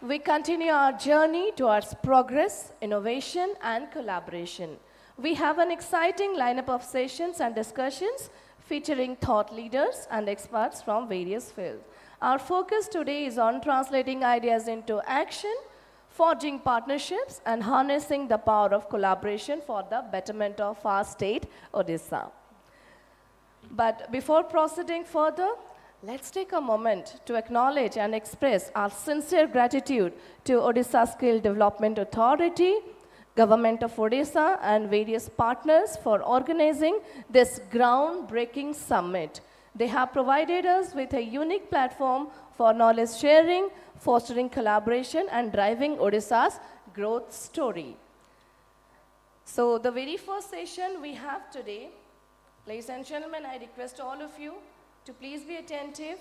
we continue our journey towards progress, innovation, and collaboration. We have an exciting lineup of sessions and discussions featuring thought leaders and experts from various fields. Our focus today is on translating ideas into action, forging partnerships, and harnessing the power of collaboration for the betterment of our state, Odisha. But before proceeding further, let's take a moment to acknowledge and express our sincere gratitude to Odisha Skill Development Authority, Government of Odisha, and various partners for organizing this groundbreaking summit. They have provided us with a unique platform for knowledge sharing, fostering collaboration, and driving Odisha's growth story. So the very first session we have today, ladies and gentlemen, I request all of you to please be attentive.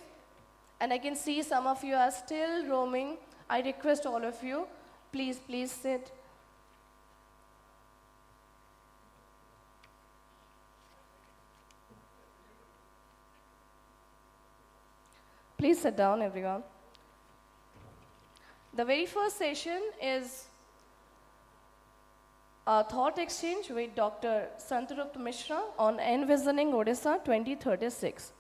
And I can see some of you are still roaming. I request all of you, please sit. Please sit down, everyone. The very first session is a thought exchange with Dr. Santarup Mishra on Envisioning Odisha 2036.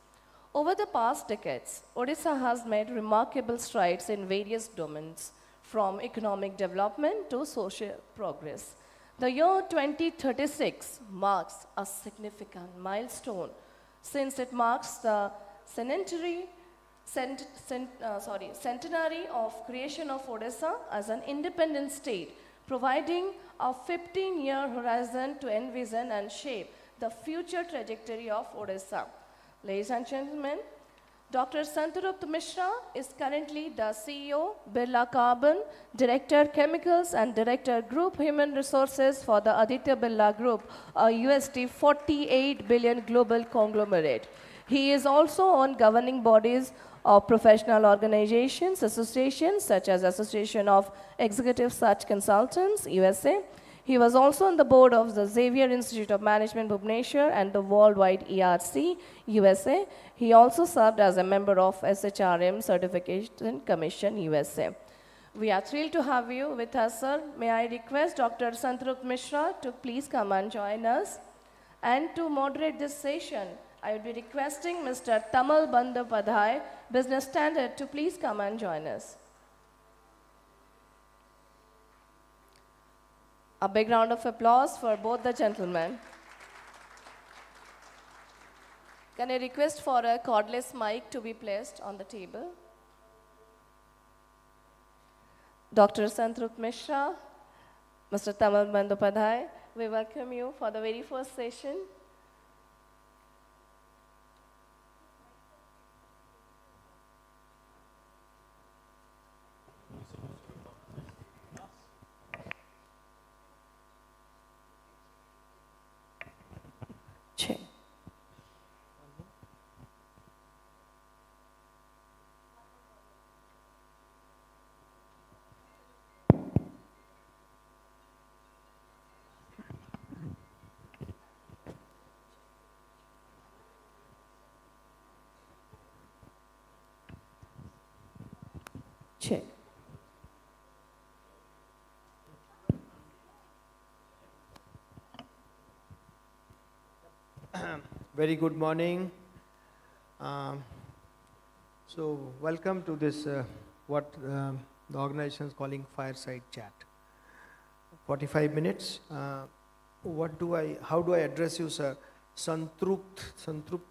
Over the past decades, Odisha has made remarkable strides in various domains, from economic development to social progress. The year 2036 marks a significant milestone since it marks the centenary of creation of Odisha as an independent state, providing a 15-year horizon to envision and shape the future trajectory of Odisha. Ladies and gentlemen, Dr. Santarup Mishra is currently the CEO, Birla Carbon, Director Chemicals and Director Group Human Resources for the Aditya Birla Group, a USD 48 billion global conglomerate. He is also on governing bodies of professional organizations, associations such as Association of Executive Search Consultants, USA. He was also on the board of the Xavier Institute of Management, Bhubaneswar, and the Worldwide ERC, USA. He also served as a member of SHRM Certification Commission, USA. We are thrilled to have you with us, sir. May I request Dr. Santarup Mishra to please come and join us. And to moderate this session, I would be requesting Mr. Tamal Bandyopadhyay, Business Standard, to please come and join us. A big round of applause for both the gentlemen. Can I request for a cordless mic to be placed on the table? Dr. Santarup Mishra, Mr. Tamal Bandyopadhyay, we welcome you for the very first session. Check. Very good morning. So welcome to this what the organization is calling fireside chat. 45 minutes. How do I address you, sir? Santrupt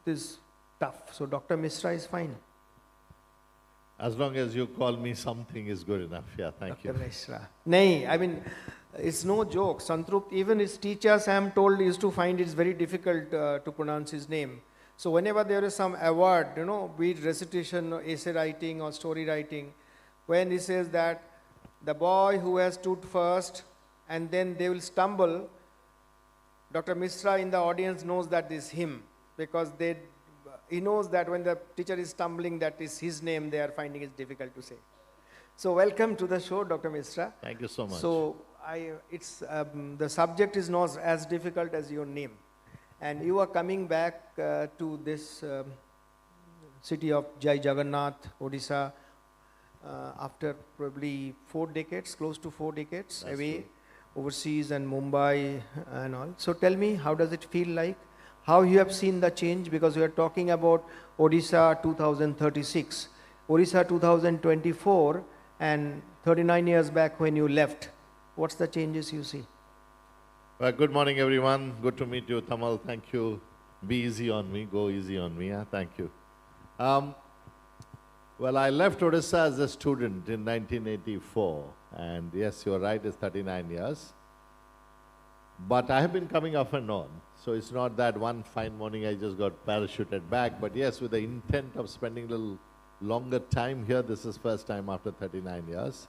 is tough. So Dr. Mishra is fine. As long as you call me something is good enough. Yeah, thank you. Dr. Mishra. Nay, I mean, it's no joke. Santrupt, even his teachers, I am told, used to find it's very difficult to pronounce his name. So whenever there is some award, be it recitation or essay writing or story writing, when he says that the boy who has stood first and then they will stumble, Dr. Mishra in the audience knows that this is him, because he knows that when the teacher is stumbling, that is his name, they are finding it difficult to say. So welcome to the show, Dr. Mishra. Thank you so much. So the subject is not as difficult as your name. And you are coming back to this city of Jai Jagannath, Odisha, after probably 4 decades, close to 4 decades That's away, true. overseas and Mumbai and all. So tell me, how does it feel like? How you have seen the change? Because we are talking about Odisha 2036, Odisha 2024, and 39 years back when you left. What's the changes you see? Well, good morning, everyone. Good to meet you, Tamal. Thank you. Be easy on me. Go easy on me. Thank you. Well, I left Odisha as a student in 1984. And yes, you're right, it's 39 years. But I have been coming off and on. So it's not that one fine morning I just got parachuted back. But yes, with the intent of spending a little longer time here, this is first time after 39 years.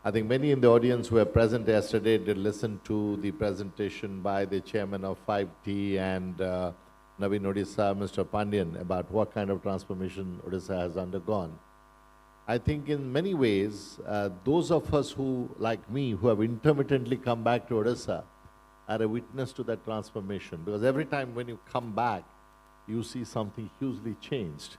I think many in the audience who were present yesterday did listen to the presentation by the chairman of 5T and Navin Odisha, Mr. Pandian, about what kind of transformation Odisha has undergone. I think in many ways, those of us who, like me, who have intermittently come back to Odisha, are a witness to that transformation. Because every time when you come back, you see something hugely changed.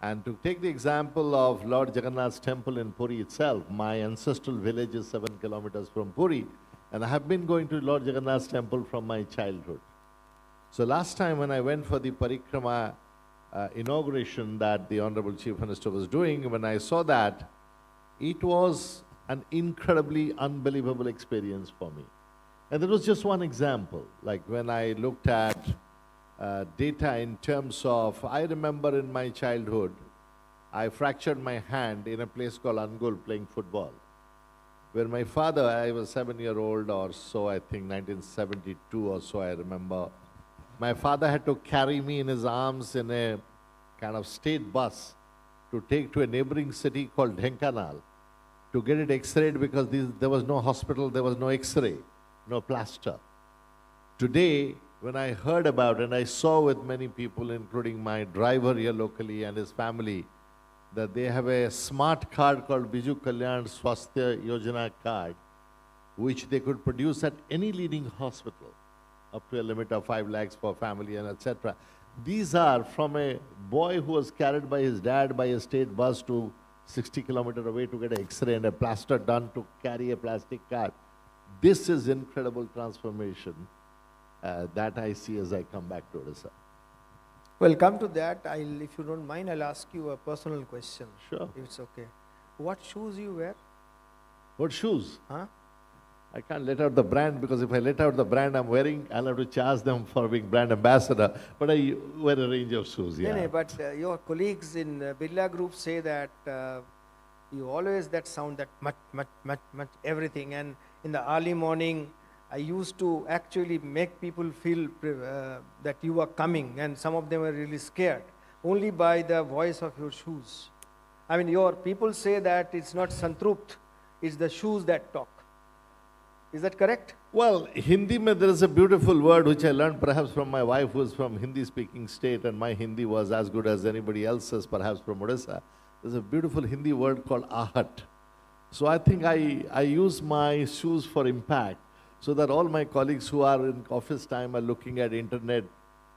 And to take the example of Lord Jagannath's temple in Puri itself, my ancestral village is 7 kilometers from Puri, and I have been going to Lord Jagannath's temple from my childhood. So last time when I went for the parikrama inauguration that the Honorable Chief Minister was doing, when I saw that, it was an incredibly unbelievable experience for me. And that was just one example. Like when I looked at data in terms of, I remember in my childhood, I fractured my hand in a place called Angul playing football. Where my father, I was 7-year-old or so, I think 1972 or so, I remember. My father had to carry me in his arms in a kind of state bus to take to a neighboring city called Dhenkanal to get it x-rayed because there was no hospital, there was no x-ray, no plaster. Today, when I heard about and I saw with many people, including my driver here locally and his family, that they have a smart card called Biju Kalyan Swasthya Yojana card, which they could produce at any leading hospital, up to a limit of 5 lakhs per family and etc. These are from a boy who was carried by his dad by a state bus to 60 kilometers away to get an X-ray and a plaster done to carry a plastic card. This is incredible transformation that I see as I come back to Odisha. Well, come to that. If you don't mind, I'll ask you a personal question. Sure. If it's okay. What shoes you wear? What shoes? Huh? I can't let out the brand because if I let out the brand I'm wearing, I'll have to charge them for being brand ambassador. But I wear a range of shoes, yeah. No, but your colleagues in Birla Group say that you always that sound that much, everything. And in the early morning, I used to actually make people feel that you are coming, and some of them were really scared only by the voice of your shoes. I mean, your people say that it's not Santrupt, it's the shoes that talk. Is that correct? Well, Hindi mein there is a beautiful word which I learned perhaps from my wife who is from Hindi speaking state, and my Hindi was as good as anybody else's perhaps from Odisha. There's a beautiful Hindi word called ahat. So I think I use my shoes for impact, so that all my colleagues who are in office time are looking at internet,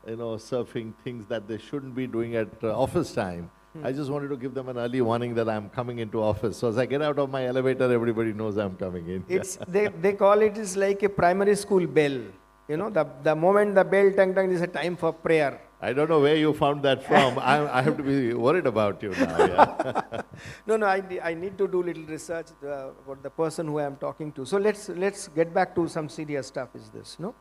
surfing things that they shouldn't be doing at office time. I just wanted to give them an early warning that I'm coming into office. So as I get out of my elevator, everybody knows I'm coming in. It's they call it is like a primary school bell. The moment the bell tang, is a time for prayer. I don't know where you found that from. I have to be worried about you now. Yeah. No, I need to do little research about the person who I am talking to. So let's get back to some serious stuff. Is this no?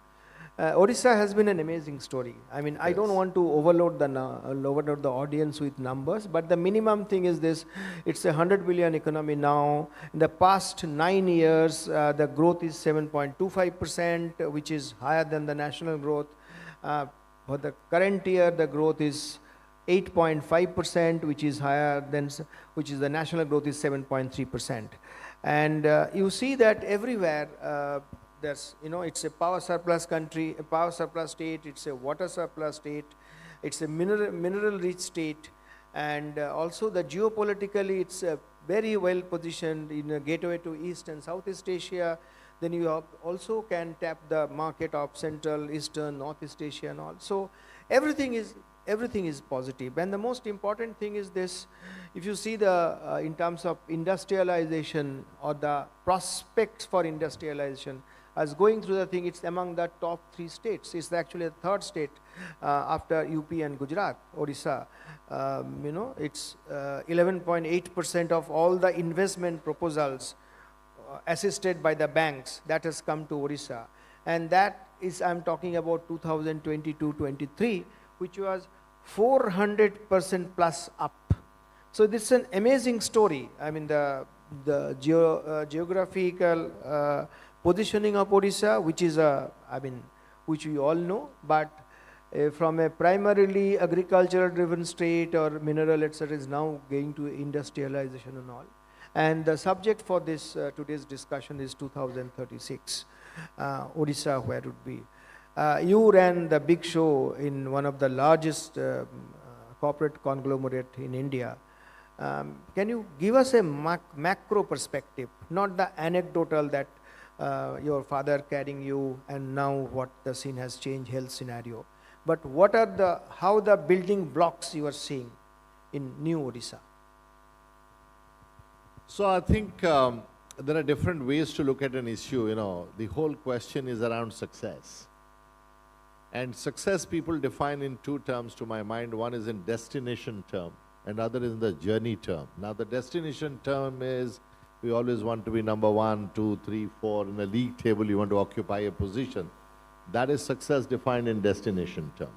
Odisha has been an amazing story. I mean, I don't want to overload the audience with numbers, but the minimum thing is this: it's a 100 billion economy now. In the past 9 years, the growth is 7.25%, which is higher than the national growth. For the current year, the growth is 8.5%, which is higher than, which is the national growth is 7.3%. And you see that everywhere, there's, it's a power surplus country, a power surplus state, it's a water surplus state, it's a mineral rich state, and also the geopolitically, it's very well positioned in a gateway to East and Southeast Asia. Then you also can tap the market of Central, Eastern, Northeast Asia and all. So everything is everything is positive. And the most important thing is this: if you see the in terms of industrialization or the prospects for industrialization, as going through the thing, it's among the top 3 states. It's actually the 3rd state after UP and Gujarat, Odisha. It's 11.8% of all the investment proposals assisted by the banks that has come to Odisha. And that is, I'm talking about 2022-23, which was 400% plus up. So this is an amazing story. I mean, the geographical positioning of Odisha, which is which we all know, but from a primarily agricultural driven state or mineral, etc., is now going to industrialization and all. And the subject for this today's discussion is 2036, Odisha, where it would be. You ran the big show in one of the largest corporate conglomerate in India. Can you give us a macro perspective, not the anecdotal that your father carrying you and now what the scene has changed, health scenario, but what are how the building blocks you are seeing in new Odisha? So I think there are different ways to look at an issue. The whole question is around success. And success people define in 2 terms to my mind. One is in destination term and other is in the journey term. Now the destination term is we always want to be number 1, 2, 3, 4 in a league table. You want to occupy a position. That is success defined in destination term.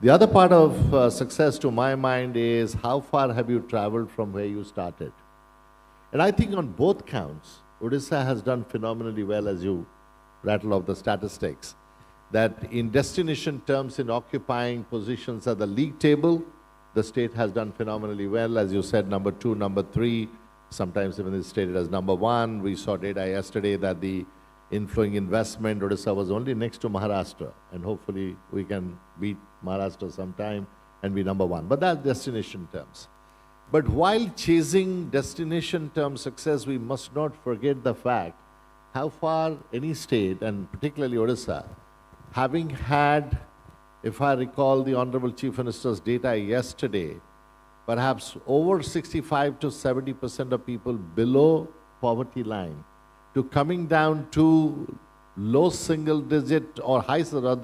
The other part of success to my mind is how far have you traveled from where you started. And I think on both counts, Odisha has done phenomenally well, as you rattle off the statistics. That in destination terms, in occupying positions at the league table, the state has done phenomenally well. As you said, number 2, number 3, sometimes even is stated as number 1. We saw data yesterday that the inflowing investment, Odisha was only next to Maharashtra. And hopefully we can beat Maharashtra sometime and be number 1. But that's destination terms. But while chasing destination term success, we must not forget the fact how far any state, and particularly Odisha, having had, if I recall the Honorable Chief Minister's data yesterday, perhaps over 65 to 70% of people below poverty line, to coming down to low single digit or high single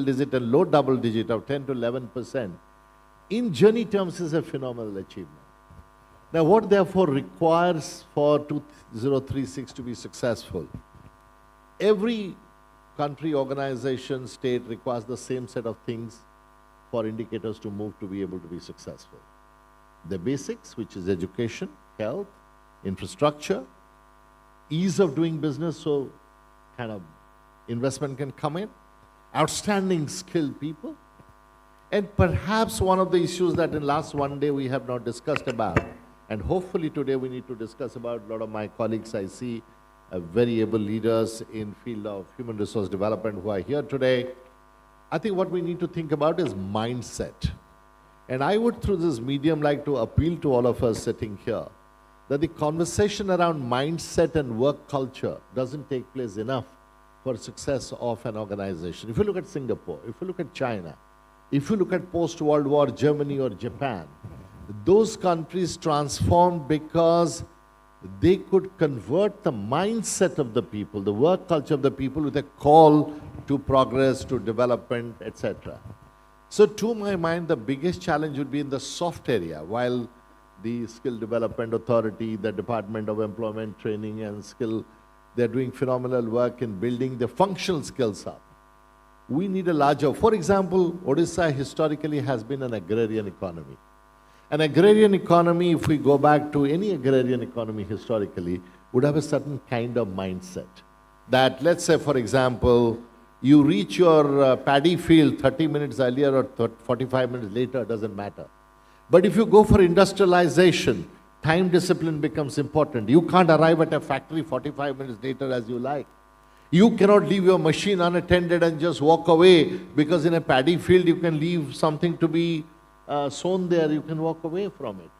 digit and low double digit of 10 to 11%, in journey terms is a phenomenal achievement. Now what therefore requires for 2036 to be successful? Every country, organization, state requires the same set of things for indicators to move to be able to be successful. The basics, which is education, health, infrastructure, ease of doing business, so kind of investment can come in, outstanding skilled people, and perhaps one of the issues that in last one day we have not discussed about, and hopefully today we need to discuss about. A lot of my colleagues I see, very able leaders in field of human resource development who are here today. I think what we need to think about is mindset. And I would, through this medium, like to appeal to all of us sitting here, that the conversation around mindset and work culture doesn't take place enough for success of an organization. If you look at Singapore, if you look at China, if you look at post-World War Germany or Japan, those countries transformed because they could convert the mindset of the people, the work culture of the people, with a call to progress, to development, etc. So to my mind, the biggest challenge would be in the soft area. While the Skill Development Authority, the Department of Employment Training and Skill, they're doing phenomenal work in building the functional skills up. We need a larger, for example, Odisha historically has been an agrarian economy. An agrarian economy, if we go back to any agrarian economy historically, would have a certain kind of mindset. That, let's say, for example, you reach your paddy field 30 minutes earlier or 45 minutes later, doesn't matter. But if you go for industrialization, time discipline becomes important. You can't arrive at a factory 45 minutes later as you like. You cannot leave your machine unattended and just walk away, because in a paddy field you can leave something to be sown there, you can walk away from it.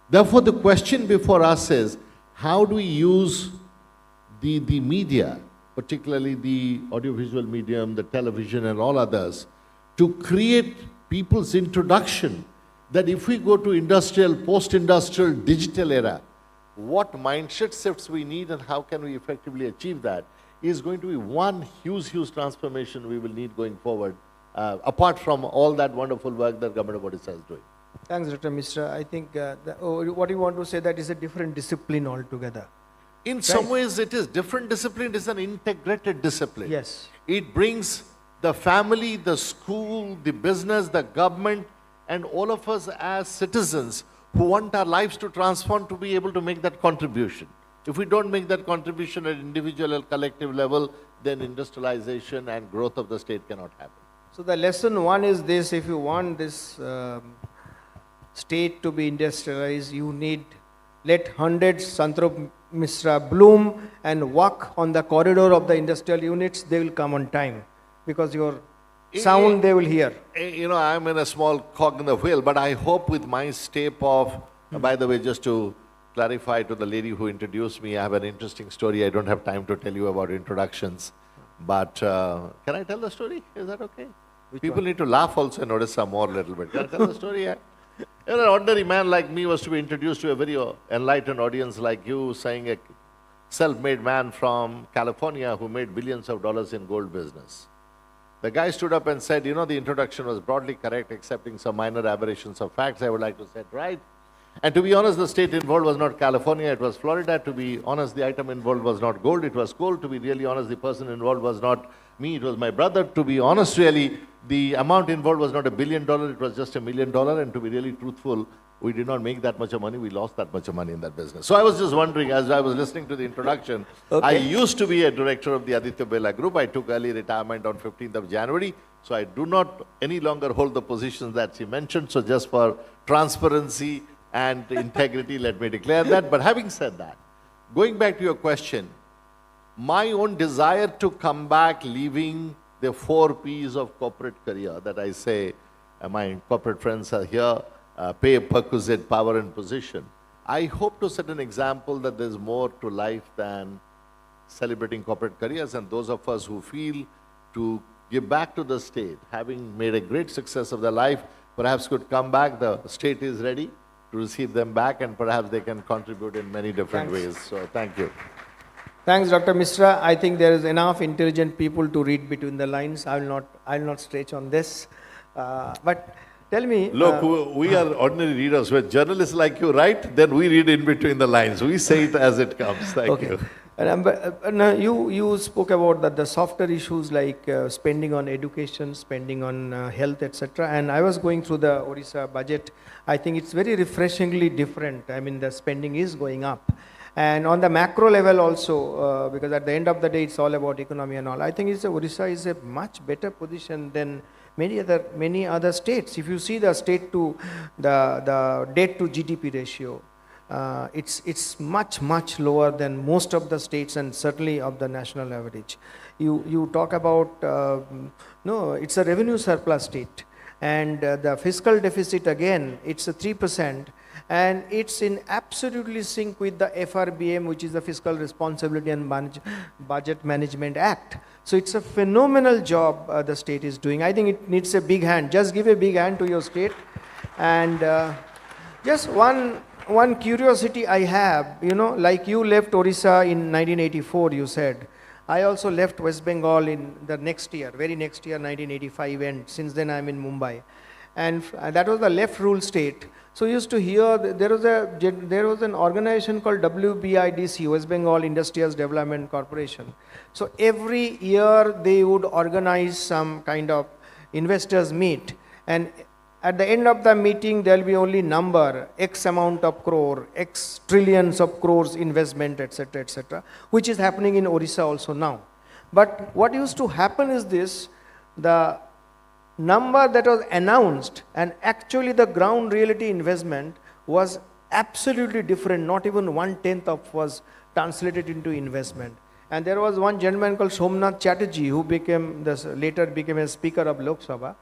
Therefore, the question before us is, how do we use the media, particularly the audiovisual medium, the television and all others, to create people's introduction that if we go to industrial, post-industrial, digital era, what mindset shifts we need and how can we effectively achieve that is going to be one huge, huge transformation we will need going forward, apart from all that wonderful work that Government of Odisha is doing. Thanks, Dr. Mishra. I think what you want to say, that is a different discipline altogether. In some ways, it is different discipline. It is an integrated discipline. Yes. It brings the family, the school, the business, the government, and all of us as citizens who want our lives to transform to be able to make that contribution. If we don't make that contribution at individual or collective level, then industrialization and growth of the state cannot happen. So the lesson one is this: if you want this state to be industrialized, you need let hundreds Santrop Mishra bloom and walk on the corridor of the industrial units. They will come on time because your sound they will hear. You know, I'm in a small cog in the wheel, but I hope with my step of, by the way, just to clarify to the lady who introduced me, I have an interesting story. I don't have time to tell you about introductions, but can I tell the story? Is that okay? People need to laugh also and notice some more a little bit. Can I tell the story? Yeah? An ordinary man like me was to be introduced to a very enlightened audience like you, saying a self-made man from California who made billions of dollars in gold business. The guy stood up and said, you know, the introduction was broadly correct, excepting some minor aberrations of facts. I would like to set right. And to be honest, the state involved was not California, it was Florida. To be honest, the item involved was not gold, it was coal. To be really honest, the person involved was not me, it was my brother. To be honest, really, the amount involved was not $1 billion, it was just $1 million. And to be really truthful, we did not make that much of money, we lost that much of money in that business. So I was just wondering, as I was listening to the introduction, I used to be a director of the Aditya Birla Group. I took early retirement on 15th of January. So I do not any longer hold the positions that she mentioned. So just for transparency and integrity, let me declare that. But having said that, going back to your question, my own desire to come back, leaving the 4 P's of corporate career that I say, my corporate friends are here, pay, perquisite, power and position. I hope to set an example that there's more to life than celebrating corporate careers, and those of us who feel to give back to the state, having made a great success of their life, perhaps could come back. The state is ready to receive them back, and perhaps they can contribute in many different ways. So thank you. Thanks, Dr. Mishra. I think there is enough intelligent people to read between the lines. I will not stretch on this. But tell me. Look, we are ordinary readers. When journalists like you write, then we read in between the lines. We say it as it comes. Thank you. And you spoke about the softer issues like spending on education, spending on health, etc. And I was going through the Odisha budget. I think it's very refreshingly different. I mean, the spending is going up. And on the macro level also, because at the end of the day, it's all about economy and all. I think Odisha is a much better position than many other states. If you see the state to the debt to GDP ratio, it's much lower than most of the states and certainly of the national average. You talk about no, it's a revenue surplus state, and the fiscal deficit again, it's a 3%. And it's in absolutely sync with the FRBM, which is the Fiscal Responsibility and Budget Management Act. So it's a phenomenal job the state is doing. I think it needs a big hand. Just give a big hand to your state. And just one curiosity I have, you know, like you left Odisha in 1984, you said. I also left West Bengal in the next year, very next year, 1985, and since then I'm in Mumbai. And that was the left rule state. So you used to hear, there was an organization called WBIDC, West Bengal Industrials Development Corporation. So every year they would organize some kind of investors meet, and at the end of the meeting there will be only number, X amount of crore, X trillions of crores investment, etc., which is happening in Odisha also now. But what used to happen is this, the number that was announced and actually the ground reality investment was absolutely different. Not even 1/10 of was translated into investment. And there was one gentleman called Somnath Chatterjee who later became a speaker of Lok Sabha,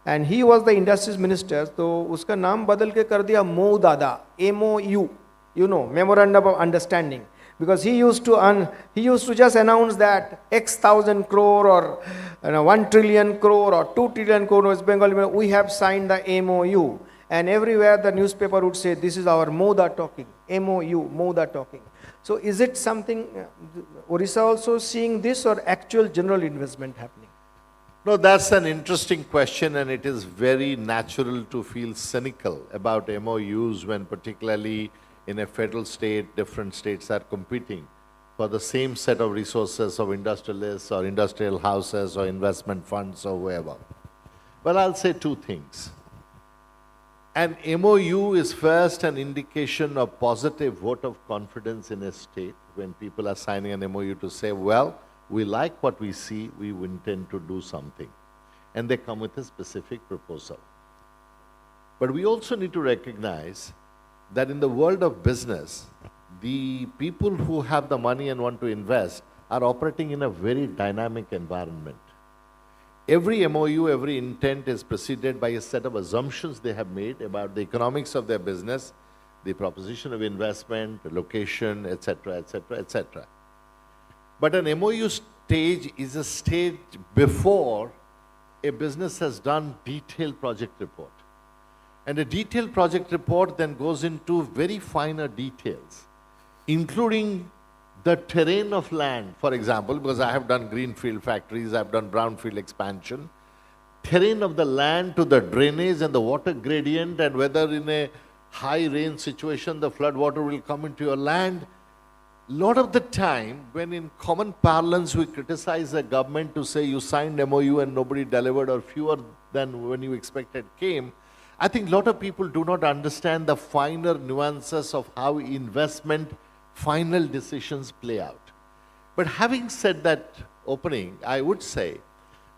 and he was the industries minister. So uska naam badal ke kar diya MOU Dada, MOU, you know, memorandum of understanding. Because he used to just announce that X thousand crore or 1 trillion crore or 2 trillion crore West Bengal, we have signed the MOU. And everywhere the newspaper would say, this is our Moda talking, MOU, Moda talking. So is it something, Odisha also seeing this or actual general investment happening? No, that's an interesting question, and it is very natural to feel cynical about MOUs when particularly in a federal state, different states are competing for the same set of resources of industrialists or industrial houses or investment funds or whoever. Well, I'll say two things. An MOU is first an indication of positive vote of confidence in a state when people are signing an MOU to say, well, we like what we see, we intend to do something. And they come with a specific proposal. But we also need to recognize that in the world of business, the people who have the money and want to invest are operating in a very dynamic environment. Every MOU, every intent is preceded by a set of assumptions they have made about the economics of their business, the proposition of investment, the location, etc., etc., etc. But an MOU stage is a stage before a business has done detailed project report. And a detailed project report then goes into very finer details, including the terrain of land, for example, because I have done greenfield factories, I've done brownfield expansion, terrain of the land to the drainage and the water gradient, and whether in a high rain situation the flood water will come into your land. Lot of the time, when in common parlance we criticize the government to say you signed MOU and nobody delivered or fewer than when you expected came, I think a lot of people do not understand the finer nuances of how investment final decisions play out. But having said that opening, I would say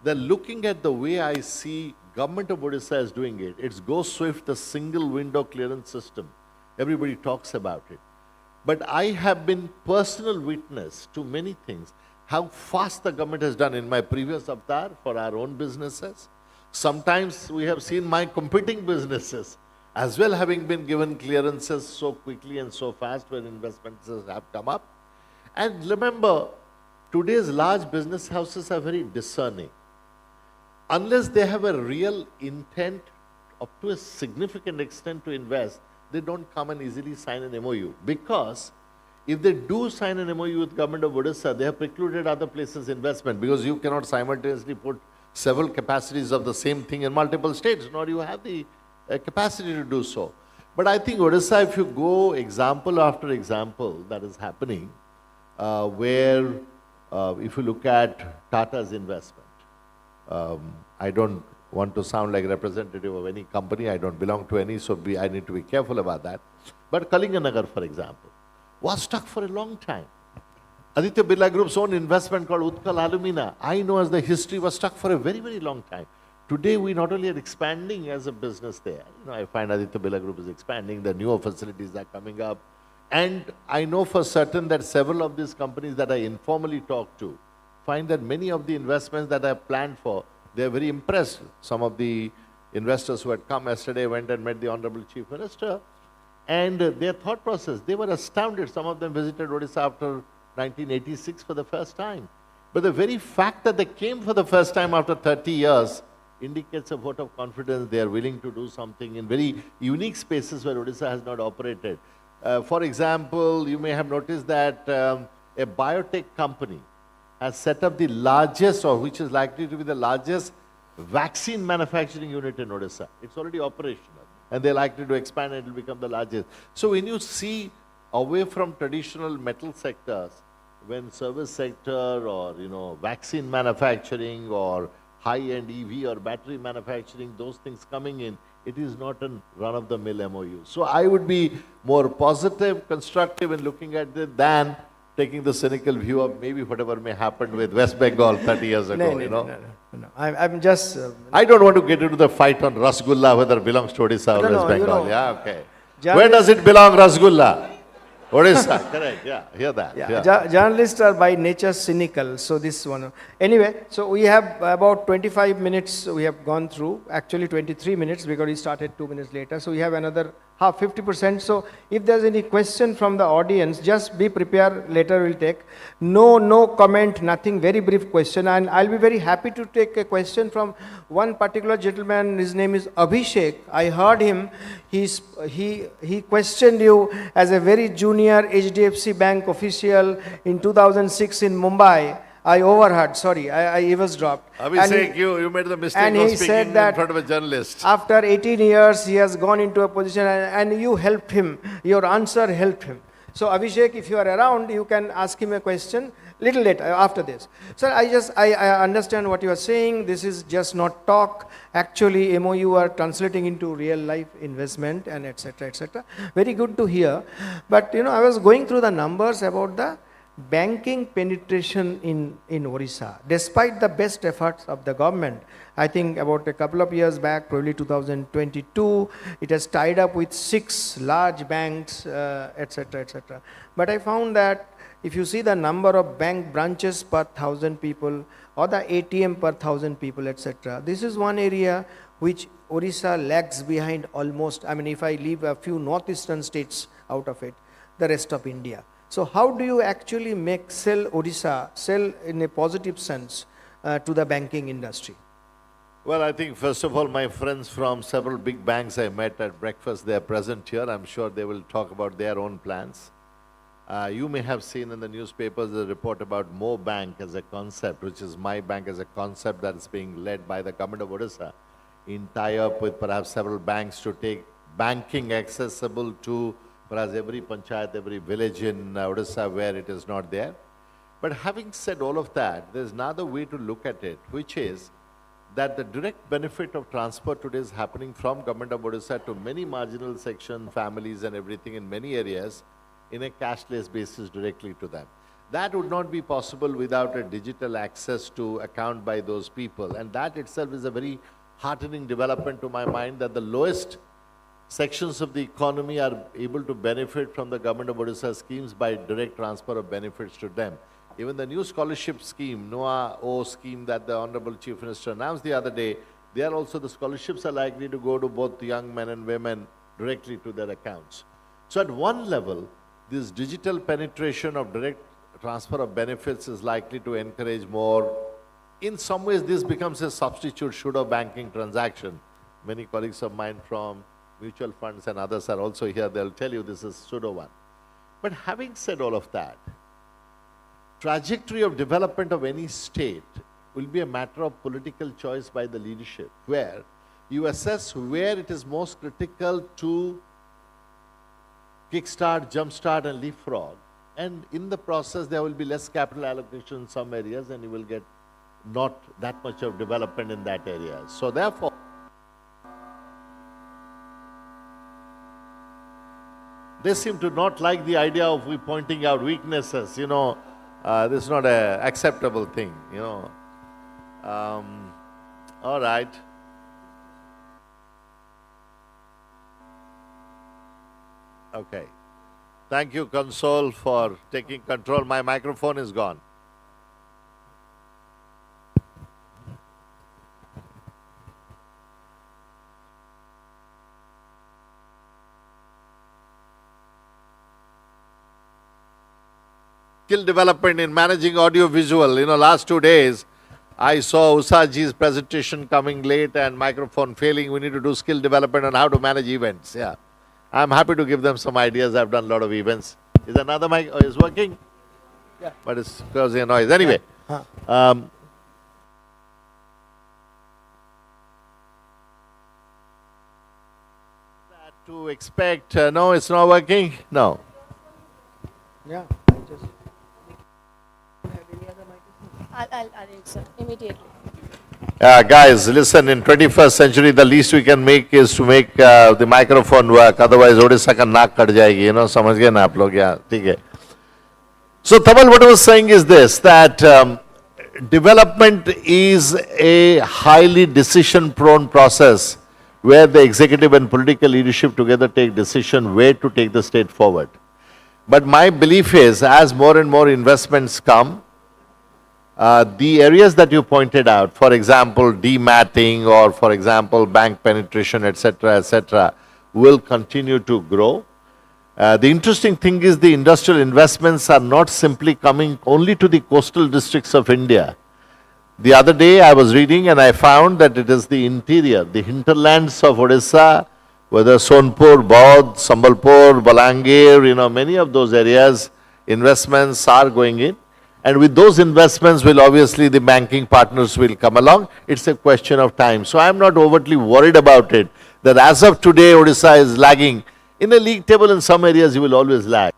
that looking at the way I see government of Odisha is doing it, it's Go Swift, the single window clearance system. Everybody talks about it. But I have been personal witness to many things, how fast the government has done in my previous avatar for our own businesses. Sometimes we have seen my competing businesses as well having been given clearances so quickly and so fast when investments have come up. And remember, today's large business houses are very discerning. Unless they have a real intent up to a significant extent to invest, they don't come and easily sign an MOU. Because if they do sign an MOU with government of Odisha, they have precluded other places investment, because you cannot simultaneously put several capacities of the same thing in multiple states, nor you have the capacity to do so. But I think Odisha, if you go example after example that is happening, where if you look at Tata's investment, I don't want to sound like representative of any company, I don't belong to any, so I need to be careful about that. But Kalinganagar, for example, was stuck for a long time. Aditya Birla Group's own investment called Utkal Alumina, I know as the history, was stuck for a very, very long time. Today, we not only are expanding as a business there, I find Aditya Birla Group is expanding, the newer facilities are coming up, and I know for certain that several of these companies that I informally talk to find that many of the investments that I planned for, they're very impressed. Some of the investors who had come yesterday went and met the Honorable Chief Minister, and their thought process, they were astounded. Some of them visited Odisha after 1986 for the first time. But the very fact that they came for the first time after 30 years indicates a vote of confidence. They are willing to do something in very unique spaces where Odisha has not operated. For example, you may have noticed that a biotech company has set up the largest, or which is likely to be the largest, vaccine manufacturing unit in Odisha. It's already operational, and they're likely to expand and it will become the largest. So when you see away from traditional metal sectors, when service sector or vaccine manufacturing or high-end EV or battery manufacturing, those things coming in, it is not a run-of-the-mill MOU. So I would be more positive, constructive in looking at it than taking the cynical view of maybe whatever may happen with West Bengal 30 years ago, No. I'm just... I don't want to get into the fight on Rasgulla, whether it belongs to Odisha or West Bengal. Yeah, okay. Where does it belong, Rasgulla? Odisha, correct, yeah, hear that. Yeah. Journalists are by nature cynical, so this one. Anyway, so we have about 25 minutes we have gone through, actually 23 minutes because we started 2 minutes later. So we have another half 50%. So if there's any question from the audience, just be prepared, later we'll take. No comment, nothing, very brief question. And I'll be very happy to take a question from one particular gentleman. His name is Abhishek. I heard him, he questioned you as a very junior HDFC Bank official in 2006 in Mumbai. I overheard, sorry, I eavesdropped. Abhishek, you made the mistake of speaking in front of a journalist. After 18 years, he has gone into a position and you helped him. Your answer helped him. So Abhishek, if you are around, you can ask him a question little later, after this. So I understand what you are saying. This is just not talk. Actually, MOU are translating into real life investment and etc. etc. Very good to hear. But I was going through the numbers about the banking penetration in Odisha, despite the best efforts of the government. I think about a couple of years back, probably 2022, it has tied up with 6 large banks, etc., etc. But I found that if you see the number of bank branches per 1,000 people or the ATM per 1,000 people, etc., this is one area which Odisha lags behind almost. I mean, if I leave a few northeastern states out of it, the rest of India. So how do you actually sell Odisha, sell in a positive sense to the banking industry? Well, I think first of all, my friends from several big banks I met at breakfast, they are present here. I'm sure they will talk about their own plans. You may have seen in the newspapers a report about Mo Bank as a concept, which is my bank as a concept that is being led by the government of Odisha in tie-up with perhaps several banks to take banking accessible to perhaps every panchayat, every village in Odisha where it is not there. But having said all of that, there's another way to look at it, which is that the direct benefit of transfer today is happening from government of Odisha to many marginal section, families and everything in many areas in a cashless basis directly to them. That would not be possible without a digital access to account by those people. And that itself is a very heartening development to my mind, that the lowest sections of the economy are able to benefit from the government of Odisha schemes by direct transfer of benefits to them. Even the new scholarship scheme, Nua Odisha scheme that the Honorable Chief Minister announced the other day, there also the scholarships are likely to go to both young men and women directly to their accounts. So at one level, this digital penetration of direct transfer of benefits is likely to encourage more. In some ways, this becomes a substitute pseudo banking transaction. Many colleagues of mine from mutual funds and others are also here. They'll tell you this is pseudo one. But having said all of that, trajectory of development of any state will be a matter of political choice by the leadership, where you assess where it is most critical to kickstart, jumpstart and leapfrog. And in the process, there will be less capital allocation in some areas and you will get not that much of development in that area. So therefore, they seem to not like the idea of we pointing out weaknesses, this is not an acceptable thing, all right. Okay. Thank you, Console, for taking control. My microphone is gone. Skill development in managing audio visual. Last 2 days, I saw Usaji's presentation coming late and microphone failing. We need to do skill development on how to manage events. Yeah. I'm happy to give them some ideas. I've done a lot of events. Is another mic is working? Yeah. But it's causing a noise. Anyway. Yeah. To expect, no, it's not working? No. Yeah. I'll arrange, sir, immediately. Guys, listen, in 21st century, the least we can make is to make the microphone work. Otherwise, Odisha ka naak kat jayegi, samajh gaye na aap log, yeah, theek hai. So, Tamal, what I was saying is this, that development is a highly decision-prone process where the executive and political leadership together take decision where to take the state forward. But my belief is, as more and more investments come, the areas that you pointed out, for example, dematting or for example, bank penetration, etc., will continue to grow. The interesting thing is the industrial investments are not simply coming only to the coastal districts of India. The other day I was reading and I found that it is the interior, the hinterlands of Odisha, whether Sonpur, Baudh, Sambalpur, Balangir, many of those areas, investments are going in. And with those investments will obviously the banking partners will come along. It's a question of time. So I'm not overtly worried about it, that as of today Odisha is lagging. In a league table in some areas you will always lag.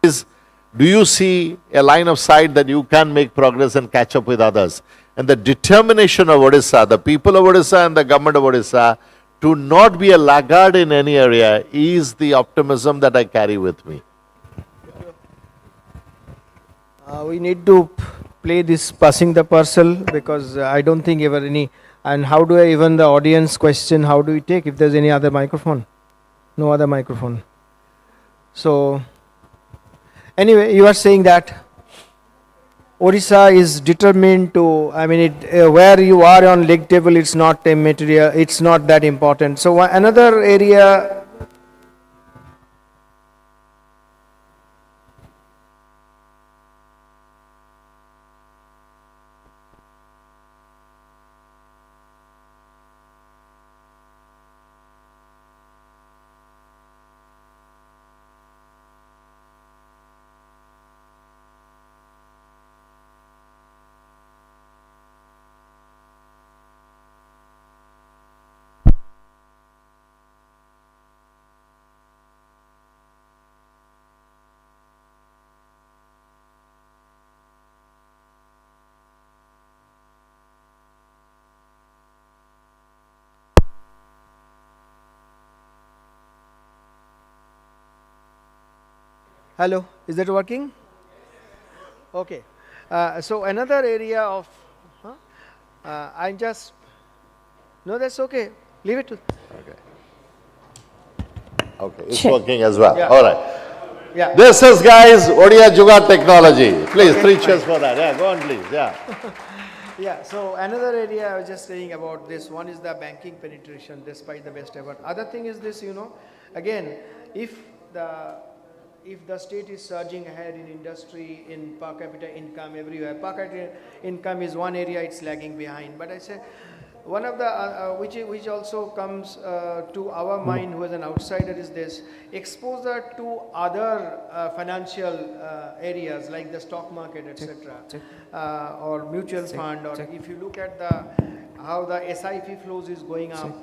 Do you see a line of sight that you can make progress and catch up with others? And the determination of Odisha, the people of Odisha and the government of Odisha to not be a laggard in any area is the optimism that I carry with me. We need to play this passing the parcel because I don't think ever any. And how do I even the audience question? How do we take if there's any other microphone? No other microphone. So anyway, you are saying that Odisha is determined to. Where you are on league table, it's not a material. It's not that important. So another area. Hello, is that working? Okay. So another area of, I'm just, no, that's okay. Leave it to. Okay, it's working as well. Yeah. All right. Yeah. This is, guys, Odia Jugaad technology. Please, 3 cheers for that. Yeah, go on, please. Yeah. Yeah, so another area I was just saying about this, one is the banking penetration despite the best effort. Other thing is this, again, if the state is surging ahead in industry, in per capita income everywhere, per capita income is one area it's lagging behind. But I say, one of the, which also comes to our mind who is an outsider is this, exposure to other financial areas like the stock market, etc. Or mutual fund, or if you look at how the SIP flows is going up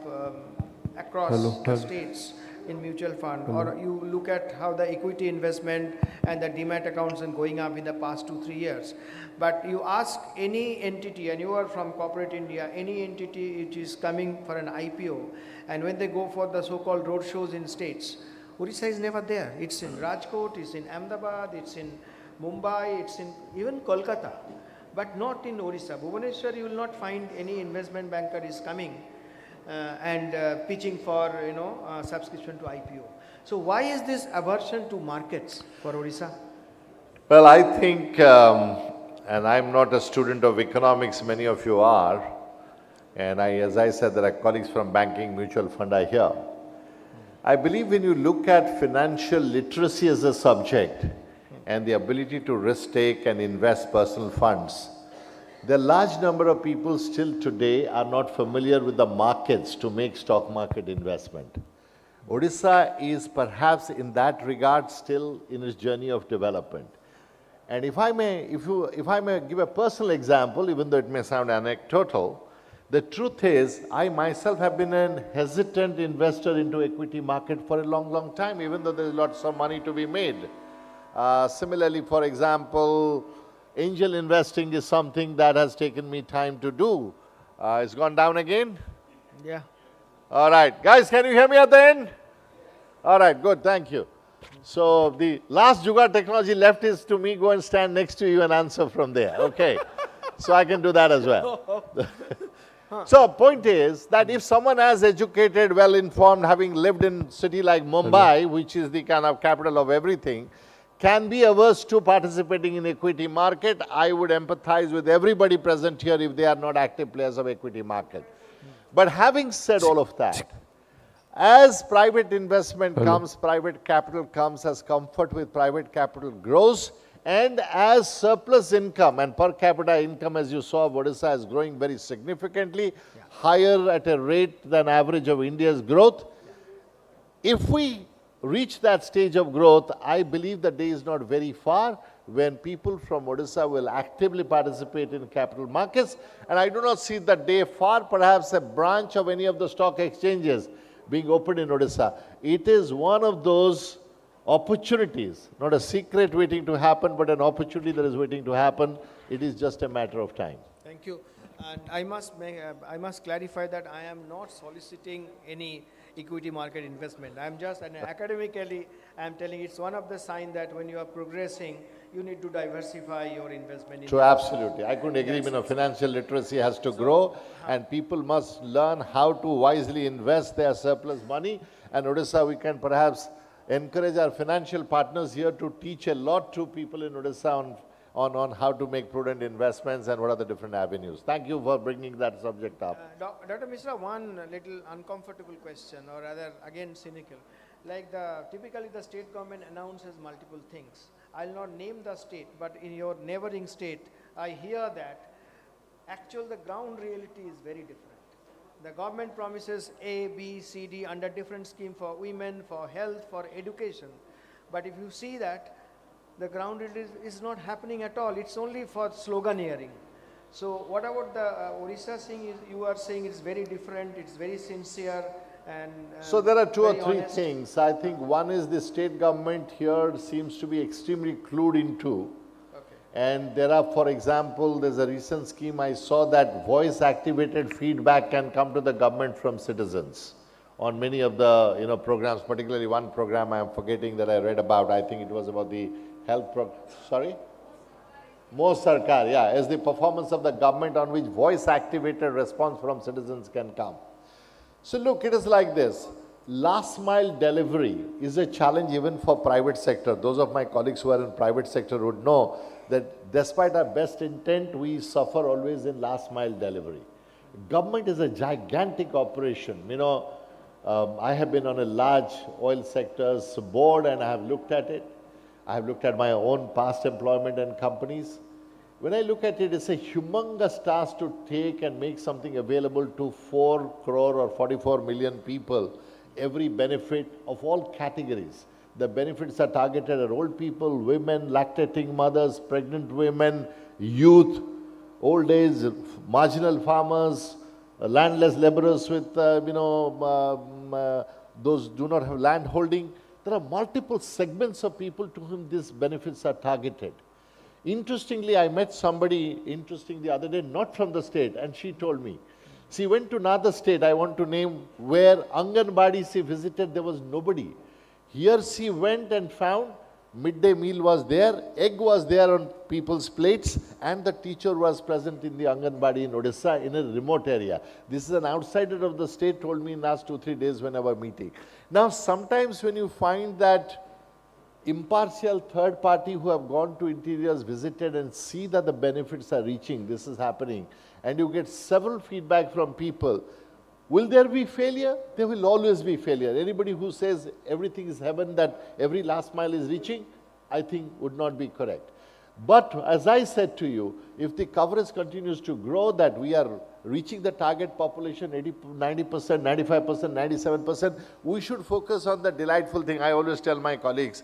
across the states in mutual fund, or you look at how the equity investment and the demat accounts are going up in the past 2-3 years. But you ask any entity, and you are from corporate India, any entity which is coming for an IPO, and when they go for the so-called road shows in states, Odisha is never there. It's in Rajkot, it's in Ahmedabad, it's in Mumbai, it's in even Kolkata, but not in Odisha. Bhubaneswar, you will not find any investment banker is coming and pitching for subscription to IPO. So why is this aversion to markets for Odisha? Well, I think, and I'm not a student of economics, many of you are, and as I said, there are colleagues from banking, mutual fund are here. I believe when you look at financial literacy as a subject and the ability to risk take and invest personal funds, the large number of people still today are not familiar with the markets to make stock market investment. Odisha is perhaps in that regard still in its journey of development. And if I may give a personal example, even though it may sound anecdotal, the truth is I myself have been a hesitant investor into equity market for a long, long time, even though there is lots of money to be made. Similarly, for example, angel investing is something that has taken me time to do. It's gone down again? Yeah. All right. Guys, can you hear me at the end? All right, good. Thank you. So the last Jugaad technology left is to me go and stand next to you and answer from there. Okay. So I can do that as well. So point is that if someone as educated, well-informed, having lived in city like Mumbai, which is the kind of capital of everything, can be averse to participating in equity market, I would empathize with everybody present here if they are not active players of equity market. But having said all of that, As private investment comes, private capital comes, as comfort with private capital grows, and as surplus income and per capita income, as you saw, Odisha is growing very significantly, higher at a rate than average of India's growth. If we reach that stage of growth, I believe the day is not very far when people from Odisha will actively participate in capital markets. And I do not see that day far, perhaps a branch of any of the stock exchanges being opened in Odisha. It is one of those opportunities, not a secret waiting to happen, but an opportunity that is waiting to happen. It is just a matter of time. Thank you. And I must clarify that I am not soliciting any equity market investment. I am just, and academically, I am telling it's one of the signs that when you are progressing, you need to diversify your investment. True, absolutely. I couldn't agree. Financial literacy has to grow, and people must learn how to wisely invest their surplus money. And Odisha, we can perhaps encourage our financial partners here to teach a lot to people in Odisha on how to make prudent investments and what are the different avenues. Thank you for bringing that subject up. Dr. Mishra, one little uncomfortable question, or rather again cynical. Like typically the state government announces multiple things. I'll not name the state, but in your neighboring state, I hear that the ground reality is very different. The government promises A, B, C, D under different scheme for women, for health, for education. But if you see that, the ground reality is not happening at all. It's only for sloganeering. So what about the Odisha thing? You are saying it's very different, it's very sincere, and so there are two or three honest. things. I think one is the state government here seems to be extremely clued into. Okay. And there are, for example, there's a recent scheme I saw that voice activated feedback can come to the government from citizens on many of the programs, particularly one program I am forgetting that I read about. I think it was about the health sorry? More Sarkar, yeah, as the performance of the government on which voice activated response from citizens can come. So look, it is like this. Last mile delivery is a challenge even for private sector. Those of my colleagues who are in private sector would know that despite our best intent, we suffer always in last mile delivery. Government is a gigantic operation. I have been on a large oil sector's board and I have looked at it. I have looked at my own past employment and companies. When I look at it, it's a humongous task to take and make something available to 4 crore or 44 million people, every benefit of all categories. The benefits are targeted at old people, women, lactating mothers, pregnant women, youth, old age, marginal farmers, landless laborers with, those do not have land holding. There are multiple segments of people to whom these benefits are targeted. Interestingly, I met somebody the other day, not from the state, and she told me, she went to another state, I want to name, where Anganwadi she visited, there was nobody. Here she went and found midday meal was there, egg was there on people's plates, and the teacher was present in the Anganwadi in Odisha in a remote area. This is an outsider of the state told me in the last 2-3 days when I was meeting. Now, sometimes when you find that impartial third party who have gone to interiors, visited and see that the benefits are reaching, this is happening, and you get several feedback from people, will there be failure? There will always be failure. Anybody who says everything is heaven, that every last mile is reaching, I think would not be correct. But as I said to you, if the coverage continues to grow, that we are reaching the target population 90%, 95%, 97%, we should focus on the delightful thing. I always tell my colleagues,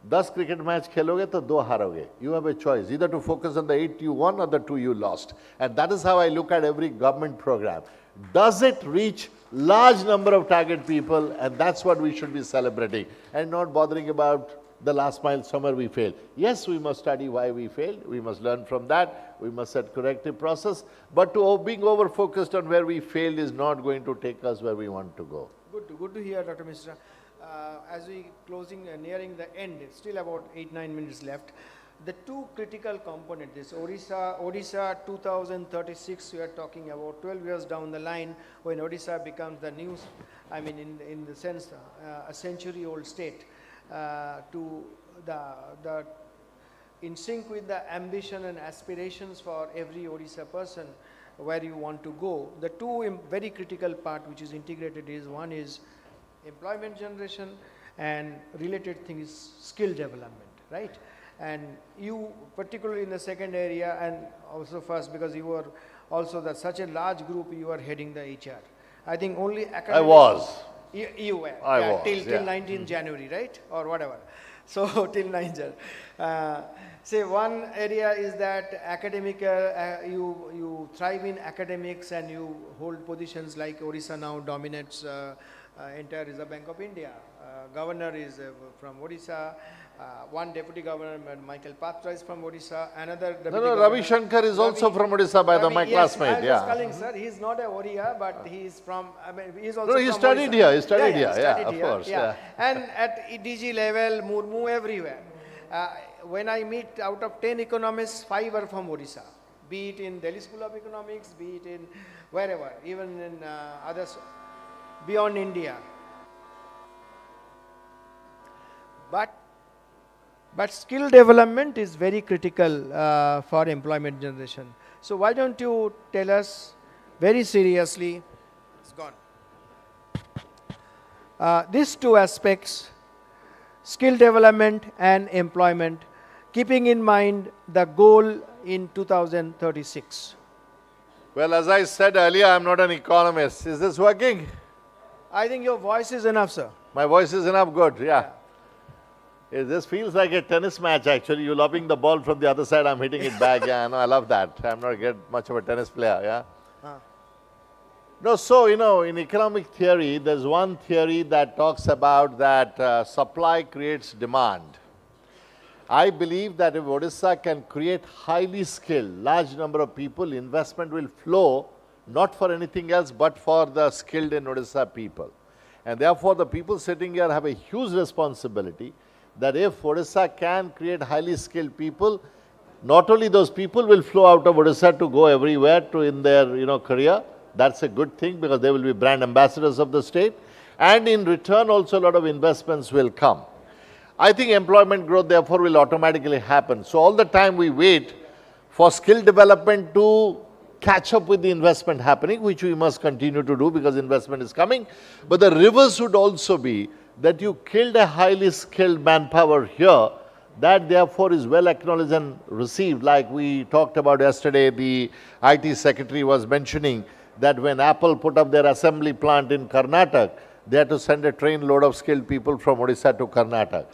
10 cricket match kheloge to 2 haroge. You have a choice, either to focus on the 8 you won or the 2 you lost. And that is how I look at every government program. Does it reach large number of target people? And that's what we should be celebrating, and not bothering about the last mile somewhere we failed. Yes, we must study why we failed. We must learn from that. We must set corrective process. But being over-focused on where we failed is not going to take us where we want to go. Good to hear, Dr. Mishra. As we nearing the end, it's still about 8-9 minutes left. The two critical components, this Odisha 2036, we are talking about 12 years down the line, when Odisha becomes the new, in the sense, a century-old state, to the in sync with the ambition and aspirations for every Odisha person, where you want to go. The two very critical part which is integrated is, one is employment generation, and related thing is skill development, right? And you, particularly in the second area, and also first, because you were also such a large group, you are heading the HR. I think only academic. I was. You were. I was, till 19 January, right? Or whatever. So till 9 January. Say one area is that academic, you thrive in academics and you hold positions like Odisha now dominates entire Reserve Bank of India. Governor is from Odisha. One deputy governor, Michael Patra, is from Odisha. Another deputy governor, Ravi Shankar is also from Odisha, by my yes, classmate. I was calling, sir. He's not a Odia, but he's from. I mean, he's also. No, he from studied Odisha. here. He studied here. Studied Of here, course. Yeah. And at DG level, Murmu everywhere. When I meet out of 10 economists, 5 are from Odisha. Be it in Delhi School of Economics, be it in wherever, even in others beyond India. But skill development is very critical for employment generation. So why don't you tell us very seriously, it's gone. These two aspects, skill development and employment, keeping in mind the goal in 2036. Well, as I said earlier, I'm not an economist. Is this working? I think your voice is enough, sir. My voice is enough? Good, yeah. This feels like a tennis match, actually. You're lobbing the ball from the other side, I'm hitting it back. Yeah, no, I love that. I'm not much of a tennis player, yeah. No, so, in economic theory, there's one theory that talks about that supply creates demand. I believe that if Odisha can create highly skilled, large number of people, investment will flow, not for anything else, but for the skilled in Odisha people. And therefore, the people sitting here have a huge responsibility that if Odisha can create highly skilled people, not only those people will flow out of Odisha to go everywhere to in their career. That's a good thing because they will be brand ambassadors of the state. And in return also a lot of investments will come. I think employment growth therefore will automatically happen. So all the time we wait for skill development to catch up with the investment happening, which we must continue to do because investment is coming. But the reverse would also be that you killed a highly skilled manpower here, that therefore is well acknowledged and received. Like we talked about yesterday, the IT secretary was mentioning that when Apple put up their assembly plant in Karnataka, they had to send a train load of skilled people from Odisha to Karnataka.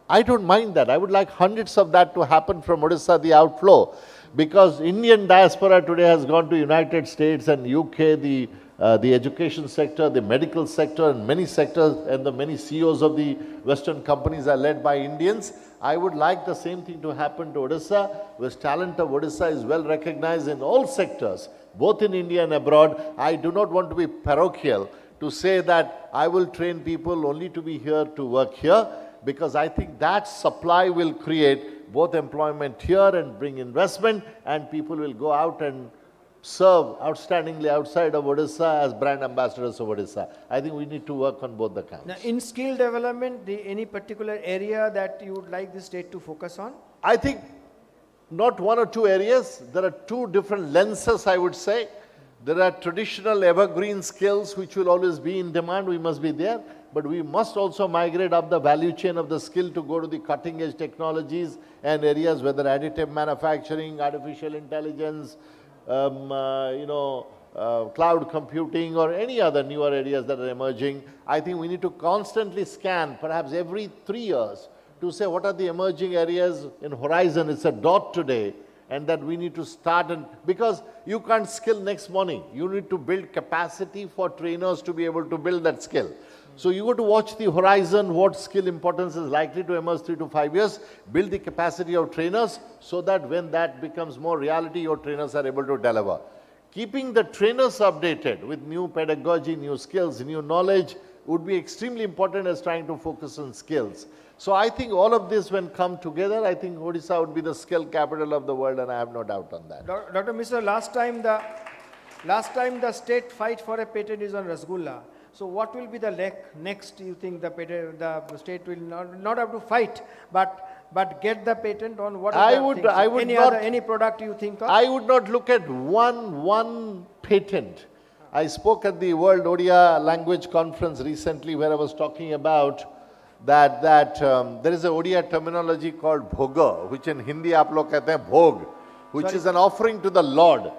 I don't mind that. I would like hundreds of that to happen from Odisha, the outflow, because Indian diaspora today has gone to United States and UK, the education sector, the medical sector, and many sectors, and the many CEOs of the Western companies are led by Indians. I would like the same thing to happen to Odisha, where talent of Odisha is well recognized in all sectors, both in India and abroad. I do not want to be parochial to say that I will train people only to be here to work here, because I think that supply will create both employment here and bring investment, and people will go out and serve outstandingly outside of Odisha as brand ambassadors of Odisha. I think we need to work on both the counts. Now, in skill development, any particular area that you would like the state to focus on? I think not one or two areas. There are two different lenses, I would say. There are traditional evergreen skills which will always be in demand. We must be there. But we must also migrate up the value chain of the skill to go to the cutting edge technologies and areas, whether additive manufacturing, artificial intelligence, cloud computing, or any other newer areas that are emerging. I think we need to constantly scan, perhaps every 3 years, to say what are the emerging areas in horizon. It's a dot today, and that we need to start, because you can't skill next morning. You need to build capacity for trainers to be able to build that skill. So you got to watch the horizon, what skill importance is likely to emerge 3 to 5 years, build the capacity of trainers so that when that becomes more reality, your trainers are able to deliver. Keeping the trainers updated with new pedagogy, new skills, new knowledge would be extremely important as trying to focus on skills. So I think all of this when come together, I think Odisha would be the skill capital of the world, and I have no doubt on that. Dr. Mishra, last time the state fight for a patent is on Rasgulla. So what will be the next? You think the state will not have to fight, but get the patent on what? Any product you think of? I would not look at one patent I spoke at the World Odia Language Conference recently where I was talking about that there is a Odia terminology called bhoga, which in Hindi aap log kehte hain bhog, which is an offering to the Lord.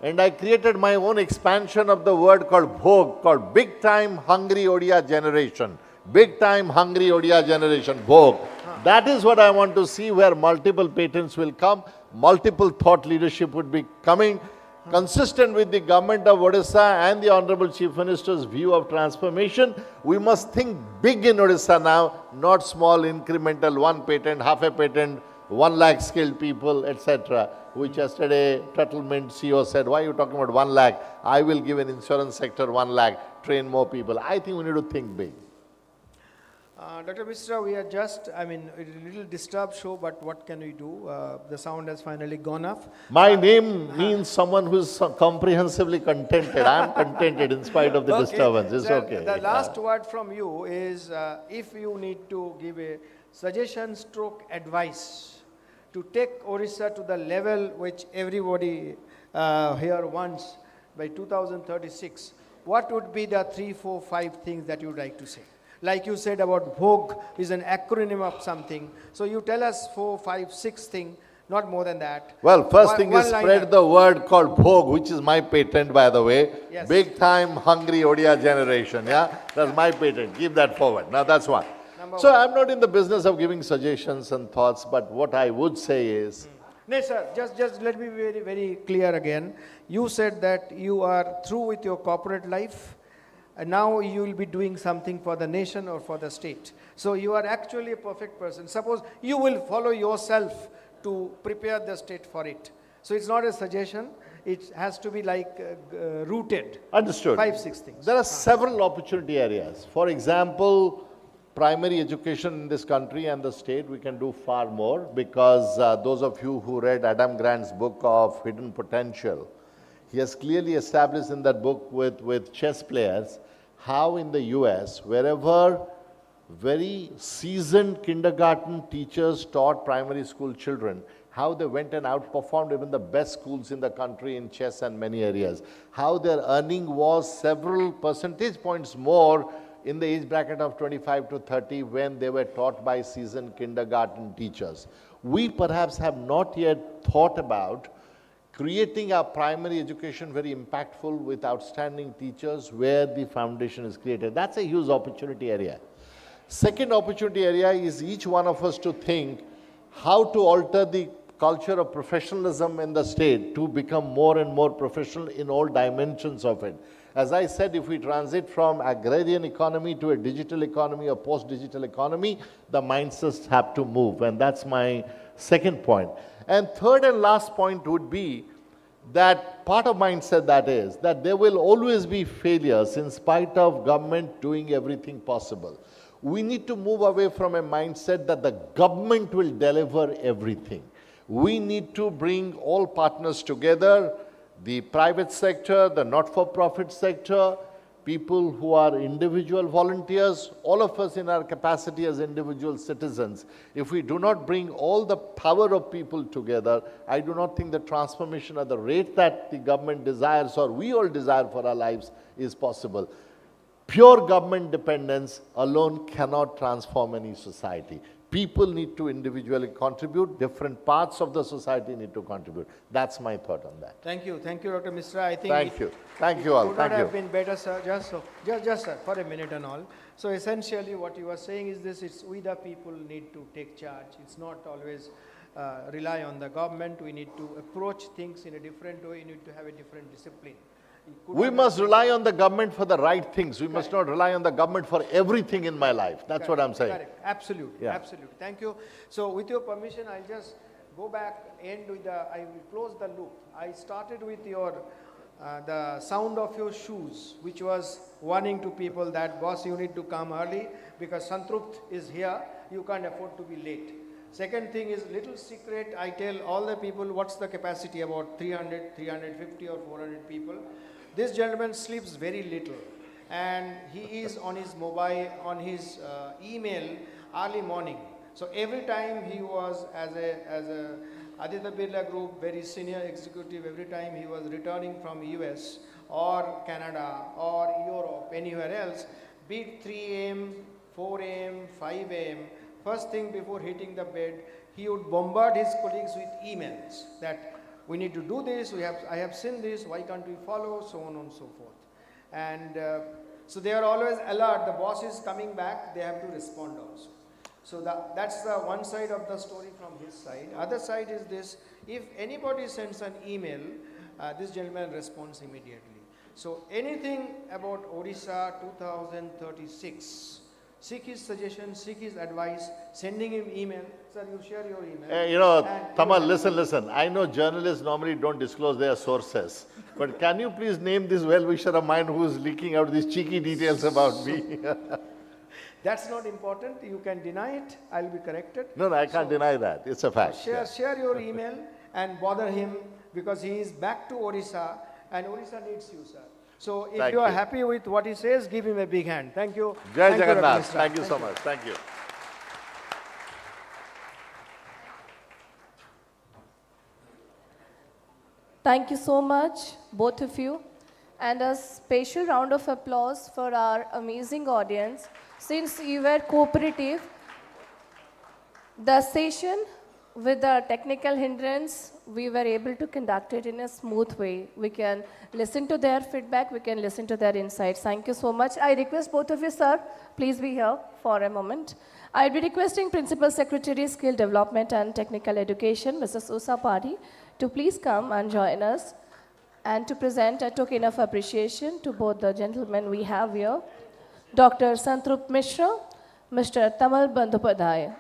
And I created my own expansion of the word called bhog, called big time hungry Odia generation. Big time hungry Odia generation, bhog. That is what I want to see, where multiple patents will come, multiple thought leadership would be coming, consistent with the government of Odisha and the Honorable Chief Minister's view of transformation. We must think big in Odisha now, not small, incremental, one patent, half a patent, 1 lakh skilled people, etc. Which yesterday, Settlement CEO said, why are you talking about 1 lakh? I will give an insurance sector 1 lakh, train more people. I think we need to think big. Dr. Mishra, we are just, a little disturbed show, but what can we do? The sound has finally gone off. My name means someone who is comprehensively contented. I am contented in spite of the disturbance. It's okay. The last word from you is, if you need to give a suggestion stroke advice to take Odisha to the level which everybody here wants by 2036, what would be the 3, 4, 5 things that you would like to say? Like you said about Bhog is an acronym of something. So you tell us 4, 5, 6 things, not more than that. Well, first thing is spread the word called Bhog, which is my patent, by the way. Yes. Big time hungry Odia generation. Yeah, that's my patent. Keep that forward. Now that's one. So I'm not in the business of giving suggestions and thoughts, but what I would say is. No, sir, just let me be very, very clear again. You said that you are through with your corporate life. And now you will be doing something for the nation or for the state. So you are actually a perfect person. Suppose you will follow yourself to prepare the state for it. So it's not a suggestion. It has to be like rooted. Understood. 5, 6 things. There are several opportunity areas. For example, primary education in this country and the state, we can do far more because those of you who read Adam Grant's book of Hidden Potential, he has clearly established in that book with chess players how in the US, wherever very seasoned kindergarten teachers taught primary school children, how they went and outperformed even the best schools in the country in chess and many areas. How their earning was several percentage points more in the age bracket of 25 to 30 when they were taught by seasoned kindergarten teachers. We perhaps have not yet thought about creating our primary education very impactful with outstanding teachers where the foundation is created. That's a huge opportunity area. Second opportunity area is each one of us to think how to alter the culture of professionalism in the state to become more and more professional in all dimensions of it. As I said, if we transit from agrarian economy to a digital economy or post-digital economy, the mindsets have to move, and that's my second point. And third and last point would be that part of mindset that is that there will always be failures in spite of government doing everything possible. We need to move away from a mindset that the government will deliver everything. We need to bring all partners together, the private sector, the not-for-profit sector, people who are individual volunteers, all of us in our capacity as individual citizens. If we do not bring all the power of people together, I do not think the transformation at the rate that the government desires or we all desire for our lives is possible. Pure government dependence alone cannot transform any society. People need to individually contribute. Different parts of the society need to contribute. That's my thought on that. Thank you, Dr. Mishra. I think Thank you. Thank you all. Could Thank not you. have been better, sir. Just sir, for a minute and all. So essentially, what you are saying is this: it's we the people need to take charge. It's not always rely on the government. We need to approach things in a different way. We need to have a different discipline. We must rely on the government for the right things. We must not rely on the government for everything in my life. That's what I'm saying. Correct. Absolutely. Yeah. Absolutely. Thank you. So with your permission, I'll just go back, end with I will close the loop. I started with your, the sound of your shoes, which was warning to people that, boss, you need to come early because Santrupt is here. You can't afford to be late. Second thing is little secret. I tell all the people what's the capacity, about 300, 350 or 400 people. This gentleman sleeps very little and he is on his mobile, on his email early morning. So every time he was as a Aditya Birla Group, very senior executive, every time he was returning from US or Canada or Europe, anywhere else, be it 3 a.m., 4 a.m., 5 a.m., first thing before hitting the bed, he would bombard his colleagues with emails that we need to do this, I have seen this, why can't we follow, so on and so forth. And so they are always alert, the boss is coming back, they have to respond also. So that's the one side of the story from his side. Other side is this, if anybody sends an email, this gentleman responds immediately. So anything about Odisha 2036, seek his suggestion, seek his advice, sending him email. Sir, you share your email. Tamal, listen. I know journalists normally don't disclose their sources. But can you please name this well-wisher of mine who is leaking out these cheeky details about me? That's not important. You can deny it. I'll be corrected. No, I can't deny that. It's a fact. Share your email and bother him because he is back to Odisha and Odisha needs you, sir. So if you are happy with what he says, give him a big hand. Thank you. Jai Jagannath. Thank you so much. Thank you. Thank you so much, both of you. And a special round of applause for our amazing audience. Since you were cooperative, the session with the technical hindrance, we were able to conduct it in a smooth way. We can listen to their feedback, we can listen to their insights. Thank you so much. I request both of you, sir, please be here for a moment. I'll be requesting Principal Secretary, Skill Development and Technical Education, Mrs. Usha Padi, to please come and join us and to present a token of appreciation to both the gentlemen we have here, Dr. Santrup Mishra, Mr. Tamal Bandhopadhyay.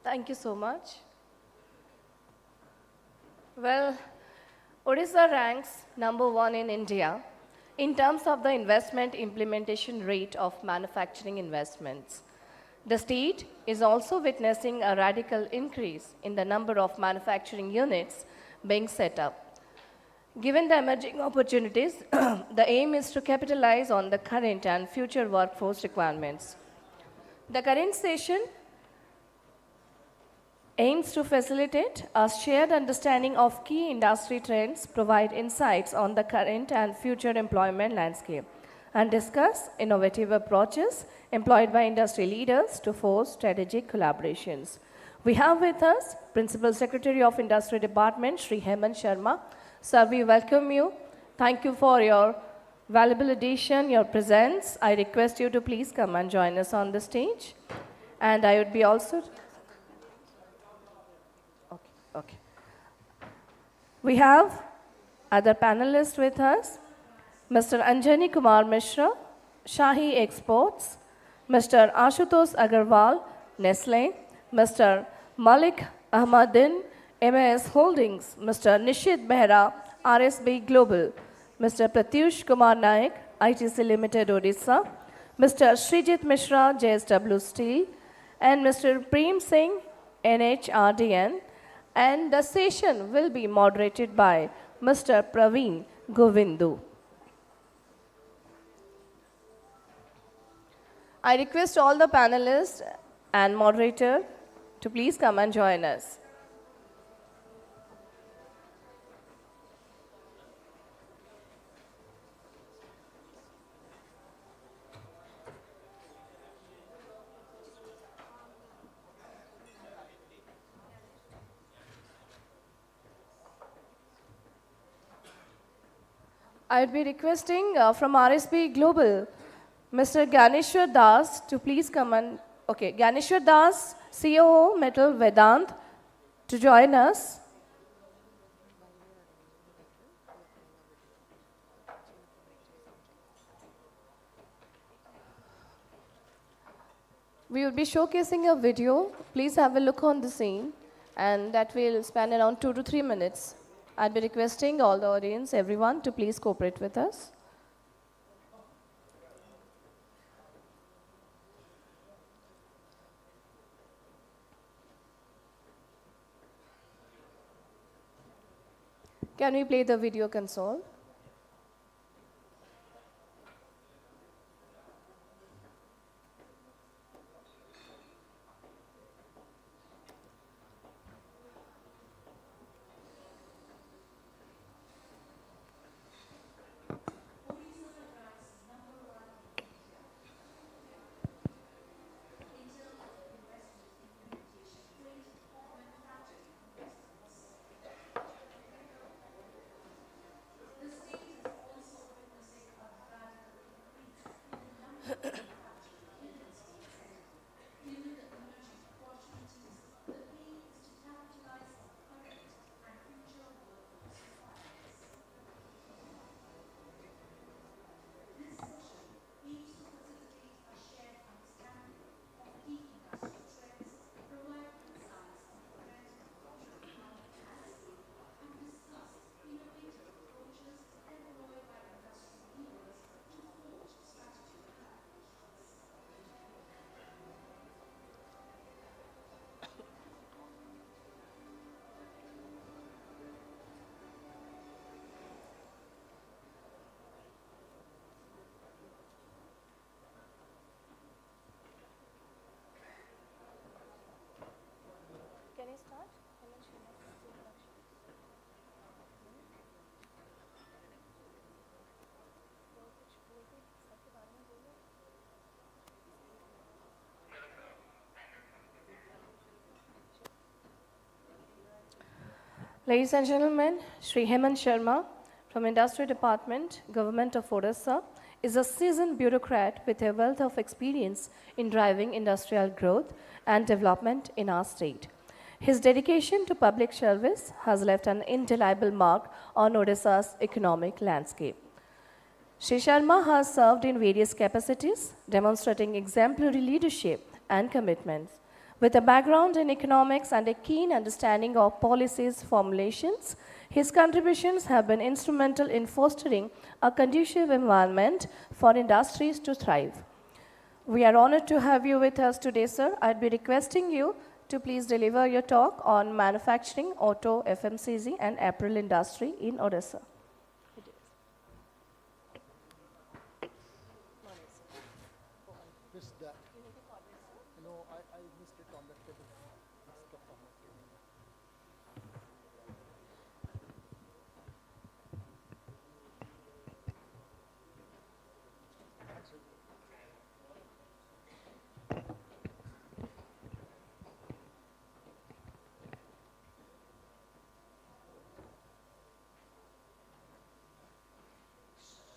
Thank you so much. Well, Odisha ranks #1 in India in terms of the investment implementation rate of manufacturing investments. The state is also witnessing a radical increase in the number of manufacturing units being set up. Given the emerging opportunities, the aim is to capitalize on the current and future workforce requirements. The current session aims to facilitate a shared understanding of key industry trends, provide insights on the current and future employment landscape, and discuss innovative approaches employed by industry leaders to force strategic collaborations. We have with us Principal Secretary of Industry Department, Shri Hemant Sharma. Sir, we welcome you. Thank you for your valuable addition, your presence. I request you to please come and join us on the stage. And I would be also... Okay. We have other panelists with us, Mr. Anjani Kumar Mishra, Shahi Exports, Mr. Ashutosh Agarwal, Nestle, Mr. Malik Ahmadin, MAS Holdings, Mr. Nishit Behra, RSB Global, Mr. Pratyush Kumar Naik, ITC Limited Odisha, Mr. Srijit Mishra, JSW Steel, and Mr. Prem Singh, NHRDN. And the session will be moderated by Mr. Praveen Govindu. I request all the panelists and moderator to please come and join us. I would be requesting from RSB Global, Mr. Ganeshwar Das to please come and, Ganeshwar Das, COO Metal Vedant, to join us. We will be showcasing a video. Please have a look on the scene, and that will span around 2 to 3 minutes. I'd be requesting all the audience, everyone, to please cooperate with us. Can we play the video console? Can I start? Ladies and gentlemen, Shri Hemant Sharma from Industry Department, Government of Odisha, is a seasoned bureaucrat with a wealth of experience in driving industrial growth and development in our state. His dedication to public service has left an indelible mark on Odisha's economic landscape. Shri Sharma has served in various capacities, demonstrating exemplary leadership and commitments. With a background in economics and a keen understanding of policies formulations, his contributions have been instrumental in fostering a conducive environment for industries to thrive. We are honored to have you with us today, sir. I'd be requesting you to please deliver your talk on manufacturing, auto, FMCG, and apparel industry in Odisha.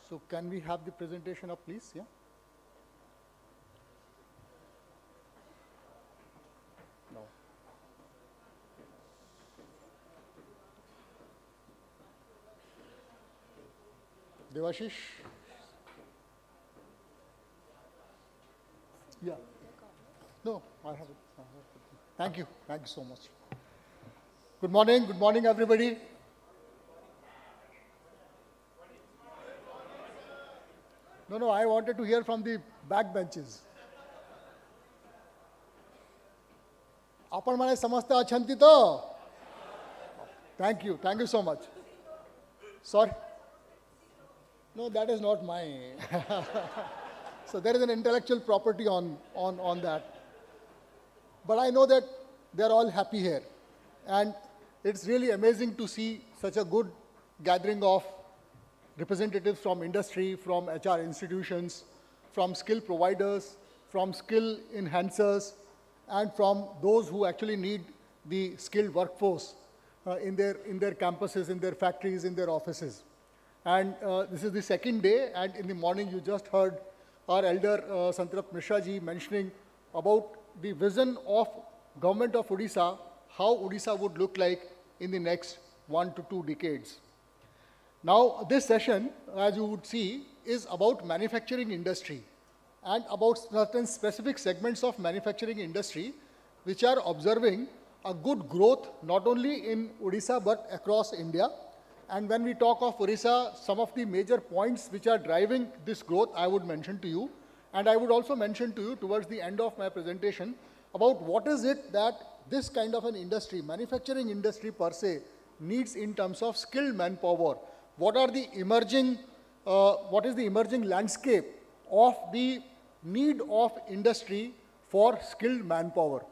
So can we have the presentation up, please? Yeah. No. Devashish? Yeah. No, I have it. Thank you. Thank you so much. Good morning, everybody. No, I wanted to hear from the back benches. Apan mane samajhte achanti to? Thank you so much. Sorry? No, that is not my. So there is an intellectual property on that. But I know that they're all happy here. And it's really amazing to see such a good gathering of representatives from industry, from HR institutions, from skill providers, from skill enhancers, and from those who actually need the skilled workforce in their campuses, in their factories, in their offices. And this is the second day, and in the morning you just heard our elder Santrap Mishra ji mentioning about the vision of Government of Odisha, how Odisha would look like in the next 1 to 2 decades. Now, this session, as you would see, is about manufacturing industry. and about certain specific segments of manufacturing industry which are observing a good growth not only in Odisha but across India. And when we talk of Odisha, some of the major points which are driving this growth I would mention to you. And I would also mention to you towards the end of my presentation about what is it that this kind of an industry, manufacturing industry per se, needs in terms of skilled manpower. What is the emerging landscape of the need of industry for skilled manpower.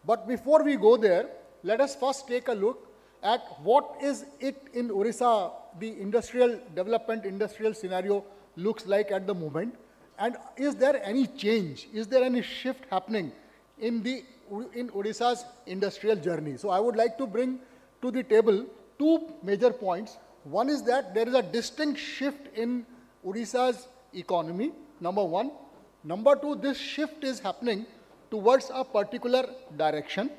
But before we go there, let us first take a look at what is it in Odisha, the industrial development, industrial scenario looks like at the moment, and is there any change, is there any shift happening in Odisha's industrial journey. So I would like to bring to the table two major points. One is that there is a distinct shift in Odisha's economy, number one. Number two, this shift is happening towards a particular direction,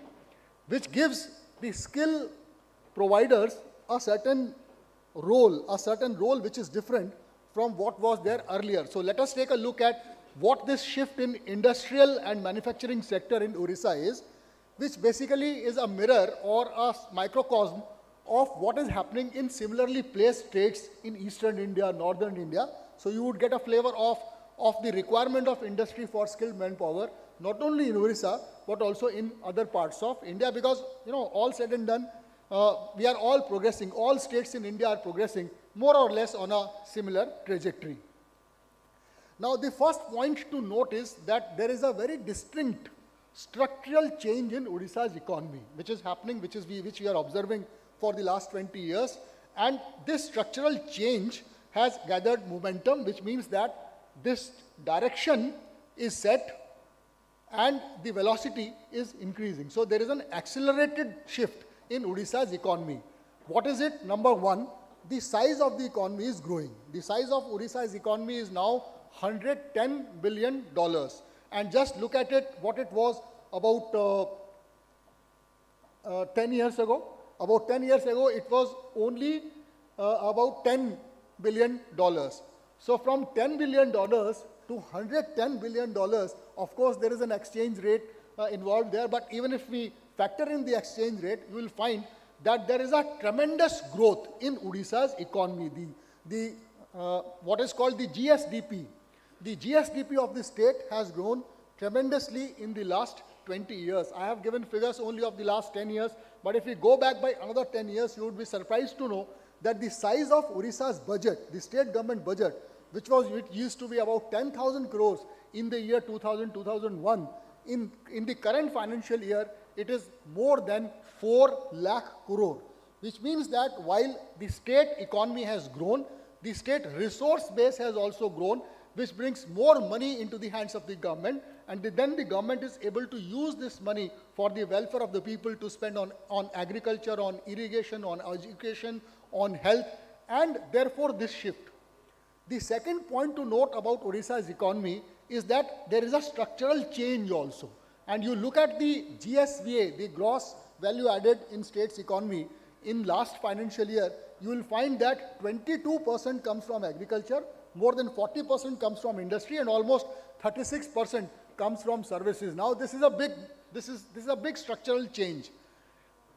which gives the skill providers a certain role which is different from what was there earlier. So let us take a look at what this shift in industrial and manufacturing sector in Odisha is, which basically is a mirror or a microcosm of what is happening in similarly placed states in eastern India, northern India. So you would get a flavor of the requirement of industry for skilled manpower, not only in Odisha, but also in other parts of India, because, all said and done, we are all progressing, all states in India are progressing more or less on a similar trajectory. Now, the first point to note is that there is a very distinct structural change in Odisha's economy, which is happening, which we are observing for the last 20 years. And this structural change has gathered momentum, which means that this direction is set and the velocity is increasing. So there is an accelerated shift in Odisha's economy. What is it? Number one, the size of the economy is growing. The size of Odisha's economy is now $110 billion. And just look at it, what it was about 10 years ago. About 10 years ago, it was only about $10 billion. So from $10 billion to $110 billion, of course, there is an exchange rate involved there. But even if we factor in the exchange rate, you will find that there is a tremendous growth in Odisha's economy. What is called the GSDP. The GSDP of the state has grown tremendously in the last 20 years. I have given figures only of the last 10 years, but if we go back by another 10 years, you would be surprised to know that the size of Odisha's budget, the state government budget, which used to be about 10,000 crores in the year 2000-2001, in the current financial year, it is more than 4 lakh crore, which means that while the state economy has grown, the state resource base has also grown, which brings more money into the hands of the government, and then the government is able to use this money for the welfare of the people to spend on agriculture, on irrigation, on education, on health, and therefore this shift. The second point to note about Odisha's economy is that there is a structural change also. And you look at the GSVA, the gross value added in state's economy, in last financial year, you will find that 22% comes from agriculture, more than 40% comes from industry, and almost 36% comes from services. Now, this is a big structural change.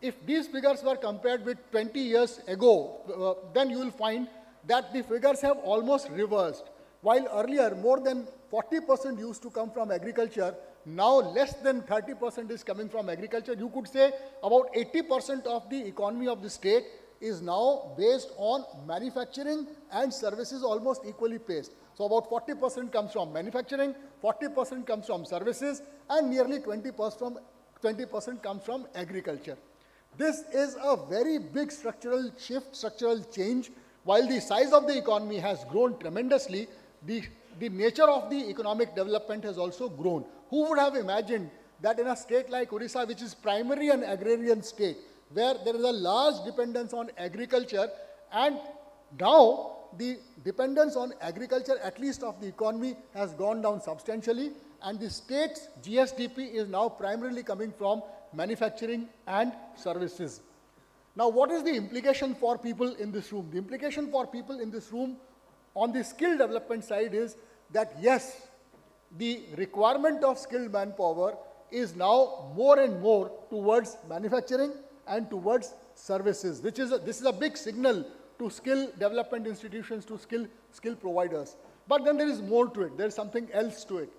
If these figures were compared with 20 years ago, then you will find that the figures have almost reversed. While earlier more than 40% used to come from agriculture, now less than 30% is coming from agriculture. You could say about 80% of the economy of the state is now based on manufacturing and services, almost equally paced. So about 40% comes from manufacturing, 40% comes from services, and nearly 20% comes from agriculture. This is a very big structural shift, structural change. While the size of the economy has grown tremendously, the nature of the economic development has also grown. Who would have imagined that in a state like Odisha, which is primarily an agrarian state, where there is a large dependence on agriculture, and now the dependence on agriculture, at least of the economy, has gone down substantially, and the state's GSDP is now primarily coming from manufacturing and services. Now, what is the implication for people in this room? The implication for people in this room on the skill development side is that yes, the requirement of skilled manpower is now more and more towards manufacturing and towards services, which is this is a big signal to skill development institutions, to skill providers. But then there is more to it. There is something else to it.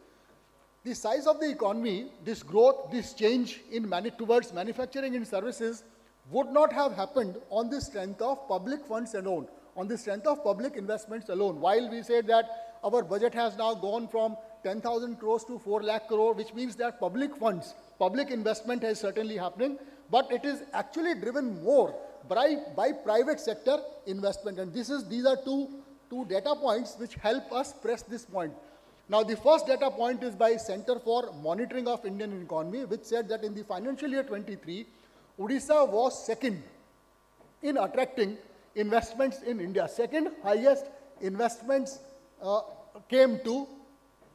The size of the economy, this growth, this change in towards manufacturing and services would not have happened on the strength of public funds alone, on the strength of public investments alone. While we said that our budget has now gone from 10,000 crores to 4 lakh crore, which means that public funds, public investment is certainly happening, but it is actually driven more by private sector investment. And these are two data points which help us press this point. Now, the first data point is by Center for Monitoring of Indian Economy, which said that in the financial year 23, Odisha was second in attracting investments in India. Second highest investments came to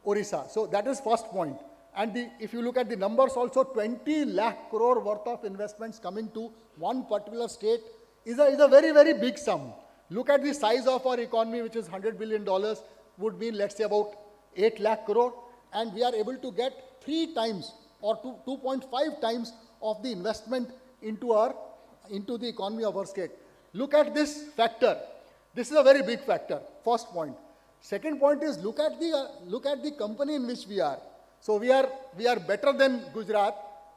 Odisha. So that is first point. And if you look at the numbers also, 20 lakh crore worth of investments coming to one particular state is a very, very big sum. Look at the size of our economy, which is $100 billion, would mean, let's say, about 8 lakh crore. And we are able to get 3 times or 2.5 times of the investment into the economy of our state. Look at this factor. This is a very big factor, first point. Second point is look at the company in which we are. So we are better than Gujarat,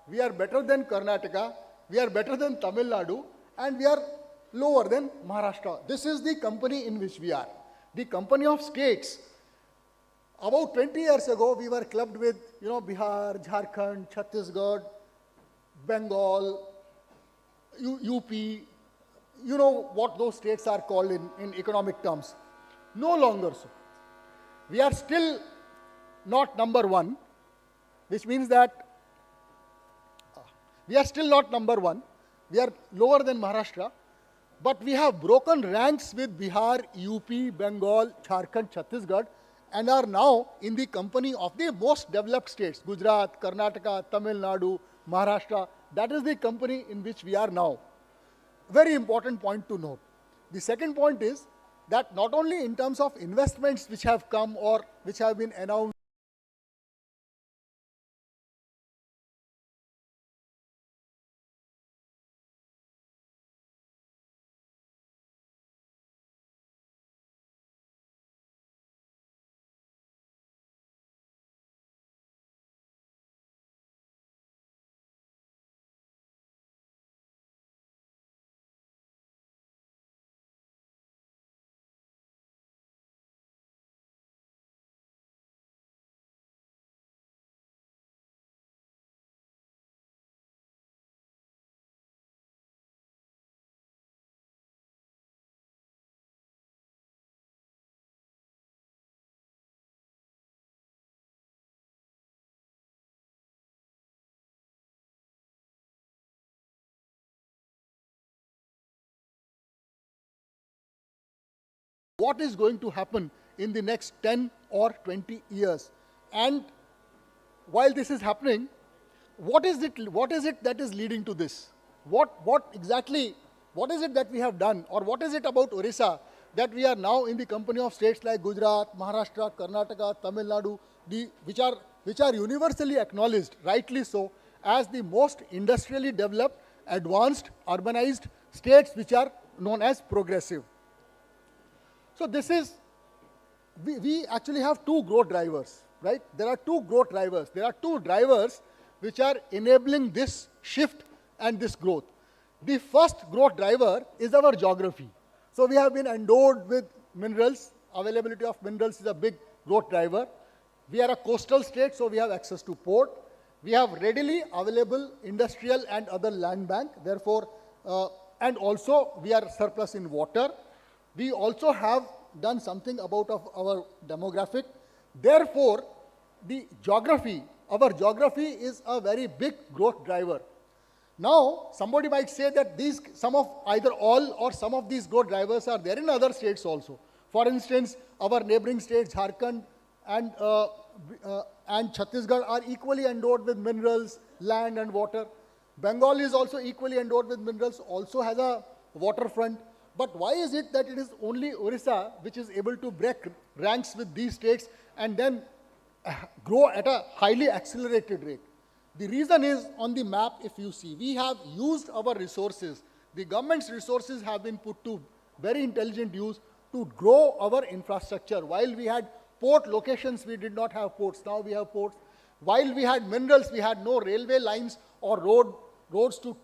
we are better than Karnataka, we are better than Tamil Nadu, and we are lower than Maharashtra. This is the company in which we are. The company of states. About 20 years ago, we were clubbed with, Bihar, Jharkhand, Chhattisgarh, Bengal, UP. You know what those states are called in economic terms. No longer so. We are still not number one, which means that we are still not number one. We are lower than Maharashtra, but we have broken ranks with Bihar, UP, Bengal, Jharkhand, Chhattisgarh, and are now in the company of the most developed states, Gujarat, Karnataka, Tamil Nadu, Maharashtra. That is the company in which we are now. Very important point to note. The second point is that not only in terms of investments which have come or which have been announced, what is going to happen in the next 10 or 20 years. And while this is happening, what is it that is leading to this? What is it that we have done, or what is it about Odisha that we are now in the company of states like Gujarat, Maharashtra, Karnataka, Tamil Nadu, which are universally acknowledged, rightly so, as the most industrially developed, advanced, urbanized states which are known as progressive. So this is, we actually have two growth drivers, right? There are two growth drivers. There are two drivers which are enabling this shift and this growth. The first growth driver is our geography. So we have been endowed with minerals. Availability of minerals is a big growth driver. We are a coastal state, so we have access to port. We have readily available industrial and other land bank. Therefore, and also we are surplus in water. We also have done something about our demographic. Therefore, our geography is a very big growth driver. Now, somebody might say that some of these growth drivers are there in other states also. For instance, our neighboring states, Jharkhand and Chhattisgarh, are equally endowed with minerals, land and water. Bengal is also equally endowed with minerals, also has a waterfront. But why is it that it is only Odisha which is able to break ranks with these states and then grow at a highly accelerated rate. The reason is on the map, if you see, we have used our resources. The government's resources have been put to very intelligent use to grow our infrastructure. While we had port locations, we did not have ports. Now we have ports. While we had minerals, we had no railway lines or roads to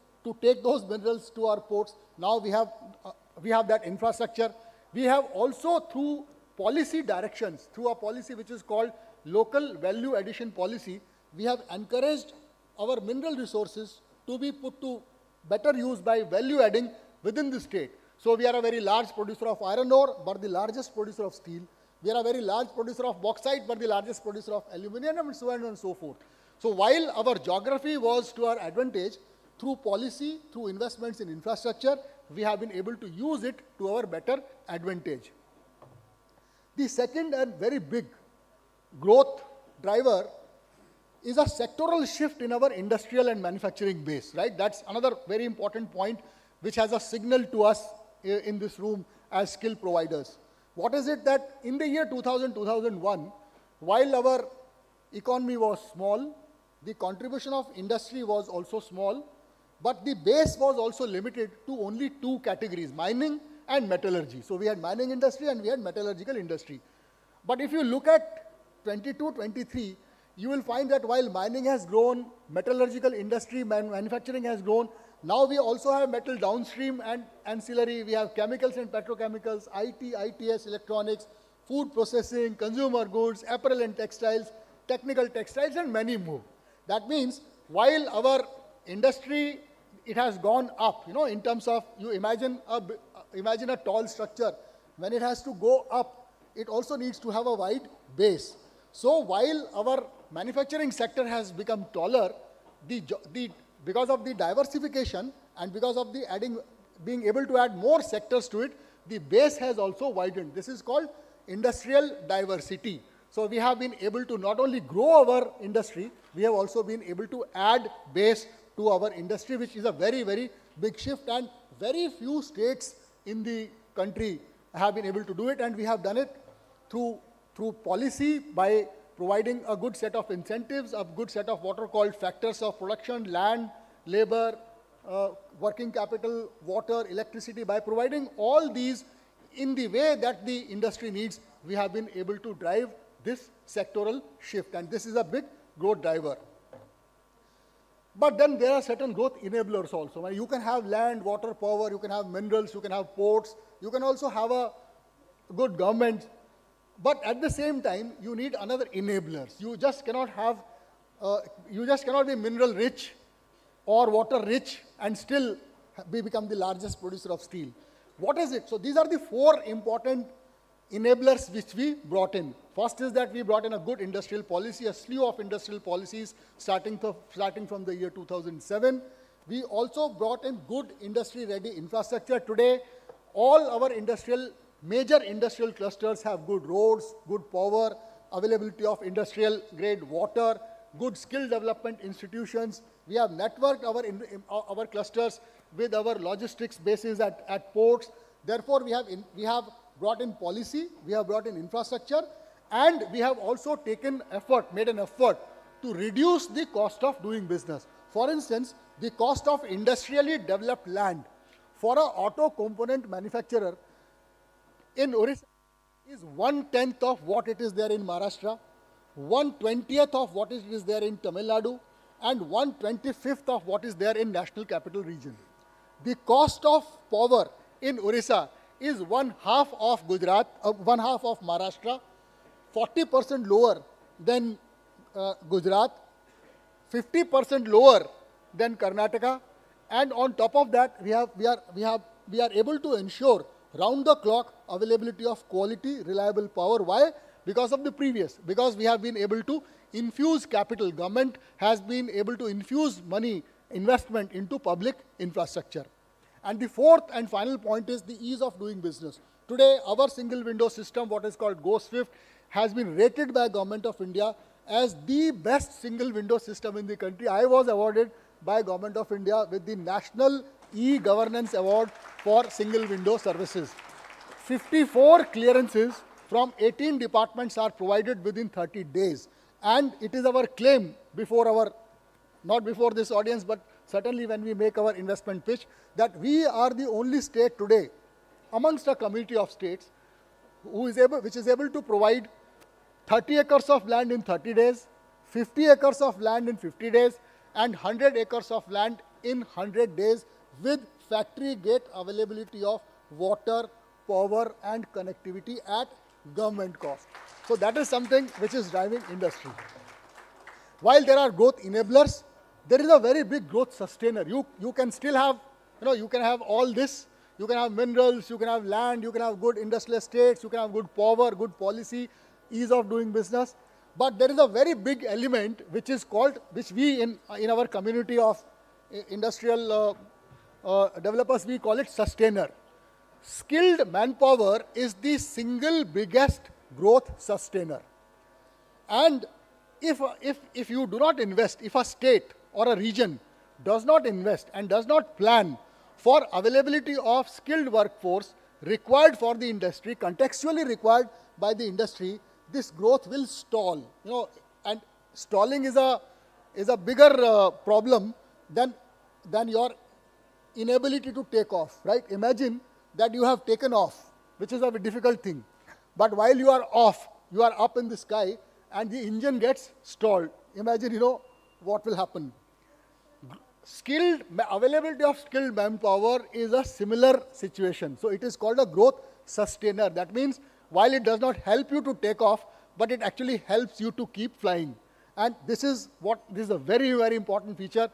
take those minerals to our ports. Now we have that infrastructure. We have also, through policy directions, through a policy which is called local value addition policy, we have encouraged our mineral resources to be put to better use by value adding within the state. So we are a very large producer of iron ore, but the largest producer of steel. We are a very large producer of bauxite, but the largest producer of aluminum, and so on and so forth. So while our geography was to our advantage, through policy, through investments in infrastructure, we have been able to use it to our better advantage. The second and very big growth driver is a sectoral shift in our industrial and manufacturing base, right? That's another very important point which has a signal to us in this room as skill providers. What is it that in the year 2000, 2001, while our economy was small, the contribution of industry was also small, but the base was also limited to only two categories, mining and metallurgy. So we had mining industry and we had metallurgical industry. But if you look at 22, 23, you will find that while mining has grown, metallurgical industry, manufacturing has grown, now we also have metal downstream and ancillary, we have chemicals and petrochemicals, IT, ITS, electronics, food processing, consumer goods, apparel and textiles, technical textiles, and many more. That means while our industry, it has gone up, in terms of, you imagine a tall structure. When it has to go up, it also needs to have a wide base. So while our manufacturing sector has become taller, because of the diversification and because of being able to add more sectors to it, the base has also widened. This is called industrial diversity. So we have been able to not only grow our industry, we have also been able to add base to our industry, which is a very, very big shift, and very few states in the country have been able to do it, and we have done it through policy by providing a good set of incentives, a good set of what are called factors of production, land, labor, working capital, water, electricity. By providing all these in the way that the industry needs, we have been able to drive this sectoral shift, and this is a big growth driver. But then there are certain growth enablers also. You can have land, water, power, you can have minerals, you can have ports, you can also have a good government. But at the same time, you need another enablers. You just cannot be mineral rich or water rich and still become the largest producer of steel. What is it? So these are the four important enablers which we brought in. First is that we brought in a good industrial policy, a slew of industrial policies starting from the year 2007. We also brought in good industry-ready infrastructure. Today, all our major industrial clusters have good roads, good power, availability of industrial-grade water, good skill development institutions. We have networked our clusters with our logistics bases at ports. Therefore, we have brought in policy, we have brought in infrastructure, and we have also made an effort to reduce the cost of doing business. For instance, the cost of industrially developed land for an auto component manufacturer in Odisha is 1/10 of what it is there in Maharashtra, 1/20th of what it is there in Tamil Nadu, and 1/25th of what is there in National Capital Region. The cost of power in Odisha is 1/2 of Gujarat, 1/2 of Maharashtra, 40% lower than Gujarat, 50% lower than Karnataka, and on top of that, we are able to ensure round-the-clock availability of quality, reliable power. Why? Because of the previous. Because we have been able to infuse capital. Government has been able to infuse money, investment into public infrastructure. And the fourth and final point is the ease of doing business. Today, our single window system, what is called Go Swift, has been rated by Government of India as the best single window system in the country. I was awarded by Government of India with the National E-Governance Award for Single Window Services. 54 clearances from 18 departments are provided within 30 days. And it is our claim before our, not before this audience, but certainly when we make our investment pitch, that we are the only state today amongst a community of states which is able to provide 30 acres of land in 30 days, 50 acres of land in 50 days, and 100 acres of land in 100 days with factory gate availability of water, power, and connectivity at government cost. So that is something which is driving industry. While there are growth enablers, there is a very big growth sustainer. You can still have, you can have all this. You can have minerals, you can have land, you can have good industrial estates, you can have good power, good policy, ease of doing business. But there is a very big element which is called, which we in our community of industrial developers, we call it sustainer. Skilled manpower is the single biggest growth sustainer. And if you do not invest, if a state or a region does not invest and does not plan for availability of skilled workforce required for the industry, contextually required by the industry, this growth will stall. And stalling is a bigger problem than your inability to take off, right? Imagine that you have taken off, which is a difficult thing. But while you are off, you are up in the sky and the engine gets stalled. Imagine, what will happen. Availability of skilled manpower is a similar situation. So it is called a growth sustainer. That means while it does not help you to take off, but it actually helps you to keep flying. And this is a very, very important feature.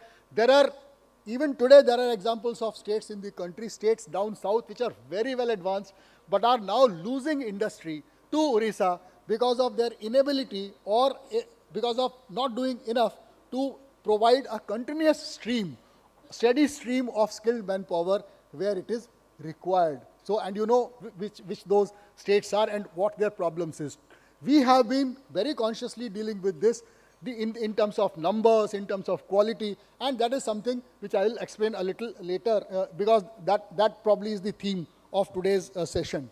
Even today, there are examples of states in the country, states down south, which are very well advanced, but are now losing industry to Odisha because of their inability or because of not doing enough to provide a continuous stream, steady stream of skilled manpower where it is required. So, and which those states are and what their problems is. We have been very consciously dealing with this in terms of numbers, in terms of quality, and that is something which I will explain a little later because that probably is the theme of today's session.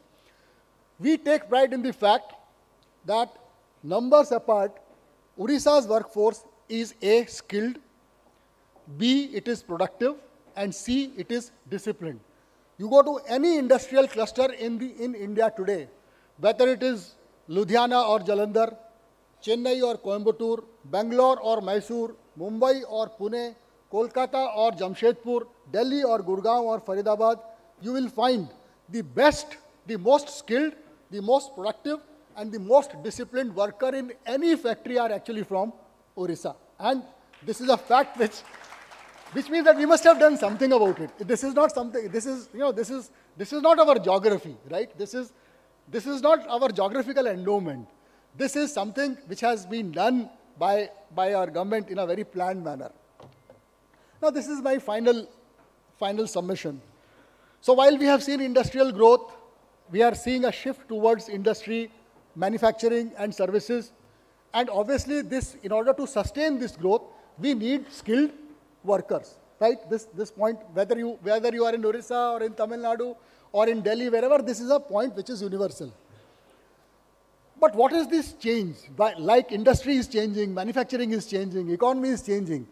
We take pride in the fact that, numbers apart, Odisha's workforce is A, skilled, B, it is productive, and C, it is disciplined. You go to any industrial cluster in India today, whether it is Ludhiana or Jalandhar, Chennai or Coimbatore, Bangalore or Mysore, Mumbai or Pune, Kolkata or Jamshedpur, Delhi or Gurgaon or Faridabad, you will find the best, the most skilled, the most productive, and the most disciplined worker in any factory are actually from Odisha. And this is a fact which means that we must have done something about it. This is not something, this is not our geography, right? This is not our geographical endowment. This is something which has been done by our government in a very planned manner. Now, this is my final submission. So while we have seen industrial growth, we are seeing a shift towards industry, manufacturing and services. And obviously in order to sustain this growth, we need skilled workers, right? This point, whether you are in Odisha or in Tamil Nadu or in Delhi, wherever, this is a point which is universal. But what is this change? Like industry is changing, manufacturing is changing, economy is changing.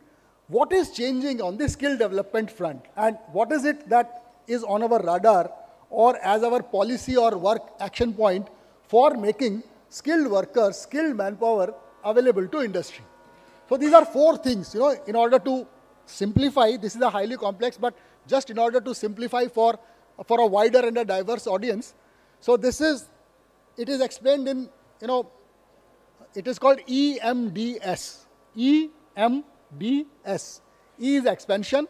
What is changing on the skill development front? And what is it that is on our radar or as our policy or work action point for making skilled workers, skilled manpower available to industry? So these are four things, in order to simplify. This is a highly complex, but just in order to simplify for a wider and a diverse audience. So it is explained in, it is called EMDS. EMDS. E is expansion,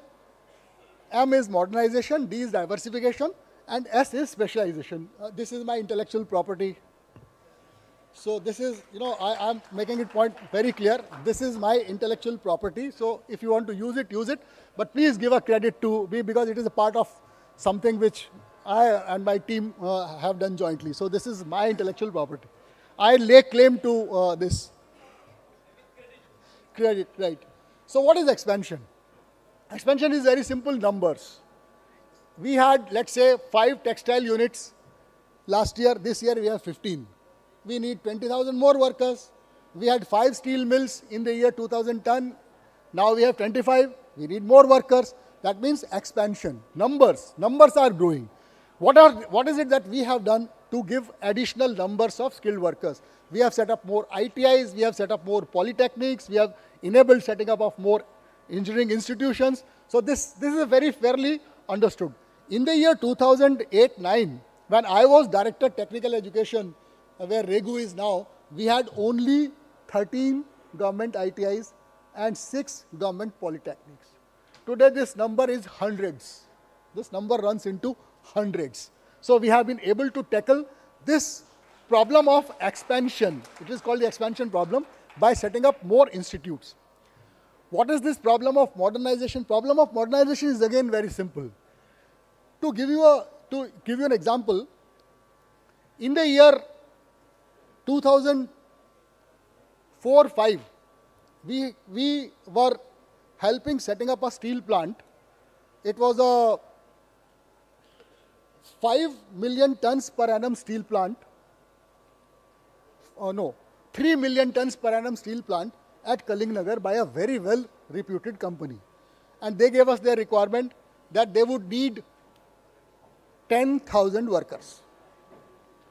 M is modernization, D is diversification, and S is specialization. This is my intellectual property. So this is, I am making it point very clear. This is my intellectual property. So if you want to use it, use it. But please give a credit to me because it is a part of something which I and my team have done jointly. So this is my intellectual property. I lay claim to this. Credit, right. So what is expansion? Expansion is very simple numbers. We had, let's say, 5 textile units last year. This year we have 15. We need 20,000 more workers. We had 5 steel mills in the year 2010. Now we have 25. We need more workers. That means expansion. Numbers are growing. What is it that we have done to give additional numbers of skilled workers? We have set up more ITIs, we have set up more polytechnics, we have enabled setting up of more engineering institutions. So this is a very fairly understood. In the year 2008-9, when I was Director Technical Education, where Regu is now, we had only 13 government ITIs and 6 government polytechnics. Today this number is hundreds. This number runs into hundreds. So we have been able to tackle this problem of expansion. It is called the expansion problem by setting up more institutes. What is this problem of modernization? Problem of modernization is again very simple. To give you an example, in the year 2004-5, we were helping setting up a steel plant. It was a 5 million tons per annum steel plant. 3 million tons per annum steel plant at Kalingnagar by a very well reputed company. And they gave us their requirement that they would need 10,000 workers.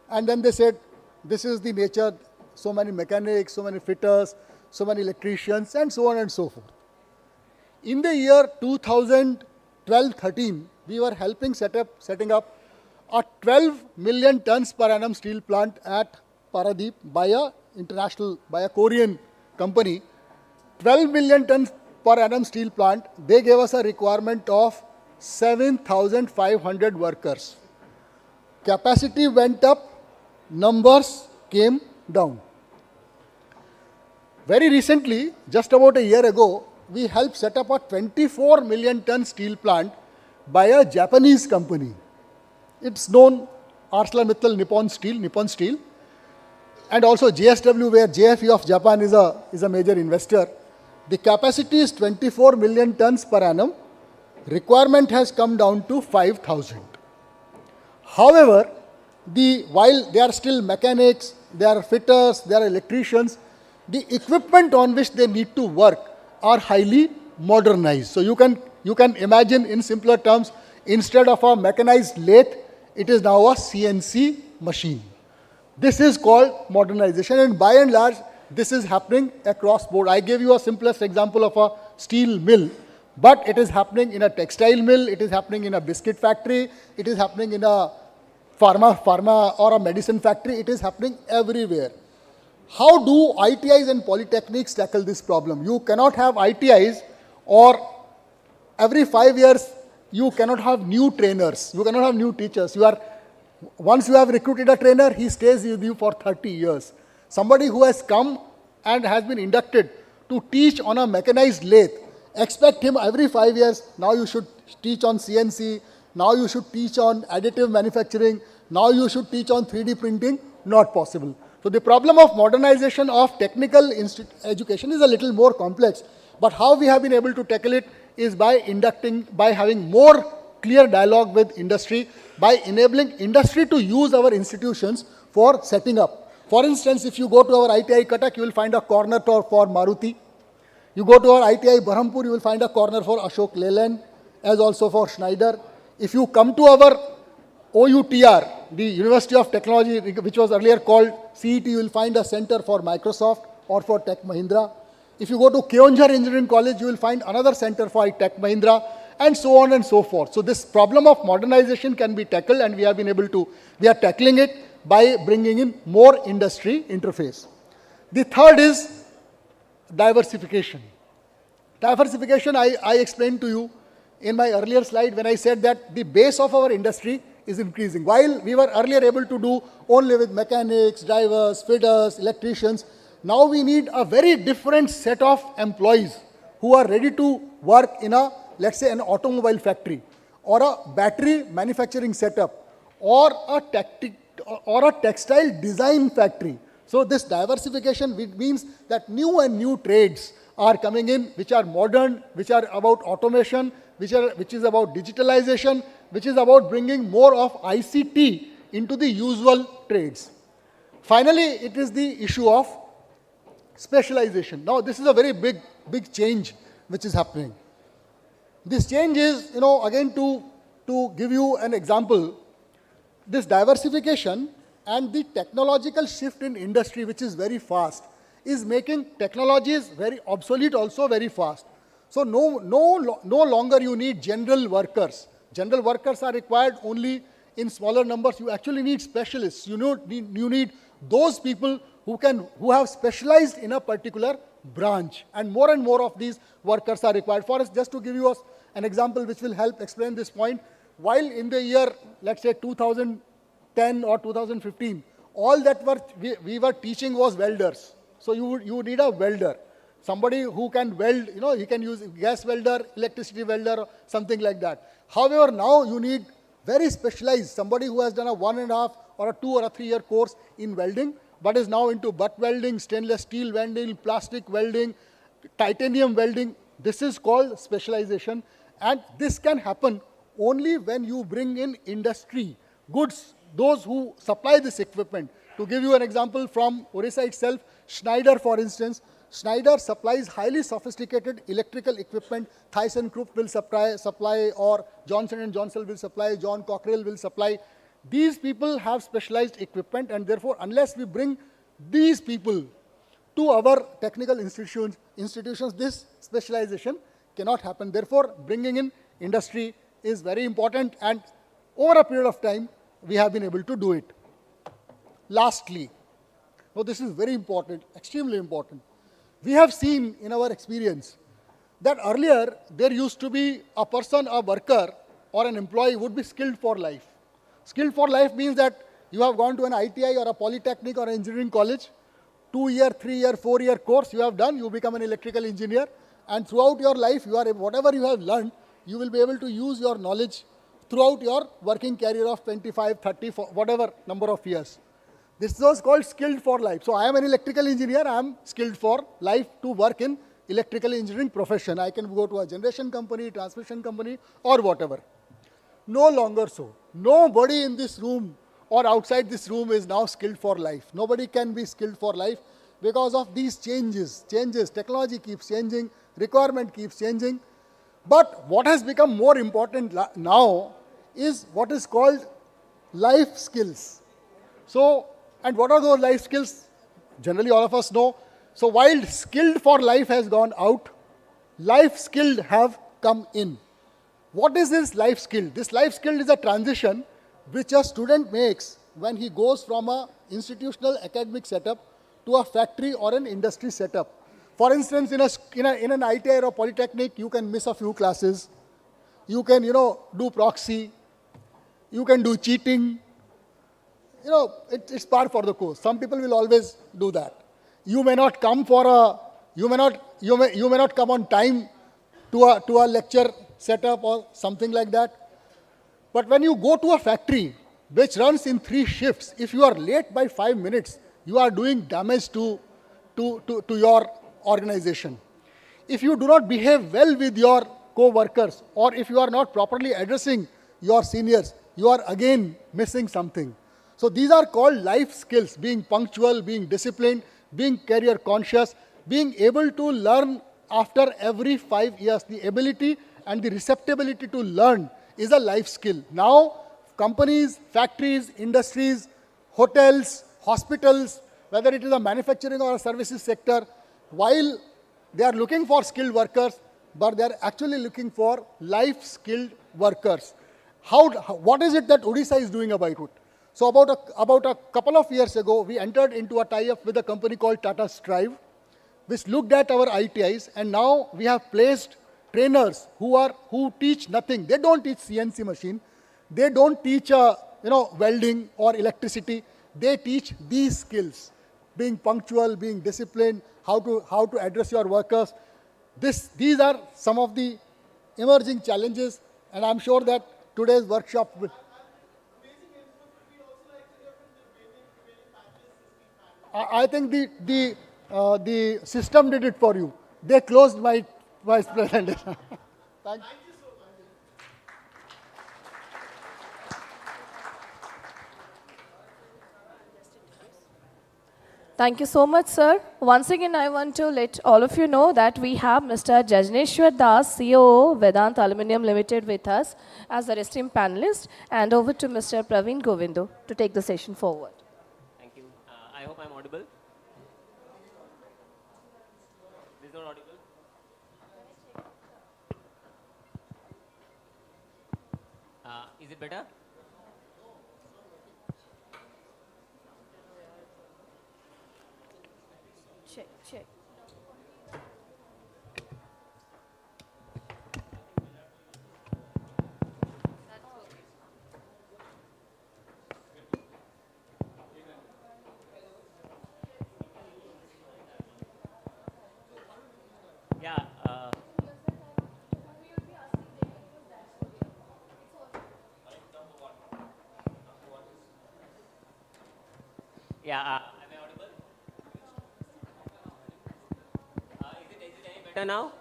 And then they said, this is the nature, so many mechanics, so many fitters, so many electricians, and so on and so forth. In the year 2012-13, we were helping setting up a 12 million tons per annum steel plant at Paradeep by a Korean company. 12 million tons per annum steel plant, they gave us a requirement of 7,500 workers. Capacity went up, numbers came down. Very recently, just about a year ago, we helped set up a 24 million ton steel plant by a Japanese company. It's known ArcelorMittal Nippon Steel, and also JSW, where JFE of Japan is a major investor. The capacity is 24 million tons per annum. Requirement has come down to 5,000. However, while they are still mechanics, they are fitters, they are electricians, the equipment on which they need to work are highly modernized. So you can imagine in simpler terms, instead of a mechanized lathe, it is now a CNC machine. This is called modernization, and by and large, this is happening across board. I gave you a simplest example of a steel mill, but it is happening in a textile mill, it is happening in a biscuit factory, it is happening in a pharma or a medicine factory, it is happening everywhere. How do ITIs and polytechnics tackle this problem? You cannot have ITIs, or every 5 years you cannot have new trainers, you cannot have new teachers. Once you have recruited a trainer, he stays with you for 30 years. Somebody who has come and has been inducted to teach on a mechanized lathe, expect him every 5 years, now you should teach on CNC, now you should teach on additive manufacturing, now you should teach on 3D printing, not possible. So the problem of modernization of technical education is a little more complex, but how we have been able to tackle it is by having more clear dialogue with industry, by enabling industry to use our institutions for setting up. For instance, if you go to our ITI Cuttack, you will find a corner for Maruti. You go to our ITI Berhampur, you will find a corner for Ashok Leyland, as also for Schneider. If you come to our OUTR, the University of Technology, which was earlier called CET, you will find a center for Microsoft or for Tech Mahindra. If you go to Keonjhar Engineering College, you will find another center for Tech Mahindra, and so on and so forth. So this problem of modernization can be tackled, and we are tackling it by bringing in more industry interface. The third is diversification. Diversification, I explained to you in my earlier slide when I said that the base of our industry is increasing. While we were earlier able to do only with mechanics, drivers, fitters, electricians, now we need a very different set of employees who are ready to work in let's say an automobile factory, or a battery manufacturing setup, or a textile design factory. So this diversification means that new trades are coming in, which are modern, which are about automation, which is about digitalization, which is about bringing more of ICT into the usual trades. Finally, it is the issue of specialization. Now, this is a very big change which is happening. This change is, again to give you an example, this diversification and the technological shift in industry, which is very fast, is making technologies very obsolete also very fast. So no longer you need general workers. General workers are required only in smaller numbers. You actually need specialists. You need those people who have specialized in a particular branch. And more of these workers are required. For us, just to give you an example which will help explain this point, while in the year, let's say 2010 or 2015, all that we were teaching was welders. So you need a welder. Somebody who can weld, he can use gas welder, electricity welder, something like that. However, now you need very specialized, somebody who has done a 1.5 or a 2 or a 3 year course in welding, but is now into butt welding, stainless steel welding, plastic welding, titanium welding. This is called specialization, and this can happen only when you bring in industry, goods, those who supply this equipment. To give you an example from Odisha itself, Schneider, for instance, Schneider supplies highly sophisticated electrical equipment. ThyssenKrupp will supply, or Johnson & Johnson will supply, John Cockerell will supply. These people have specialized equipment, and therefore, unless we bring these people to our technical institutions, this specialization cannot happen. Therefore, bringing in industry is very important, and over a period of time, we have been able to do it. Lastly, now this is very important, extremely important. We have seen in our experience that earlier there used to be a person, a worker or an employee would be skilled for life. Skilled for life means that you have gone to an ITI or a polytechnic or an engineering college, 2-year, 3-year, 4-year course you have done, you become an electrical engineer, and throughout your life, whatever you have learned, you will be able to use your knowledge throughout your working career of 25, 30, whatever number of years. This was called skilled for life. So I am an electrical engineer, I am skilled for life to work in electrical engineering profession. I can go to a generation company, transmission company, or whatever. No longer so. Nobody in this room or outside this room is now skilled for life. Nobody can be skilled for life because of these changes. Technology keeps changing, requirement keeps changing. But what has become more important now is what is called life skills. So, and what are those life skills? Generally, all of us know. So, while skilled for life has gone out, life skilled have come in. What is this life skill? This life skill is a transition which a student makes when he goes from an institutional academic setup to a factory or an industry setup. For instance, in an ITI or polytechnic, you can miss a few classes. You can, do proxy. You can do cheating. It's par for the course. Some people will always do that. You may not come you may not come on time to a lecture setup or something like that. But when you go to a factory which runs in 3 shifts, if you are late by 5 minutes, you are doing damage to your organization. If you do not behave well with your co-workers, or if you are not properly addressing your seniors, you are again missing something. So these are called life skills: being punctual, being disciplined, being career conscious, being able to learn after every 5 years. The ability and the receptibility to learn is a life skill. Now, companies, factories, industries, hotels, hospitals, whether it is a manufacturing or a services sector, while they are looking for skilled workers, but they are actually looking for life-skilled workers. What is it that Odisha is doing about it? So about a couple of years ago, we entered into a tie-up with a company called Tata Strive, which looked at our ITIs, and now we have placed trainers who teach nothing. They don't teach CNC machine. They don't teach welding or electricity. They teach these skills: being punctual, being disciplined, how to address your workers. These are some of the emerging challenges, and I'm sure that today's workshop will. I think the system did it for you. They closed my vice presentation. Thank you. Thank you so much, sir. Once again, I want to let all of you know that we have Mr. Jajneshwar Das, COO, Vedant Aluminium Limited, with us as our esteemed panelist, and over to Mr. Praveen Govindu to take the session forward. Thank you. I hope I'm audible. This is not audible? Is it better? Check, check. Yeah. Yeah. Am I audible? Is it any better now?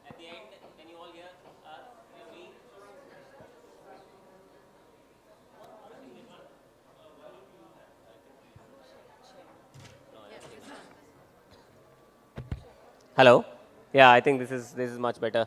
At the end, can you all hear me? Hello. Yeah, I think this is much better.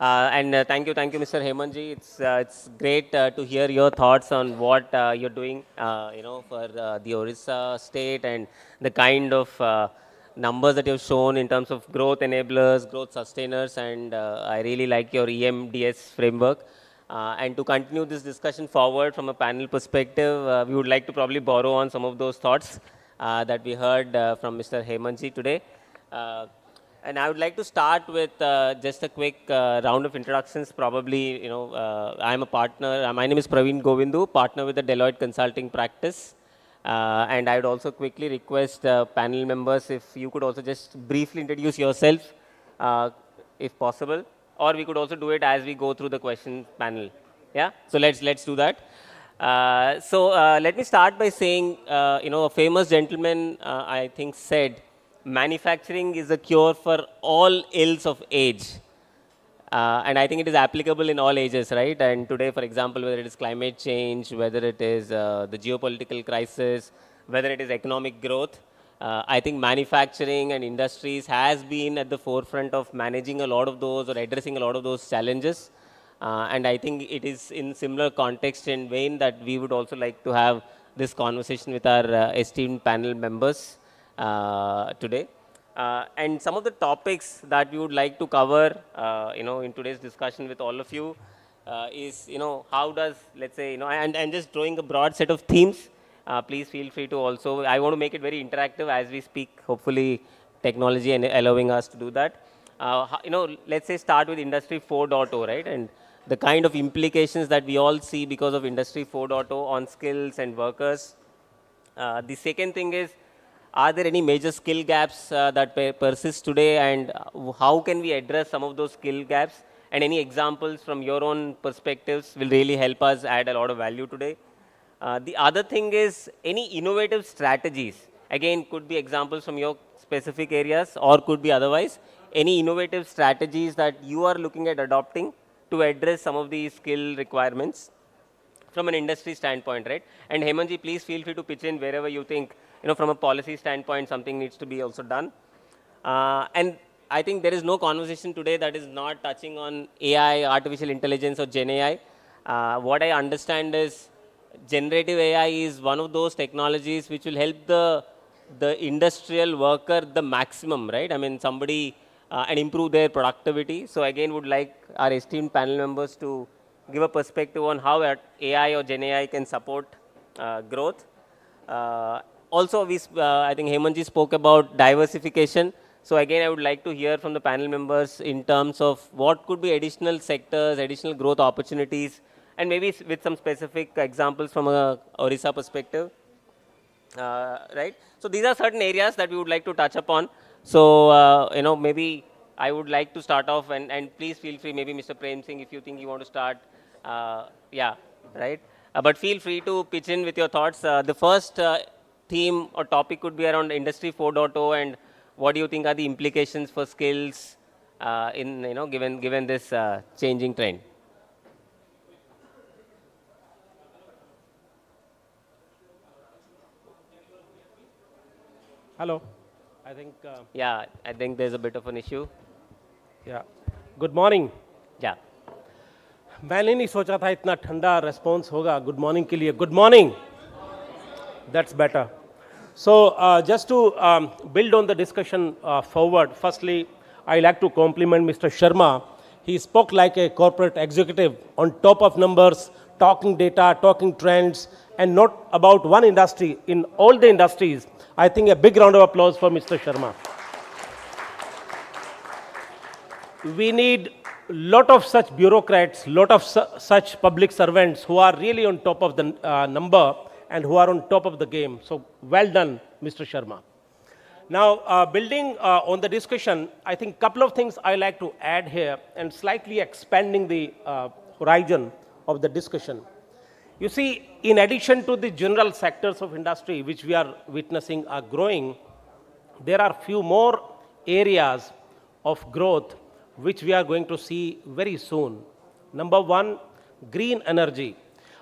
And thank you, Mr. Hemanji. It's great to hear your thoughts on what you're doing, for the Orissa state and the kind of numbers that you've shown in terms of growth enablers, growth sustainers, and I really like your EMDS framework. And to continue this discussion forward from a panel perspective, we would like to probably borrow on some of those thoughts that we heard from Mr. Hemanji today. And I would like to start with just a quick round of introductions. Probably, I'm a partner. My name is Praveen Govindu, partner with the Deloitte Consulting Practice. And I would also quickly request panel members if you could also just briefly introduce yourself, if possible, or we could also do it as we go through the question panel. Yeah. So let's do that. Let me start by saying, a famous gentleman, I think, said, manufacturing is a cure for all ills of age. And I think it is applicable in all ages, right? And today, for example, whether it is climate change, whether it is the geopolitical crisis, whether it is economic growth, I think manufacturing and industries has been at the forefront of managing a lot of those or addressing a lot of those challenges. And I think it is in similar context and vein that we would also like to have this conversation with our esteemed panel members today. And some of the topics that we would like to cover, in today's discussion with all of you is, how does, let's say, and just drawing a broad set of themes. Please feel free to also, I want to make it very interactive as we speak, hopefully technology and allowing us to do that. Let's say start with Industry 4.0, right? And the kind of implications that we all see because of Industry 4.0 on skills and workers. The second thing is, are there any major skill gaps that persist today, and how can we address some of those skill gaps? And any examples from your own perspectives will really help us add a lot of value today. The other thing is any innovative strategies. Again, could be examples from your specific areas or could be otherwise. Any innovative strategies that you are looking at adopting to address some of these skill requirements from an industry standpoint, right? And Hemanji, please feel free to pitch in wherever you think, from a policy standpoint, something needs to be also done. And I think there is no conversation today that is not touching on AI, artificial intelligence, or Gen AI. What I understand is generative AI is one of those technologies which will help the industrial worker the maximum, right? I mean, somebody and improve their productivity. So again, would like our esteemed panel members to give a perspective on how AI or Gen AI can support growth. Also, I think Hemanji spoke about diversification. So again, I would like to hear from the panel members in terms of what could be additional sectors, additional growth opportunities, and maybe with some specific examples from a Orissa perspective, right? So these are certain areas that we would like to touch upon. So, maybe I would like to start off, and please feel free, maybe Mr. Prem Singh, if you think you want to start, yeah, right? But feel free to pitch in with your thoughts. The first theme or topic could be around Industry 4.0 and what do you think are the implications for skills given this changing trend? Hello. I think, Yeah, I think there's a bit of an issue. yeah. Good morning. Yeah. मैंने नहीं सोचा था इतना ठंडा response होगा good morning के लिए. Good morning. That's better. So just to build on the discussion forward, firstly, I like to compliment Mr. Sharma. He spoke like a corporate executive on top of numbers, talking data, talking trends, and not about one industry, in all the industries. I think a big round of applause for Mr. Sharma. We need lot of such bureaucrats, lot of such public servants who are really on top of the number and who are on top of the game. So well done, Mr. Sharma. Now, building on the discussion, I think couple of things I like to add here and slightly expanding the horizon of the discussion. You see, in addition to the general sectors of industry which we are witnessing are growing, there are few more areas of growth which we are going to see very soon. Number one, green energy.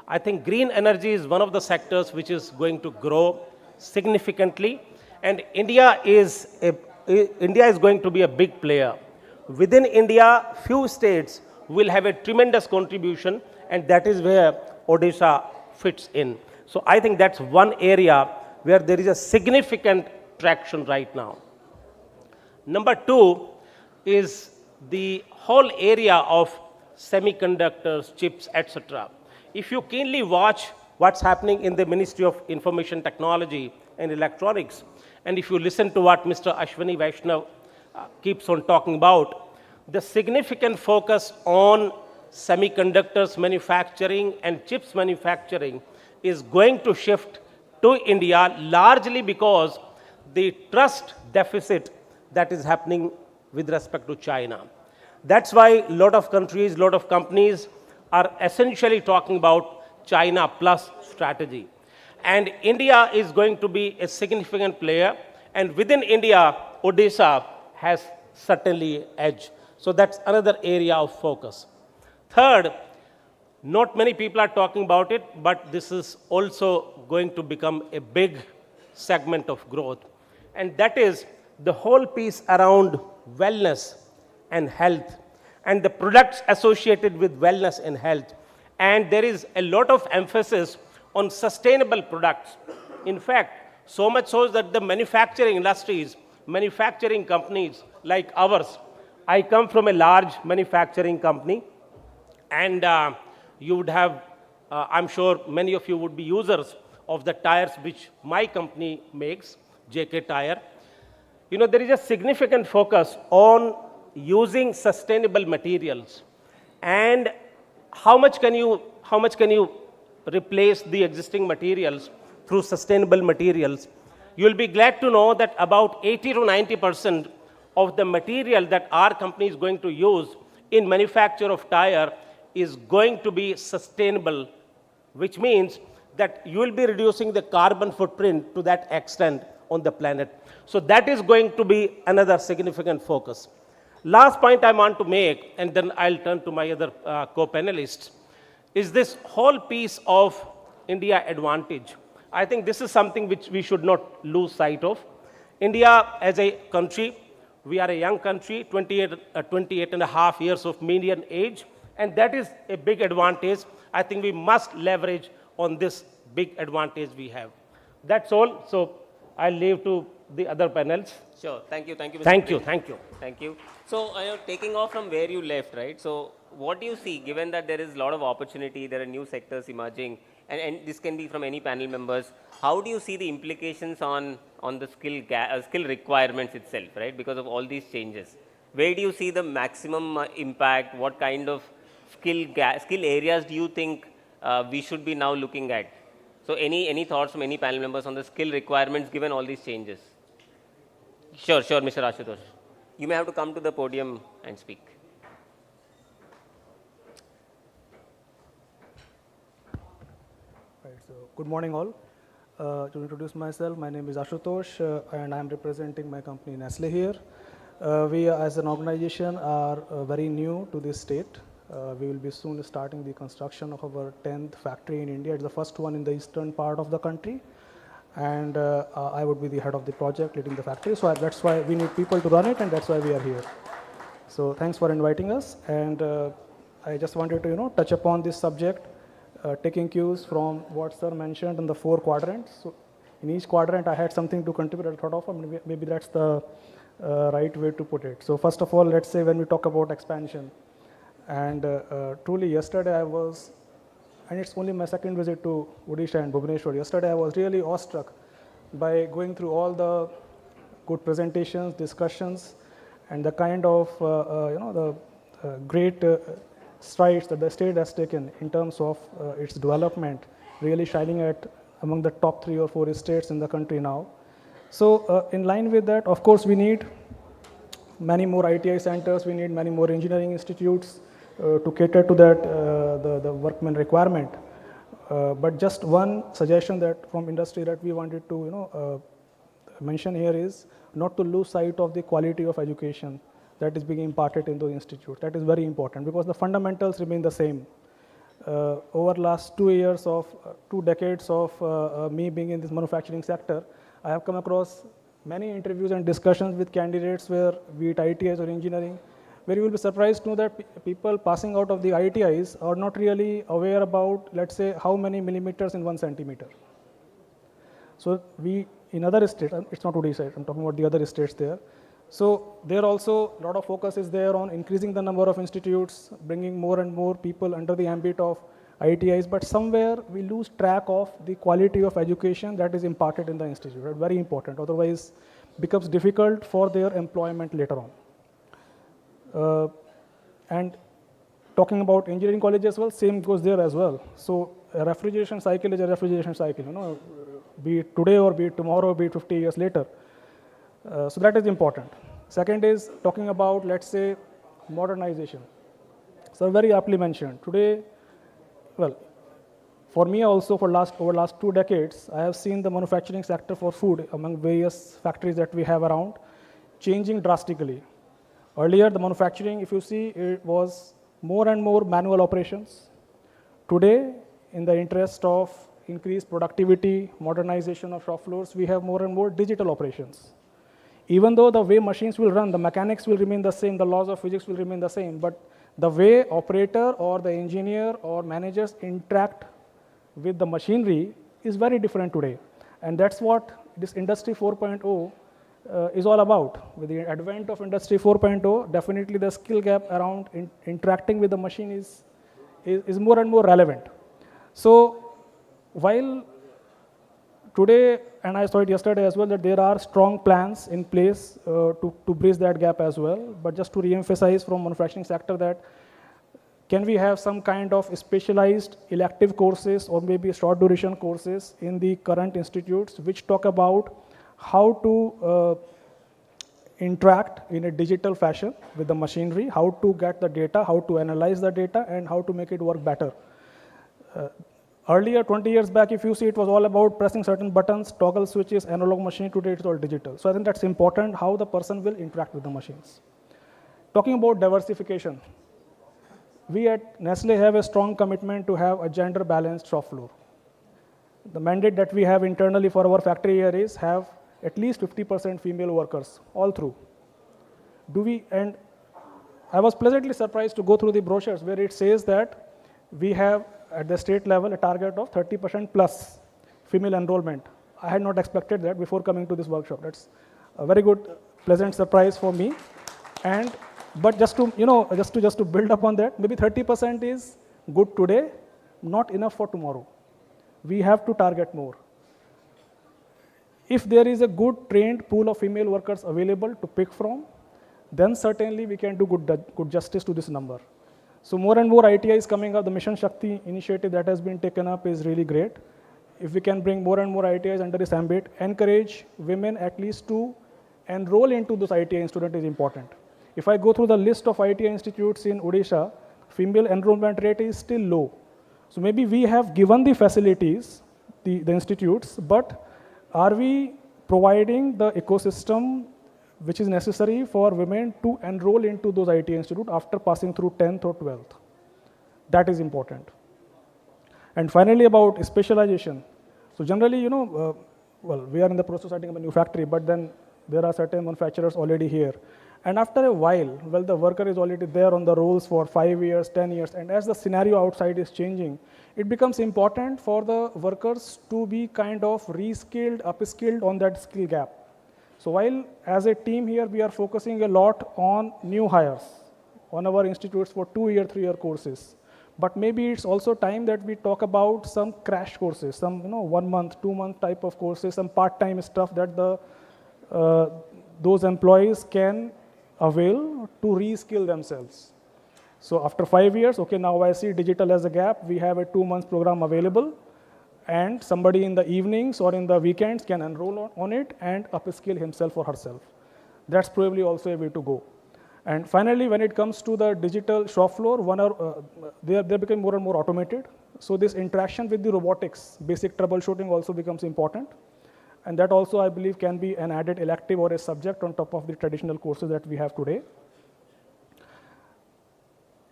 I think green energy is one of the sectors which is going to grow significantly, and India is going to be a big player. Within India, few states will have a tremendous contribution, and that is where Odisha fits in. So I think that's one area where there is a significant traction right now. Number two is the whole area of semiconductors, chips, etc. If you keenly watch what's happening in the Ministry of Information Technology and Electronics, and if you listen to what Mr. Ashwini Vaishnav keeps on talking about, the significant focus on semiconductors manufacturing and chips manufacturing is going to shift to India, largely because the trust deficit that is happening with respect to China. That's why a lot of countries, a lot of companies are essentially talking about China plus strategy. And India is going to be a significant player, and within India, Odisha has certainly edge. So that's another area of focus. Third, not many people are talking about it, but this is also going to become a big segment of growth. And that is the whole piece around wellness and health and the products associated with wellness and health. And there is a lot of emphasis on sustainable products. In fact, so much so that the manufacturing industries, manufacturing companies like ours, I come from a large manufacturing company, and you would have, I'm sure many of you would be users of the tires which my company makes, JK Tire. You know, there is a significant focus on using sustainable materials, and how much can you replace the existing materials through sustainable materials? You'll be glad to know that about 80 to 90% of the material that our company is going to use in manufacture of tire is going to be sustainable, which means that you will be reducing the carbon footprint to that extent on the planet. So that is going to be another significant focus. Last point I want to make, and then I'll turn to my other co-panelists, is this whole piece of India advantage. I think this is something which we should not lose sight of. India as a country, we are a young country, 28 and a half years of median age, and that is a big advantage. I think we must leverage on this big advantage we have. That's all. So I'll leave to the other panels. Sure. Thank you. Thank you, Mr. Thank you. Prem. Thank you. Thank you. So, taking off from where you left, right? So, what do you see, given that there is a lot of opportunity, there are new sectors emerging, and this can be from any panel members, how do you see the implications on the skill requirements itself, right? Because of all these changes. Where do you see the maximum impact? What kind of skill areas do you think we should be now looking at? So, any thoughts from any panel members on the skill requirements given all these changes? Sure, Mr. Ashutosh. You may have to come to the podium and speak. Right, so good morning all. To introduce myself, my name is Ashutosh and I am representing my company Nestle here. We as an organization are very new to this state. We will be soon starting the construction of our 10th factory in India. It's the first one in the eastern part of the country. and I would be the head of the project leading the factory. So that's why we need people to run it, and that's why we are here. So thanks for inviting us, and I just wanted to touch upon this subject, taking cues from what sir mentioned in the 4 quadrants. So in each quadrant I had something to contribute. I thought of, maybe that's the right way to put it. So first of all, let's say when we talk about expansion, and truly yesterday I was, and it's only my second visit to Odisha and Bhubaneswar. Yesterday I was really awestruck by going through all the good presentations, discussions, and the kind of great strides that the state has taken in terms of its development, really shining at among the top 3 or 4 states in the country now. So in line with that, of course, we need many more ITI centers, we need many more engineering institutes to cater to that, the workman requirement. But just one suggestion that from industry that we wanted to mention here is not to lose sight of the quality of education that is being imparted in those institutes. That is very important because the fundamentals remain the same. Over last 2 years of 2 decades of me being in this manufacturing sector, I have come across many interviews and discussions with candidates where, be it ITIs or engineering, where you will be surprised to know that people passing out of the ITIs are not really aware about, let's say, how many millimeters in 1 centimeter. So we, in other states, it's not Odisha, I'm talking about the other states there. So there also a lot of focus is there on increasing the number of institutes, bringing more and more people under the ambit of ITIs, but somewhere we lose track of the quality of education that is imparted in the institute. That's very important, otherwise becomes difficult for their employment later on. And talking about engineering college as well, same goes there as well. So a refrigeration cycle is a refrigeration cycle, be it today or be it tomorrow, be it 50 years later. So that is important. Second is talking about, let's say, modernization. So very aptly mentioned. Today, well, for me also over last 2 decades, I have seen the manufacturing sector for food among various factories that we have around changing drastically. Earlier, the manufacturing, if you see, it was more and more manual operations. Today, in the interest of increased productivity, modernization of shop floors, we have more and more digital operations. Even though the way machines will run, the mechanics will remain the same, the laws of physics will remain the same, but the way operator or the engineer or managers interact with the machinery is very different today. And that's what this Industry 4.0 is all about. With the advent of Industry 4.0, definitely the skill gap around interacting with the machine is more and more relevant. So while today, and I saw it yesterday as well, that there are strong plans in place to bridge that gap as well, but just to re-emphasize from manufacturing sector that can we have some kind of specialized elective courses or maybe short duration courses in the current institutes which talk about how to interact in a digital fashion with the machinery, how to get the data, how to analyze the data, and how to make it work better. Earlier, 20 years back, if you see, it was all about pressing certain buttons, toggle switches, analog machine. Today, it's all digital. So I think that's important, how the person will interact with the machines. Talking about diversification, we at Nestle have a strong commitment to have a gender-balanced shop floor. The mandate that we have internally for our factory here is have at least 50% female workers, all through. And I was pleasantly surprised to go through the brochures where it says that we have at the state level a target of 30% plus female enrollment. I had not expected that before coming to this workshop. That's a very good, pleasant surprise for me. But just to just to build upon that, maybe 30% is good today, not enough for tomorrow. We have to target more. If there is a good trained pool of female workers available to pick from, then certainly we can do good justice to this number. So more and more ITIs coming up, the Mission Shakti initiative that has been taken up is really great. If we can bring more and more ITIs under this ambit, encourage women at least to enroll into those ITI institutes is important. If I go through the list of ITI institutes in Odisha, female enrollment rate is still low. So maybe we have given the facilities, the institutes, but are we providing the ecosystem which is necessary for women to enroll into those IT institutes after passing through 10th or 12th? That is important. And finally, about specialization. So generally, well, we are in the process of setting up a new factory, but then there are certain manufacturers already here. And after a while, well, the worker is already there on the rolls for 5 years, 10 years, and as the scenario outside is changing, it becomes important for the workers to be kind of reskilled, upskilled on that skill gap. So while as a team here, we are focusing a lot on new hires on our institutes for 2-year, 3-year courses. But maybe it's also time that we talk about some crash courses, some 1 month, 2 month type of courses, some part-time stuff that those employees can avail to reskill themselves. So after 5 years, okay, now I see digital as a gap. We have a 2-month program available, and somebody in the evenings or in the weekends can enroll on it and upskill himself or herself. That's probably also a way to go. And finally, when it comes to the digital shop floor, they become more and more automated. So this interaction with the robotics, basic troubleshooting also becomes important. And that also, I believe, can be an added elective or a subject on top of the traditional courses that we have today.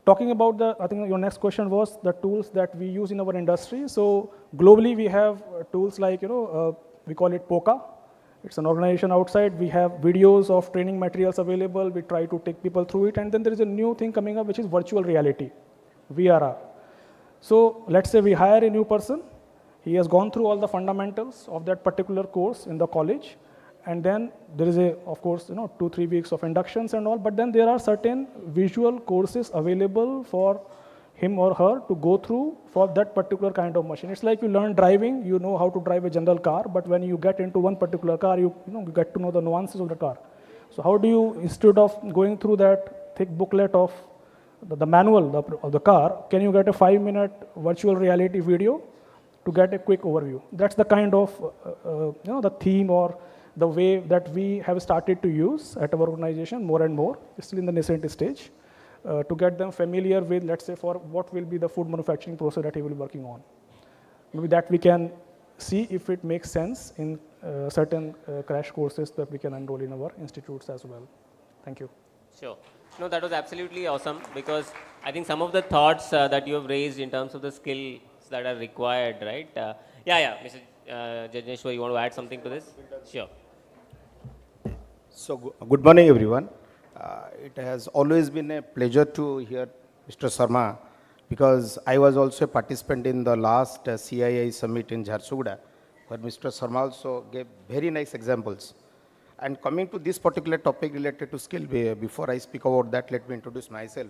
Talking about I think your next question was the tools that we use in our industry. So globally, we have tools like, we call it POCA. It's an organization outside. We have videos of training materials available. We try to take people through it. And then there is a new thing coming up, which is virtual reality, VRR. So let's say we hire a new person. He has gone through all the fundamentals of that particular course in the college. And then there is of course, 2-3 weeks of inductions and all. But then there are certain visual courses available for him or her to go through for that particular kind of machine. It's like you learn driving, you know how to drive a general car, but when you get into one particular car, you get to know the nuances of the car. So how do you, instead of going through that thick booklet of the manual of the car, can you get a 5-minute virtual reality video to get a quick overview? That's the kind of, the theme or the way that we have started to use at our organization more and more. It's still in the nascent stage. To get them familiar with, let's say, for what will be the food manufacturing process that he will be working on. Maybe that we can see if it makes sense in certain crash courses that we can enroll in our institutes as well. Thank you. Sure. No, that was absolutely awesome, because I think some of the thoughts that you have raised in terms of the skills that are required, right? Mr. Jajneshwar, you want to add something to this? Sure. So, good morning, everyone. It has always been a pleasure to hear Mr. Sharma, because I was also a participant in the last CII summit in Jharsuguda, where Mr. Sharma also gave very nice examples. And coming to this particular topic related to skill, before I speak about that, let me introduce myself.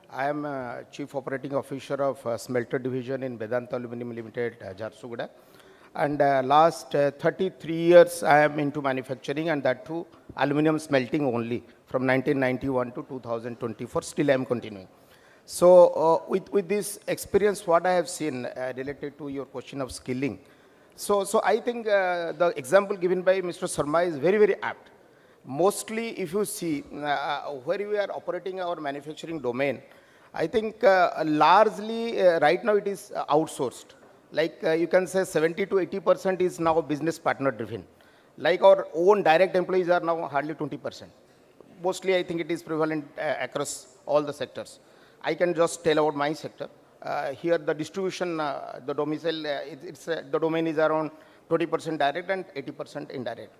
I am Chief Operating Officer of Smelter Division in Vedanta Aluminum Limited, Jharsuguda. And last 33 years, I am into manufacturing, and that too, aluminum smelting only, from 1991 to 2024, still I am continuing. So with this experience, what I have seen related to your question of skilling, so I think the example given by Mr. Sharma is very, very apt. Mostly, if you see where we are operating our manufacturing domain, I think largely right now it is outsourced. Like you can say 70 to 80% is now business partner driven. Like our own direct employees are now hardly 20%. Mostly I think it is prevalent across all the sectors. I can just tell about my sector. Here the distribution, the domicile, the domain is around 20% direct and 80% indirect.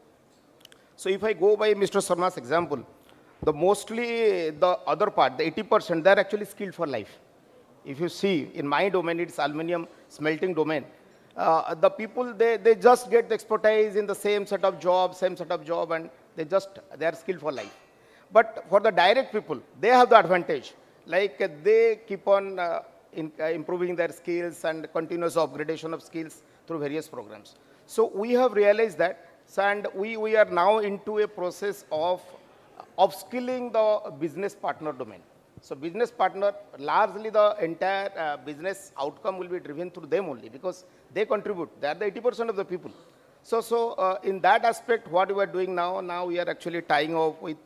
So if I go by Mr. Sharma's example, mostly the other part, the 80%, they are actually skilled for life. If you see, in my domain, it's aluminum smelting domain. The people, they just get the expertise in the same set of job, and they are skilled for life. But for the direct people, they have the advantage. Like they keep on improving their skills and continuous upgradation of skills through various programs. So we have realized that, and we are now into a process of upskilling the business partner domain. So business partner, largely the entire business outcome will be driven through them only, because they contribute. They are the 80% of the people. So in that aspect, what we are doing now we are actually tying up with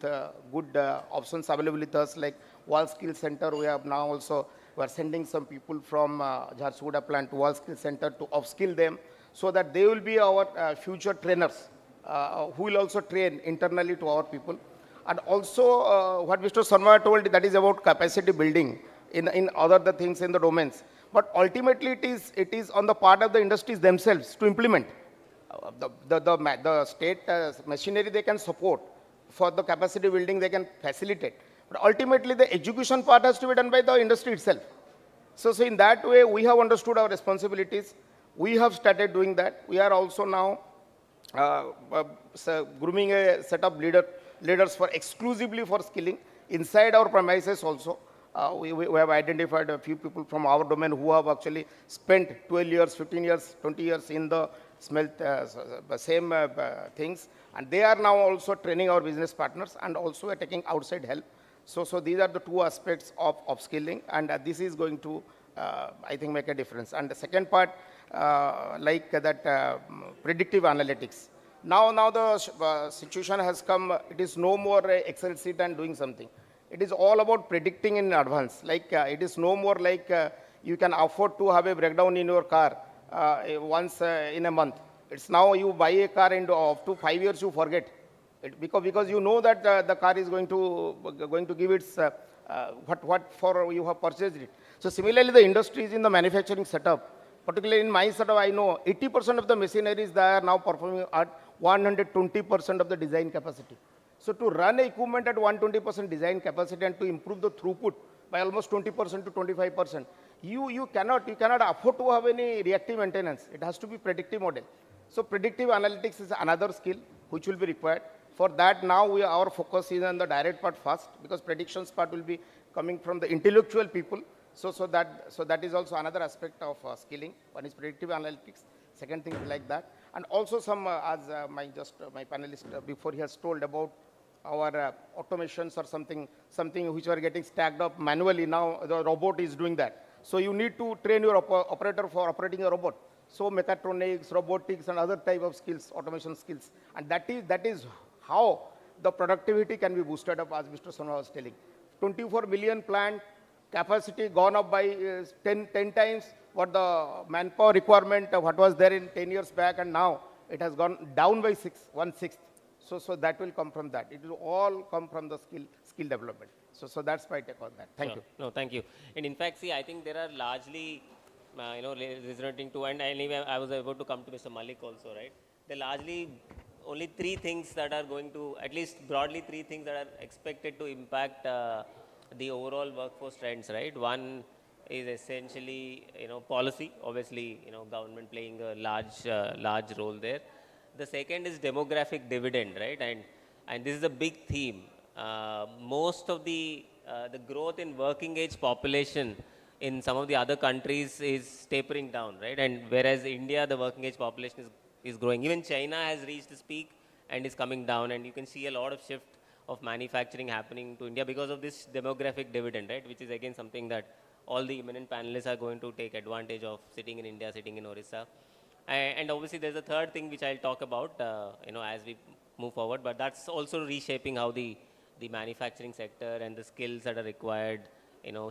good options available with us, like Wall Skill Center. We have now also, we are sending some people from Jharsuguda plant to Wall Skill Center to upskill them, so that they will be our future trainers who will also train internally to our people. And also, what Mr. Sharma told, that is about capacity building in other the things in the domains. But ultimately, it is on the part of the industries themselves to implement the state machinery they can support, for the capacity building they can facilitate. But ultimately the execution part has to be done by the industry itself. So in that way, we have understood our responsibilities. We have started doing that. We are also now grooming a set of leaders for exclusively for skilling inside our premises also. We have identified a few people from our domain who have actually spent 12 years, 15 years, 20 years in the same things. And they are now also training our business partners and also taking outside help. So these are the two aspects of skilling, and this is going to, I think, make a difference. And the second part, like that predictive analytics. Now the situation has come, it is no more Excel sheet and doing something. It is all about predicting in advance. Like it is no more like you can afford to have a breakdown in your car once in a month. It's now you buy a car and up to 5 years you forget. Because you know that the car is going to give its what for you have purchased it. So similarly, the industries in the manufacturing setup, particularly in my setup, I know 80% of the machineries they are now performing at 120% of the design capacity. So to run equipment at 120% design capacity and to improve the throughput by almost 20% to 25%, you cannot afford to have any reactive maintenance. It has to be predictive model. So predictive analytics is another skill which will be required. For that, now our focus is on the direct part first, because predictions part will be coming from the intellectual people. So that is also another aspect of skilling. One is predictive analytics. Second thing is like that, and also some as my panelist before he has told about our automations or something which are getting stacked up manually. Now the robot is doing that. So you need to train your operator for operating a robot. So mechatronics, robotics, and other type of skills, automation skills, and that is how the productivity can be boosted up, as Mr. Sona was telling. 24 million plant capacity gone up by 10 times what the manpower requirement, what was there in 10 years back, and now it has gone down by 1/6. So that will come from that. It will all come from the skill development. So that's my take on that. Thank you. No, thank you. And in fact, see, I think there are largely, resonating to, and anyway, I was about to come to Mr. Malik also, right? There are largely only three things that are going to, at least broadly three things that are expected to impact the overall workforce trends, right? One is essentially, policy, obviously, government playing a large role there. The second is demographic dividend, right? And this is a big theme. Most of the growth in working age population in some of the other countries is tapering down, right? And whereas India, the working age population is growing. Even China has reached its peak and is coming down, and you can see a lot of shift of manufacturing happening to India because of this demographic dividend, right? Which is again something that all the eminent panelists are going to take advantage of, sitting in India, sitting in Odisha. And obviously there's a third thing which I'll talk about, as we move forward, but that's also reshaping how the manufacturing sector and the skills that are required,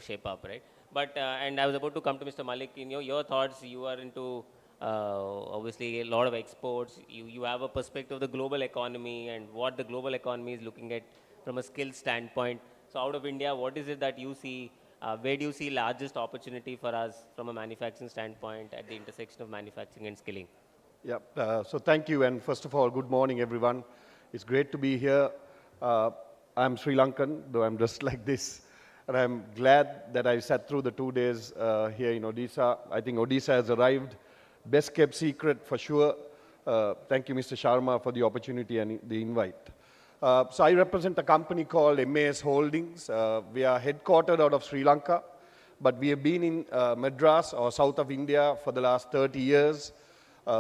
shape up, right? But, and I was about to come to Mr. Malik, your thoughts, you are into, obviously a lot of exports, you have a perspective of the global economy and what the global economy is looking at from a skills standpoint. So out of India, what is it that you see, where do you see largest opportunity for us from a manufacturing standpoint at the intersection of manufacturing and skilling? Yeah, so thank you, and first of all, good morning everyone. It's great to be here. I'm Sri Lankan, though I'm dressed like this, and I'm glad that I sat through the 2 days here in Odisha. I think Odisha has arrived. Best kept secret for sure. Thank you, Mr. Sharma, for the opportunity and the invite. So I represent a company called MAS Holdings. We are headquartered out of Sri Lanka, but we have been in Madras or south of India for the last 30 years.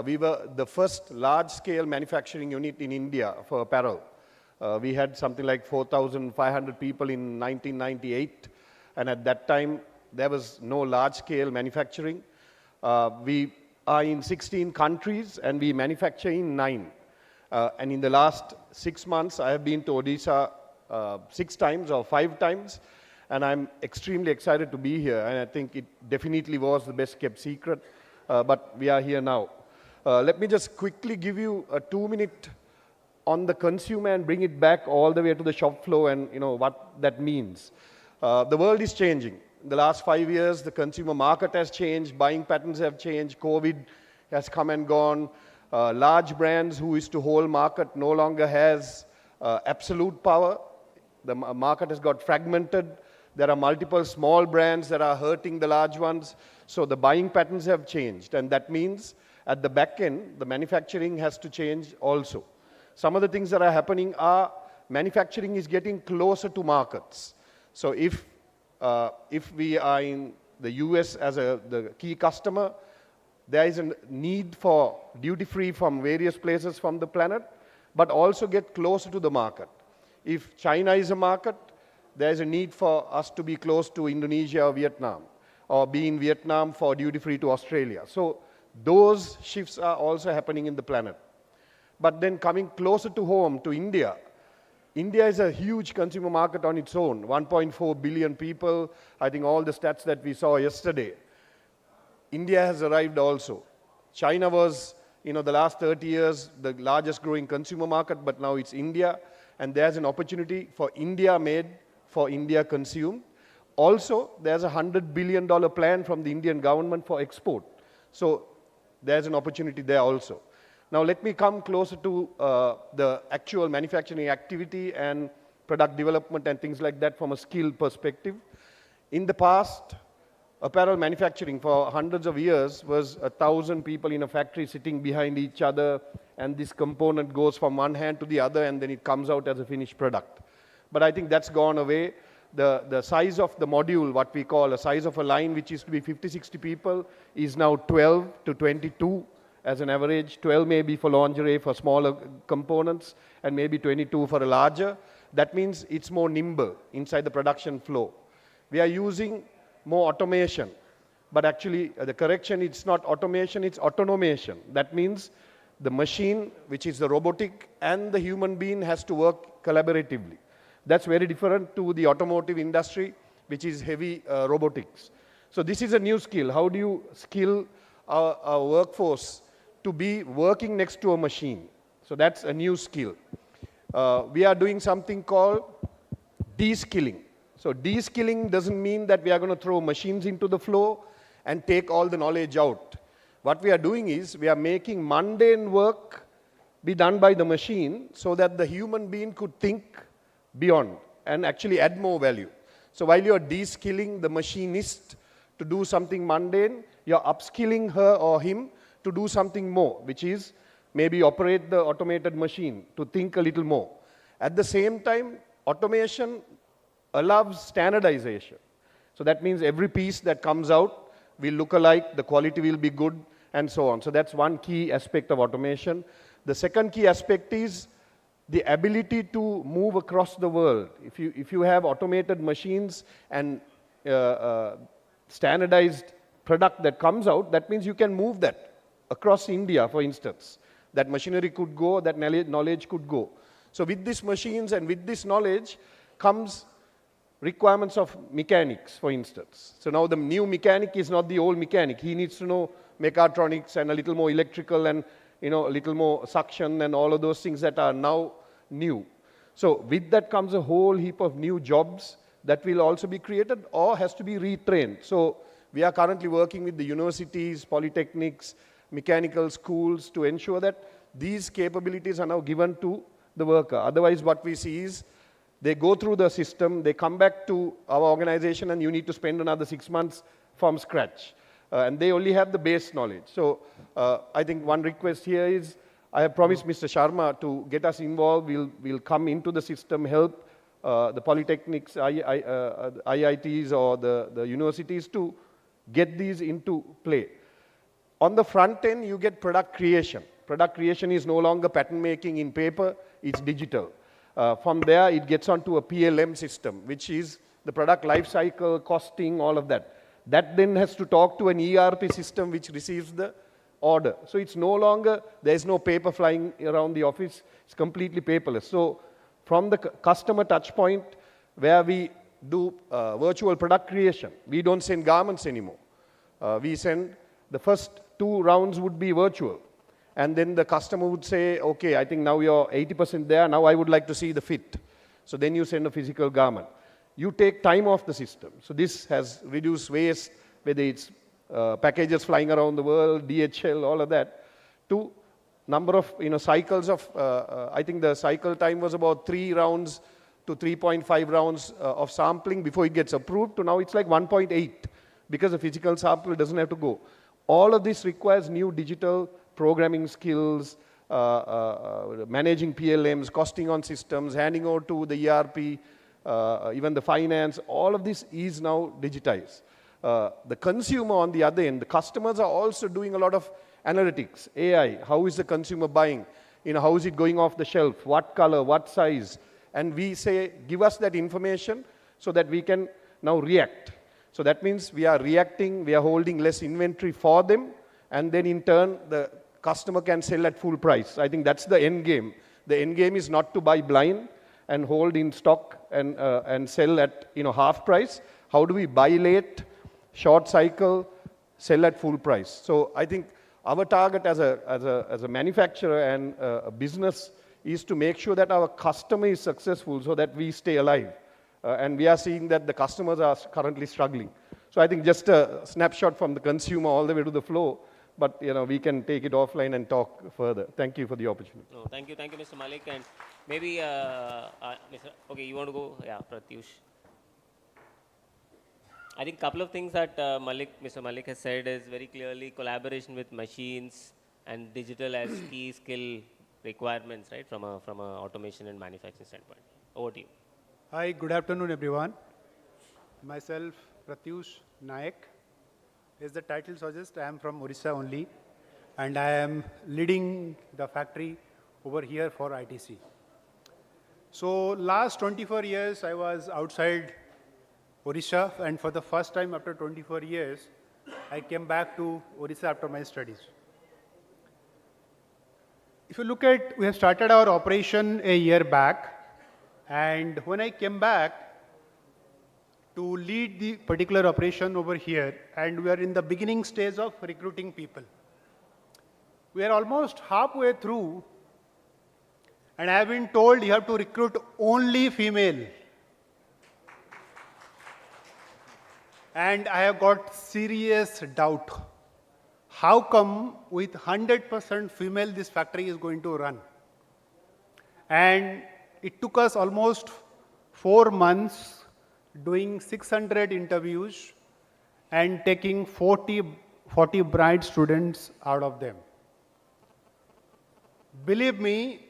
We were the first large-scale manufacturing unit in India for apparel. We had something like 4,500 people in 1998, and at that time, there was no large-scale manufacturing. We are in 16 countries, and we manufacture in 9. And in the last 6 months, I have been to Odisha 6 times or 5 times, and I'm extremely excited to be here, and I think it definitely was the best kept secret, but we are here now. Let me just quickly give you a 2-minute on the consumer and bring it back all the way to the shop floor and what that means. The world is changing. In the last 5 years, the consumer market has changed, buying patterns have changed, COVID has come and gone, Large brands who used to hold market no longer has absolute power. The market has got fragmented. There are multiple small brands that are hurting the large ones. So the buying patterns have changed. And that means at the back end, the manufacturing has to change also. Some of the things that are happening are manufacturing is getting closer to markets. So if we are in the US as the key customer, there is a need for duty-free from various places from the planet, but also get closer to the market. If China is a market, there is a need for us to be close to Indonesia or Vietnam, or be in Vietnam for duty-free to Australia. So those shifts are also happening in the planet. But then coming closer to home, to India, India is a huge consumer market on its own, 1.4 billion people. I think all the stats that we saw yesterday. India has arrived also. China was, the last 30 years, the largest growing consumer market, but now it's India. And there's an opportunity for India made, for India consumed. Also, there's a $100 billion plan from the Indian government for export. So there's an opportunity there also. Now let me come closer to the actual manufacturing activity and product development and things like that from a skill perspective. In the past, apparel manufacturing for hundreds of years was 1,000 people in a factory sitting behind each other, and this component goes from one hand to the other and then it comes out as a finished product. But I think that's gone away. The size of the module, what we call a size of a line, which used to be 50, 60 people, is now 12 to 22 as an average. 12 maybe for lingerie, for smaller components, and maybe 22 for a larger. That means it's more nimble inside the production flow. We are using more automation, but actually the correction, it's not automation, it's autonomation. That means the machine, which is the robotic, and the human being has to work collaboratively. That's very different to the automotive industry, which is heavy robotics. So this is a new skill. How do you skill our workforce to be working next to a machine? So that's a new skill. We are doing something called de-skilling. So de-skilling doesn't mean that we are going to throw machines into the floor and take all the knowledge out. What we are doing is we are making mundane work be done by the machine so that the human being could think beyond and actually add more value. So while you're de-skilling the machinist to do something mundane, you're upskilling her or him to do something more, which is maybe operate the automated machine, to think a little more. At the same time, automation allows standardization. So that means every piece that comes out will look alike, the quality will be good, and so on. So that's one key aspect of automation. The second key aspect is the ability to move across the world. If you have automated machines and standardized product that comes out, that means you can move that across India, for instance. That machinery could go, that knowledge could go. So with these machines and with this knowledge comes requirements of mechanics, for instance. So now the new mechanic is not the old mechanic. He needs to know mechatronics and a little more electrical and a little more suction and all of those things that are now new. So with that comes a whole heap of new jobs that will also be created or has to be retrained. So we are currently working with the universities, polytechnics, mechanical schools to ensure that these capabilities are now given to the worker. Otherwise, what we see is they go through the system, they come back to our organization, and you need to spend another 6 months from scratch. And they only have the base knowledge. So I think one request here is, I have promised Mr. Sharma to get us involved. We'll come into the system, help the polytechnics, IITs or the universities to get these into play. On the front end, you get product creation. Product creation is no longer pattern making in paper, it's digital. From there, it gets onto a PLM system, which is the product life cycle, costing, all of that. That then has to talk to an ERP system which receives the order. So it's no longer, there's no paper flying around the office, it's completely paperless. So from the customer touch point where we do virtual product creation, we don't send garments anymore. We send, the first 2 rounds would be virtual. And then the customer would say, okay, I think now you're 80% there, now I would like to see the fit. So then you send a physical garment. You take time off the system. So this has reduced waste, whether it's packages flying around the world, DHL, all of that, to number of cycles of, I think the cycle time was about 3 rounds to 3.5 rounds of sampling before it gets approved, to now it's like 1.8 because the physical sample doesn't have to go. All of this requires new digital programming skills, managing PLMs, costing on systems, handing over to the ERP, even the finance. All of this is now digitized. The consumer on the other end, the customers are also doing a lot of analytics, AI. How is the consumer buying? How is it going off the shelf? What color, what size? And we say, give us that information so that we can now react. So that means we are reacting, we are holding less inventory for them, and then in turn, the customer can sell at full price. I think that's the end game. The end game is not to buy blind and hold in stock and sell at half price. How do we buy late, short cycle, sell at full price? So I think our target as a manufacturer and a business is to make sure that our customer is successful so that we stay alive. And we are seeing that the customers are currently struggling. So I think just a snapshot from the consumer all the way to the flow, but we can take it offline and talk further. Thank you for the opportunity. No, thank you, Mr. Malik. And maybe, okay, you want to go? Yeah, Pratyush. I think a couple of things that Mr. Malik has said is very clearly collaboration with machines and digital as key skill requirements, right, from a automation and manufacturing standpoint. Over to you. Hi, good afternoon, everyone. Myself, Pratyush Naik. As the title suggests, I am from Odisha only, and I am leading the factory over here for ITC. So last 24 years, I was outside Odisha, and for the first time after 24 years, I came back to Odisha after my studies. If you look at, we have started our operation a year back, and when I came back to lead the particular operation over here, and we are in the beginning stage of recruiting people. We are almost halfway through, and I have been told you have to recruit only female. And I have got serious doubt. How come with 100% female this factory is going to run? And it took us almost 4 months doing 600 interviews and taking 40 bright students out of them. Believe me,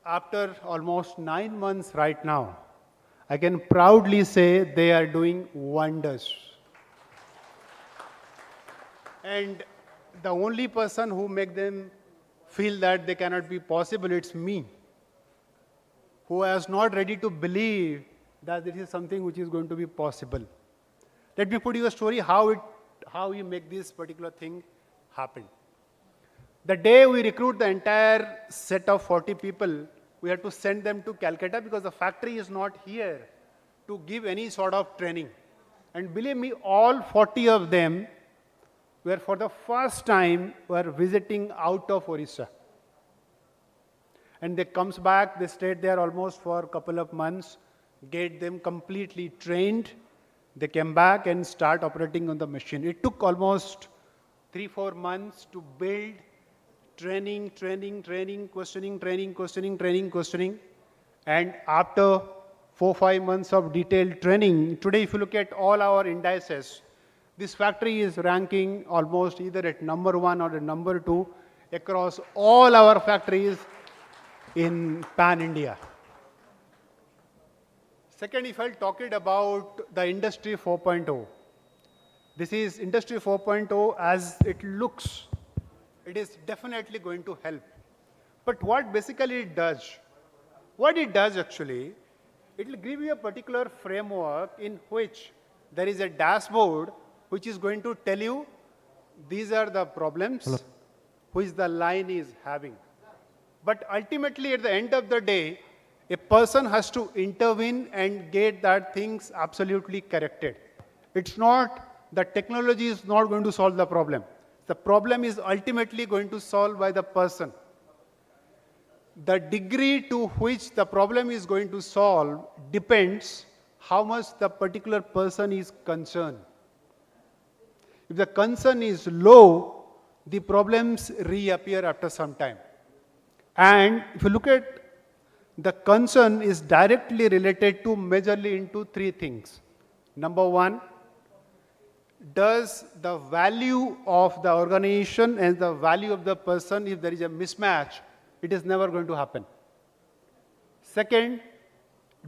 after almost 9 months right now, I can proudly say they are doing wonders. And the only person who make them feel that they cannot be possible, it's me, who is not ready to believe that this is something which is going to be possible. Let me put you a story how we make this particular thing happen. The day we recruit the entire set of 40 people, we have to send them to Calcutta because the factory is not here to give any sort of training. And believe me, all 40 of them were for the first time were visiting out of Odisha. And they comes back, they stayed there almost for a couple of months, get them completely trained. They came back and start operating on the machine. It took almost 3-4 months to build training, questioning. And after 4-5 months of detailed training, today if you look at all our indices, this factory is ranking almost either at number 1 or at number 2 across all our factories in Pan-India. Second, if I'll talk it about the Industry 4.0. This is Industry 4.0 as it looks. It is definitely going to help. But what basically it does? What it does actually, it will give you a particular framework in which there is a dashboard which is going to tell you these are the problems which the line is having. But ultimately at the end of the day, a person has to intervene and get that things absolutely corrected. It's not, the technology is not going to solve the problem. The problem is ultimately going to solve by the person. The degree to which the problem is going to solve depends how much the particular person is concerned. If the concern is low, the problems reappear after some time. And if you look at the concern is directly related to majorly into three things. Number one, does the value of the organization and the value of the person, if there is a mismatch, it is never going to happen. Second,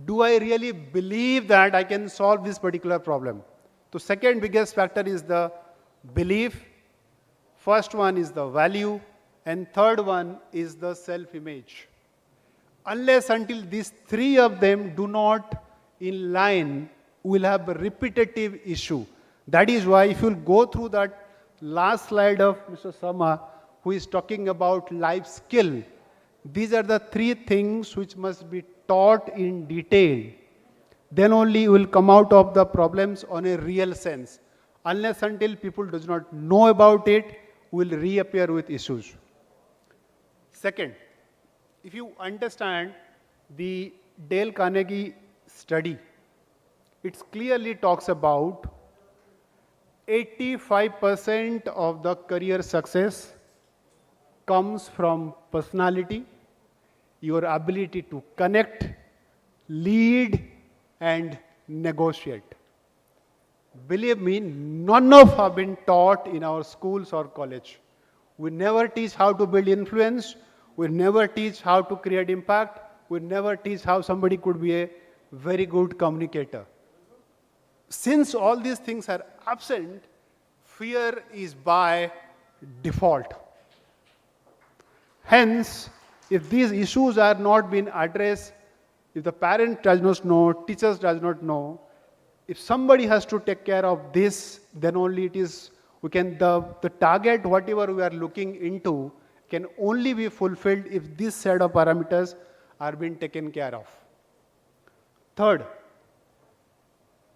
do I really believe that I can solve this particular problem? The second biggest factor is the belief. First one is the value. And third one is the self-image. Unless until these three of them do not in line, we'll have a repetitive issue. That is why if you'll go through that last slide of Mr. Sama, who is talking about life skill, these are the three things which must be taught in detail. Then only you will come out of the problems on a real sense. Unless until people does not know about it, will reappear with issues. Second, if you understand the Dale Carnegie study, it clearly talks about 85% of the career success comes from personality, your ability to connect, lead, and negotiate. Believe me, none of have been taught in our schools or college. We never teach how to build influence. We never teach how to create impact. We never teach how somebody could be a very good communicator. Since all these things are absent, fear is by default. Hence, if these issues are not being addressed, if the parent does not know, teachers does not know, if somebody has to take care of this, then only it is, we can, the target, whatever we are looking into, can only be fulfilled if this set of parameters are being taken care of. Third,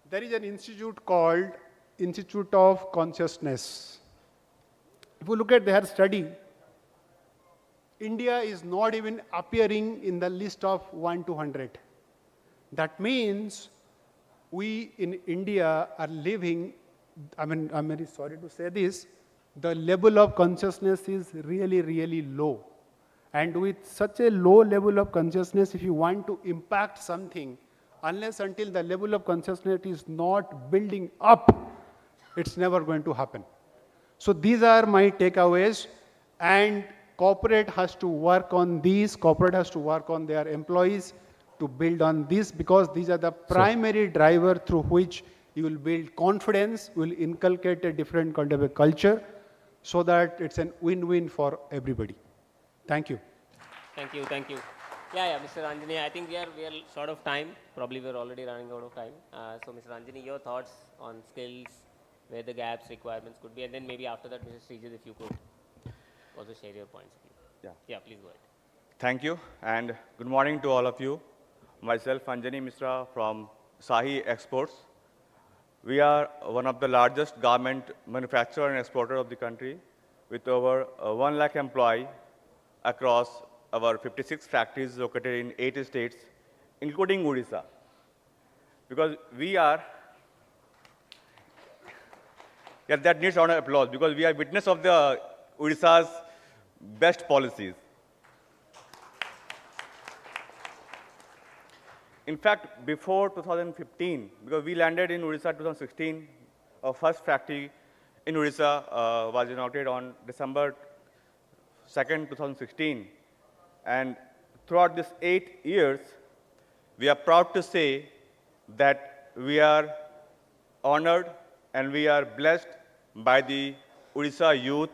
there is an institute called Institute of Consciousness. If you look at their study, India is not even appearing in the list of 1 to 100. That means we in India are living, I'm very sorry to say this, the level of consciousness is really, really low. And with such a low level of consciousness, if you want to impact something, unless until the level of consciousness is not building up, it's never going to happen. So these are my takeaways, and corporate has to work on these, corporate has to work on their employees to build on this, because these are the primary driver through which you will build confidence, will inculcate a different kind of a culture, so that it's a win-win for everybody. Thank you. Thank you, thank you. Yeah, Mr. Anjani, I think we are short of time. Probably we're already running out of time. So, Mr. Anjani, your thoughts on skills, where the gaps, requirements could be, and then maybe after that, Mr. Srijit, if you could also share your points. Yeah, please go ahead. Thank you, and good morning to all of you. Myself, Anjani Misra from Sahi Exports. We are one of the largest garment manufacturer and exporter of the country, with over 1 lakh employees across our 56 factories located in 8 states, including Odisha. Because we are, that needs round of applause, because we are witness of the Odisha's best policies. In fact, before 2015, because we landed in Odisha 2016, our first factory in Odisha was inaugurated on December 2nd, 2016. And throughout these 8 years, we are proud to say that we are honored and we are blessed by the Odisha youth,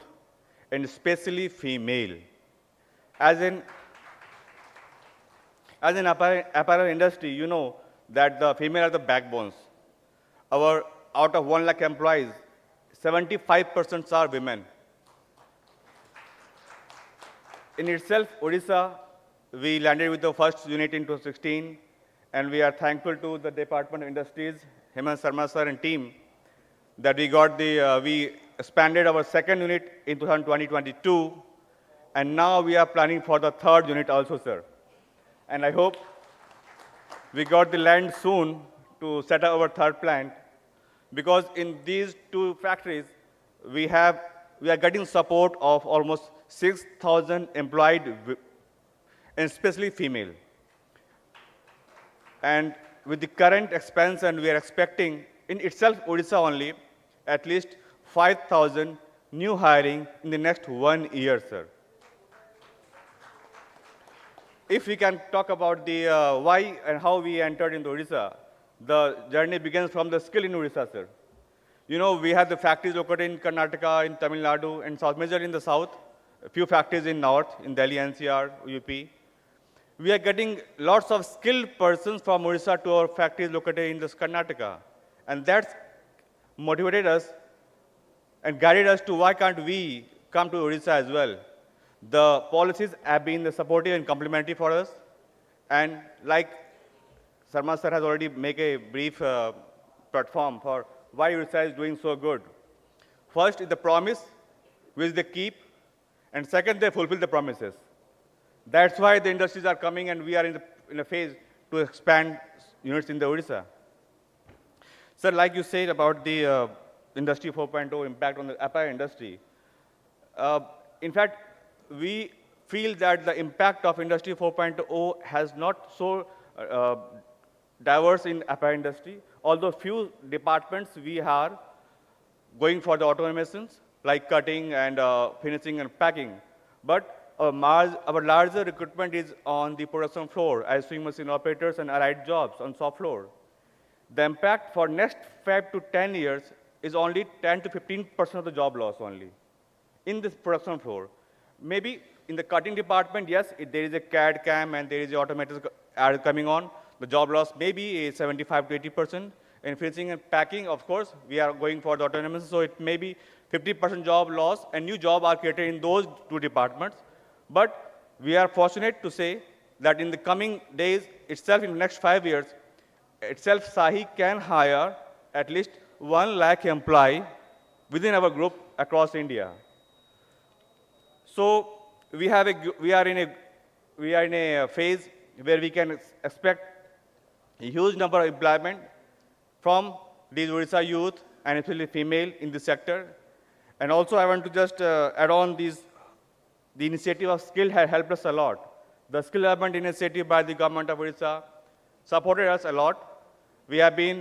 and especially female. As in apparel industry, you know that the female are the backbones. Out of 1 lakh employees, 75% are women. In itself, Odisha, we landed with the first unit in 2016, and we are thankful to the Department of Industries, Hemant Sharma sir and team, that we expanded our second unit in 2022, and now we are planning for the third unit also, sir. And I hope we got the land soon to set up our third plant, because in these 2 factories, we are getting support of almost 6,000 employed and especially female. And with the current expansion, we are expecting in itself, Odisha only, at least 5,000 new hiring in the next 1 year, sir. If we can talk about the why and how we entered into Odisha, the journey begins from the skill in Odisha, sir. You know, we have the factories located in Karnataka, in Tamil Nadu, and South, major in the south, a few factories in north, in Delhi, NCR, UP. We are getting lots of skilled persons from Odisha to our factories located in this Karnataka. And that's motivated us and guided us to why can't we come to Odisha as well. The policies have been supportive and complementary for us. And like Sarma sir has already made a brief platform for why Odisha is doing so good. First is the promise, which they keep. And second, they fulfill the promises. That's why the industries are coming and we are in a phase to expand units in the Odisha. Sir, like you said about the Industry 4.0 impact on the apparel industry, in fact, we feel that the impact of Industry 4.0 has not so diverse in apparel industry, although few departments we are going for the automations, like cutting and finishing and packing. But our larger recruitment is on the production floor as sewing machine operators and allied jobs on shop floor. The impact for next 5 to 10 years is only 10 to 15% of the job loss only in this production floor. Maybe in the cutting department, yes, if there is a CAD CAM and there is automated coming on, the job loss may be 75 to 80%. In finishing and packing, of course, we are going for the autonomous, so it may be 50% job loss and new jobs are created in those two departments. But we are fortunate to say that in the coming days itself, in the next 5 years, itself Sahi can hire at least 1 lakh employee within our group across India. So we are in a phase where we can expect a huge number of employment from these Odisha youth and especially female in this sector. And also I want to just add on the initiative of skill has helped us a lot. The skill development initiative by the government of Odisha supported us a lot. We have been,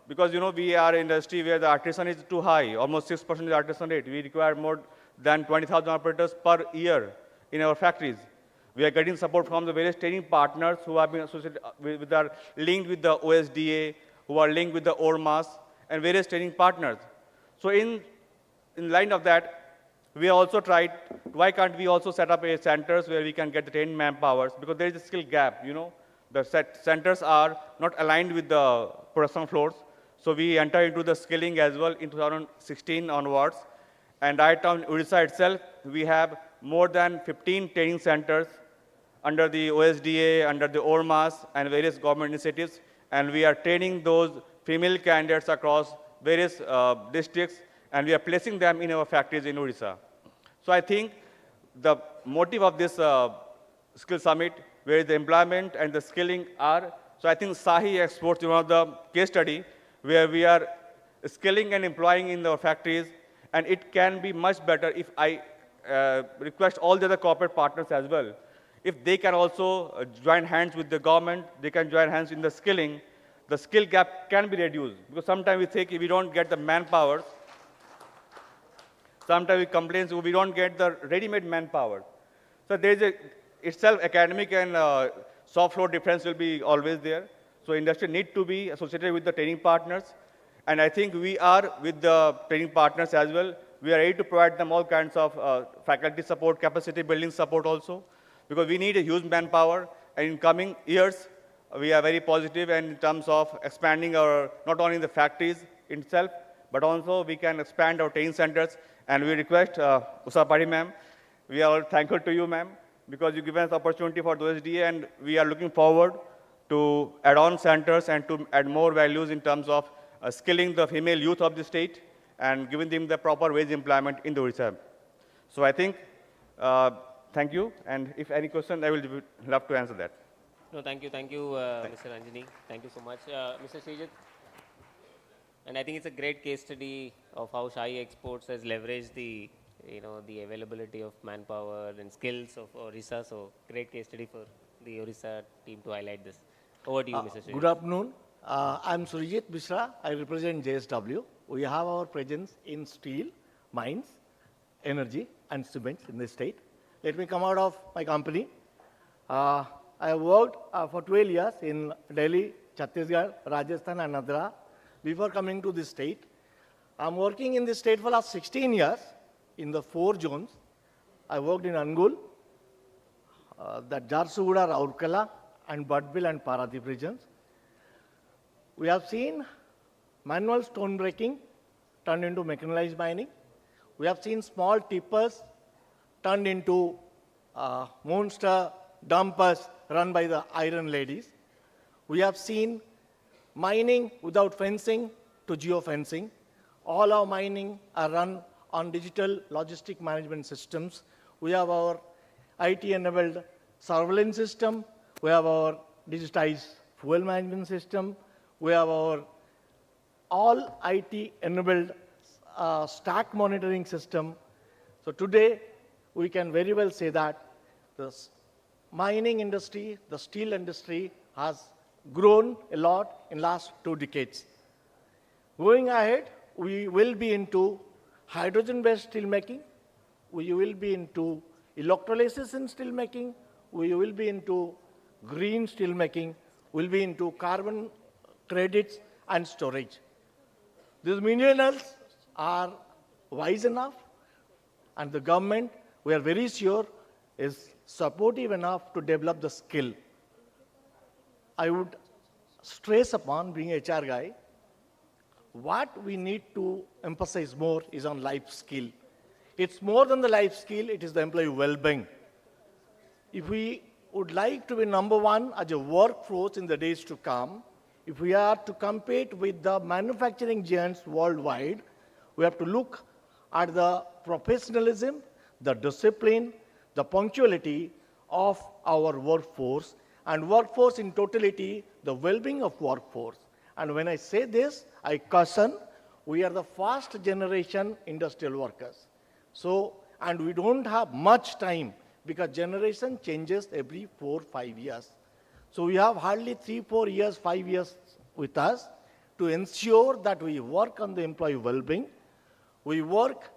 because you know we are an industry where the attrition is too high, almost 6% is attrition rate. We require more than 20,000 operators per year in our factories. We are getting support from the various training partners who have been associated with are linked with the OSDA, who are linked with the ORMAS, and various training partners. So in line of that, we also tried, why can't we also set up a centers where we can get the trained manpowers? Because there is a skill gap, you know. The centers are not aligned with the production floors. So we enter into the skilling as well in 2016 onwards. And right now in Odisha itself, we have more than 15 training centers under the OSDA, under the ORMAS, and various government initiatives. And we are training those female candidates across various districts, and we are placing them in our factories in Odisha. So I think the motive of this skill summit, where the employment and the skilling are, so I think Sahi Exports is one of the case study where we are skilling and employing in our factories, and it can be much better if I request all the other corporate partners as well. If they can also join hands with the government, they can join hands in the skilling, the skill gap can be reduced. Because sometimes we think if we don't get the manpower, sometimes we complain we don't get the ready-made manpower. So there is itself academic and soft floor difference will be always there. So industry need to be associated with the training partners. And I think we are with the training partners as well. We are ready to provide them all kinds of faculty support, capacity building support also. Because we need a huge manpower, and in coming years, we are very positive in terms of expanding our, not only the factories itself, but also we can expand our training centers. And we request Usha Pari ma'am, we are thankful to you ma'am, because you give us opportunity for the OSDA, and we are looking forward to add on centers and to add more values in terms of skilling the female youth of the state and giving them the proper wage employment in the Odisha. So I think, thank you, and if any question, I will love to answer that. No, thank you, Mr. Anjani. Thank you so much. Mr. Srijit, and I think it's a great case study of how Sahi Exports has leveraged the the availability of manpower and skills of Odisha. So great case study for the Odisha team to highlight this. Over to you, Mr. Sri. Good afternoon. I'm Surijit Mishra. I represent JSW. We have our presence in steel, mines, energy, and cement in the state. Let me come out of my company. I have worked for 12 years in Delhi, Chhattisgarh, Rajasthan, and Andhra before coming to this state. I'm working in this state for last 16 years in the 4 zones. I worked in Angul, the Jharsuguda, Rourkela, and Badbil and Paradip regions. We have seen manual stone breaking turned into mechanized mining. We have seen small tippers turned into monster dumpers run by the iron ladies. We have seen mining without fencing to geofencing. All our mining are run on digital logistic management systems. We have our IT-enabled surveillance system. We have our digitized fuel management system. We have our all IT-enabled stack monitoring system. So today, we can very well say that the mining industry, the steel industry has grown a lot in last 2 decades. Going ahead, we will be into hydrogen-based steelmaking. We will be into electrolysis in steelmaking. We will be into green steelmaking. We'll be into carbon credits and storage. These minerals are wise enough, and the government, we are very sure, is supportive enough to develop the skill. I would stress upon, being HR guy, what we need to emphasize more is on life skill. It's more than the life skill, it is the employee well-being. If we would like to be number one as a workforce in the days to come, if we are to compete with the manufacturing giants worldwide, we have to look at the professionalism, the discipline, the punctuality of our workforce, and workforce in totality, the well-being of workforce. And when I say this, I caution, we are the first generation industrial workers. So, and we don't have much time because generation changes every 4-5 years. So we have hardly 3-4 years, 5 years with us to ensure that we work on the employee well-being. We work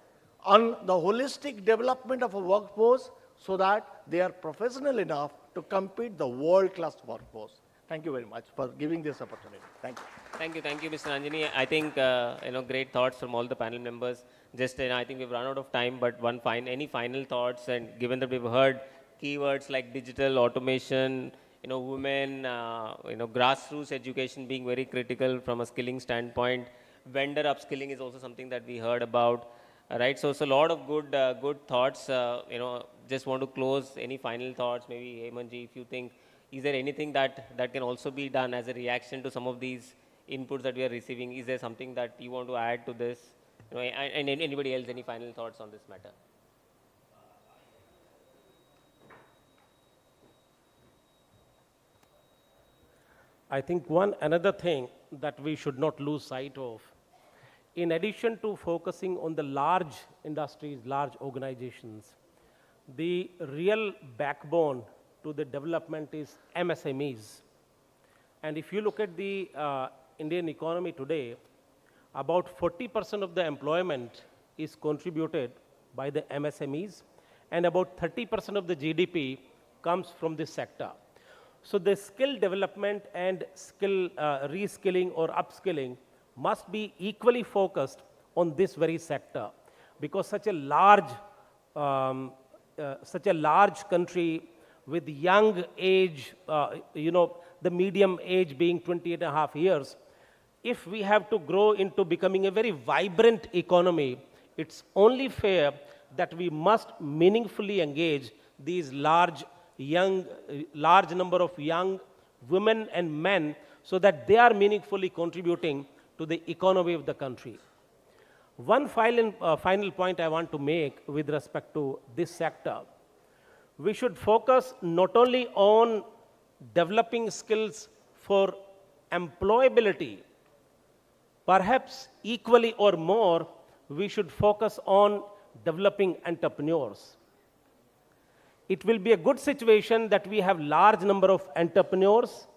on the holistic development of a workforce so that they are professional enough to compete the world-class workforce. Thank you very much for giving this opportunity. Thank you. Thank you, Mr. Anjani. I think, great thoughts from all the panel members. Just, I think we've run out of time, but any final thoughts, and given that we've heard keywords like digital, automation, women, grassroots education being very critical from a skilling standpoint. Vendor upskilling is also something that we heard about, right? So it's a lot of good thoughts. Just want to close. Any final thoughts? Maybe Hemanji, if you think, is there anything that can also be done as a reaction to some of these inputs that we are receiving? Is there something that you want to add to this? And anybody else, any final thoughts on this matter? I think another thing that we should not lose sight of, in addition to focusing on the large industries, large organizations, the real backbone to the development is MSMEs. And if you look at the Indian economy today, about 40% of the employment is contributed by the MSMEs, and about 30% of the GDP comes from this sector. So the skill development and skill reskilling or upskilling must be equally focused on this very sector, because such a large country with young age, the medium age being 20.5 years, if we have to grow into becoming a very vibrant economy, it's only fair that we must meaningfully engage these large number of young women and men so that they are meaningfully contributing to the economy of the country. One final point I want to make with respect to this sector, we should focus not only on developing skills for employability, perhaps equally or more, we should focus on developing entrepreneurs. It will be a good situation that we have large number of entrepreneurs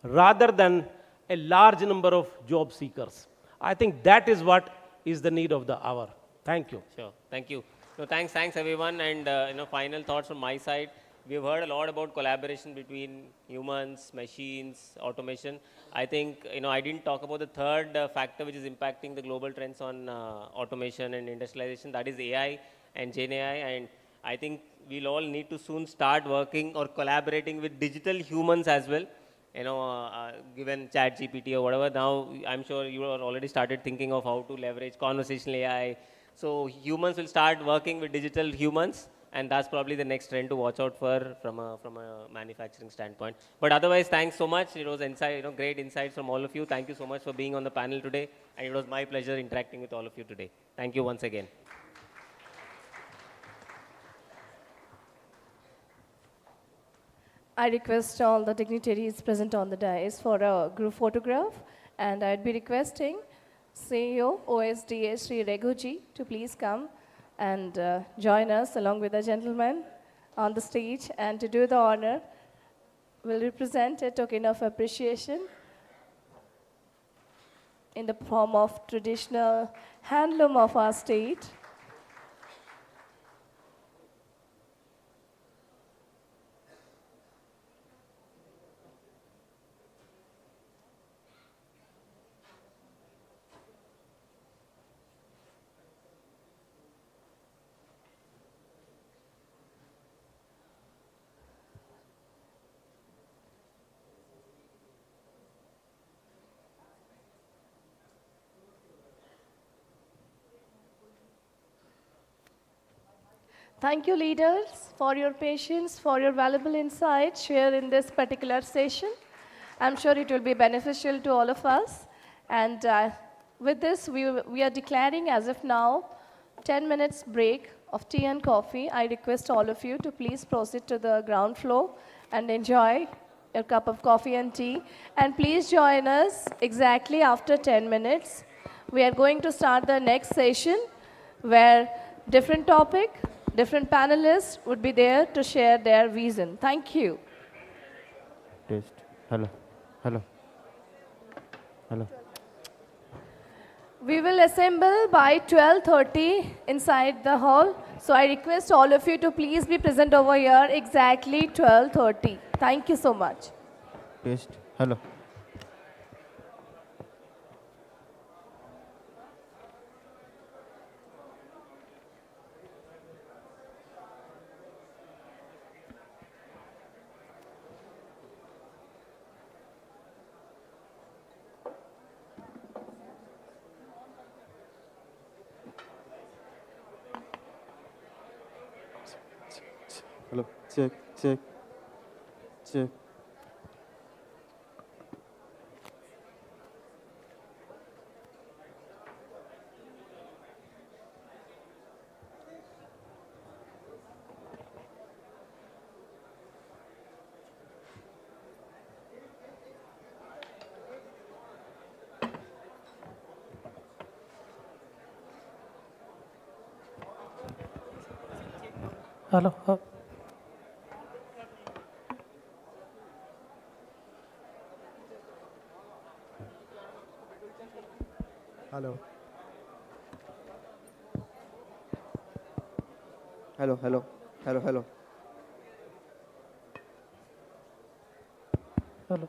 rather than a large number of job seekers. I think that is what is the need of the hour. Thank you. Sure. Thank you. No, thanks everyone. And final thoughts from my side. We've heard a lot about collaboration between humans, machines, automation. I think I didn't talk about the third factor which is impacting the global trends on automation and industrialization. That is AI and Gen AI. And I think we'll all need to soon start working or collaborating with digital humans as well. Given chat GPT or whatever, now I'm sure you are already started thinking of how to leverage conversational AI. So humans will start working with digital humans, and that's probably the next trend to watch out for from a manufacturing standpoint. But otherwise, thanks so much. It was great insights from all of you. Thank you so much for being on the panel today, and it was my pleasure interacting with all of you today. Thank you once again. I request all the dignitaries present on the dais for a group photograph, and I'd be requesting CEO OSDA Sri Reghuji to please come and join us along with the gentleman on the stage, and to do the honor will represent a token of appreciation in the form of traditional handloom of our state. Thank you, leaders, for your patience, for your valuable insights shared in this particular session. I'm sure it will be beneficial to all of us. And with this, we are declaring as of now 10 minutes break of tea and coffee. I request all of you to please proceed to the ground floor and enjoy your cup of coffee and tea. And please join us exactly after 10 minutes. We are going to start the next session where different topic, different panelists would be there to share their vision. Thank you. Test. Hello. Hello. Hello. We will assemble by 12:30 inside the hall. So I request all of you to please be present over here exactly 12:30. Thank you so much. Test. Hello. Hello. Check, check, check. Hello. Hello. Hello, hello, hello, hello. Hello.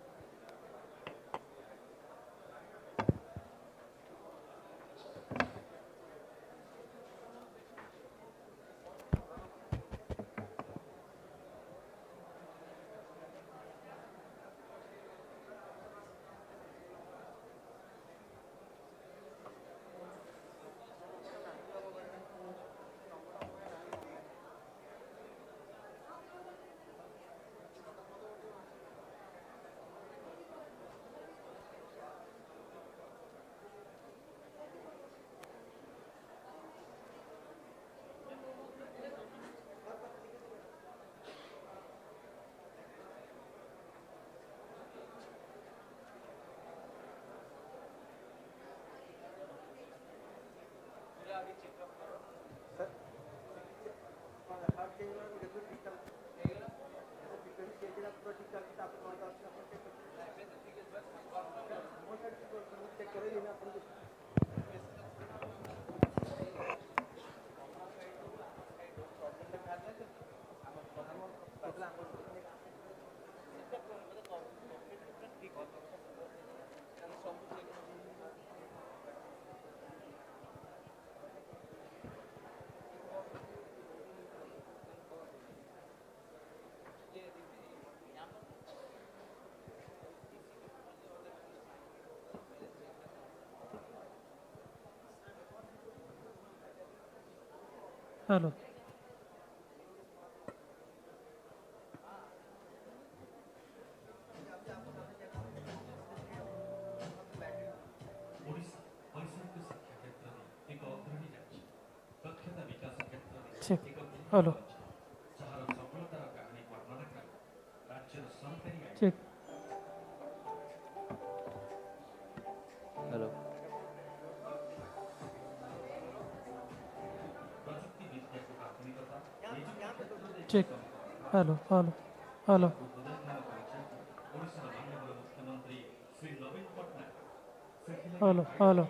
Hello. Check. Hello. Check. Hello. Check. Hello. Hello. Hello. Hello. Hello.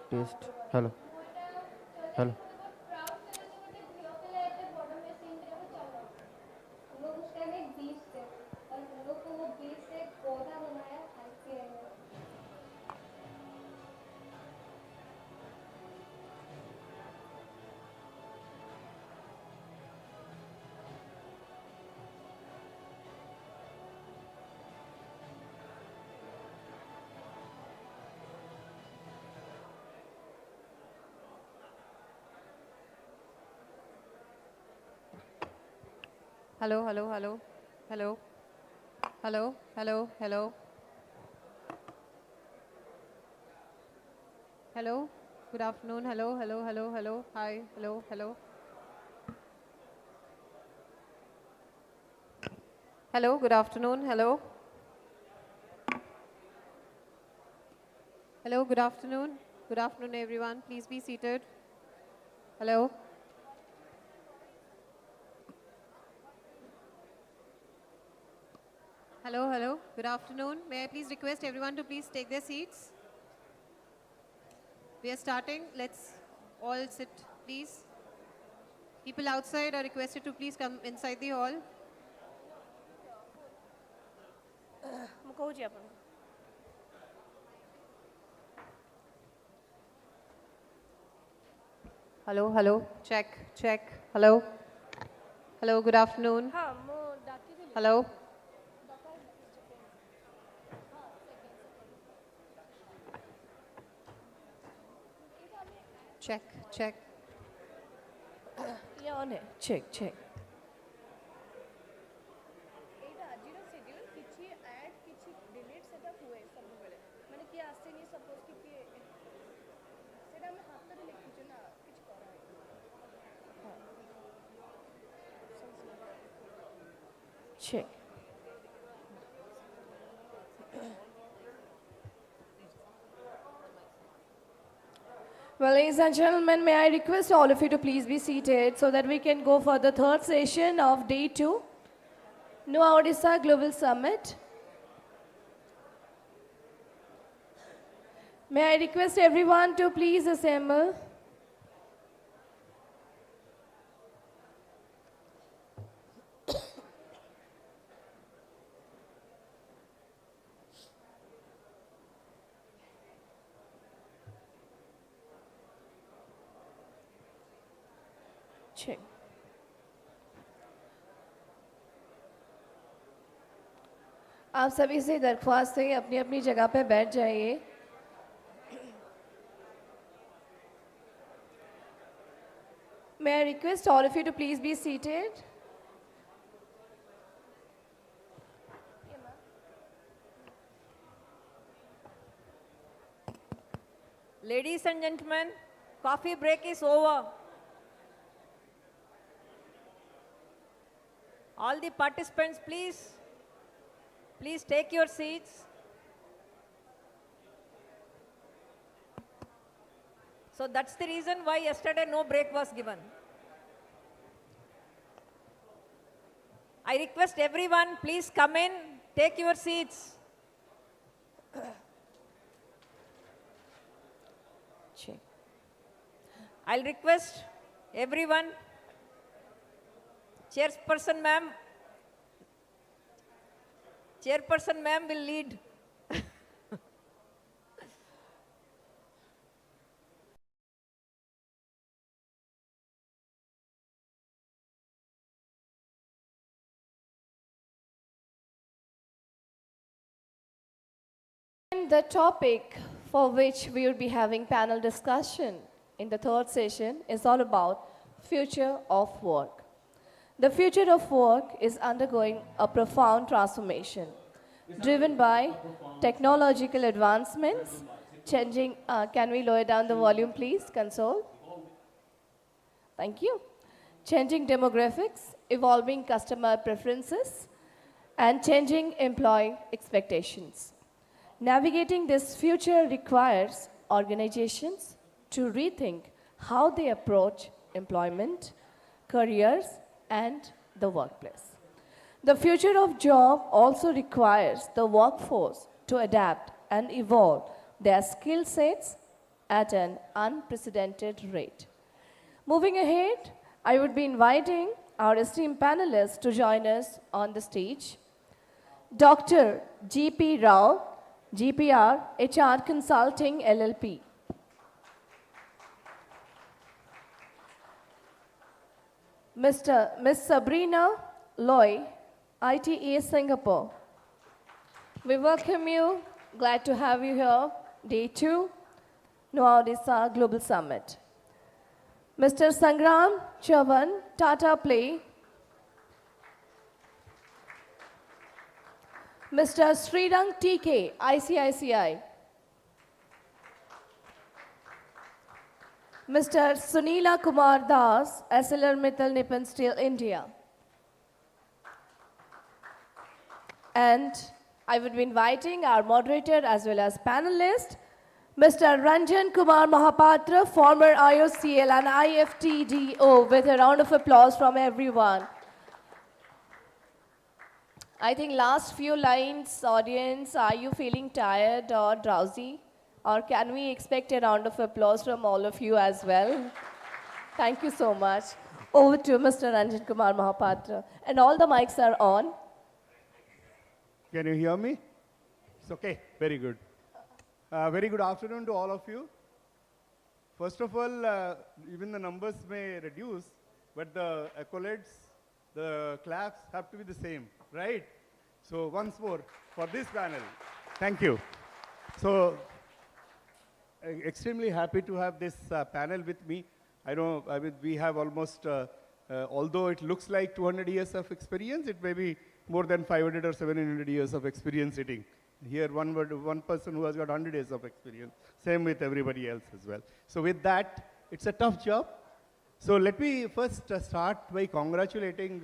Test. Hello. Hello. Hello, hello, hello, hello, hello, hello, hello. Hello, good afternoon, hello, hello, hello, hello, hi, hello, hello. Hello, good afternoon, hello. Hello, good afternoon everyone, please be seated. Hello. Hello, hello, good afternoon. May I please request everyone to please take their seats? We are starting. Let's all sit, please. People outside are requested to please come inside the hall. Hello, hello, check, check. Hello. Hello, good afternoon. Hello. Check, check. Yeah, on it. Check, check. Check. Well, ladies and gentlemen, may I request all of you to please be seated so that we can go for the third session of day 2, Nua Odisha Global Summit. May I request everyone to please assemble. Check. आप सभी से दरख्वास्त है अपनी अपनी जगह पे बैठ जाइए. May I request all of you to please be seated? Ladies and gentlemen, coffee break is over. All the participants, please take your seats. So that's the reason why yesterday no break was given. I request everyone, please come in, take your seats. Check. I'll request everyone, Chairperson ma'am will lead. And the topic for which we will be having panel discussion in the third session is all about future of work. The future of work is undergoing a profound transformation, driven by technological advancements, changing, can we lower down the volume please, console? Thank you. Changing demographics, evolving customer preferences, and changing employee expectations. Navigating this future requires organizations to rethink how they approach employment, careers, and the workplace. The future of job also requires the workforce to adapt and evolve their skill sets at an unprecedented rate. Moving ahead, I would be inviting our esteemed panelists to join us on the stage. Dr. G.P. Rao, GPR, HR Consulting LLP. Miss Sabrina Loy, ITA Singapore. We welcome you. Glad to have you here. Day 2, Nua Odisha Global Summit. Mr. Sangram Chavan, Tata Play. Mr. Srirang TK, ICICI. Mr. Sunila Kumar Das, ArcelorMittal Nippon Steel India. And I would be inviting our moderator as well as panelist, Mr. Ranjan Kumar Mahapatra, former IOCL and IFTDO, with a round of applause from everyone. I think last few lines, audience, are you feeling tired or drowsy? Or can we expect a round of applause from all of you as well? Thank you so much. Over to Mr. Ranjan Kumar Mahapatra. And all the mics are on. Can you hear me? It's okay. Very good. Very good afternoon to all of you. First of all, even the numbers may reduce, but the accolades, the claps have to be the same, right? So once more for this panel. Thank you. So extremely happy to have this panel with me. I know we have almost, although it looks like 200 years of experience, it may be more than 500 or 700 years of experience sitting. Here, one person who has got 100 years of experience. Same with everybody else as well. So with that, it's a tough job. So let me first start by congratulating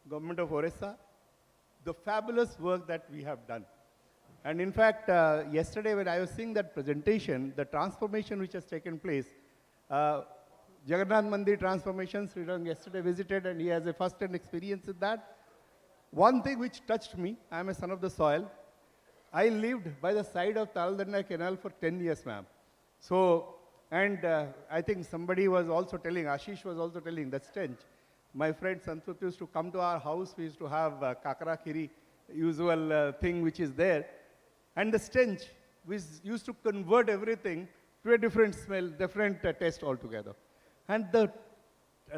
Government of Odisha, the fabulous work that we have done. And in fact, yesterday when I was seeing that presentation, the transformation which has taken place, Jagannath Mandir transformation, Srirang yesterday visited and he has a first-hand experience with that. One thing which touched me, I am a son of the soil. I lived by the side of Taldanna Canal for 10 years, ma'am. So, and I think somebody was also telling, Ashish was also telling, that stench. My friend Santup used to come to our house, we used to have kakara khiri, usual thing which is there. And the stench, we used to convert everything to a different smell, different taste altogether. And the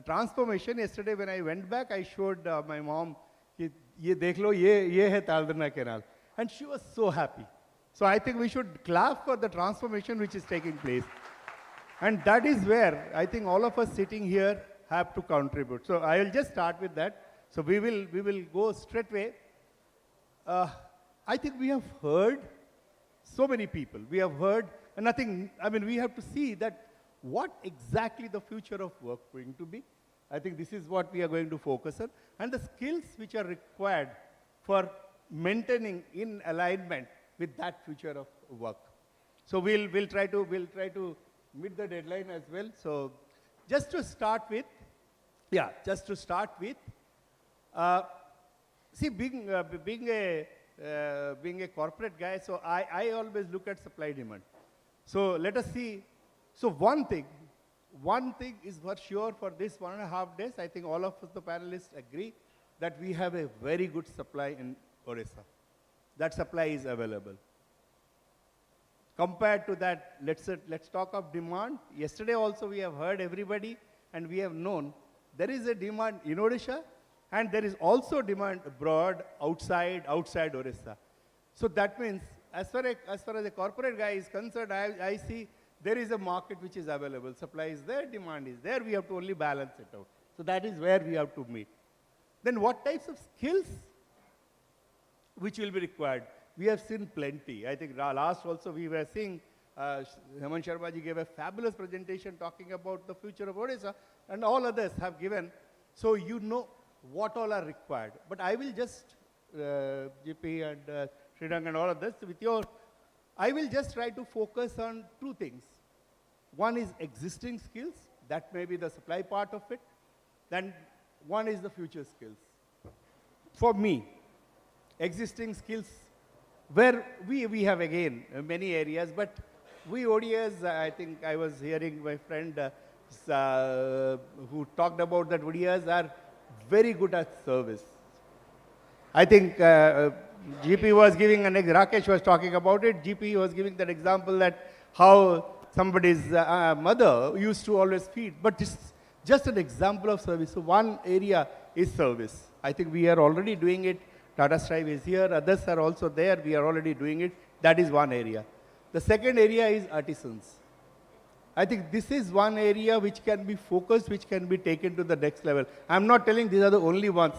transformation, yesterday when I went back, I showed my mom, ye dekh lo, ye hai Taldanna Canal. And she was so happy. So I think we should clap for the transformation which is taking place. And that is where I think all of us sitting here have to contribute. So I will just start with that. So we will go straightway. I think we have heard so many people. We have heard nothing. I mean, we have to see that what exactly the future of work going to be. I think this is what we are going to focus on. And the skills which are required for maintaining in alignment with that future of work. So we'll try to meet the deadline as well. So just to start with, see, being a corporate guy, so I always look at supply demand. So let us see. So one thing is for sure for this 1.5 days, I think all of us, the panelists, agree that we have a very good supply in Odisha. That supply is available. Compared to that, let's talk of demand. Yesterday also we have heard everybody and we have known there is a demand in Odisha and there is also demand abroad, outside Odisha. So that means as far as a corporate guy is concerned, I see there is a market which is available. Supply is there, demand is there. We have to only balance it out. So that is where we have to meet. Then what types of skills which will be required? We have seen plenty. I think last also we were seeing, Hemant Sharma ji gave a fabulous presentation talking about the future of Odisha, and all others have given. So you know what all are required. But I will just, GP and Srirang and all of this, I will just try to focus on two things. One is existing skills, that may be the supply part of it. Then one is the future skills. For me, existing skills where we have again many areas, but we ODAs, I think I was hearing my friend who talked about that ODAs are very good at service. I think GP was giving, and Rakesh was talking about it, GP was giving that example that how somebody's mother used to always feed, but it's just an example of service. So one area is service. I think we are already doing it. Tata Strive is here, others are also there, we are already doing it. That is one area. The second area is artisans. I think this is one area which can be focused, which can be taken to the next level. I'm not telling these are the only ones.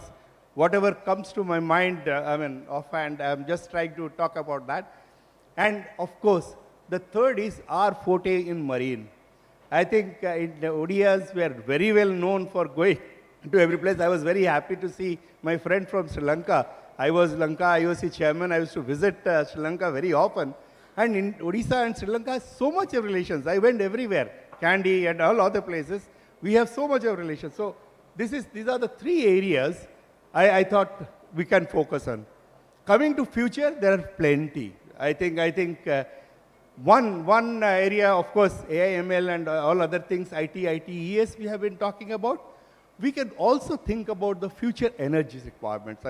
Whatever comes to my mind, offhand, I'm just trying to talk about that. And of course, the third is our forte in marine. I think in the ODIAs, we are very well known for going to every place. I was very happy to see my friend from Sri Lanka. I was Lanka IOC chairman. I used to visit Sri Lanka very often. And in Odisha and Sri Lanka, so much of relations. I went everywhere, Kandy and all other places. We have so much of relations. So these are the three areas I thought we can focus on. Coming to future, there are plenty. I think one area, of course, AI, ML and all other things, IT, ITES we have been talking about. We can also think about the future energy requirements.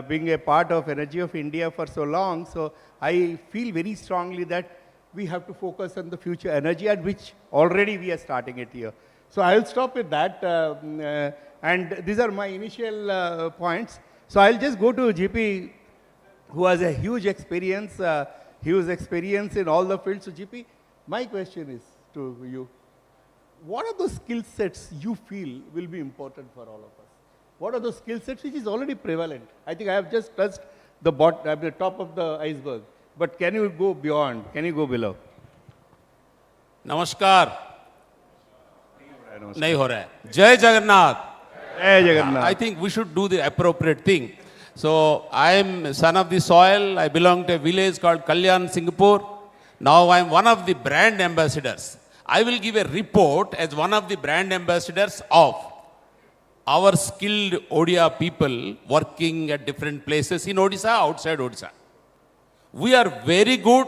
Being a part of Energy of India for so long, so I feel very strongly that we have to focus on the future energy, at which already we are starting it here. So I'll stop with that, and these are my initial points. So I'll just go to GP, who has a huge experience in all the fields. So GP, my question is to you. What are those skill sets you feel will be important for all of us? What are those skill sets which is already prevalent? I think I have just touched the top of the iceberg. But can you go beyond? Can you go below? नमस्कार नहीं हो रहा है जय जगन्नाथ जय Jagannath I think we should do the appropriate thing. So I am son of the soil. I belong to a village called Kalyan, Singapore. Now I am one of the brand ambassadors. I will give a report as one of the brand ambassadors of our skilled Odia people working at different places in Odisha, outside Odisha. We are very good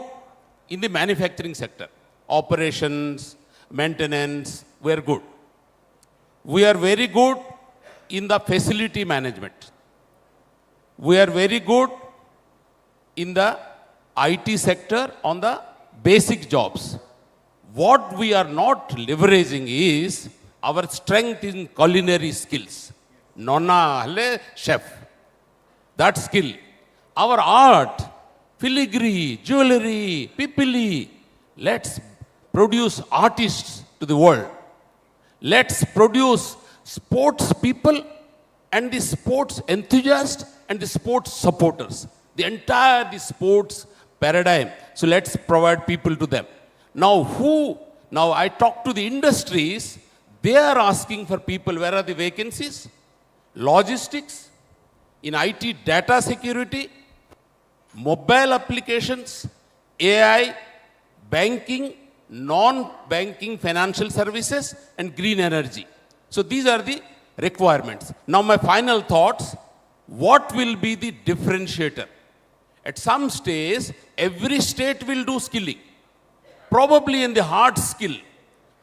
in the manufacturing sector. Operations, maintenance, we are good. We are very good in the facility management. We are very good in the IT sector on the basic jobs. What we are not leveraging is our strength in culinary skills. Nonna hale chef. That skill. Our art, filigree, jewelry, pipili. Let's produce artists to the world. Let's produce sports people and the sports enthusiasts and the sports supporters. The entire sports paradigm. So let's provide people to them. Now I talk to the industries. They are asking for people. Where are the vacancies? Logistics, in IT data security, mobile applications, AI, banking, non-banking financial services, and green energy. So these are the requirements. Now my final thoughts. What will be the differentiator? At some stage, every state will do skilling. Probably in the hard skill,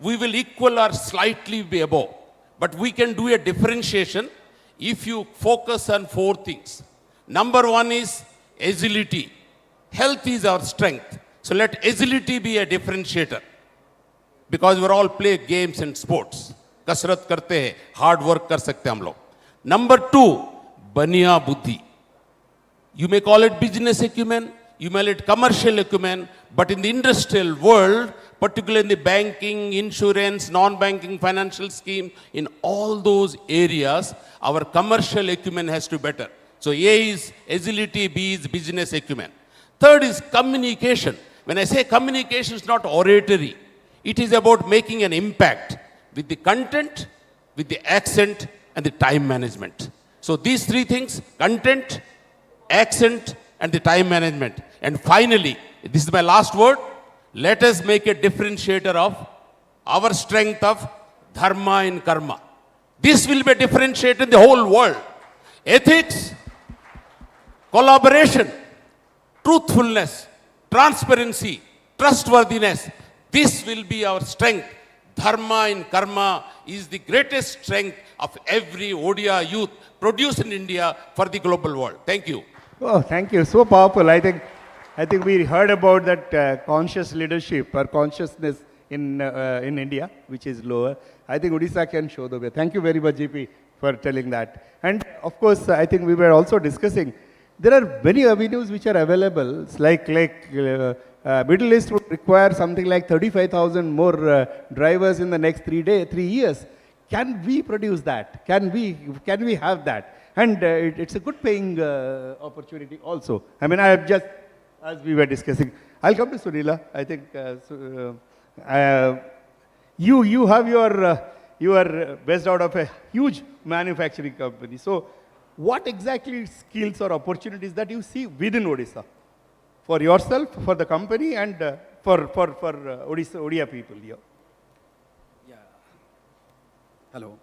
we will equal or slightly be above. But we can do a differentiation if you focus on four things. Number one is agility. Health is our strength. So let agility be a differentiator. Because we all play games and sports. कसरत करते हैं, hard work कर सकते हैं हम लोग. Number two, बनिया बुद्धि. You may call it business acumen, you may call it commercial acumen, but in the industrial world, particularly in the banking, insurance, non-banking financial scheme, in all those areas, our commercial acumen has to be better. So A is agility, B is business acumen. Third is communication. When I say communication, it's not oratory. It is about making an impact with the content, with the accent, and the time management. So these three things, content, accent, and the time management. And finally, this is my last word, let us make a differentiator of our strength of dharma in karma. This will be a differentiator in the whole world. Ethics, collaboration, truthfulness, transparency, trustworthiness. This will be our strength. Dharma in karma is the greatest strength of every Odia youth produced in India for the global world. Thank you. Oh, thank you. So powerful. I think we heard about that conscious leadership or consciousness in India, which is lower. I think Odisha can show the way. Thank you very much, GP, for telling that. And of course, I think we were also discussing, there are many avenues which are available. It's like Middle East would require something like 35,000 more drivers in the next 3 years. Can we produce that? Can we have that? And it's a good paying opportunity also. I mean, I have just, as we were discussing, I'll come to Sunila. I think you have you are based out of a huge manufacturing company. So what exactly skills or opportunities that you see within Odisha for yourself, for the company, and for Odia people here? Yeah. Hello.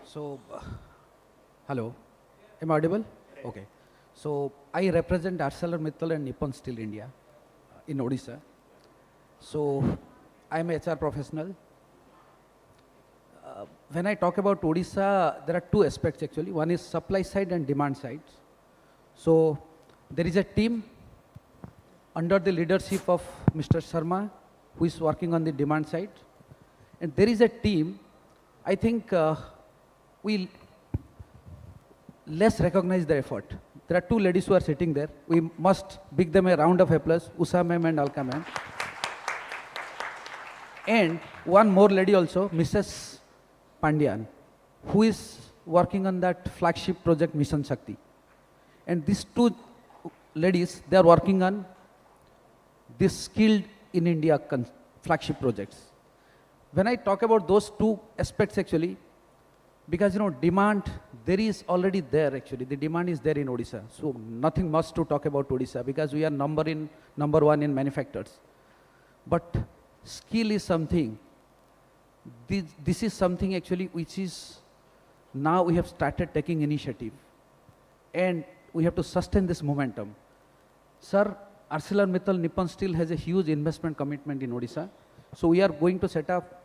So, hello. Am I audible? Okay. So, I represent ArcelorMittal and Nippon Steel India in Odisha. So, I am a HR professional. When I talk about Odisha, there are two aspects actually. One is supply side and demand side. So, there is a team under the leadership of Mr. Sharma, who is working on the demand side. And there is a team, I think we less recognize their effort. There are two ladies who are sitting there. We must give them a round of applause, Usha ma'am and Alka ma'am. And one more lady also, Mrs. Pandyan, who is working on that flagship project Mission Shakti. And these two ladies, they are working on this skilled in India flagship projects. When I talk about those two aspects actually, because demand, there is already there actually. The demand is there in Odisha. So nothing much to talk about Odisha because we are number one in manufacturers. But skill is something, this is something actually which is, now we have started taking initiative. And we have to sustain this momentum. Sir, ArcelorMittal Nippon Steel has a huge investment commitment in Odisha. So we are going to set up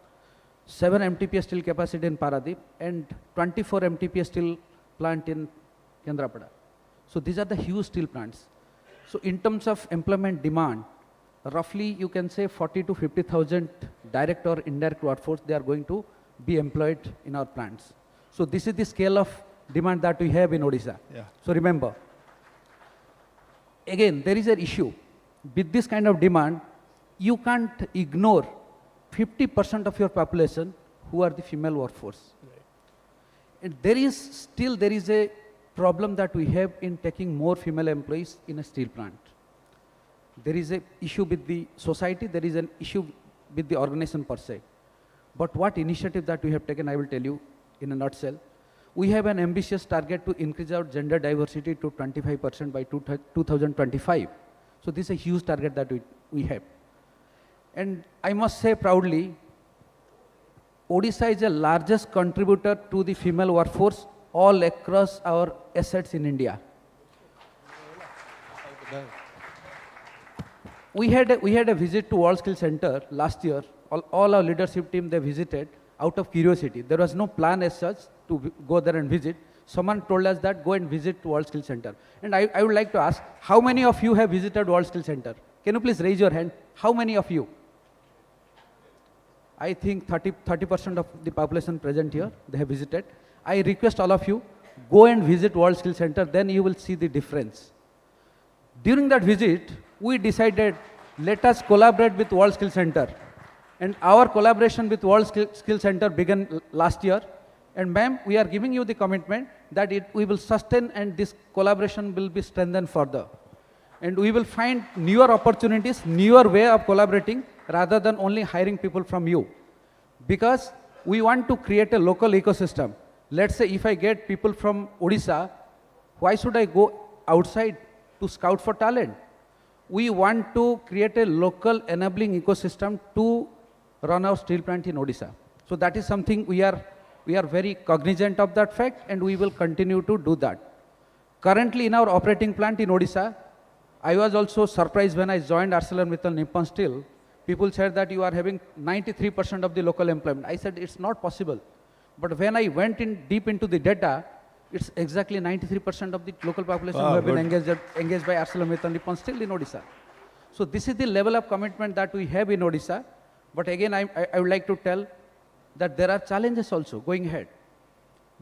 7 MTPA steel capacity in Paradip and 24 MTPA steel plant in Kendrapada. So these are the huge steel plants. So in terms of employment demand, roughly you can say 40 to 50,000 direct or indirect workforce, they are going to be employed in our plants. So this is the scale of demand that we have in Odisha. Yeah. So remember, again, there is an issue. With this kind of demand, you can't ignore 50% of your population who are the female workforce. Right. And there is a problem that we have in taking more female employees in a steel plant. There is an issue with the society, there is an issue with the organization per se. But what initiative that we have taken, I will tell you in a nutshell. We have an ambitious target to increase our gender diversity to 25% by 2025. So this is a huge target that we have. And I must say proudly, Odisha is the largest contributor to the female workforce all across our assets in India. We had a visit to World Skill Center last year. All our leadership team, they visited out of curiosity. There was no plan as such to go there and visit. Someone told us that go and visit World Skill Center. And I would like to ask, how many of you have visited World Skill Center? Can you please raise your hand? How many of you? I think 30% of the population present here, they have visited. I request all of you, go and visit World Skill Center, then you will see the difference. During that visit, we decided, let us collaborate with World Skill Center. And our collaboration with World Skill Center began last year. And ma'am, we are giving you the commitment that we will sustain and this collaboration will be strengthened further. And we will find newer opportunities, newer way of collaborating rather than only hiring people from you. Because we want to create a local ecosystem. Let's say if I get people from Odisha, why should I go outside to scout for talent? We want to create a local enabling ecosystem to run our steel plant in Odisha. So that is something we are We are very cognizant of that fact, and we will continue to do that. Currently, in our operating plant in Odisha, I was also surprised when I joined ArcelorMittal Nippon Steel. People said that you are having 93% of the local employment. I said it's not possible. But when I went in deep into the data, it's exactly 93% of the local population who have been engaged by ArcelorMittal Nippon Steel in Odisha. So this is the level of commitment that we have in Odisha. But again, I would like to tell that there are challenges also going ahead.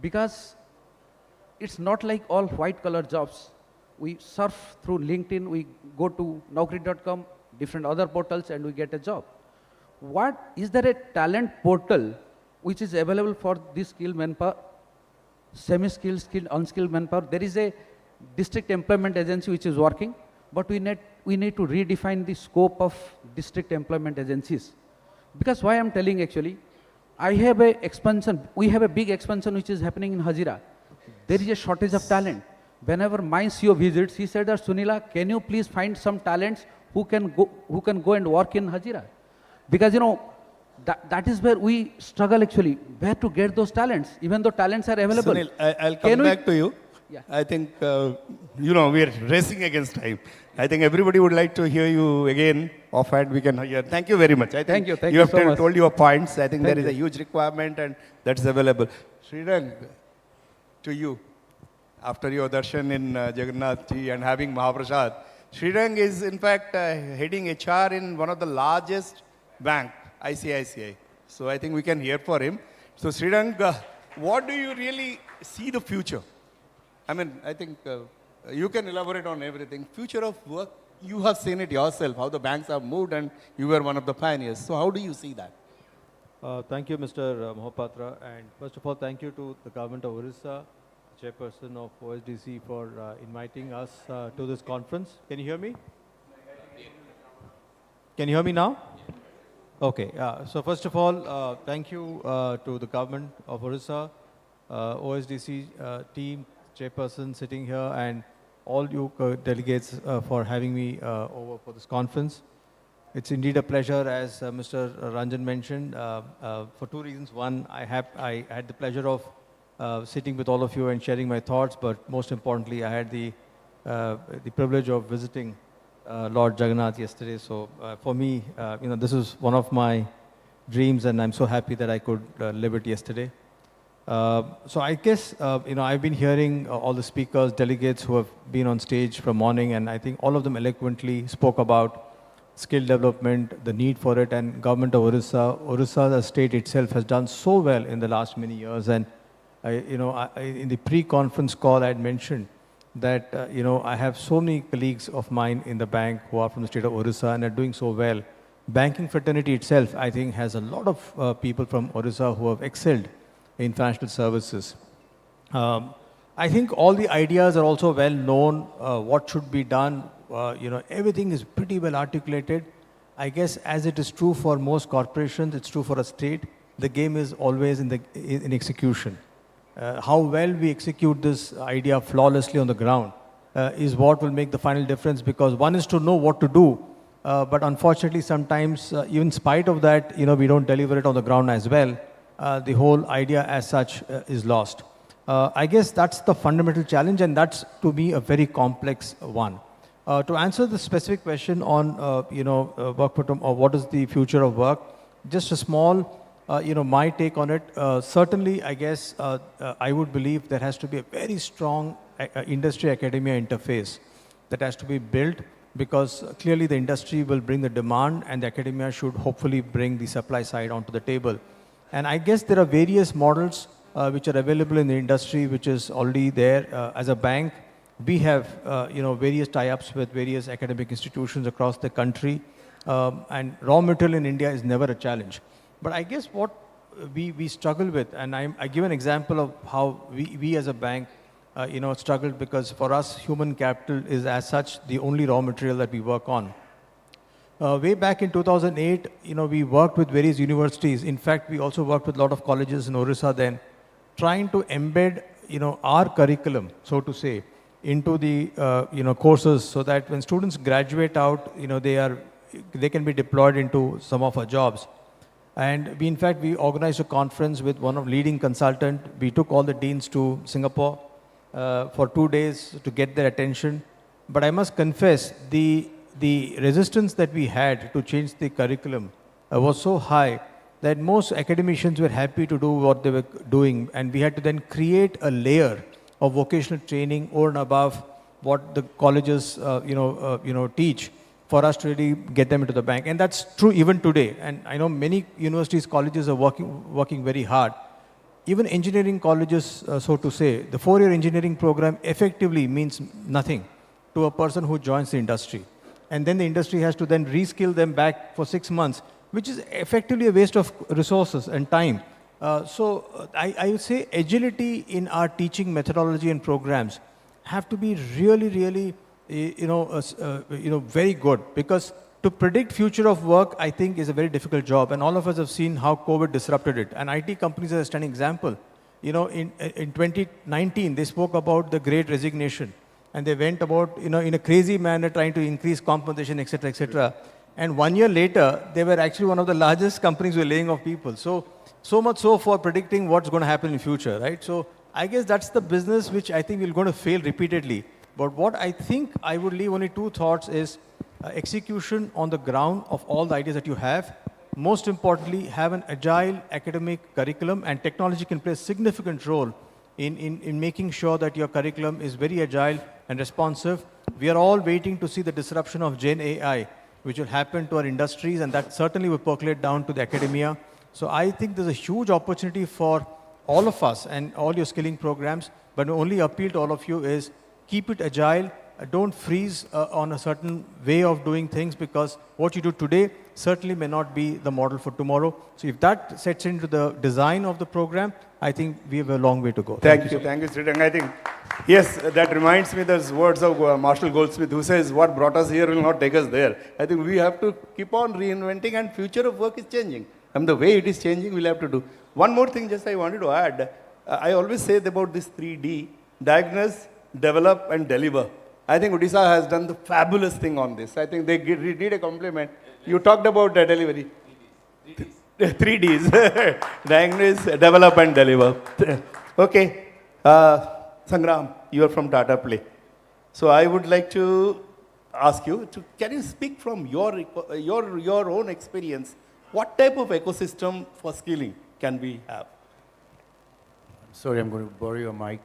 Because it's not like all white-collar jobs. We surf through LinkedIn, we go to Naukri.com, different other portals, and we get a job. Is there a talent portal which is available for this skilled manpower, semi-skilled, skilled, unskilled manpower? There is a district employment agency which is working, but we need to redefine the scope of district employment agencies. Because why I'm telling actually, I have a expansion, we have a big expansion which is happening in Hazira. There is a shortage of talent. Whenever my CEO visits, he said that, Sunila, can you please find some talents who can go and work in Hazira? Because, you know, that is where we struggle actually, where to get those talents, even though talents are available. Sunil, I'll come back to you. Yeah. I think, you know, we are racing against time. I think everybody would like to hear you again. Offhand, we can hear. Thank you very much. I think Thank you have so much. told your points. I think Thank there is a you. huge requirement and that's available. Srirang, to you, after your darshan in Jagannath Ji and having Mahaprasad, Srirang is in fact heading HR in one of the largest bank, ICICI. So I think we can hear for him. So Srirang, what do you really see the future? I mean, I think you can elaborate on everything. Future of work, you have seen it yourself, how the banks have moved and you were one of the pioneers. So how do you see that? Thank you, Mr. Mohapatra. And first of all, thank you to the government of Orissa, chairperson of OSDC, for inviting us to this conference. Can you hear me? Can you hear me now? Okay. So first of all, thank you to the government of Orissa, OSDC team, chairperson sitting here, and all you delegates for having me over for this conference. It's indeed a pleasure, as Mr. Ranjan mentioned, for two reasons. One, I had the pleasure of sitting with all of you and sharing my thoughts, but most importantly, I had the privilege of visiting Lord Jagannath yesterday. So for me, you know, this is one of my dreams, and I'm so happy that I could live it yesterday. So I guess, you know, I've been hearing all the speakers, delegates who have been on stage from morning, and I think all of them eloquently spoke about skill development, the need for it, and government of Orissa, the state itself has done so well in the last many years. And in the pre-conference call, I had mentioned that, you know, I have so many colleagues of mine in the bank who are from the state of Orissa and are doing so well. Banking fraternity itself, I think, has a lot of people from Orissa who have excelled in financial services. I think all the ideas are also well known, what should be done. You know, everything is pretty well articulated. I guess as it is true for most corporations, it's true for a state. The game is always in execution. How well we execute this idea flawlessly on the ground is what will make the final difference, because one is to know what to do, but unfortunately sometimes, even in spite of that, you know, we don't deliver it on the ground as well. The whole idea as such is lost. I guess that's the fundamental challenge, and that's, to me, a very complex one. To answer the specific question on, work or what is the future of work, just a small, my take on it. Certainly, I guess I would believe there has to be a very strong industry-academia interface that has to be built, because clearly the industry will bring the demand and the academia should hopefully bring the supply side onto the table. And I guess there are various models which are available in the industry, which is already there. As a bank, we have various tie-ups with various academic institutions across the country, and raw material in India is never a challenge. But I guess what we struggle with, and I give an example of how we as a bank struggled, because for us human capital is as such the only raw material that we work on. Way back in 2008, we worked with various universities. In fact, we also worked with a lot of colleges in Orissa then, trying to embed our curriculum, so to say, into the courses, so that when students graduate out, they can be deployed into some of our jobs. And we, in fact, we organized a conference with one of leading consultant. We took all the deans to Singapore for 2 days to get their attention. But I must confess, the resistance that we had to change the curriculum was so high that most academicians were happy to do what they were doing, and we had to then create a layer of vocational training over and above what the colleges teach for us to really get them into the bank. And that's true even today. And I know many universities, colleges are working very hard. Even engineering colleges, so to say, the 4-year engineering program effectively means nothing to a person who joins the industry. And then the industry has to then reskill them back for 6 months, which is effectively a waste of resources and time. So I would say agility in our teaching methodology and programs have to be really, very good, because to predict future of work, I think, is a very difficult job. And all of us have seen how COVID disrupted it. And IT companies are a standing example. In 2019, they spoke about the Great Resignation. And they went about, in a crazy manner, trying to increase compensation, etc., etc. And 1 year later, they were actually one of the largest companies who were laying off people. So much so for predicting what's going to happen in future, right? So I guess that's the business which I think we're going to fail repeatedly. But what I think I would leave only 2 thoughts is execution on the ground of all the ideas that you have. Most importantly, have an agile academic curriculum, and technology can play a significant role in making sure that your curriculum is very agile and responsive. We are all waiting to see the disruption of Gen AI, which will happen to our industries, and that certainly will percolate down to the academia. So I think there's a huge opportunity for all of us and all your skilling programs, but the only appeal to all of you is keep it agile. Don't freeze on a certain way of doing things, because what you do today certainly may not be the model for tomorrow. So if that sets into the design of the program, I think we have a long way to go. Thank you, Sridhar. I think, yes, that reminds me those words of Marshall Goldsmith, who says, what brought us here will not take us there. I think we have to keep on reinventing, and future of work is changing. And the way it is changing, we'll have to do. One more thing just I wanted to add. I always say about this 3D, diagnose, develop, and deliver. I think Odisha has done the fabulous thing on this. I think they need a compliment. You talked about the delivery. 3Ds. Diagnose, develop, and deliver. Okay. Sangram, you are from Tata Play. So I would like to ask you, can you speak from your own experience? What type of ecosystem for skilling can we have? Sorry, I'm going to borrow your mic.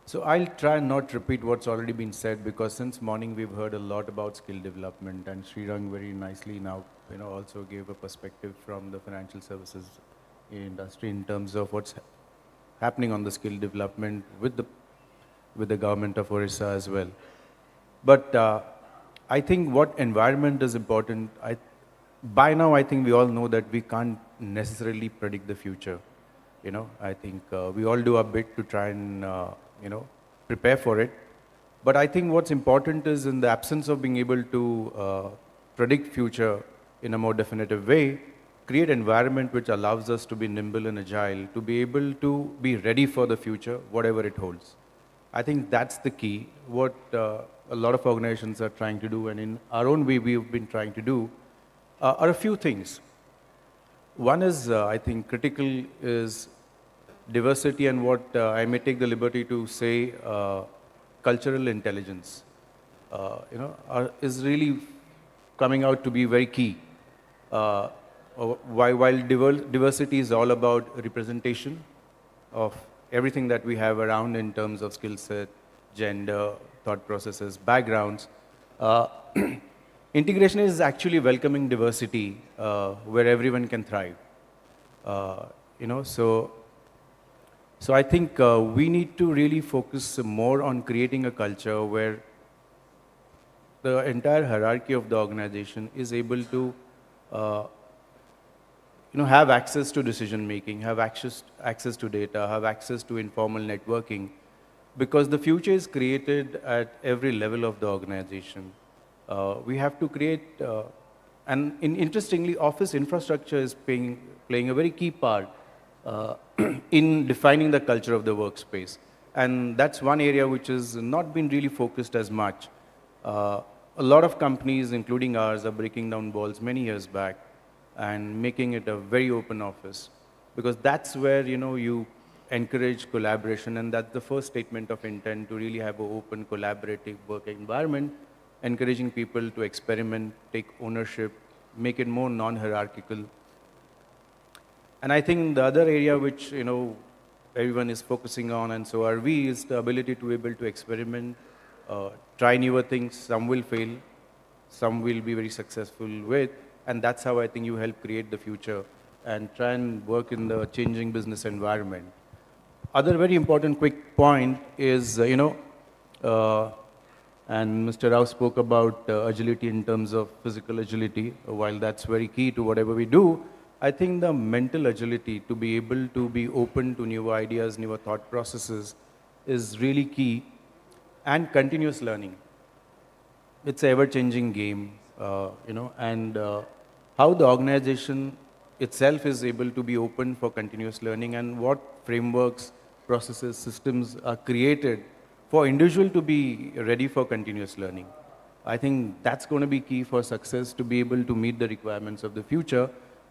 So I'll try and not repeat what's already been said, because since morning we've heard a lot about skill development, and Srirang very nicely now also gave a perspective from the financial services industry in terms of what's happening on the skill development with the government of Odisha as well. But I think what environment is important. By now I think we all know that we can't necessarily predict the future. I think we all do our bit to try and prepare for it. But I think what's important is, in the absence of being able to predict future in a more definitive way, create environment which allows us to be nimble and agile, to be able to be ready for the future, whatever it holds. I think that's the key. What a lot of organizations are trying to do, and in our own way we've been trying to do, are a few things. One is, I think, critical is diversity, and what I may take the liberty to say, cultural intelligence, is really coming out to be very key. While diversity is all about representation of everything that we have around in terms of skill set, gender, thought processes, backgrounds, integration is actually welcoming diversity where everyone can thrive. So I think we need to really focus more on creating a culture where the entire hierarchy of the organization is able to have access to decision making, have access to data, have access to informal networking, because the future is created at every level of the organization. We have to create, and interestingly, office infrastructure is playing a very key part in defining the culture of the workspace. And that's one area which has not been really focused as much. a lot of companies, including ours, are breaking down walls many years back and making it a very open office, because that's where, you encourage collaboration, and that's the first statement of intent, to really have an open, collaborative work environment, encouraging people to experiment, take ownership, make it more non-hierarchical. And I think the other area which, everyone is focusing on, and so are we, is the ability to be able to experiment, try newer things. Some will fail, some will be very successful with, and that's how I think you help create the future and try and work in the changing business environment. Other very important quick point is, and Mr. Rao spoke about agility in terms of physical agility. While that's very key to whatever we do, I think the mental agility, to be able to be open to new ideas, newer thought processes, is really key, and continuous learning. It's an ever-changing game, and how the organization itself is able to be open for continuous learning, and what frameworks, processes, systems are created for individual to be ready for continuous learning. I think that's going to be key for success, to be able to meet the requirements of the future.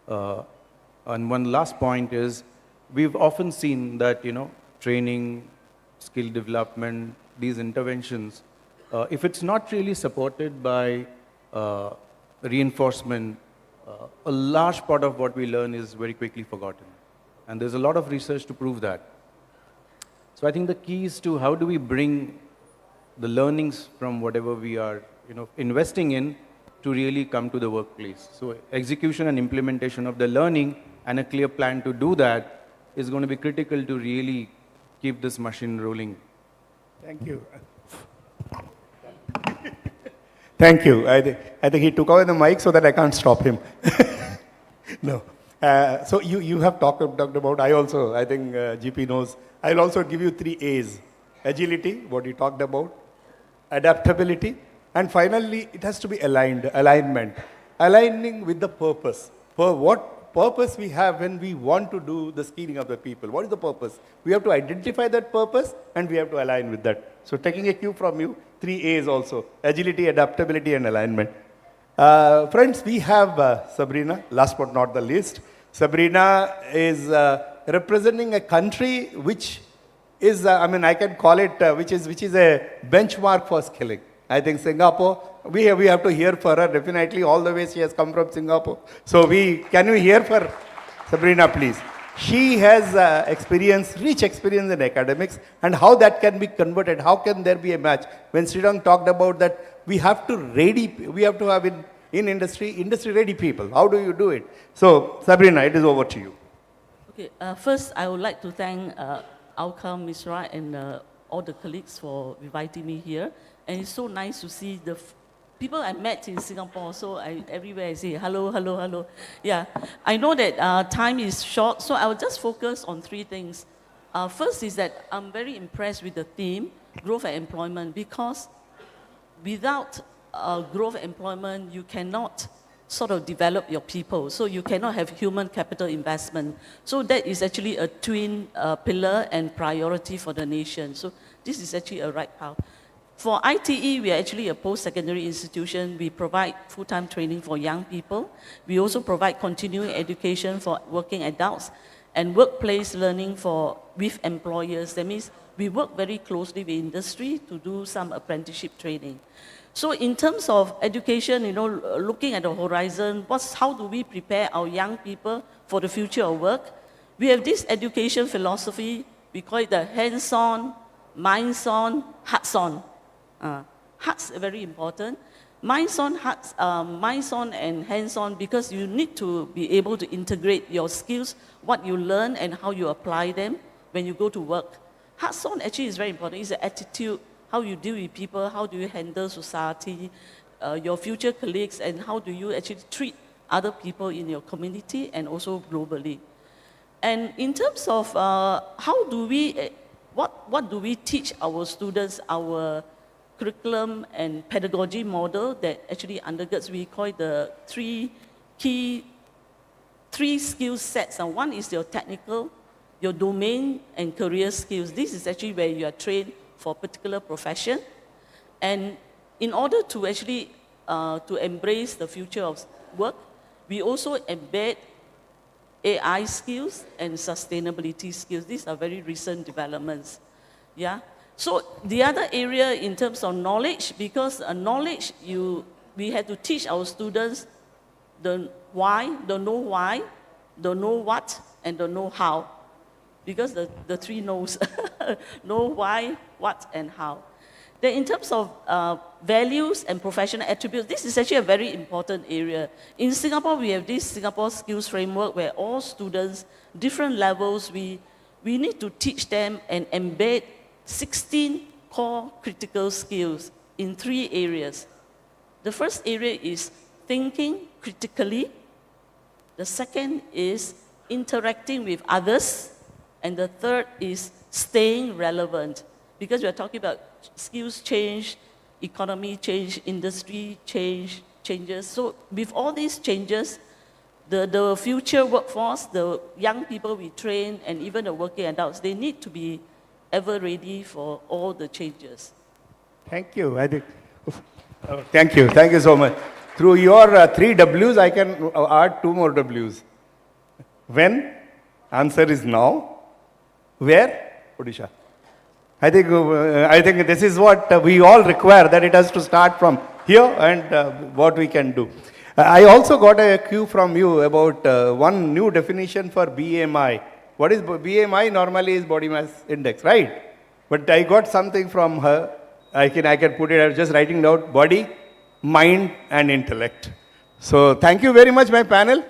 And one last point is, we've often seen that, training, skill development, these interventions, if it's not really supported by reinforcement, a large part of what we learn is very quickly forgotten. And there's a lot of research to prove that. So I think the key is to how do we bring the learnings from whatever we are, investing in, to really come to the workplace. So execution and implementation of the learning and a clear plan to do that is going to be critical to really keep this machine rolling. Thank you. Thank you. I think he took away the mic so that I can't stop him. No. So you have talked about, I think GP knows, I'll also give you 3 A's. Agility, what you talked about, adaptability, and finally, it has to be alignment. Aligning with the purpose. For what purpose we have when we want to do the skilling of the people. What is the purpose? We have to identify that purpose, and we have to align with that. So taking a cue from you, 3 A's also: agility, adaptability, and alignment. Friends, we have Sabrina, last but not the least. Sabrina is representing a country which is, I can call it, which is a benchmark for skilling. I think Singapore, we have to hear for her, definitely, all the way she has come from Singapore. So can we hear for Sabrina, please? She has rich experience in academics, and how that can be converted, how can there be a match? When Srirang talked about that, we have to have in industry ready people. How do you do it? So Sabrina, it is over to you. Okay, first I would like to thank Outcome, Misra, and all the colleagues for inviting me here. And it's so nice to see the people I met in Singapore. So everywhere I say hello, hello, hello. Yeah, I know that time is short, so I will just focus on 3 things. First is that I'm very impressed with the theme, growth and employment, because without growth and employment, you cannot sort of develop your people. So you cannot have human capital investment. So that is actually a twin pillar and priority for the nation. So this is actually a right path. For ITE, we are actually a post-secondary institution. We provide full-time training for young people. We also provide continuing education for working adults and workplace learning with employers. That means we work very closely with industry to do some apprenticeship training. So in terms of education, looking at the horizon, how do we prepare our young people for the future of work? We have this education philosophy. We call it the hands-on, minds-on, hearts-on. Hearts are very important. Minds-on, minds-on and hands-on, because you need to be able to integrate your skills, what you learn and how you apply them when you go to work. Hearts-on actually is very important. It's an attitude, how you deal with people, how do you handle society, your future colleagues, and how do you actually treat other people in your community and also globally. And in terms of what do we teach our students, our curriculum and pedagogy model that actually undergirds, we call it the three skill sets. And one is your technical, your domain and career skills. This is actually where you are trained for a particular profession. And in order to actually to embrace the future of work, we also embed AI skills and sustainability skills. These are very recent developments. Yeah. So the other area in terms of knowledge, because knowledge, we had to teach our students the why, the know why, the know what, and the know how. Because the three knows, know why, what, and how. Then in terms of values and professional attributes, this is actually a very important area. In Singapore, we have this Singapore Skills Framework where all students, different levels, we need to teach them and embed 16 core critical skills in 3 areas. The first area is thinking critically. The second is interacting with others. And the third is staying relevant. Because we're talking about skills change, economy change, industry changes. So with all these changes, the future workforce, the young people we train, and even the working adults, they need to be ever ready for all the changes. Thank you. I think. Thank you. Thank you so much. Through your 3 W's, I can add 2 more W's. When? Answer is now. Where? Odisha. I think this is what we all require, that it has to start from here and what we can do. I also got a cue from you about one new definition for BMI. What is BMI? Normally is body mass index, right? But I got something from her. I can put it, I was just writing down body, mind and intellect. So thank you very much, my panel.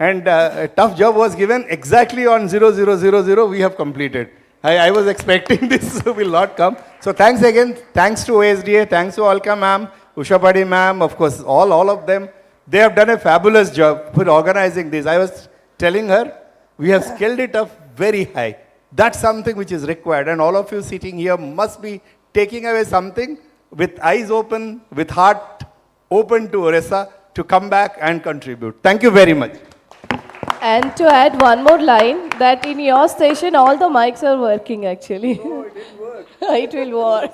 And a tough job was given exactly on 0000 we have completed. I was expecting this will not come. So thanks again. Thanks to OSDA. Thanks to Alka ma'am, Usha Padi ma'am, of course, all of them. They have done a fabulous job for organizing this. I was telling her, we have scaled it up very high. That's something which is required. And all of you sitting here must be taking away something with eyes open, with heart open to Odisha to come back and contribute. Thank you very much. And to add one more line, that in your station all the mics are working actually. No, it didn't work. It will work.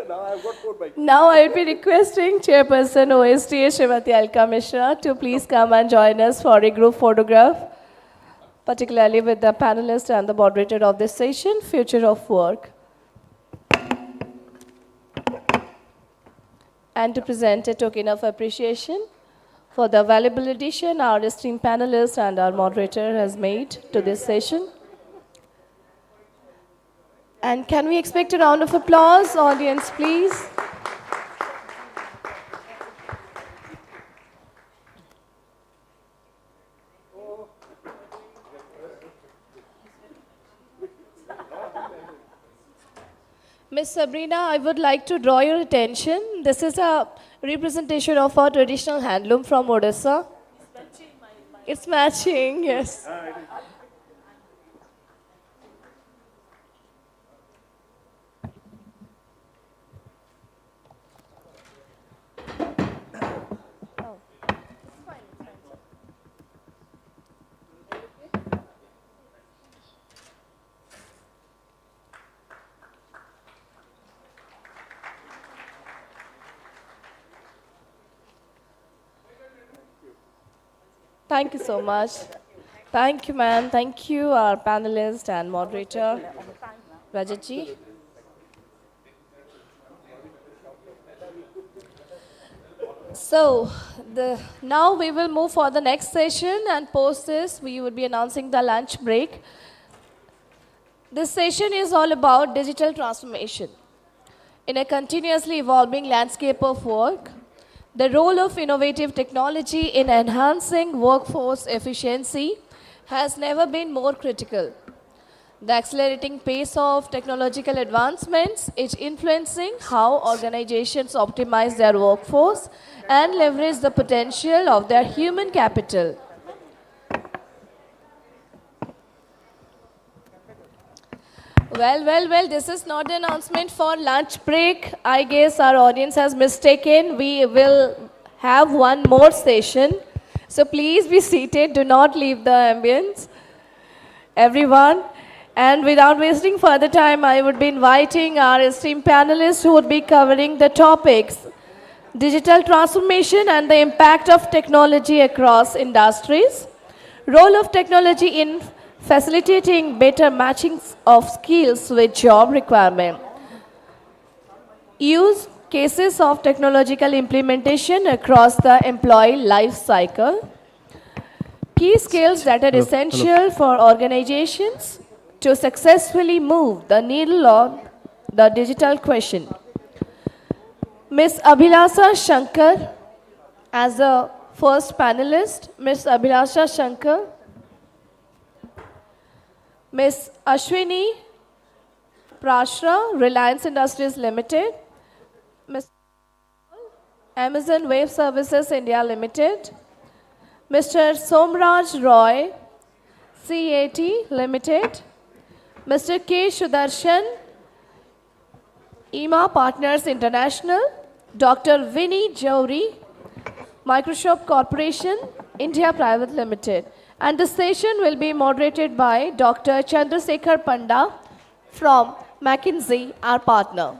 Now I've got 4 mics. Now I will be requesting Chairperson OSTA Srimati Alka Mishra to please come and join us for a group photograph, particularly with the panelist and the moderator of this session, Future of Work. And to present a token of appreciation for the valuable addition our esteemed panelist and our moderator has made to this session. And can we expect a round of applause, audience, please? Ms. Sabrina, I would like to draw your attention. This is a representation of our traditional handloom from Odisha. It's matching, yes. Thank you so much. Thank you, ma'am. Thank you, our panelist and moderator, Rajatji. So, now we will move for the next session, and post this, we will be announcing the lunch break. This session is all about digital transformation. In a continuously evolving landscape of work, the role of innovative technology in enhancing workforce efficiency has never been more critical. The accelerating pace of technological advancements is influencing how organizations optimize their workforce and leverage the potential of their human capital. Well, this is not an announcement for lunch break. I guess our audience has mistaken. We will have one more session. So please be seated. Do not leave the ambience. Everyone. And without wasting further time, I would be inviting our esteemed panelists who would be covering the topics digital transformation and the impact of technology across industries, role of technology in facilitating better matching of skills with job requirement, use cases of technological implementation across the employee life cycle, key skills that are essential for organizations to successfully move the needle on the digital question. Ms. Abhilasha Shankar as the first panelist, Ms. Abhilasha Shankar, Ms. Ashwini Prashra, Reliance Industries Limited, Ms. Amazon Web Services India Limited, Mr. Somraj Roy, CAT Limited, Mr. K. Sudarshan, EMA Partners International, Dr. Vinny Jowri, Microsoft Corporation, India Private Limited. And the session will be moderated by Dr. Chandrasekhar Panda from McKinsey, our partner.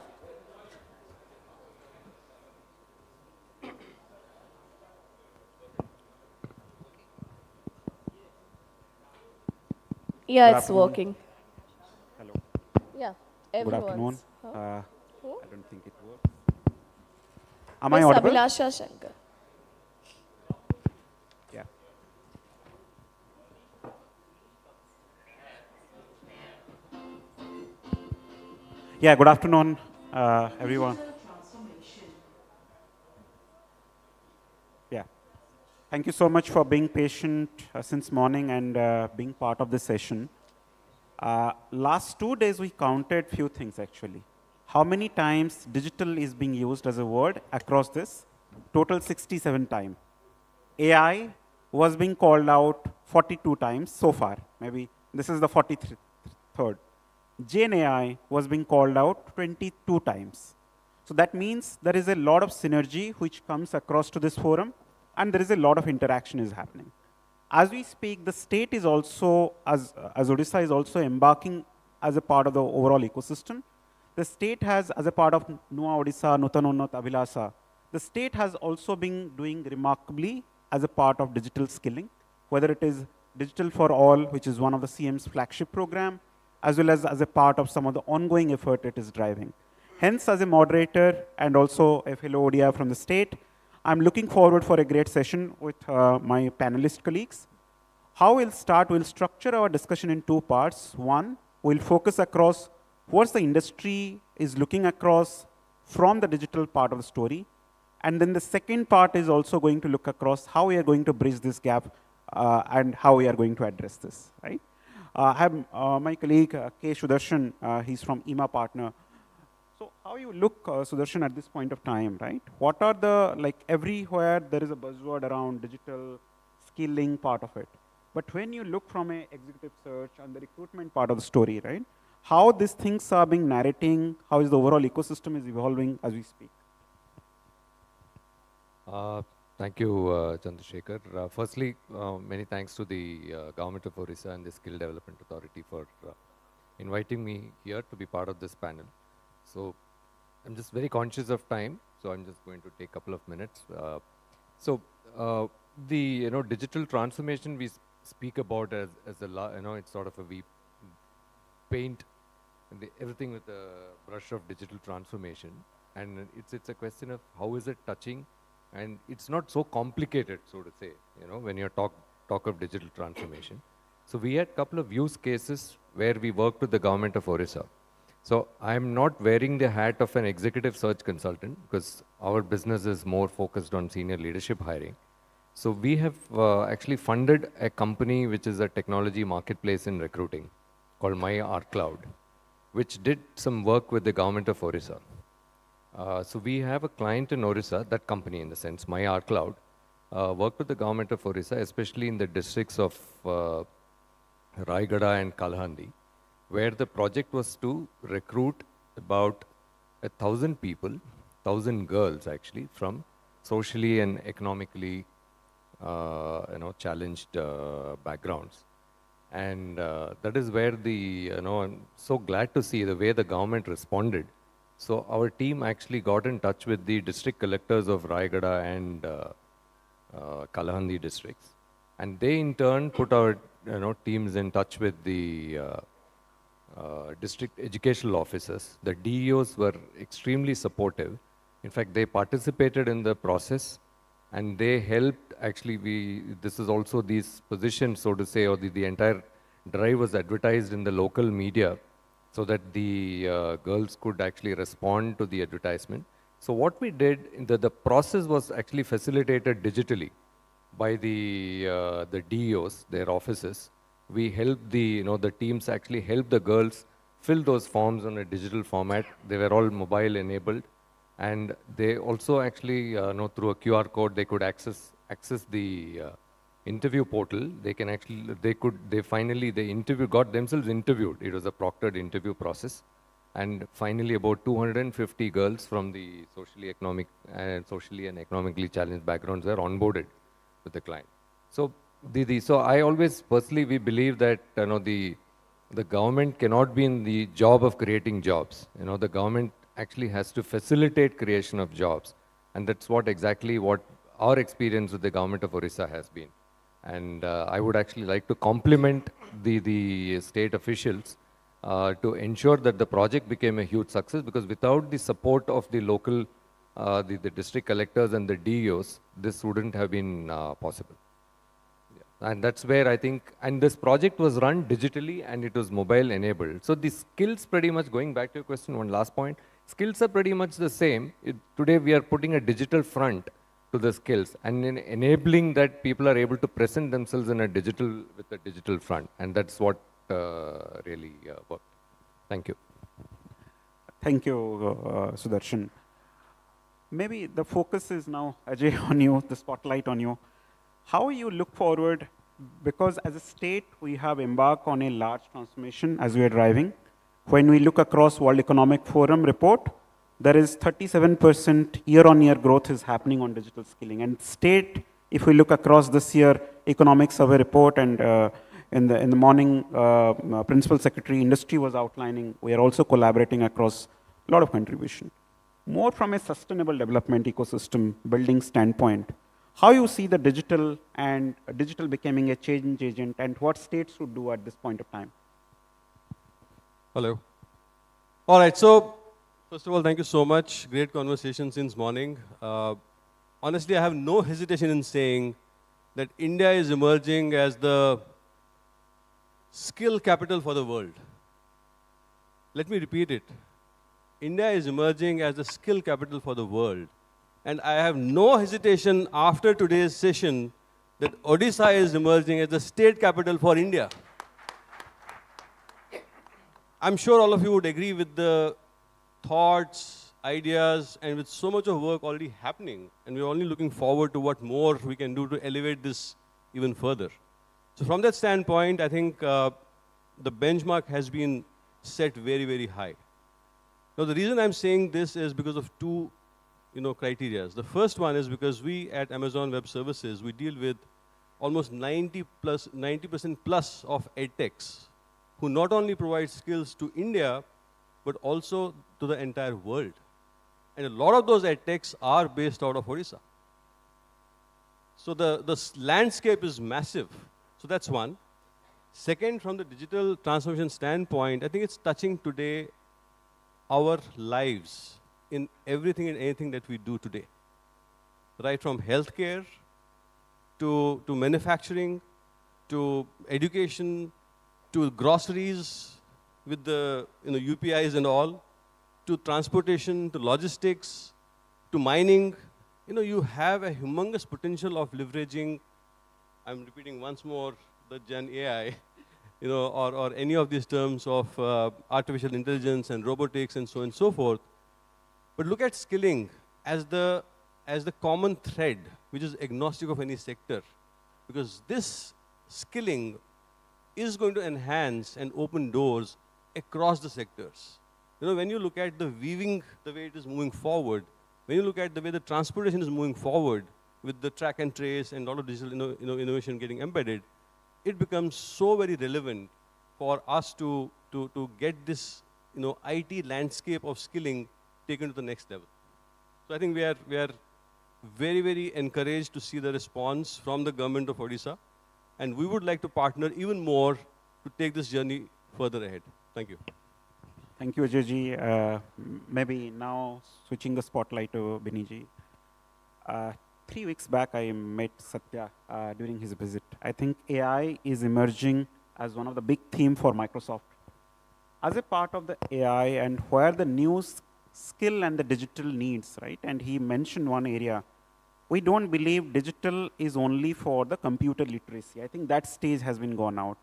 Yeah, it's working. Hello. Yeah, Good afternoon. everyone's. I Who? don't think it works. Am I Ms. audible? Abhilasha Shankar. Yeah. Yeah, good afternoon, everyone. Yeah. Thank you so much for being patient since morning and being part of this session. Last 2 days, we counted few things actually. How many times digital is being used as a word across this? Total 67 times. AI was being called out 42 times so far. Maybe this is the 43rd. Gen AI was being called out 22 times. So that means there is a lot of synergy which comes across to this forum, and there is a lot of interaction is happening. As we speak, the state is also, as Odisha is also embarking as a part of the overall ecosystem. The state has, as a part of Nua Odisha, Nutanonat Abhilasa, the state has also been doing remarkably as a part of digital skilling, whether it is Digital for All, which is one of the CM's flagship program, as well as a part of some of the ongoing effort it is driving. Hence, as a moderator and also a fellow ODI from the state, I'm looking forward for a great session with my panelist colleagues. How we'll start, we'll structure our discussion in two parts. One, we'll focus across what the industry is looking across from the digital part of the story. And then the second part is also going to look across how we are going to bridge this gap and how we are going to address this, right? I have my colleague K. Sudarshan, he's from EMA Partner. So how you look, Sudarshan, at this point of time, right? What are the, like everywhere there is a buzzword around digital skilling part of it. But when you look from a executive search and the recruitment part of the story, right? How these things are being narrating, how is the overall ecosystem is evolving as we speak? Thank you, Chandrasekhar. Firstly, many thanks to the Government of Odisha and the Skill Development Authority for inviting me here to be part of this panel. So I'm just very conscious of time, so I'm just going to take a couple of minutes. The digital transformation we speak about as it's sort of we paint everything with a brush of digital transformation, and it's a question of how is it touching. And it's not so complicated, so to say, when you talk of digital transformation. So we had a couple of use cases where we worked with the Government of Odisha. So I'm not wearing the hat of an executive search consultant because our business is more focused on senior leadership hiring. So we have actually funded a company which is a technology marketplace in recruiting called My R Cloud, which did some work with the Government of Odisha. So we have a client in Odisha, that company in the sense, My R Cloud, worked with the Government of Odisha, especially in the districts of Raigada and Kalahandi, where the project was to recruit about 1,000 people, 1,000 girls actually, from socially and economically challenged backgrounds. And that is where I'm so glad to see the way the government responded. So our team actually got in touch with the district collectors of Raigada and Kalahandi districts. And they in turn put our teams in touch with the district educational officers. The DEOs were extremely supportive. In fact, they participated in the process and they helped. Actually, this is also these positions, so to say, or the entire drive was advertised in the local media so that the girls could actually respond to the advertisement. So what we did, the process was actually facilitated digitally by the DEOs, their offices. We helped the teams actually helped the girls fill those forms on a digital format. They were all mobile enabled. And they also actually, through a QR code, they could access the interview portal. They can actually, they got themselves interviewed. It was a proctored interview process. And finally, about 250 girls from the socially and economically challenged backgrounds were onboarded with the client. So, so I always personally, we believe that the government cannot be in the job of creating jobs. The government actually has to facilitate creation of jobs, and that's exactly what our experience with the government of Odisha has been. And I would actually like to compliment the state officials to ensure that the project became a huge success, because without the support of the local, the district collectors and the DEOs, this wouldn't have been possible. Yeah. And that's where I think, and this project was run digitally and it was mobile enabled. So the skills pretty much, going back to your question, one last point, skills are pretty much the same. Today we are putting a digital front to the skills, and in enabling that, people are able to present themselves with a digital front, and that's what really worked. Thank you. Thank you, Sudarshan. Maybe the focus is now, Ajay, on you, the spotlight on you. How you look forward, because as a state, we have embarked on a large transformation as we are driving. When we look across World Economic Forum report, there is 37% year-on-year growth is happening on digital skilling. And state, if we look across this year, economic survey report, and in the morning, Principal Secretary Industry was outlining, we are also collaborating across a lot of contribution. More from a sustainable development ecosystem building standpoint, how you see the digital and digital becoming a change agent, and what states should do at this point of time? Hello. All right, so first of all, thank you so much. Great conversation since morning. Honestly, I have no hesitation in saying that India is emerging as the skill capital for the world. Let me repeat it. India is emerging as the skill capital for the world. And I have no hesitation after today's session that Odisha is emerging as the state capital for India. I'm sure all of you would agree with the thoughts, ideas, and with so much of work already happening, and we're only looking forward to what more we can do to elevate this even further. So from that standpoint, I think the benchmark has been set very, very high. Now, the reason I'm saying this is because of two criteria. The first one is because we at Amazon Web Services, we deal with almost 90% plus of edtechs who not only provide skills to India, but also to the entire world. And a lot of those edtechs are based out of Odisha. So the landscape is massive. So that's one. Second, from the digital transformation standpoint, I think it's touching today our lives in everything and anything that we do today. Right from healthcare, to manufacturing, to education, to groceries with the UPIs and all, to transportation, to logistics, to mining. You have a humongous potential of leveraging, I'm repeating once more, the Gen AI, or any of these terms of artificial intelligence and robotics and so on and so forth. But look at skilling as the common thread, which is agnostic of any sector, because this skilling is going to enhance and open doors across the sectors. When you look at the weaving, the way it is moving forward, when you look at the way the transportation is moving forward with the track and trace and a lot of digital innovation getting embedded, it becomes so very relevant for us to get this, IT landscape of skilling taken to the next level. So I think we are very, very encouraged to see the response from the government of Odisha, and we would like to partner even more to take this journey further ahead. Thank you. Thank you, Ajay. Maybe now switching the spotlight to Biniji. 3 weeks back, I met Satya during his visit. I think AI is emerging as one of the big themes for Microsoft. As a part of the AI and where the new skill and the digital needs, right? And he mentioned one area. We don't believe digital is only for the computer literacy. I think that stage has been gone out.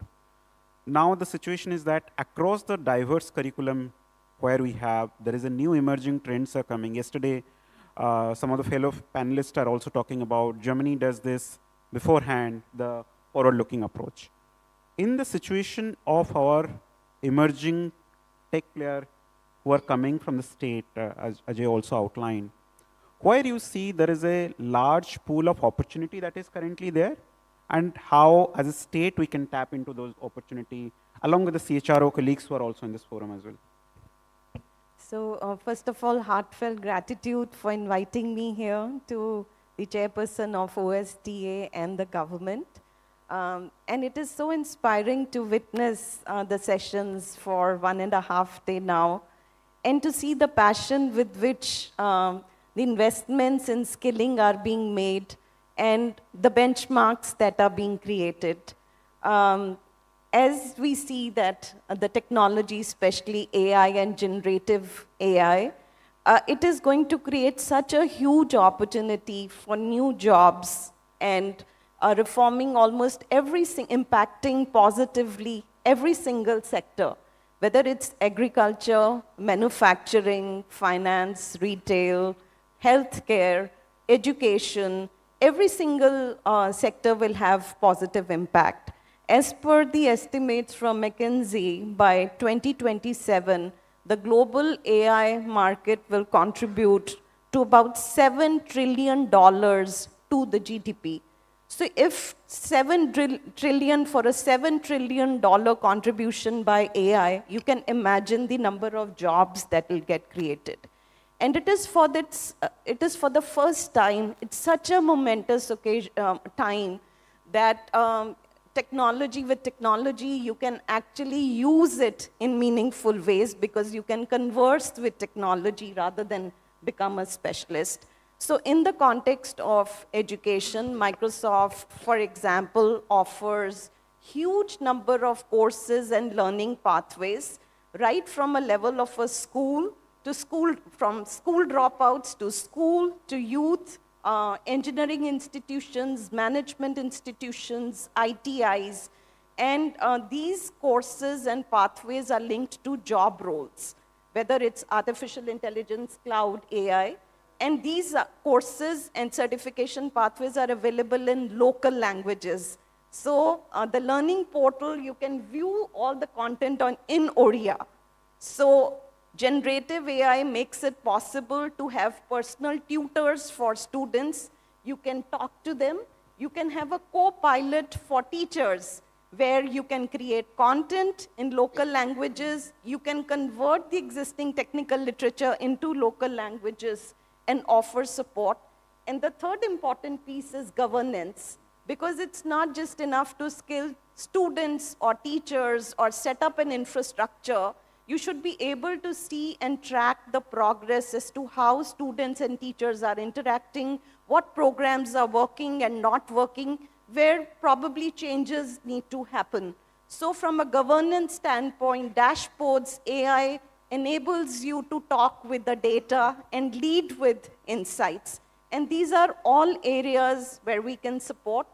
Now the situation is that across the diverse curriculum where we have, there is a new emerging trends are coming. Yesterday, some of the fellow panelists are also talking about Germany does this beforehand, the forward-looking approach. In the situation of our emerging tech player who are coming from the state, as Ajay also outlined, where you see there is a large pool of opportunity that is currently there, and how, as a state, we can tap into those opportunity, along with the CHRO colleagues who are also in this forum as well. So, first of all, heartfelt gratitude for inviting me here to the chairperson of OSDA and the government. And it is so inspiring to witness the sessions for 1.5 days now, and to see the passion with which the investments in skilling are being made and the benchmarks that are being created. As we see that the technology, especially AI and generative AI, it is going to create such a huge opportunity for new jobs and reforming almost impacting positively every single sector, whether it's agriculture, manufacturing, finance, retail, healthcare, education. Every single sector will have positive impact. As per the estimates from McKinsey, by 2027, the global AI market will contribute to about $7 trillion to the GDP. So if $7 trillion for a $7 trillion contribution by AI, you can imagine the number of jobs that will get created. And it is for the first time, it's such a momentous time that with technology, you can actually use it in meaningful ways, because you can converse with technology rather than become a specialist. So in the context of education, Microsoft, for example, offers huge number of courses and learning pathways, right from a level of a school to school, from school dropouts to school to youth, engineering institutions, management institutions, ITIs, and these courses and pathways are linked to job roles, whether it's artificial intelligence, cloud, AI, and these courses and certification pathways are available in local languages. So the learning portal, you can view all the content in Oriya. So generative AI makes it possible to have personal tutors for students. You can talk to them. You can have a co-pilot for teachers, where you can create content in local languages. You can convert the existing technical literature into local languages and offer support. And the third important piece is governance, because it's not just enough to skill students or teachers or set up an infrastructure. You should be able to see and track the progress as to how students and teachers are interacting, what programs are working and not working, where probably changes need to happen. So from a governance standpoint, dashboards, AI enables you to talk with the data and lead with insights. And these are all areas where we can support.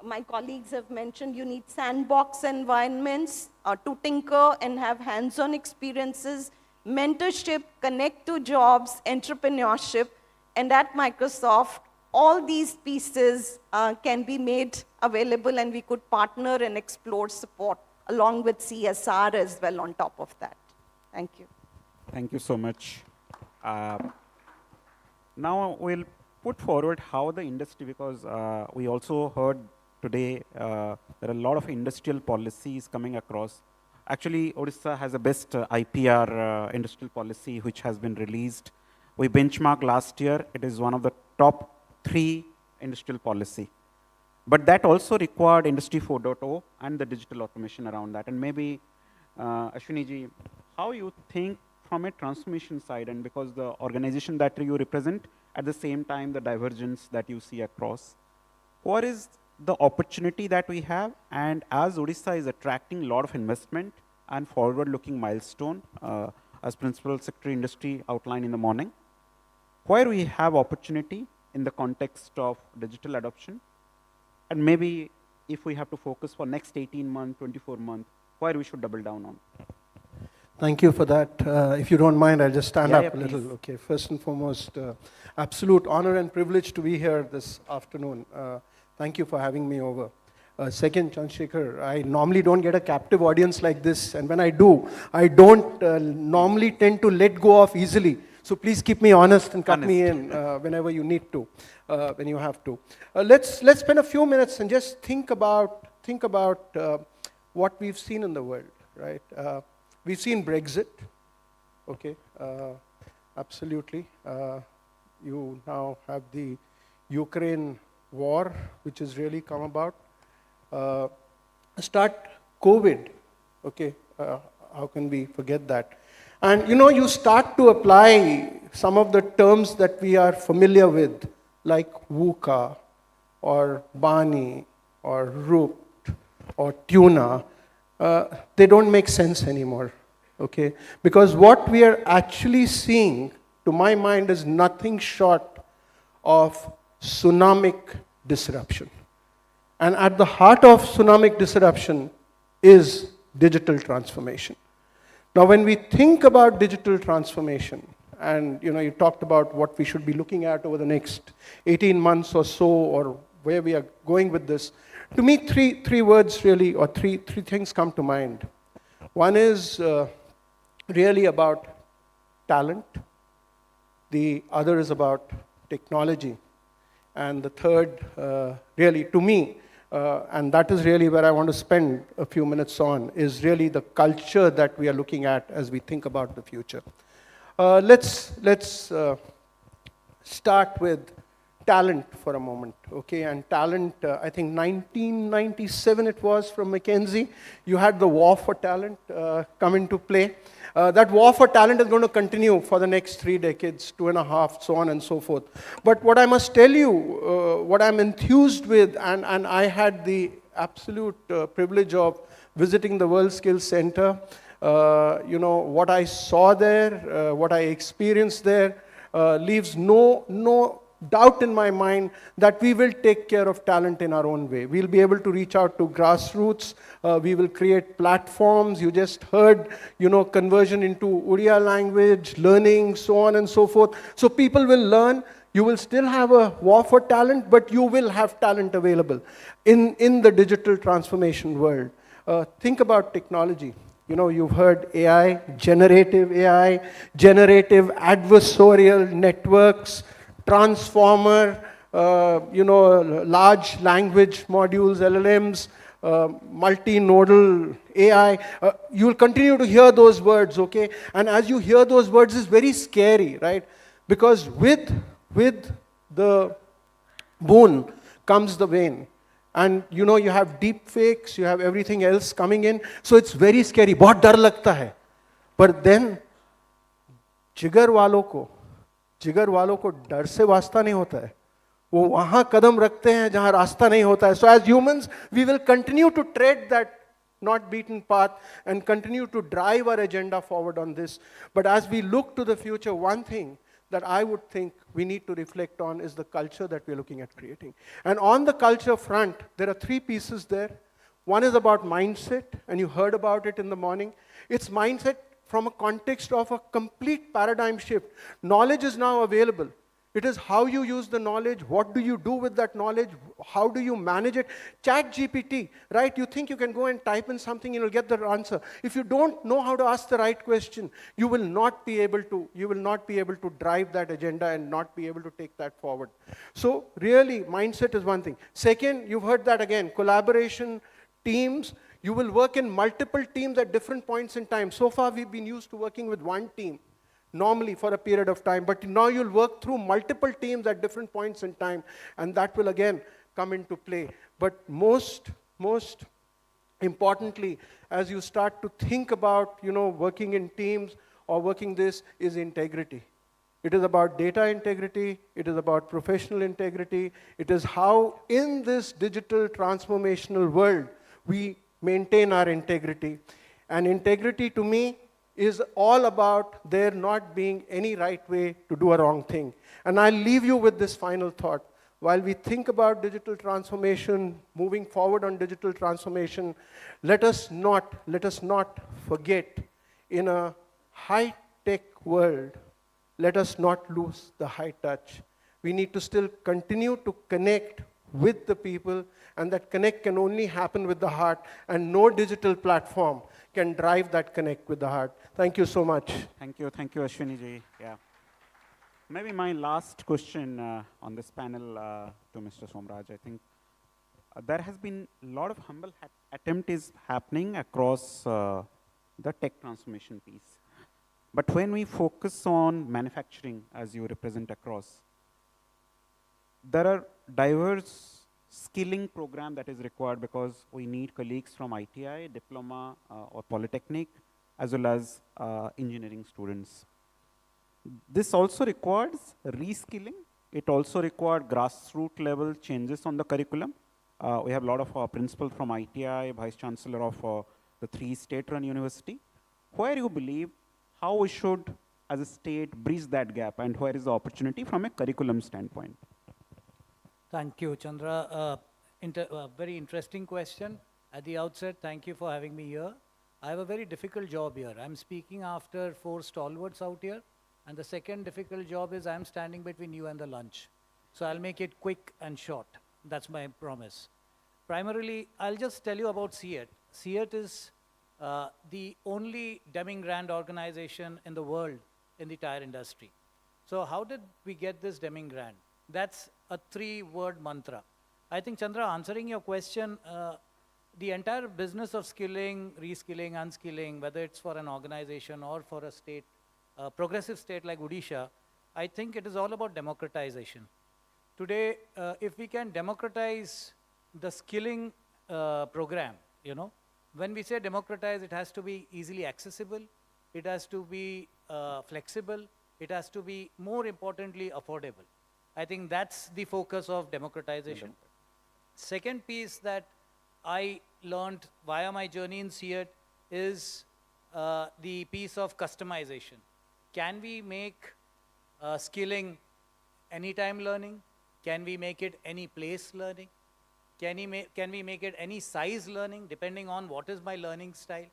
My colleagues have mentioned you need sandbox environments to tinker and have hands-on experiences, mentorship, connect to jobs, entrepreneurship. And at Microsoft, all these pieces can be made available, and we could partner and explore support along with CSR as well on top of that. Thank you. Thank you so much. Now we'll put forward how the industry, because we also heard today there are a lot of industrial policies coming across. Actually, Odisha has the best IPR industrial policy which has been released. We benchmarked last year. It is one of the top 3 industrial policy. But that also required Industry 4.0 and the digital automation around that. And maybe, Ashwini ji, how you think from a transformation side, and because the organization that you represent, at the same time, the divergence that you see across, what is the opportunity that we have? And as Odisha is attracting a lot of investment and forward-looking milestone, as Principal Secretary Industry outlined in the morning, where we have opportunity in the context of digital adoption, and maybe if we have to focus for next 18 months, 24 months, where we should double down on. Thank you for that. If you don't mind, I'll just stand up a please. little. Okay. First and foremost, absolute honor and privilege to be here this afternoon. Thank you for having me over. Second, Chandrasekhar, I normally don't get a captive audience like this, and when I do, I don't normally tend to let go of easily. So please keep me honest and cut me in whenever you need to, when you have to. Let's spend a few minutes and just think about what we've seen in the world, right? We've seen Brexit, okay, absolutely. You now have the Ukraine war, which has really come about. Start COVID, okay, how can we forget that? And you start to apply some of the terms that we are familiar with, like VUCA, or Bani, or Root, or Tuna. They don't make sense anymore, okay? Because what we are actually seeing, to my mind, is nothing short of tsunamic disruption. And at the heart of tsunamic disruption is digital transformation. Now, when we think about digital transformation, and you talked about what we should be looking at over the next 18 months or so, or where we are going with this, to me, three words really, or three things come to mind. One is really about talent. The other is about technology. And the third, really, to me, and that is really where I want to spend a few minutes on, is really the culture that we are looking at as we think about the future. Let's start with talent for a moment, okay? And talent, I think 1997 it was, from McKinsey, you had the war for talent come into play. That war for talent is going to continue for the next 3 decades, 2.5, so on and so forth. But what I must tell you, what I'm enthused with, and I had the absolute privilege of visiting the World Skills Center, what I saw there, what I experienced there, leaves no doubt in my mind that we will take care of talent in our own way. We'll be able to reach out to grassroots. We will create platforms. You just heard, conversion into Odia language, learning, so on and so forth. So people will learn. You will still have a war for talent, but you will have talent available in the digital transformation world. Think about technology. You've heard AI, generative adversarial networks, transformer, large language modules, LLMs, multinodal AI. You'll continue to hear those words, okay? And as you hear those words, it's very scary, right? Because with the boon comes the wane. And you have deep fakes, you have everything else coming in. So it's very scary. बहुत डर लगता है. But then, जिगर वालों को डर से वास्ता नहीं होता है. वो वहाँ कदम रखते हैं जहाँ रास्ता नहीं होता है. So as humans, we will continue to tread that not beaten path and continue to drive our agenda forward on this. But as we look to the future, one thing that I would think we need to reflect on is the culture that we're looking at creating. And on the culture front, there are 3 pieces there. One is about mindset, and you heard about it in the morning. It's mindset from a context of a complete paradigm shift. Knowledge is now available. It is how you use the knowledge, what do you do with that knowledge, how do you manage it. Chat GPT, right? You think you can go and type in something and you'll get the answer. If you don't know how to ask the right question, you will not be able to drive that agenda and not be able to take that forward. So really, mindset is one thing. Second, you've heard that again, collaboration, teams. You will work in multiple teams at different points in time. So far, we've been used to working with one team, normally for a period of time, but now you'll work through multiple teams at different points in time, and that will again come into play. But most importantly, as you start to think about, working in teams or working this, is integrity. It is about data integrity, it is about professional integrity, it is how in this digital transformational world we maintain our integrity. And integrity to me is all about there not being any right way to do a wrong thing. And I'll leave you with this final thought. While we think about digital transformation, moving forward on digital transformation, let us not forget, in a high-tech world, let us not lose the high touch. We need to still continue to connect with the people, and that connect can only happen with the heart, and no digital platform can drive that connect with the heart. Thank you so much. Thank you, Ashwini ji. Yeah. Maybe my last question on this panel to Mr. Somraj. I think there has been a lot of humble attempt is happening across the tech transformation piece. But when we focus on manufacturing, as you represent across, there are diverse skilling program that is required because we need colleagues from ITI, diploma or polytechnic, as well as engineering students. This also requires reskilling. It also requires grassroots level changes on the curriculum. We have a lot of principals from ITI, vice chancellor of the 3 state-run university. Where you believe how we should, as a state, bridge that gap, and where is the opportunity from a curriculum standpoint? Thank you, Chandra. Very interesting question. At the outset, thank you for having me here. I have a very difficult job here. I'm speaking after 4 stalwarts out here, and the second difficult job is I'm standing between you and the lunch. So I'll make it quick and short. That's my promise. Primarily, I'll just tell you about CEAT. CEAT is the only Deming Grant organization in the world in the tire industry. So how did we get this Deming Grant? That's a 3-word mantra. I think, Chandra, answering your question, the entire business of skilling, reskilling, unskilling, whether it's for an organization or for a state, progressive state like Odisha, I think it is all about democratization. Today, if we can democratize the skilling program, when we say democratize, it has to be easily accessible, it has to be flexible, it has to be, more importantly, affordable. I think that's the focus of democratization. Second piece that I learned via my journey in CEAT is the piece of customization. Can we make skilling anytime learning? Can we make it any place learning? Can we make it any size learning, depending on what is my learning style?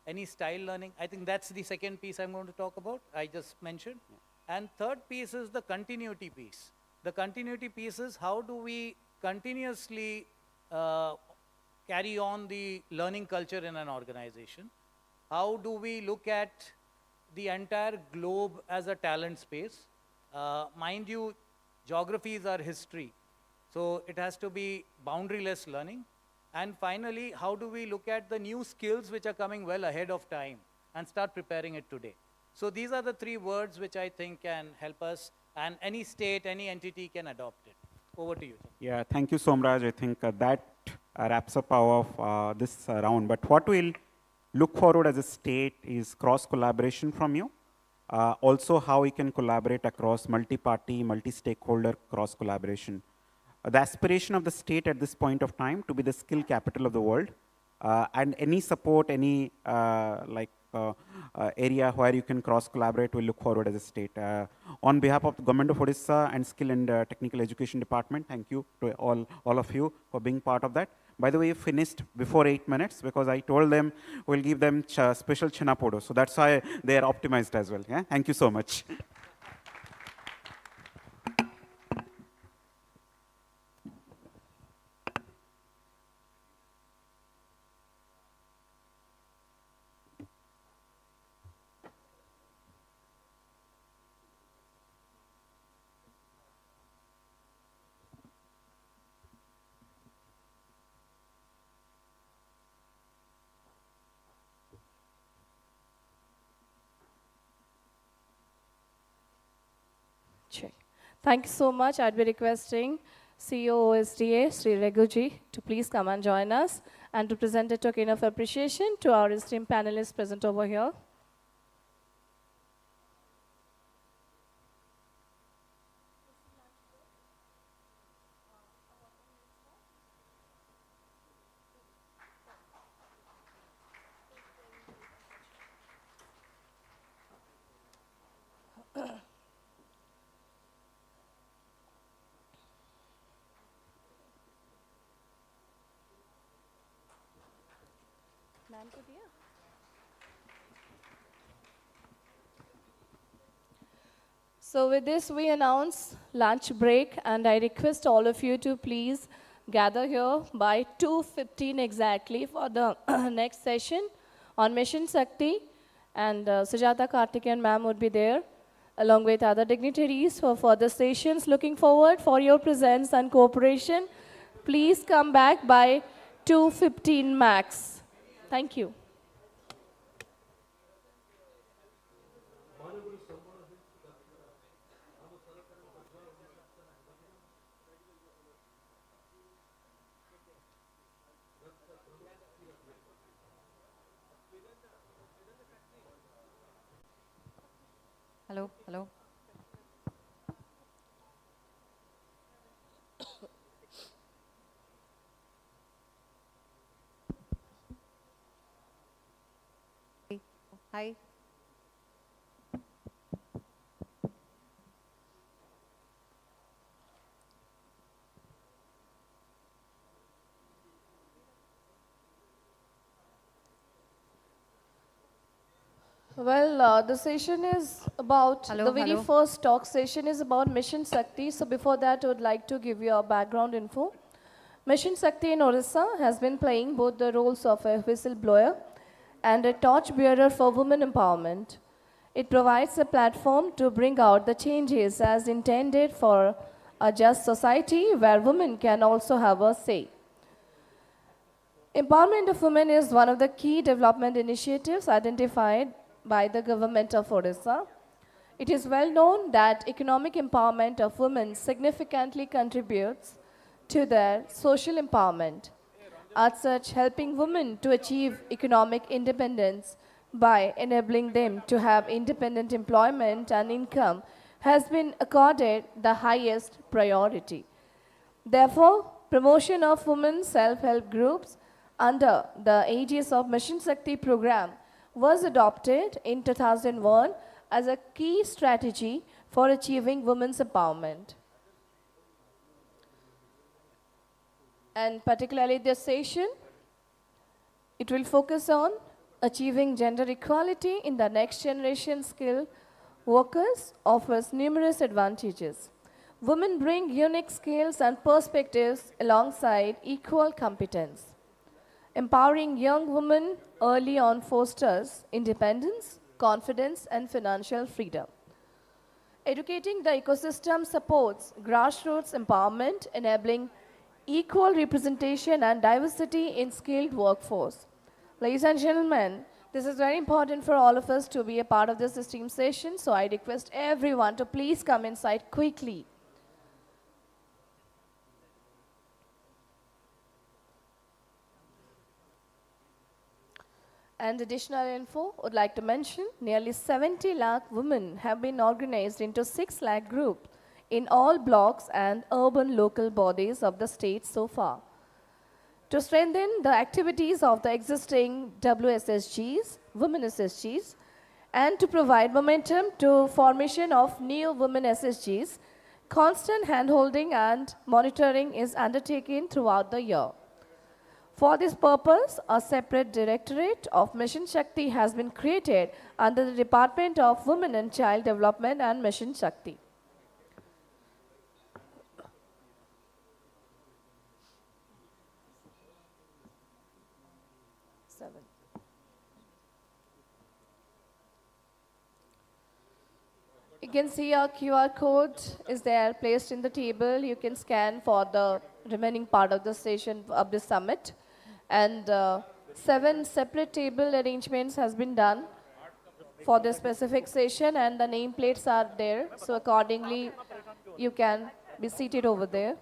Any style learning? I think that's the second piece I'm going to talk about, I just mentioned. And third piece is the continuity piece. The continuity piece is how do we continuously carry on the learning culture in an organization? How do we look at the entire globe as a talent space? Mind you, geography is our history. So it has to be boundaryless learning. And finally, how do we look at the new skills which are coming well ahead of time and start preparing it today? So these are the 3 words which I think can help us, and any state, any entity can adopt it. Over to you. Yeah, thank you, Somraj. I think that wraps up our this round. But what we'll look forward as a state is cross-collaboration from you. Also, how we can collaborate across multi-party, multi-stakeholder cross-collaboration. The aspiration of the state at this point of time to be the skill capital of the world, and any support, any area where you can cross-collaborate, we'll look forward as a state. On behalf of the Government of Odisha and Skill and Technical Education Department, thank you to all of you for being part of that. By the way, you finished before 8 minutes because I told them we'll give them special Chinapodo. So that's why they are optimized as well. Yeah? Thank you so much. Check. Thank you so much. I'd be requesting CEO OSDA, Sri Reguji, to please come and join us and to present a token of appreciation to our esteemed panelists present over here. So with this, we announce lunch break, and I request all of you to please gather here by 2:15 exactly for the next session on Mission Shakti, and Sujata Karthikeyan ma'am would be there along with other dignitaries for further sessions. Looking forward for your presence and cooperation. Please come back by 2:15 max. Thank you. Hello, hello. Hi. Well, the session is about, Hello, the very hello. first talk session is about Mission Shakti. So before that, I would like to give you a background info. Mission Shakti in Odisha has been playing both the roles of a whistleblower and a torchbearer for women empowerment. It provides a platform to bring out the changes as intended for a just society where women can also have a say. Empowerment of women is one of the key development initiatives identified by the government of Odisha. It is well known that economic empowerment of women significantly contributes to their social empowerment. As such, helping women to achieve economic independence by enabling them to have independent employment and income has been accorded the highest priority. Therefore, promotion of women's self-help groups under the aegis of Mission Shakti program was adopted in 2001 as a key strategy for achieving women's empowerment. And particularly this session, it will focus on achieving gender equality in the next generation skilled workers offers numerous advantages. Women bring unique skills and perspectives alongside equal competence. Empowering young women early on fosters independence, confidence, and financial freedom. Educating the ecosystem supports grassroots empowerment, enabling equal representation and diversity in skilled workforce. Ladies and gentlemen, this is very important for all of us to be a part of this esteemed session, so I request everyone to please come inside quickly. And additional info, would like to mention, nearly 70 lakh women have been organized into 6 lakh groups in all blocks and urban local bodies of the state so far. To strengthen the activities of the existing WSSGs, women SSGs, and to provide momentum to formation of new women SSGs, constant handholding and monitoring is undertaken throughout the year. For this purpose, a separate directorate of Mission Shakti has been created under the Department of Women and Child Development and Mission Shakti. You can see our QR code is there placed in the table. You can scan for the remaining part of the session of the summit. And 7 separate table arrangements has been done for the specific session, and the nameplates are there. So accordingly, you can be seated over there.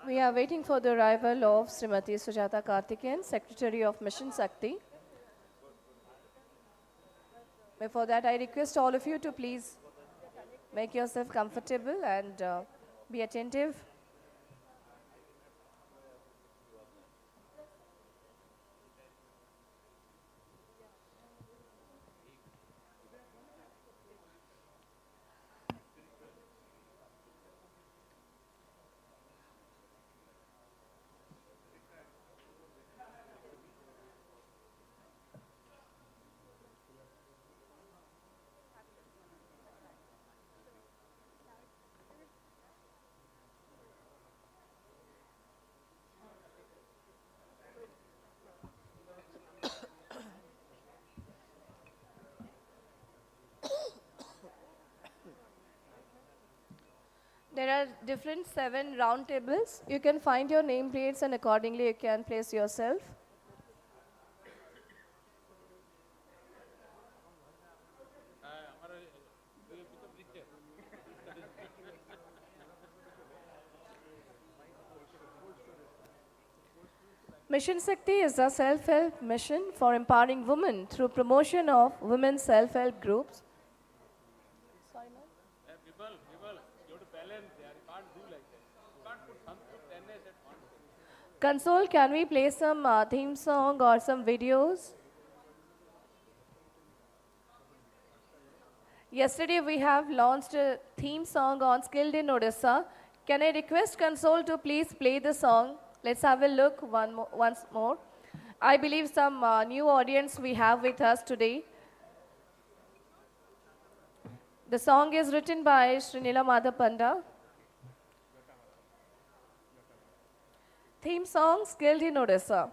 We are waiting for the arrival of Srimati Sujata Karthikeyan, Secretary of Mission Shakti. Before that, I request all of you to please make yourself comfortable and be attentive. There are different 7 round tables. You can find your nameplates and accordingly you can place yourself. Mission Shakti is a self-help mission for empowering women through promotion of women's self-help groups. Console, can we play some theme song or some videos? Yesterday we have launched a theme song on Skilled in Odisha. Can I request Console to please play the song? Let's have a look once more. I believe some new audience we have with us today. The song is written by Srinila Madhapanda. Theme song, Skilled in Odisha.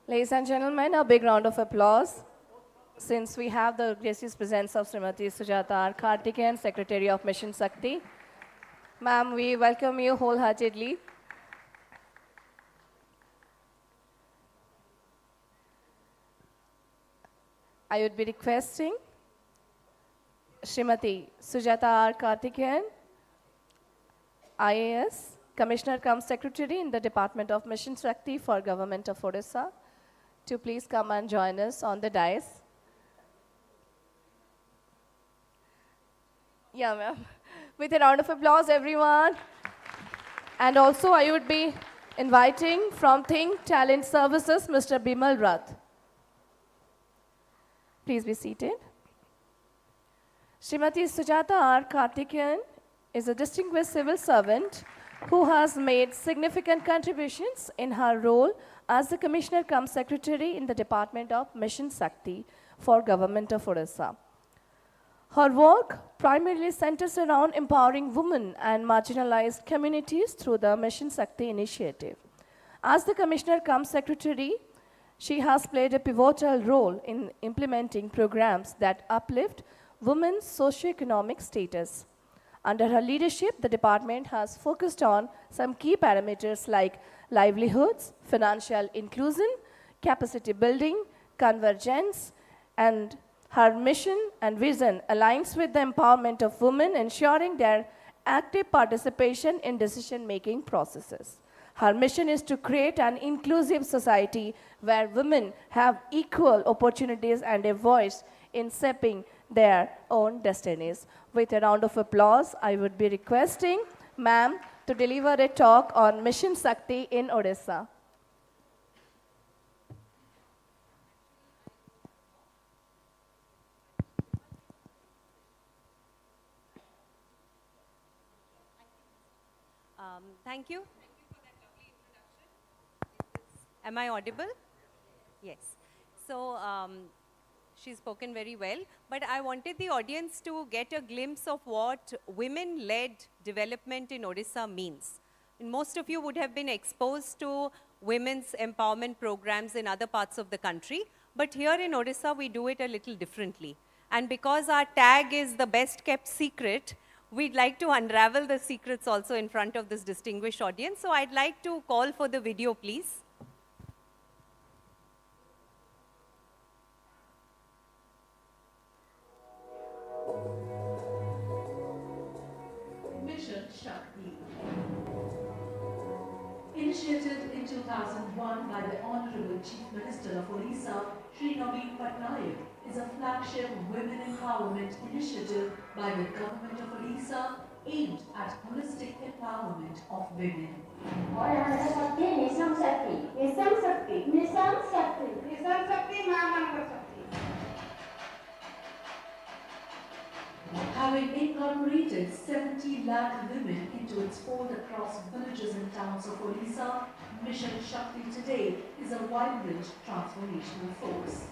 Ladies and gentlemen, a big round of applause, since we have the gracious presence of Srimati Sujata R. Karthikeyan, Secretary of Mission Shakti. Ma'am, we welcome you wholeheartedly. I would be requesting Srimati Sujata R. Karthikeyan, IAS, Commissioner cum Secretary in the Department of Mission Shakti for Government of Odisha, to please come and join us on the dais. Yeah, ma'am. With a round of applause, everyone. And also, I would be inviting from Think Talent Services, Mr. Bimal Rath. Please be seated. Srimati Sujata R. Karthikeyan is a distinguished civil servant who has made significant contributions in her role as the Commissioner cum Secretary in the Department of Mission Shakti for Government of Odisha. Her work primarily centers around empowering women and marginalized communities through the Mission Shakti initiative. As the Commissioner cum Secretary, she has played a pivotal role in implementing programs that uplift women's socioeconomic status. Under her leadership, the department has focused on some key parameters like livelihoods, financial inclusion, capacity building, convergence, and her mission and vision aligns with the empowerment of women, ensuring their active participation in decision-making processes. Her mission is to create an inclusive society where women have equal opportunities and a voice in shaping their own destinies. With a round of applause, I would be requesting ma'am to deliver a talk on Mission Shakti in Odisha. Thank you. Am I audible? Yes. So, she's spoken very well, but I wanted the audience to get a glimpse of what women-led development in Odisha means. And most of you would have been exposed to women's empowerment programs in other parts of the country, but here in Odisha, we do it a little differently. And because our tag is the best kept secret, we'd like to unravel the secrets also in front of this distinguished audience. So I'd like to call for the video, please. Mission Shakti. Initiated in 2001 by the Honorable Chief Minister of Odisha, Shri Naveen Patnaik, is a flagship women empowerment initiative by the government of Odisha aimed at holistic empowerment of women. Having incorporated 70 lakh women into its fold across villages and towns of Odisha, Mission Shakti today is a vibrant transformational force.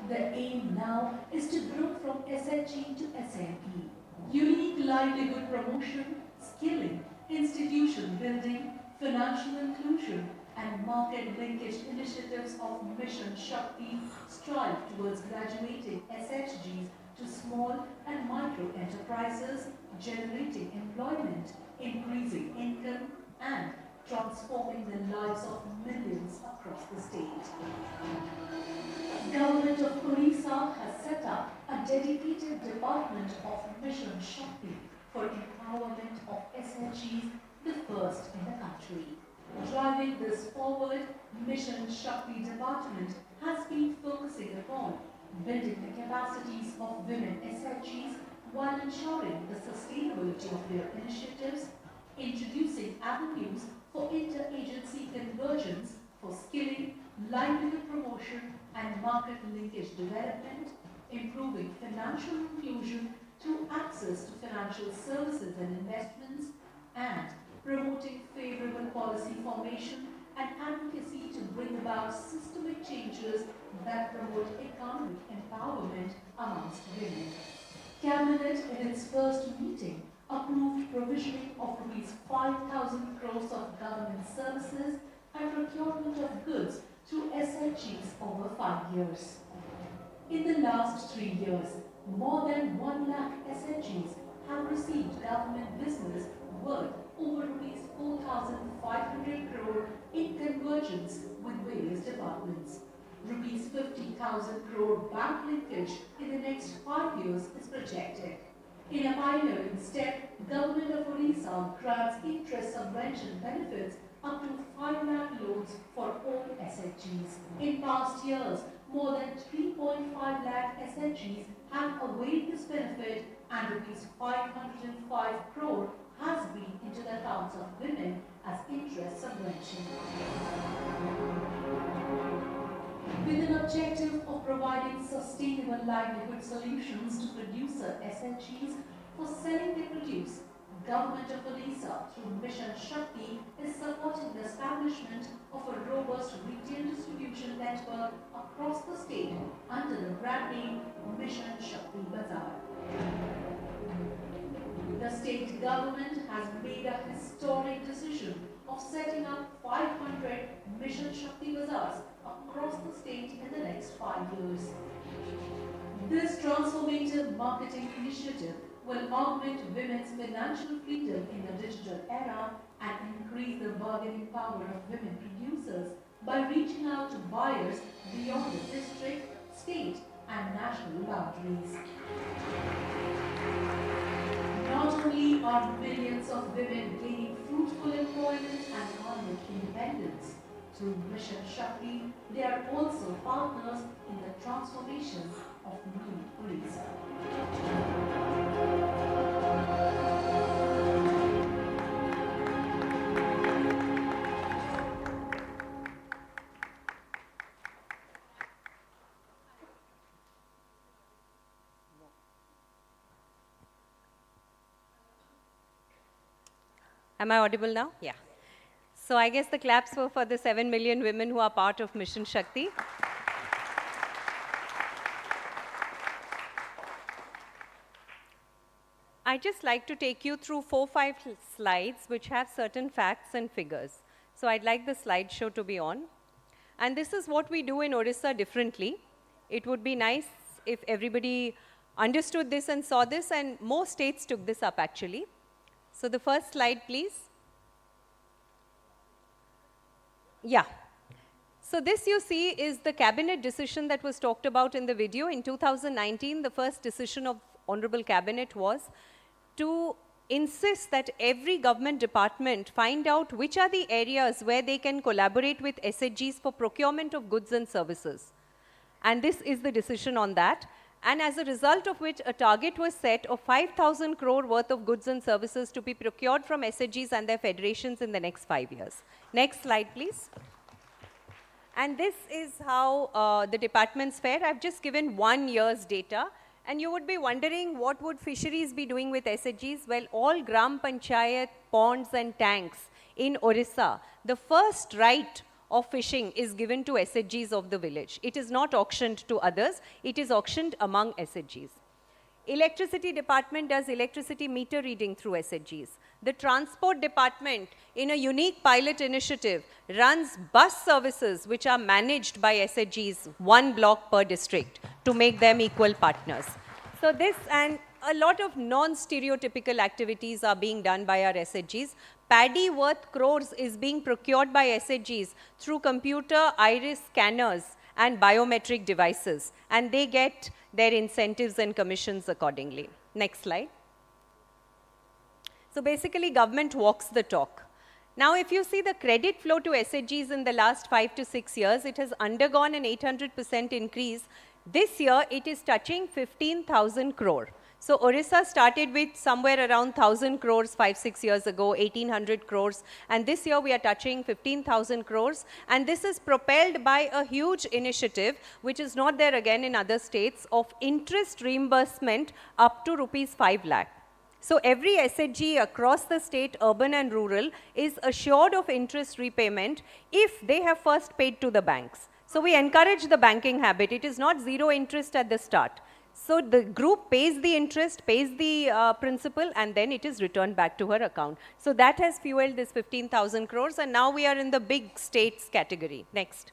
The aim now is to grow from SHE to SME. Unique livelihood promotion, skilling, institution building, financial inclusion, and market linkage initiatives of Mission Shakti strive towards graduating SHGs to small and micro enterprises, generating employment, increasing income, and transforming the lives of millions across the state. Government of Odisha has set up a dedicated department of Mission Shakti for empowerment of SHGs the first in the country. Driving this forward, Mission Shakti Department has been focusing upon building the capacities of women SHGs while ensuring the sustainability of their initiatives, introducing avenues for interagency convergence for skilling, livelihood promotion and market linkage development, improving financial inclusion through access to financial services and investments, and promoting favorable policy formation and advocacy to bring about systemic changes that promote economic empowerment amongst women. Cabinet, in its first meeting, approved provisioning of Rs 5,000 crores of government services and procurement of goods through SHGs over 5 years. In the last 3 years, more than 1 lakh SHGs have received government business worth over Rs 4,500 crore in convergence with various departments. Rs 50,000 crore bank linkage in the next 5 years is projected. In a pioneering step, Government of Odisha grants interest subvention benefits up to 5 lakh loans for all SHGs. In past years, more than 3.5 lakh SHGs have availed this benefit and Rs 505 crore has been into the accounts of women as interest subvention. With an objective of providing sustainable livelihood solutions to producer SHGs for selling their produce, Government of Odisha through Mission Shakti is supporting the establishment of a robust retail distribution network across the state under the brand name Mission Shakti Bazaar. The state government has made a historic decision of setting up 500 Mission Shakti Bazaars across the state in the next 5 years. This transformative marketing initiative will augment women's financial freedom in the digital era and increase the bargaining power of women producers by reaching out to buyers beyond the district, state and national boundaries. Not only are millions of women gaining fruitful employment and economic independence, through Mission Shakti, they are also partners in the transformation of Nua Odisha. Am I audible now? Yeah. So I guess the claps were for the 7 million women who are part of Mission Shakti. I'd just like to take you through 4-5 slides which have certain facts and figures. So I'd like the slideshow to be on. And this is what we do in Odisha differently. It would be nice if everybody understood this and saw this, and more states took this up actually. So the first slide, please. Yeah. So this you see is the cabinet decision that was talked about in the video. In 2019, the first decision of Honorable Cabinet was to insist that every government department find out which are the areas where they can collaborate with SHGs for procurement of goods and services. And this is the decision on that. And as a result of which, a target was set of 5,000 crore worth of goods and services to be procured from SHGs and their federations in the next 5 years. Next slide, please. And this is how the departments fare. I've just given 1 year's data. And you would be wondering, what would fisheries be doing with SHGs? Well, all Gram Panchayat ponds and tanks in Odisha, the first right of fishing is given to SHGs of the village. It is not auctioned to others. It is auctioned among SHGs. Electricity department does electricity meter reading through SHGs. The transport department, in a unique pilot initiative, runs bus services which are managed by SHGs, 1 block per district, to make them equal partners. So this and a lot of non-stereotypical activities are being done by our SHGs. Paddy worth crores is being procured by SHGs through computer iris scanners and biometric devices, and they get their incentives and commissions accordingly. Next slide. So basically, government walks the talk. Now, if you see the credit flow to SHGs in the last 5 to 6 years, it has undergone an 800% increase. This year, it is touching 15,000 crore. So Odisha started with somewhere around 1,000 crores 5-6 years ago, 1,800 crores, and this year we are touching 15,000 crores, and this is propelled by a huge initiative, which is not there again in other states, of interest reimbursement up to rupees 5 lakh. So every SHG across the state, urban and rural, is assured of interest repayment if they have first paid to the banks. So we encourage the banking habit. It is not zero interest at the start. So the group pays the interest, pays the principal, and then it is returned back to her account. So that has fueled this 15,000 crores, and now we are in the big states category. Next.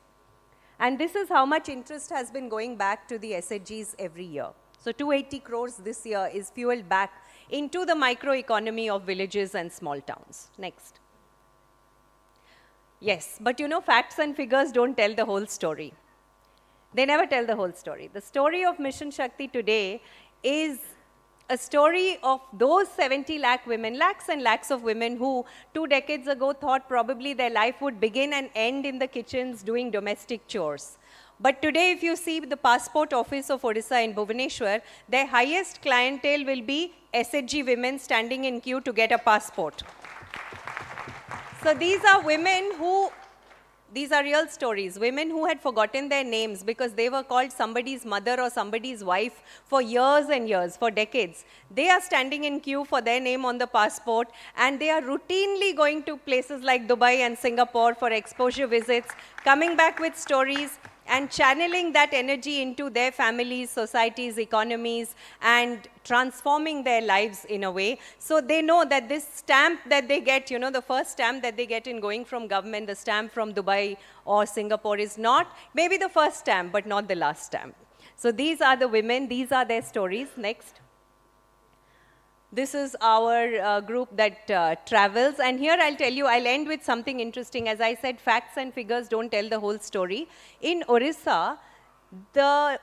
And this is how much interest has been going back to the SHGs every year. So 280 crores this year is fueled back into the microeconomy of villages and small towns. Next. Yes, but you know, facts and figures don't tell the whole story. They never tell the whole story. The story of Mission Shakti today is a story of those 70 lakh women, lakhs and lakhs of women who 2 decades ago thought probably their life would begin and end in the kitchens doing domestic chores. But today, if you see the passport office of Odisha in Bhubaneswar, their highest clientele will be SHG women standing in queue to get a passport. So these are women who, these are real stories, women who had forgotten their names because they were called somebody's mother or somebody's wife for years and years, for decades. They are standing in queue for their name on the passport, and they are routinely going to places like Dubai and Singapore for exposure visits, coming back with stories and channeling that energy into their families, societies, economies, and transforming their lives in a way. So they know that this stamp that they get, you know, the first stamp that they get in going from government, the stamp from Dubai or Singapore, is not maybe the first stamp, but not the last stamp. So these are the women, these are their stories. Next. This is our group that travels, and here I'll tell you, I'll end with something interesting. As I said, facts and figures don't tell the whole story. In Odisha, the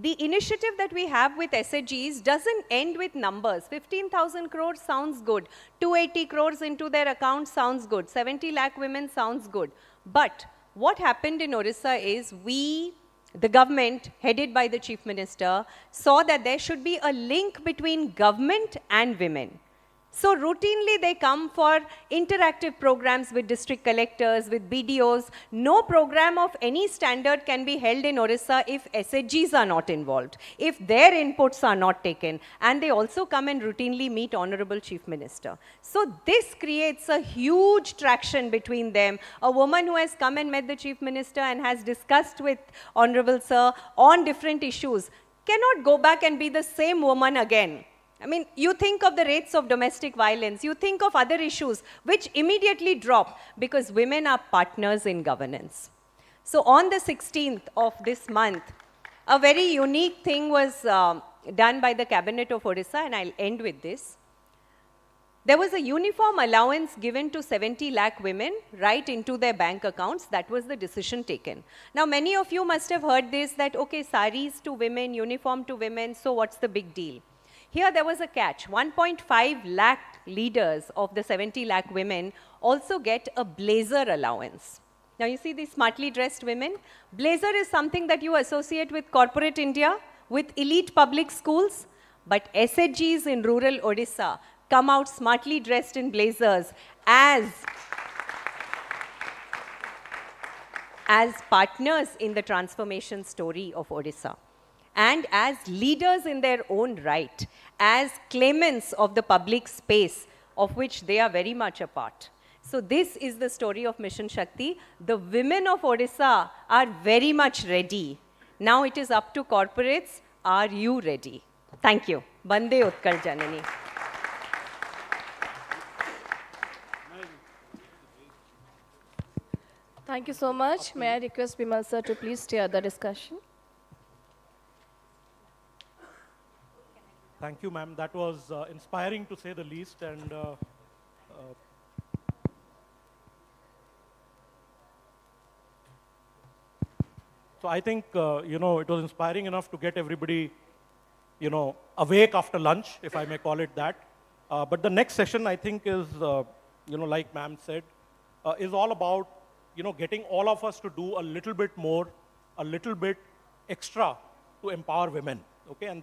initiative that we have with SHGs doesn't end with numbers. 15,000 crores sounds good. 280 crores into their account sounds good. 70 lakh women sounds good. But what happened in Odisha is the government, headed by the Chief Minister, saw that there should be a link between government and women. So routinely they come for interactive programs with district collectors, with BDOs. No program of any standard can be held in Odisha if SHGs are not involved, if their inputs are not taken. And they also come and routinely meet Honorable Chief Minister. So this creates a huge traction between them. A woman who has come and met the Chief Minister and has discussed with Honorable Sir on different issues cannot go back and be the same woman again. I mean, you think of the rates of domestic violence, you think of other issues which immediately drop because women are partners in governance. So on the 16th of this month, a very unique thing was done by the Cabinet of Odisha, and I'll end with this. There was a uniform allowance given to 70 lakh women right into their bank accounts. That was the decision taken. Now, many of you must have heard this, that, okay, saris to women, uniform to women, so what's the big deal? Here there was a catch. 1.5 lakh leaders of the 70 lakh women also get a blazer allowance. Now you see these smartly dressed women. Blazer is something that you associate with corporate India, with elite public schools. But SHGs in rural Odisha come out smartly dressed in blazers as partners in the transformation story of Odisha, and as leaders in their own right, as claimants of the public space of which they are very much a part. So this is the story of Mission Shakti. The women of Odisha are very much ready. Now it is up to corporates. Are you ready? Thank you. Bande Utkal Janani. Thank you so much. May I request Bimal sir to please steer the discussion? Thank you, ma'am. That was inspiring to say the least. And so I think, you know, it was inspiring enough to get everybody, you know, awake after lunch, if I may call it that. But the next session, I think, is, like ma'am said, is all about, getting all of us to do a little bit more, a little bit extra to empower women. Okay, and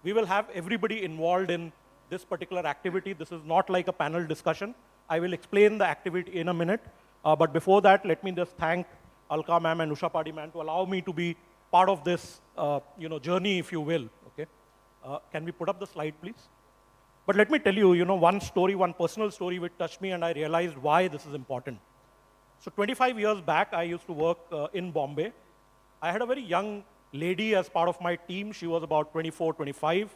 we will have everybody involved in this particular activity. This is not like a panel discussion. I will explain the activity in a minute. But before that, let me just thank Alka ma'am and Usha Padi ma'am to allow me to be part of this, journey, if you will. Okay, can we put up the slide, please? But let me tell you, one story, one personal story which touched me, and I realized why this is important. So 25 years back, I used to work in Bombay. I had a very young lady as part of my team. She was about 24, 25.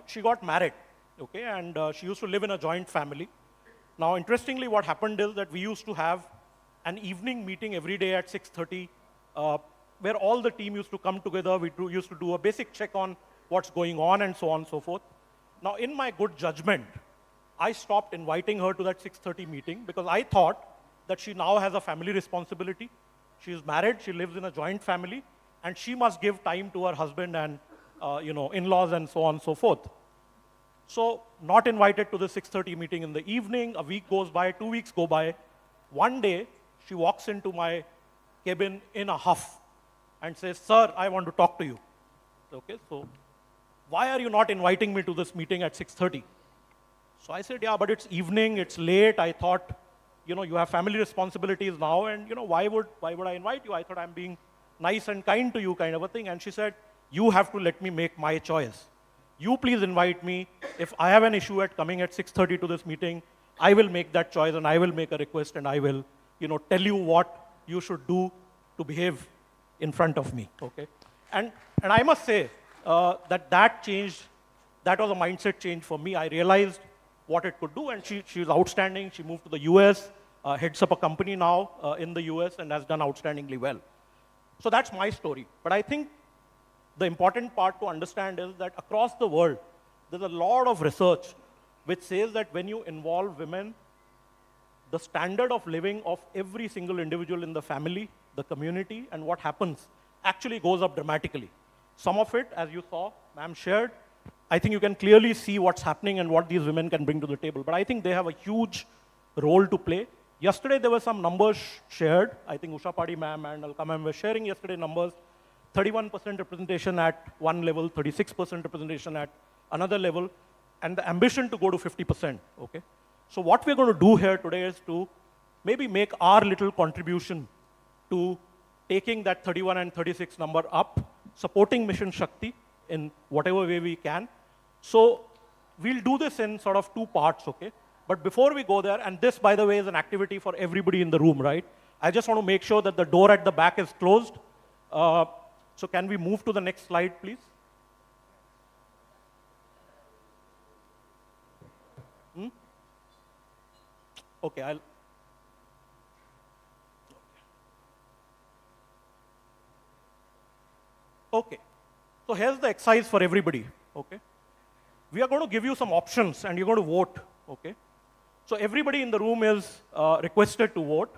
She got married, okay, and she used to live in a joint family. Now, interestingly, what happened is that we used to have an evening meeting every day at 6:30, where all the team used to come together. We used to do a basic check on what's going on and so on and so forth. Now, in my good judgment, I stopped inviting her to that 6:30 meeting because I thought that she now has a family responsibility. She is married, she lives in a joint family, and she must give time to her husband and in-laws and so on and so forth. So, not invited to the 6:30 meeting in the evening. A week goes by, 2 weeks go by. One day, she walks into my cabin in a huff and says, "Sir, I want to talk to you." Okay, so why are you not inviting me to this meeting at 6:30? So I said, yeah, but it's evening, it's late. I thought, you have family responsibilities now, and why would I invite you? I thought I'm being nice and kind to you, kind of a thing. And she said, you have to let me make my choice. You please invite me. If I have an issue at coming at 6:30 to this meeting, I will make that choice and I will make a request and I will, tell you what you should do to behave in front of me. Okay, and I must say that changed. That was a mindset change for me. I realized what it could do, and she was outstanding. She moved to the US, heads up a company now in the US, and has done outstandingly well. So that's my story. But I think the important part to understand is that across the world, there's a lot of research which says that when you involve women, the standard of living of every single individual in the family, the community, and what happens actually goes up dramatically. Some of it, as you saw, ma'am shared, I think you can clearly see what's happening and what these women can bring to the table. But I think they have a huge role to play. Yesterday, there were some numbers shared. I think Usha Padi ma'am and Alka ma'am were sharing yesterday numbers. 31% representation at one level, 36% representation at another level, and the ambition to go to 50%, okay? So what we're going to do here today is to maybe make our little contribution to taking that 31 and 36 number up, supporting Mission Shakti in whatever way we can. So we'll do this in sort of two parts, okay? But before we go there, and this, by the way, is an activity for everybody in the room, right? I just want to make sure that the door at the back is closed. So can we move to the next slide, please? Okay, Okay, so here's the exercise for everybody, okay? We are going to give you some options and you're going to vote, okay? So everybody in the room is requested to vote.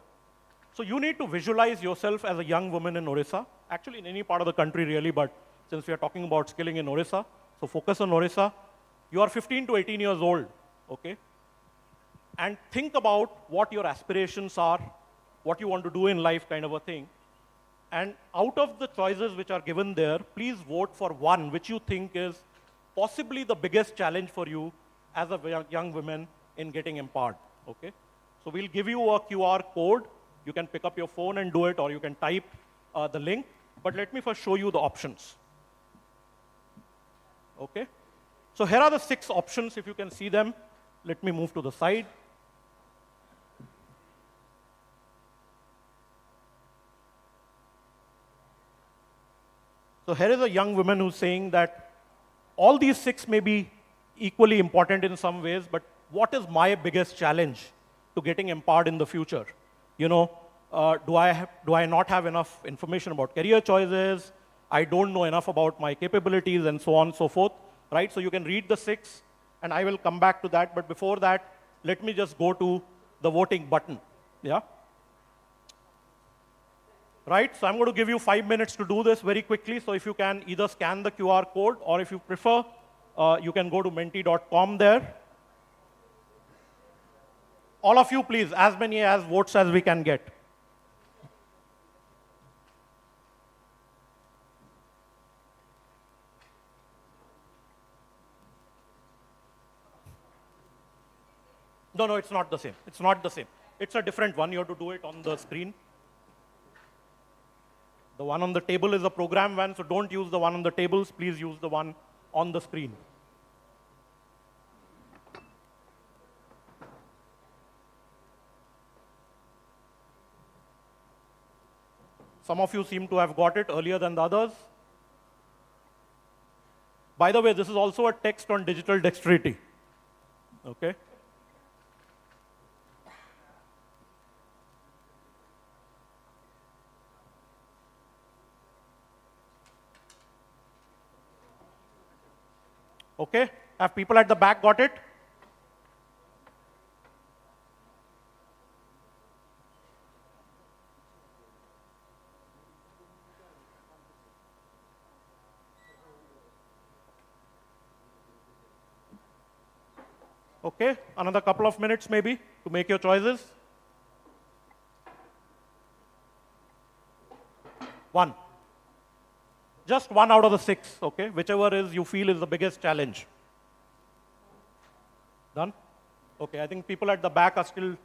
So you need to visualize yourself as a young woman in Odisha, actually in any part of the country really, but since we are talking about skilling in Odisha, so focus on Odisha. You are 15 to 18 years old, okay? And think about what your aspirations are, what you want to do in life, kind of a thing. And out of the choices which are given there, please vote for one which you think is possibly the biggest challenge for you as a young woman in getting empowered, okay? So we'll give you a QR code. You can pick up your phone and do it, or you can type the link. But let me first show you the options, okay? So here are the 6 options, if you can see them. Let me move to the side. So here is a young woman who's saying that all these 6 may be equally important in some ways, but what is my biggest challenge to getting empowered in the future? Do I not have enough information about career choices? I don't know enough about my capabilities and so on and so forth, right? So you can read the 6, and I will come back to that. But before that, let me just go to the voting button, yeah? Right, so I'm going to give you 5 minutes to do this very quickly. So if you can either scan the QR code, or if you prefer, you can go to menti.com there. all of you, please, as many as votes as we can get. No, no, it's not the same. It's not the same. It's a different one. You have to do it on the screen. The one on the table is a program one, so don't use the one on the tables. Please use the one on the screen. Some of you seem to have got it earlier than the others. By the way, this is also a text on digital dexterity. Okay? Okay? Have people at the back got it? Okay, another couple of minutes maybe to make your choices. One. Just one out of the 6, okay? Whichever is you feel is the biggest challenge. Done? Okay, I think people at the back are still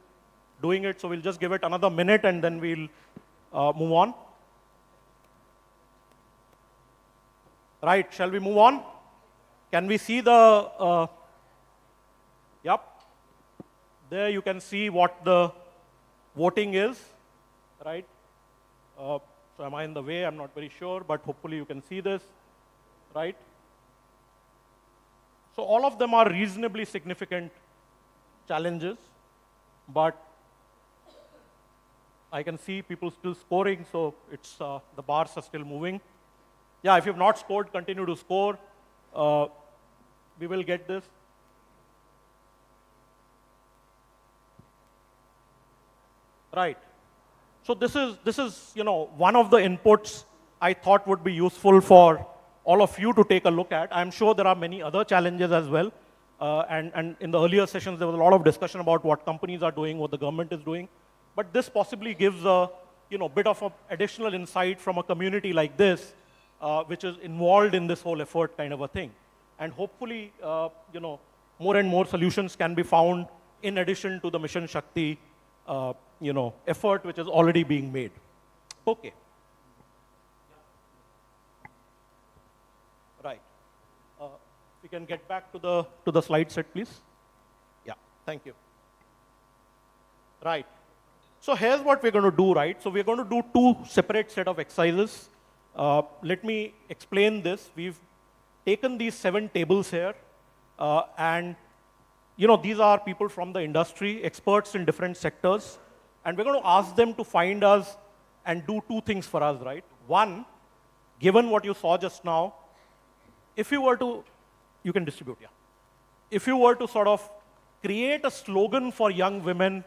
doing it, so we'll just give it another minute and then we'll move on. Right, shall we move on? Can we see the, yep. There you can see what the voting is, right? So am I in the way? I'm not very sure, but hopefully you can see this, right? So all of them are reasonably significant challenges, but I can see people still scoring, so it's the bars are still moving. Yeah, if you've not scored, continue to score. We will get this. Right. So this is one of the inputs I thought would be useful for all of you to take a look at. I'm sure there are many other challenges as well. And in the earlier sessions, there was a lot of discussion about what companies are doing, what the government is doing. But this possibly gives a bit of additional insight from a community like this, which is involved in this whole effort kind of a thing. And hopefully, more and more solutions can be found in addition to the Mission Shakti effort which is already being made. Okay. Right. We can get back to the slide set, please. Yeah, thank you. Right. So here's what we're going to do, right? So we're going to do 2 separate set of exercises. Let me explain this. We've taken these 7 tables here, and these are people from the industry, experts in different sectors. And we're going to ask them to find us and do 2 things for us, right? One, given what you saw just now, if you were to, you can distribute, yeah. If you were to sort of create a slogan for young women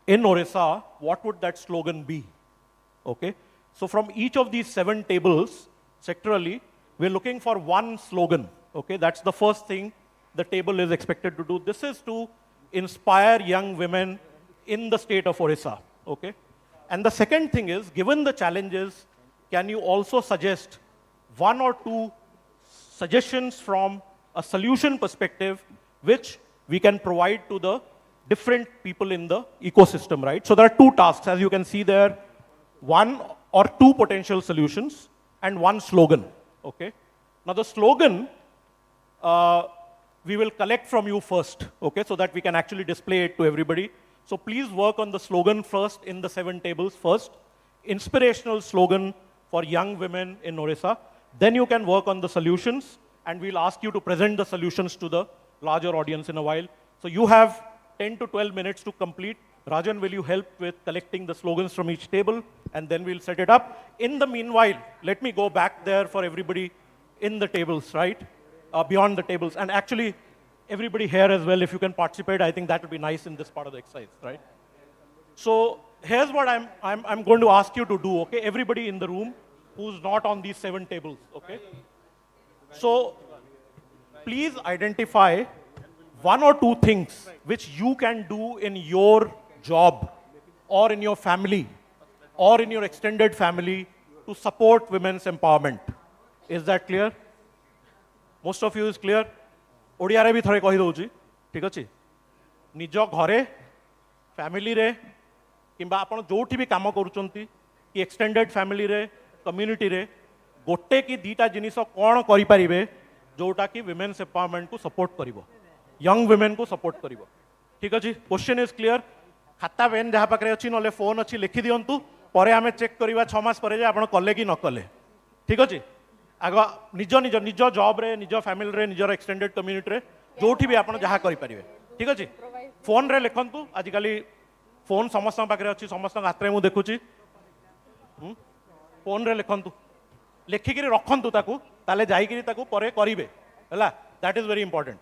in Odisha, what would that slogan be? Okay? So from each of these 7 tables, sectorally, we're looking for one slogan. Okay? That's the first thing the table is expected to do. This is to inspire young women in the state of Odisha, okay? And the second thing is, given the challenges, can you also suggest 1 or 2 suggestions from a solution perspective which we can provide to the different people in the ecosystem, right? So there are 2 tasks, as you can see there, 1 or 2 potential solutions and 1 slogan, okay? Now the slogan, we will collect from you first, okay, so that we can actually display it to everybody. So please work on the slogan first in the 7 tables first. Inspirational slogan for young women in Odisha. Then you can work on the solutions, and we'll ask you to present the solutions to the larger audience in a while. So you have 10 to 12 minutes to complete. Rajan, will you help with collecting the slogans from each table? And then we'll set it up. In the meanwhile, let me go back there for everybody in the tables, right? Beyond the tables. And actually, everybody here as well, if you can participate, I think that would be nice in this part of the exercise, right? So here's what I'm going to ask you to do, okay? Everybody in the room who's not on these 7 tables, okay? So please identify one or two things which you can do in your job or in your family or in your extended family to support women's empowerment. Is that clear? Most of you is clear? Odia रे भी थोड़े कही दउची ठीक अछि निज घरे family रे किंबा आपण जोठी भी काम करूचंती कि एक्सटेंडेड फैमिली रे कम्युनिटी रे गोटे कि दीटा जिनिस कोन करि परिबे जोटा कि विमेन्स एम्पावरमेंट को सपोर्ट करिवो यंग विमेन को सपोर्ट करिवो ठीक अछि क्वेश्चन इज क्लियर खाता पेन जहा पाकरे अछि नले फोन अछि लिखि दियंतु परे हमें चेक करिवा 6 मास परे जे आपण कले कि न कले ठीक अछि आग निज निज निज जॉब रे निज फैमिली रे निजर एक्सटेंडेड कम्युनिटी रे जोठी भी आपण जहा करि परिबे ठीक अछि फोन रे लिखंतु आज काली फोन समस्त पाखरे अछि समस्त हाथ रे मु देखुची फोन रे लिखंतु लेखिक रखंतु ताकू ताले जाइकरी ताकू परे करिवे हला that is very important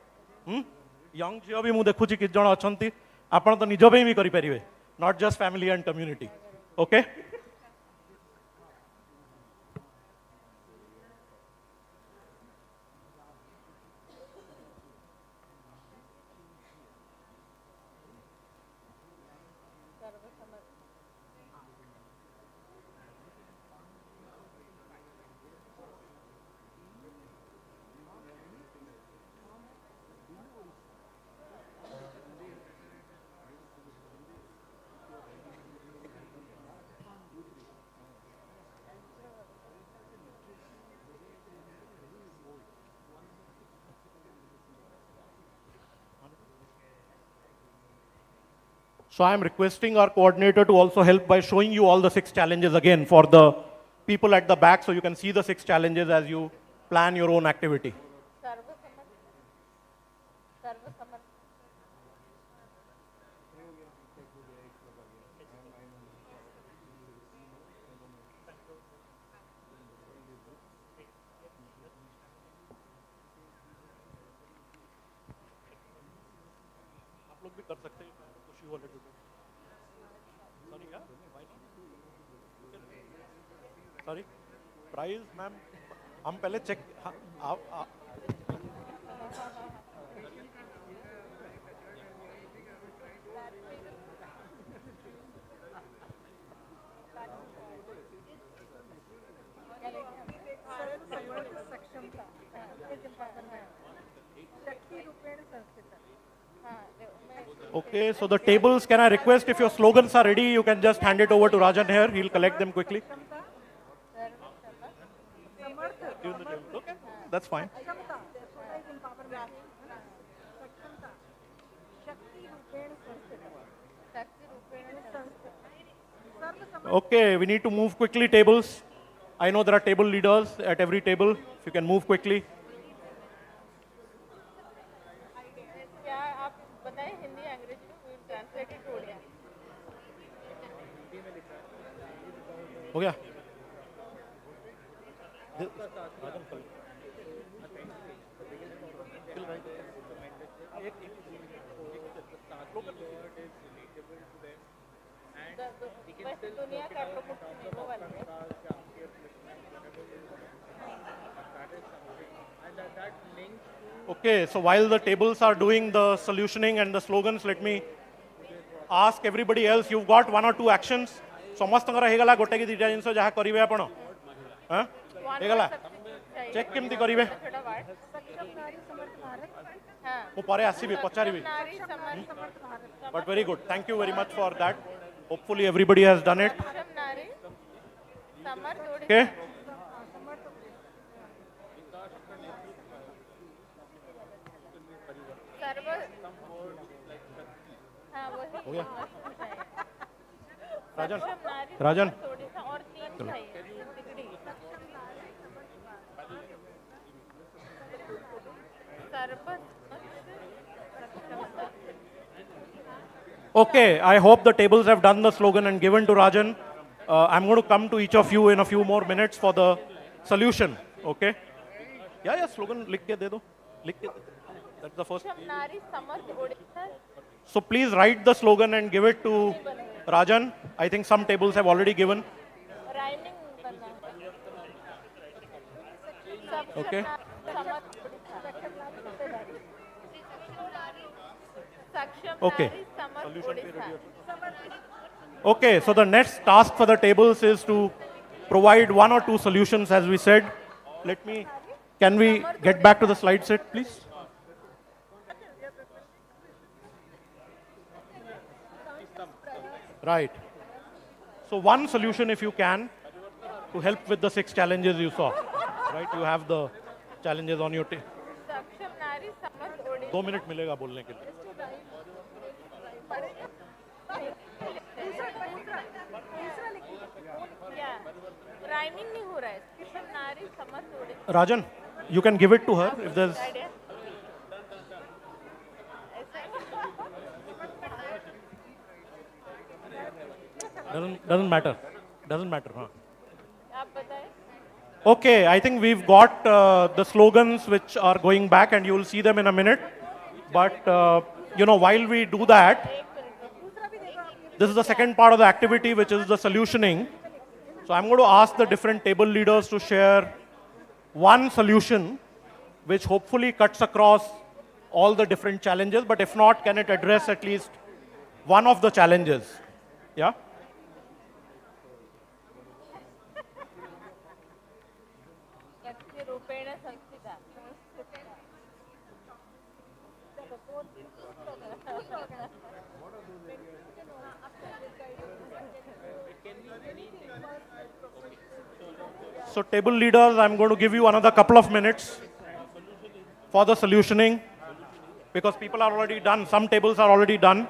young झियो भी मु देखुची कि जण अछंती आपण तो निज पे भी करि परिवे not just family and community okay So I am requesting our coordinator to also help by showing you all the 6 challenges again for the people at the back so you can see the 6 challenges as you plan your own activity. आप लोग भी कर सकते हैं कुछ ही वाले sorry price ma'am हम पहले check Okay, so the tables, can I request if your slogans are ready, you can just hand it over to Rajan here. He'll collect them quickly. Okay, that's fine. Okay, we need to move quickly tables. I know there are table leaders at every table. If you can move quickly. हो गया Okay, so while the tables are doing the solutioning and the slogans, let me ask everybody else, you've got 1 or 2 actions. समस्तंकर हेगला गोटे की दीटा जिनस जहाँ करिवे आपण हां हेगला check केमती करिवे मु परे आसीबी पचारिबी but very good thank you very much for that hopefully everybody has done it okay हो गया राजन राजन Okay, I hope the tables have done the slogan and given to Rajan. I'm going to come to each of you in a few more minutes for the solution. Okay? Yeah, slogan लिख के दे दो. लिख के. That's the first. So please write the slogan and give it to Rajan. I think some tables have already given. Okay. Okay. Okay, so the next task for the tables is to provide 1 or 2 solutions, as we said. Can we get back to the slide set, please? Right. So one solution, if you can, to help with the 6 challenges you saw. Right, you have the challenges on your table. 2 minutes मिलेगा बोलने के लिए. Rajan, you can give it to her if there's. Doesn't matter. Doesn't matter. Huh? Okay, I think we've got the slogans which are going back, and you will see them in a minute. But while we do that, this is the second part of the activity, which is the solutioning. So I'm going to ask the different table leaders to share one solution which hopefully cuts across all the different challenges, but if not, can it address at least one of the challenges? Yeah? So table leaders, I'm going to give you another couple of minutes for the solutioning, because people are already done. Some tables are already done.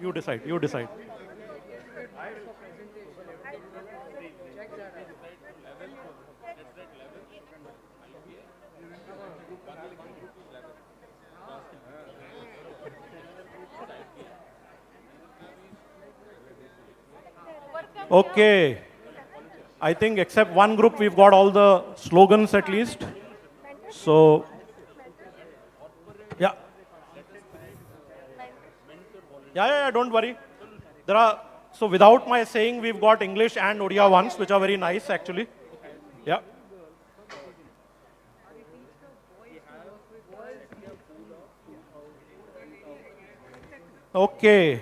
You decide. You decide. Okay. I think except one group, we've got all the slogans at least. So, yeah. Yeah, don't worry. So without my saying, we've got English and Odia ones, which are very nice actually. Yeah. Okay.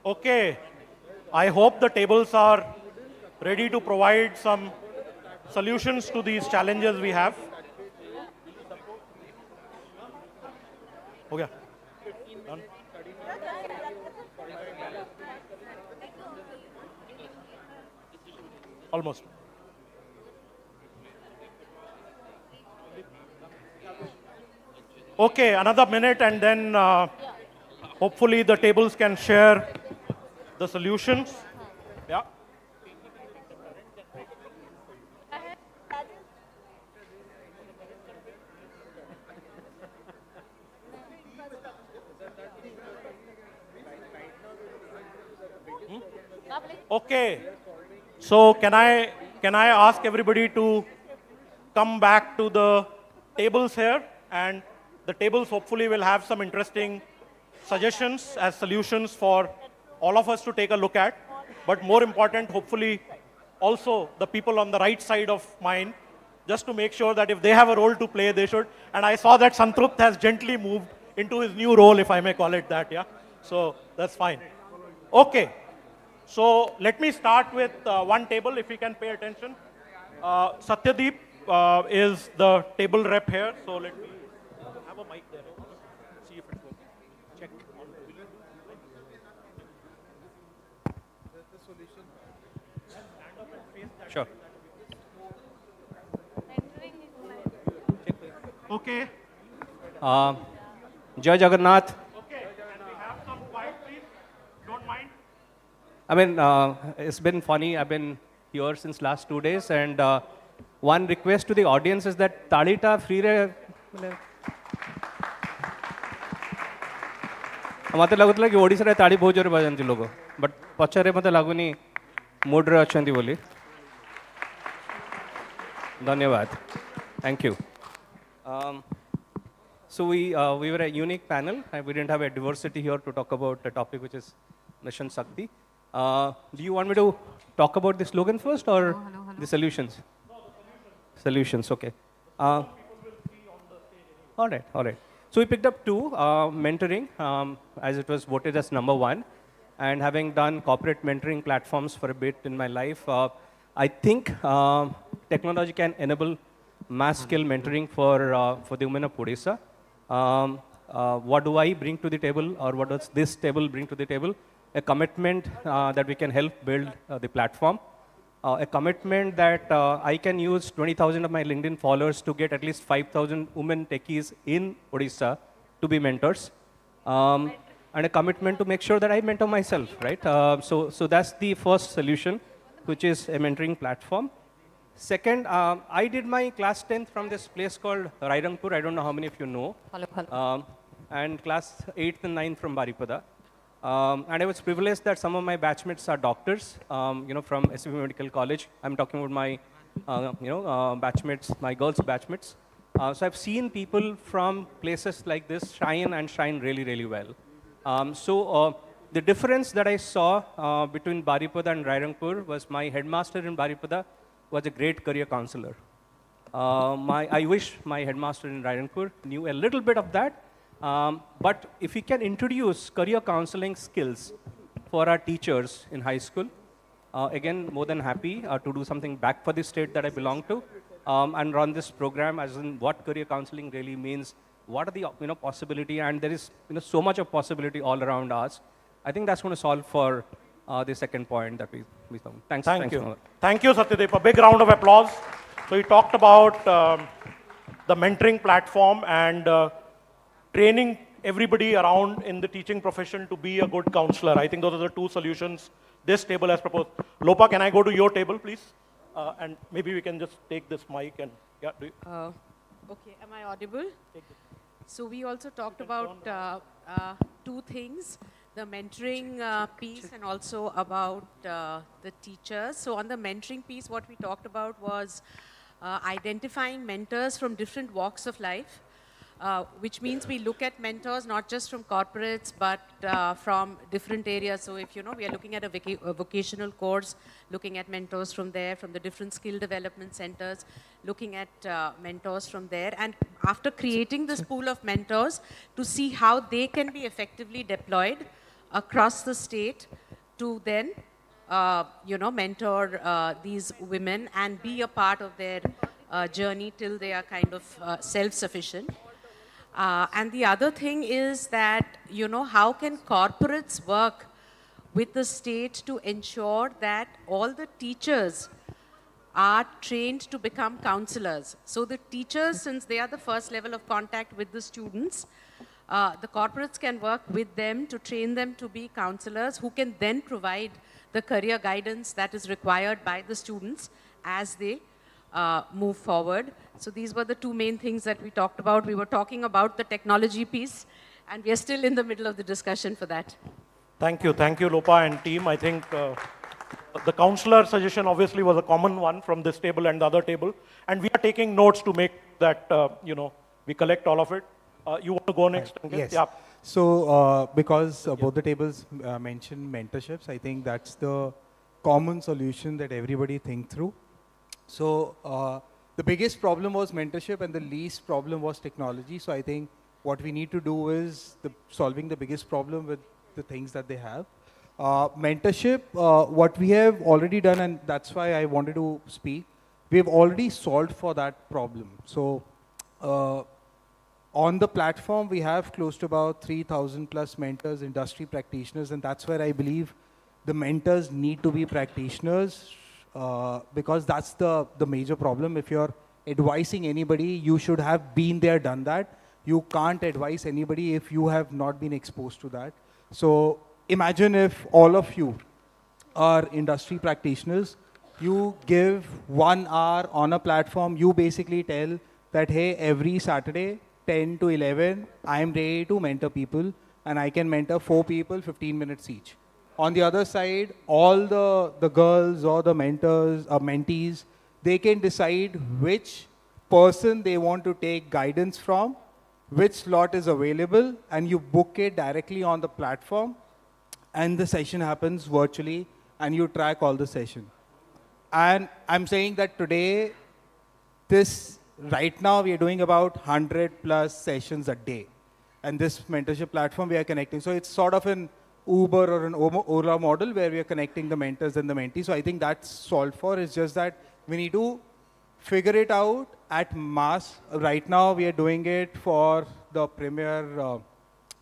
Okay, I hope the tables are ready to provide some solutions to these challenges we have. Okay. Done. Almost. Okay, another minute and then hopefully the tables can share the solutions. Yeah. Okay. So can I ask everybody to come back to the tables here, and the tables hopefully will have some interesting suggestions as solutions for all of us to take a look at. But more important, hopefully also the people on the right side of mine, just to make sure that if they have a role to play, they should. And I saw that Santrupt has gently moved into his new role, if I may call it that, yeah? So that's fine. Okay. So let me start with one table, if you can pay attention. Satyadeep is the table rep here. So let me have a mic there. See if it's working. Check. Sure. Okay. Jai Jagannath. Okay. Can we have some quiet, please? Don't mind. I mean, it's been funny. I've been here since last 2 days, and one request to the audience is that Talita free re. मत लगुला कि ओडिशा रे ताड़ी बहुत जोरे बजाती लोग, but पछरे मत लगुनी mood रे अच्छी बोली. धन्यवाद. Thank you. So we were a unique panel, and we didn't have a diversity here to talk about a topic which is Mission Shakti. Do you want me to talk about the slogan first or the solutions? Solutions, okay. All right. So we picked up two, mentoring, as it was voted as number one, and having done corporate mentoring platforms for a bit in my life, I think technology can enable mass scale mentoring for the women of Odisha. What do I bring to the table, or what does this table bring to the table? A commitment that we can help build the platform. A commitment that I can use 20,000 of my LinkedIn followers to get at least 5,000 women techies in Odisha to be mentors. And a commitment to make sure that I mentor myself, right? So that's the first solution, which is a mentoring platform. Second, I did my class 10th from this place called Rairangpur. I don't know how many of you know. And class 8th and 9th from Baripada. And I was privileged that some of my batchmates are doctors, from SVP Medical College. I'm talking about my, batchmates, my girls' batchmates. So I've seen people from places like this shine really, really well. The difference that I saw between Baripada and Rairangpur was my headmaster in Baripada was a great career counselor. I wish my headmaster in Rairangpur knew a little bit of that. But if we can introduce career counseling skills for our teachers in high school, again, more than happy to do something back for the state that I belong to, and run this program as in what career counseling really means, what are the possibility, and there is so much of possibility all around us. I think that's going to solve for the second point that we found. Thanks. Thank you. Thank you, Satyadeep. A big round of applause. So he talked about the mentoring platform and training everybody around in the teaching profession to be a good counselor. I think those are the two solutions this table has proposed. Lopa, can I go to your table, please? And maybe we can just take this mic and, yeah, do you? Okay, am I audible? So we also talked about two things, the mentoring piece and also about the teachers. So on the mentoring piece, what we talked about was identifying mentors from different walks of life. Which means we look at mentors not just from corporates, but from different areas. So if we are looking at a vocational course, looking at mentors from there, from the different skill development centers, looking at mentors from there. And after creating this pool of mentors, to see how they can be effectively deployed across the state to then, mentor these women and be a part of their journey till they are kind of self-sufficient. And the other thing is that, how can corporates work with the state to ensure that all the teachers are trained to become counselors. So the teachers, since they are the first level of contact with the students, the corporates can work with them to train them to be counselors who can then provide the career guidance that is required by the students as they move forward. So these were the two main things that we talked about. We were talking about the technology piece, and we are still in the middle of the discussion for that. Thank you, Lopa and team. I think the counselor suggestion obviously was a common one from this table and the other table, and we are taking notes to make that, we collect all of it. You want to go next? Ankit? Yes. Yeah. So, because both the tables mentioned mentorships, I think that's the common solution that everybody think through. So, the biggest problem was mentorship and the least problem was technology. So, I think what we need to do is solving the biggest problem with the things that they have. Mentorship, what we have already done, and that's why I wanted to speak, we have already solved for that problem. So, on the platform, we have close to about 3,000 plus mentors, industry practitioners, and that's where I believe the mentors need to be practitioners because that's the major problem. If you're advising anybody, you should have been there, done that. You can't advise anybody if you have not been exposed to that. So imagine if all of you are industry practitioners, you give 1 hour on a platform, you basically tell that, hey, every Saturday, 10 to 11, I'm ready to mentor people, and I can mentor 4 people, 15 minutes each. On the other side, all the girls or the mentors or mentees, they can decide which person they want to take guidance from, which slot is available, and you book it directly on the platform, and the session happens virtually, and you track all the session. And I'm saying that today, right now, we are doing about 100 plus sessions a day. And this mentorship platform we are connecting. So it's sort of an Uber or an Ola model where we are connecting the mentors and the mentees. So I think that's solved for. It's just that we need to figure it out at mass. Right now, we are doing it for the premier,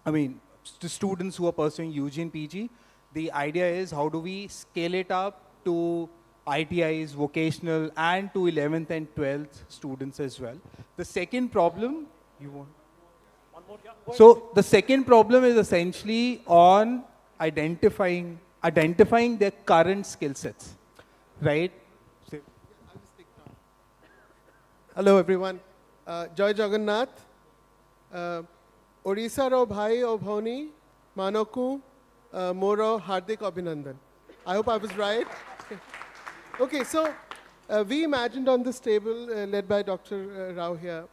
the students who are pursuing UG and PG. The idea is how do we scale it up to ITIs, vocational, and to 11th and 12th students as well. The second problem, So the second problem is essentially on identifying their current skill sets, right? Hello everyone. Joy Jagannath. Odisha ro bhai o bhauni manoku moro hardik abhinandan. I hope I was right. Okay, so we imagined on this table, led by Dr. Rao here,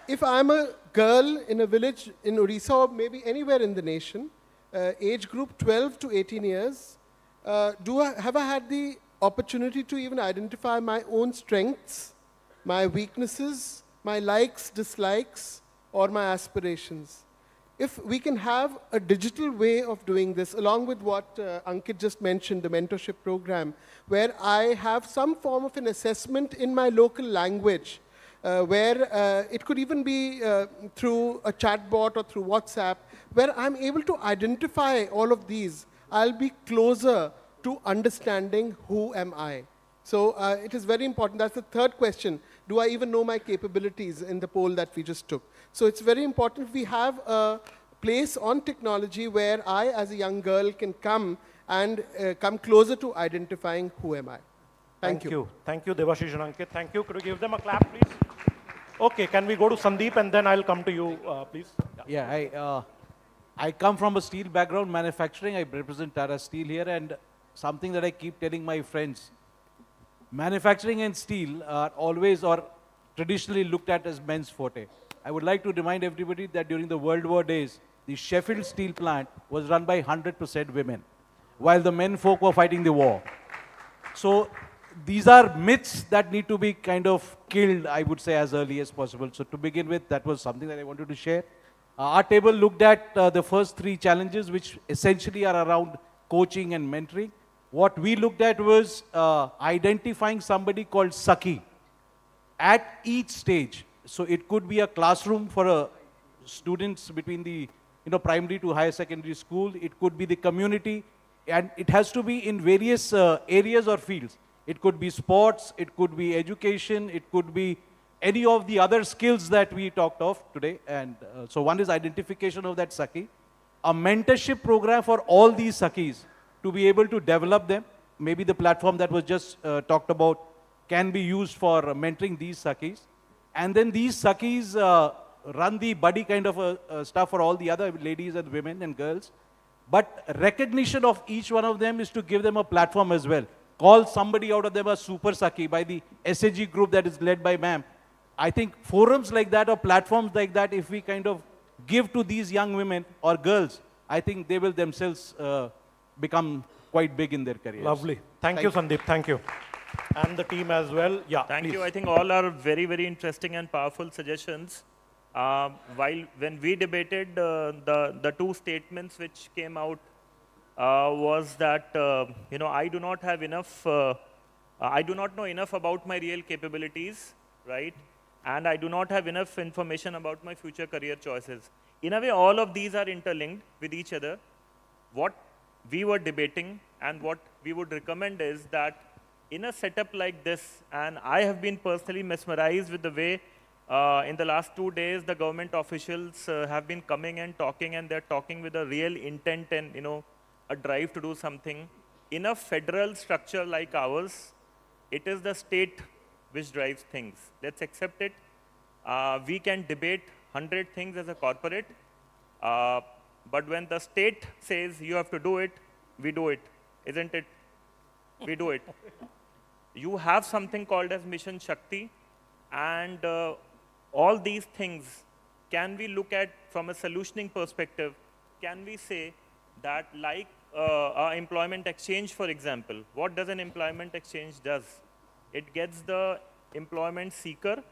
if I'm a girl in a village in Odisha or maybe anywhere in the nation, age group 12 to 18 years, have I had the opportunity to even identify my own strengths, my weaknesses, my likes, dislikes, or my aspirations? If we can have a digital way of doing this, along with what Ankit just mentioned, the mentorship program, where I have some form of an assessment in my local language, where it could even be through a chatbot or through WhatsApp, where I'm able to identify all of these, I'll be closer to understanding who am I. So it is very important. That's the third question. Do I even know my capabilities in the poll that we just took? So it's very important we have a place on technology where I, as a young girl, can come and come closer to identifying who am I. Thank you. Thank you, Devashish and Ankit. Thank you. Could you give them a clap, please? Okay, can we go to Sandeep and then I'll come to you, please? Yeah, I come from a steel background, manufacturing. I represent Tata Steel here, and something that I keep telling my friends, manufacturing and steel are always or traditionally looked at as men's forte. I would like to remind everybody that during the World War days, the Sheffield steel plant was run by 100% women, while the men folk were fighting the war. So these are myths that need to be kind of killed, I would say, as early as possible. So to begin with, that was something that I wanted to share. Our table looked at the first 3 challenges, which essentially are around coaching and mentoring. What we looked at was identifying somebody called Sakhi at each stage. So it could be a classroom for students between the primary to higher secondary school. It could be the community, and it has to be in various areas or fields. It could be sports, it could be education, it could be any of the other skills that we talked of today. And so one is identification of that Sakhi, a mentorship program for all these Sakhis to be able to develop them. Maybe the platform that was just talked about can be used for mentoring these Sakhis. And then these Sakhis run the buddy kind of stuff for all the other ladies and women and girls. But recognition of each one of them is to give them a platform as well. Call somebody out of them a super Saki by the SAG group that is led by ma'am. I think forums like that or platforms like that, if we kind of give to these young women or girls, I think they will themselves become quite big in their careers. Lovely. Thank you, Sandeep. Thank you. And the team as well. Yeah, Thank please. you. I think all are very, very interesting and powerful suggestions. When we debated, the two statements which came out was that, I do not have enough, I do not know enough about my real capabilities, right? And I do not have enough information about my future career choices. In a way, all of these are interlinked with each other. What we were debating and what we would recommend is that in a setup like this, and I have been personally mesmerized with the way in the last 2 days, the government officials have been coming and they're talking with a real intent and, a drive to do something. In a federal structure like ours, it is the state which drives things. Let's accept it. We can debate 100 things as a corporate, but when the state says you have to do it, we do it, isn't it? We do it. You have something called as Mission Shakti, and all these things, can we look at from a solutioning perspective? Can we say that like employment exchange, for example, what does an employment exchange does? It gets the employment seeker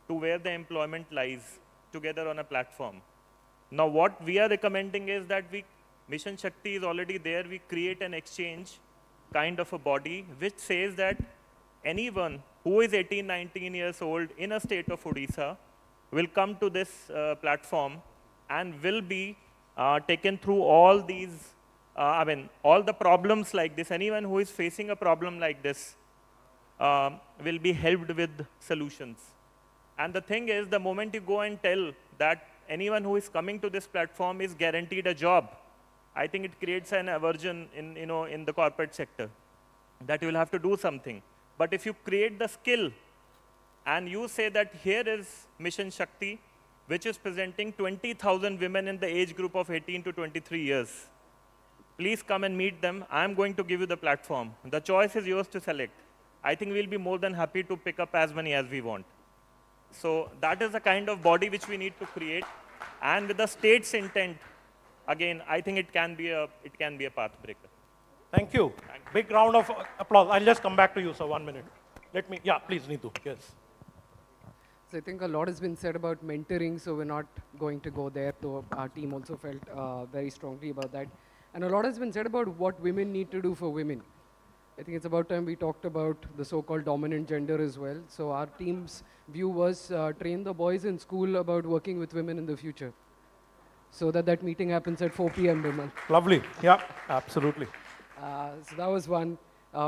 to where the employment lies together on a platform. Now, what we are recommending is that Mission Shakti is already there. We create an exchange kind of a body which says that anyone who is 18, 19 years old in a state of Odisha will come to this platform and will be taken through all these, all the problems like this. Anyone who is facing a problem like this will be helped with solutions. And the thing is, the moment you go and tell that anyone who is coming to this platform is guaranteed a job, I think it creates an aversion in the corporate sector that you will have to do something. But if you create the skill and you say that here is Mission Shakti, which is presenting 20,000 women in the age group of 18 to 23 years, please come and meet them. I'm going to give you the platform. The choice is yours to select. I think we'll be more than happy to pick up as many as we want. So that is the kind of body which we need to create. And with the state's intent, again, I think it can be a path breaker. Thank you. Big round of applause. I'll just come back to you, sir, 1 minute. Yeah, please, Neetu. Yes. So I think a lot has been said about mentoring, so we're not going to go there, though our team also felt very strongly about that. And a lot has been said about what women need to do for women. I think it's about time we talked about the so-called dominant gender as well. So our team's view was train the boys in school about working with women in the future, so that meeting happens at 4 p.m. Bimal. Lovely. Yeah, absolutely. So that was one.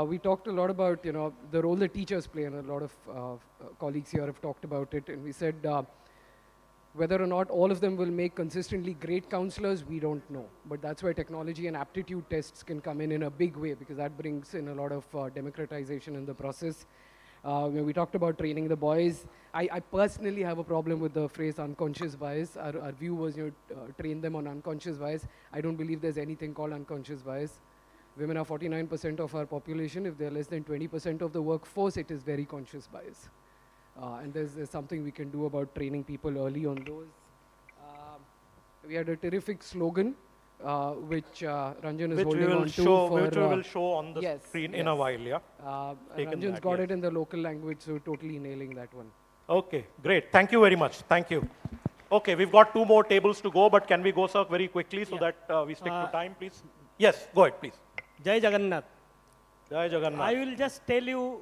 We talked a lot about the role that teachers play, and a lot of colleagues here have talked about it. And we said whether or not all of them will make consistently great counselors, we don't know. But that's why technology and aptitude tests can come in a big way, because that brings in a lot of democratization in the process. We talked about training the boys. I personally have a problem with the phrase unconscious bias. Our view was train them on unconscious bias. I don't believe there's anything called unconscious bias. Women are 49% of our population. If they're less than 20% of the workforce, it is very conscious bias. And there's something we can do about training people early on those. We had a terrific slogan, which Ranjan is holding on to. Which we will show on the screen in a while, yeah? Ranjan's got it in the local language, so totally nailing that one. Okay, great. Thank you very much. Thank you. Okay, we've got 2 more tables to go, but can we go, sir, very quickly so that we stick to time, please? Yes, go ahead, please. Jai Jagannath. Jai Jagannath. I will just tell you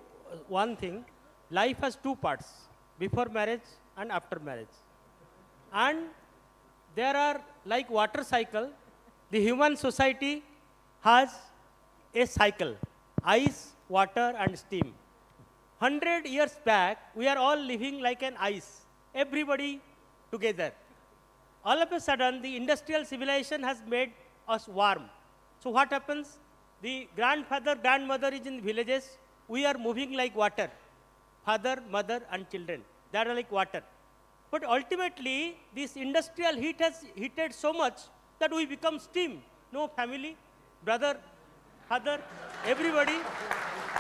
one thing. Life has 2 parts, before marriage and after marriage. And there are, like water cycle, the human society has a cycle, ice, water and steam. 100 years back, we are all living like an ice, everybody together. All of a sudden, the industrial civilization has made us warm. So what happens? The grandfather, grandmother is in villages. We are moving like water. Father, mother and children. They are like water. But ultimately, this industrial heat has heated so much that we become steam. no family, brother, father, everybody.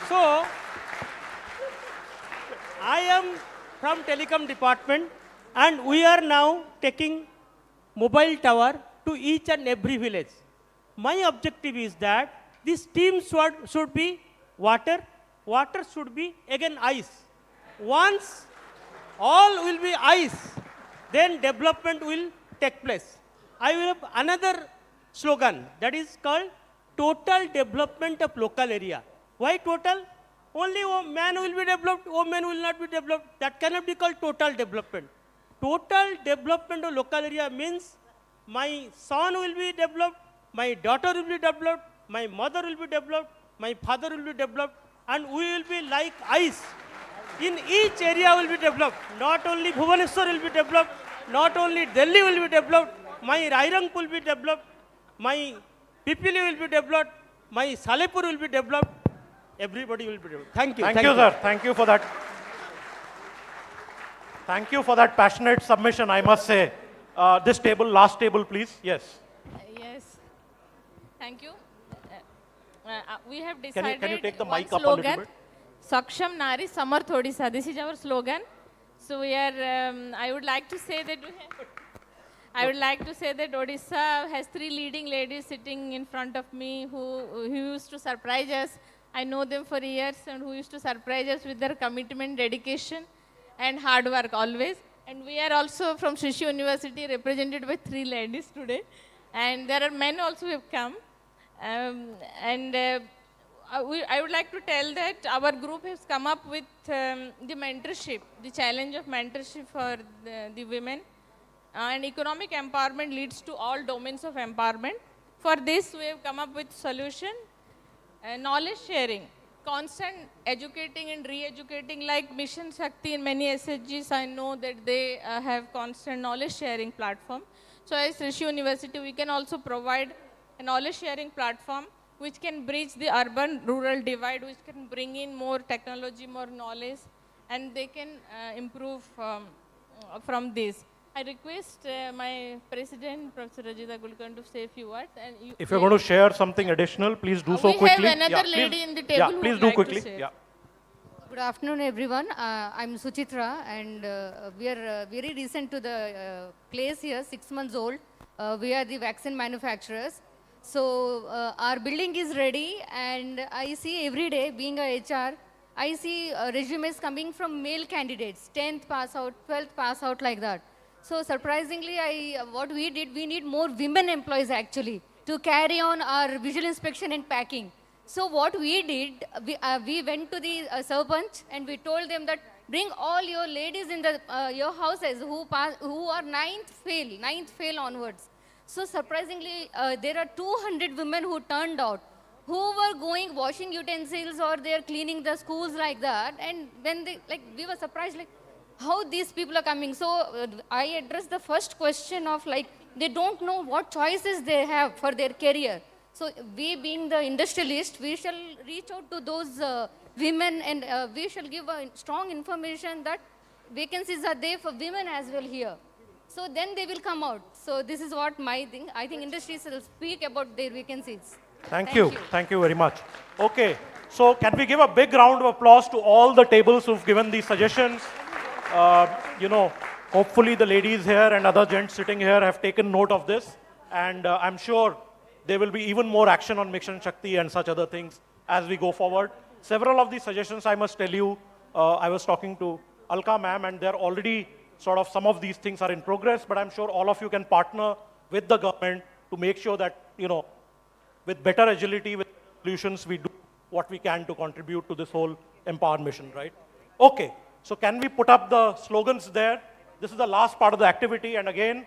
So, I am from telecom department and we are now taking mobile tower to each and every village. My objective is that this team should be water, water should be again ice. Once all will be ice, then development will take place. I will have another slogan that is called total development of local area. Why total? Only man will be developed, woman will not be developed. That cannot be called total development. Total development of local area means my son will be developed, my daughter will be developed, my mother will be developed, my father will be developed, and we will be like ice. In each area will be developed. Not only Bhubaneswar will be developed, not only Delhi will be developed, my Rairang will be developed, my Pipili will be developed, my Salepur will be developed, everybody will be developed. Thank you. Thank you, sir. Thank you for that. Thank you for that passionate submission, I must say. This table, last table, please. Yes. Yes. Thank you. We have decided can you take the one mic up a little slogan, bit? Saksham Nari Samarth Odisha. This is our slogan. So we are, I would like to say that Odisha has 3 leading ladies sitting in front of me who used to surprise us. I know them for years and who used to surprise us with their commitment, dedication and hard work always. And we are also from Shishu University represented by 3 ladies today. And there are men also who have come. I would like to tell that our group has come up with the mentorship, the challenge of mentorship for the women. And economic empowerment leads to all domains of empowerment. For this, we have come up with solution, knowledge sharing, constant educating and re-educating, like Mission Shakti in many SHGs. I know that they have constant knowledge sharing platform. So as Rishi University, we can also provide a knowledge sharing platform which can bridge the urban-rural divide, which can bring in more technology, more knowledge, and they can improve from this. I request my president, Professor Rajita Gulkan, to say a few words. And If you're going to share something additional, please do so quickly. We have another lady in the table who please would do like quickly. to share. Yeah. Good afternoon, everyone. I'm Suchitra, and we are very recent to the place here, 6 months old. We are the vaccine manufacturers. So our building is ready, and I see every day, being a HR, I see resumes coming from male candidates, 10th pass out, 12th pass out, like that. So surprisingly, what we did, we need more women employees actually to carry on our visual inspection and packing. So what we did, we went to the Sarpanch and we told them that bring all your ladies in the your houses who are ninth fail onwards. So surprisingly, there are 200 women who turned out, who were going washing utensils or they're cleaning the schools, like that. And when they, we were surprised, how these people are coming. So I addressed the first question of they don't know what choices they have for their career. So we, being the industrialist, we shall reach out to those women, and we shall give a strong information that vacancies are there for women as well here. So then they will come out. So this is what my thing. I think industries will speak about their vacancies. Thank you. Thank you very much. Okay. So can we give a big round of applause to all the tables who've given these suggestions? Hopefully the ladies here and other gents sitting here have taken note of this. And I'm sure there will be even more action on Mission Shakti and such other things as we go forward. Several of these suggestions, I must tell you, I was talking to Alka ma'am, and they're already some of these things are in progress, but I'm sure all of you can partner with the government to make sure that, with better agility, with solutions, we do what we can to contribute to this whole empower mission, right? Okay, so can we put up the slogans there? This is the last part of the activity, and again,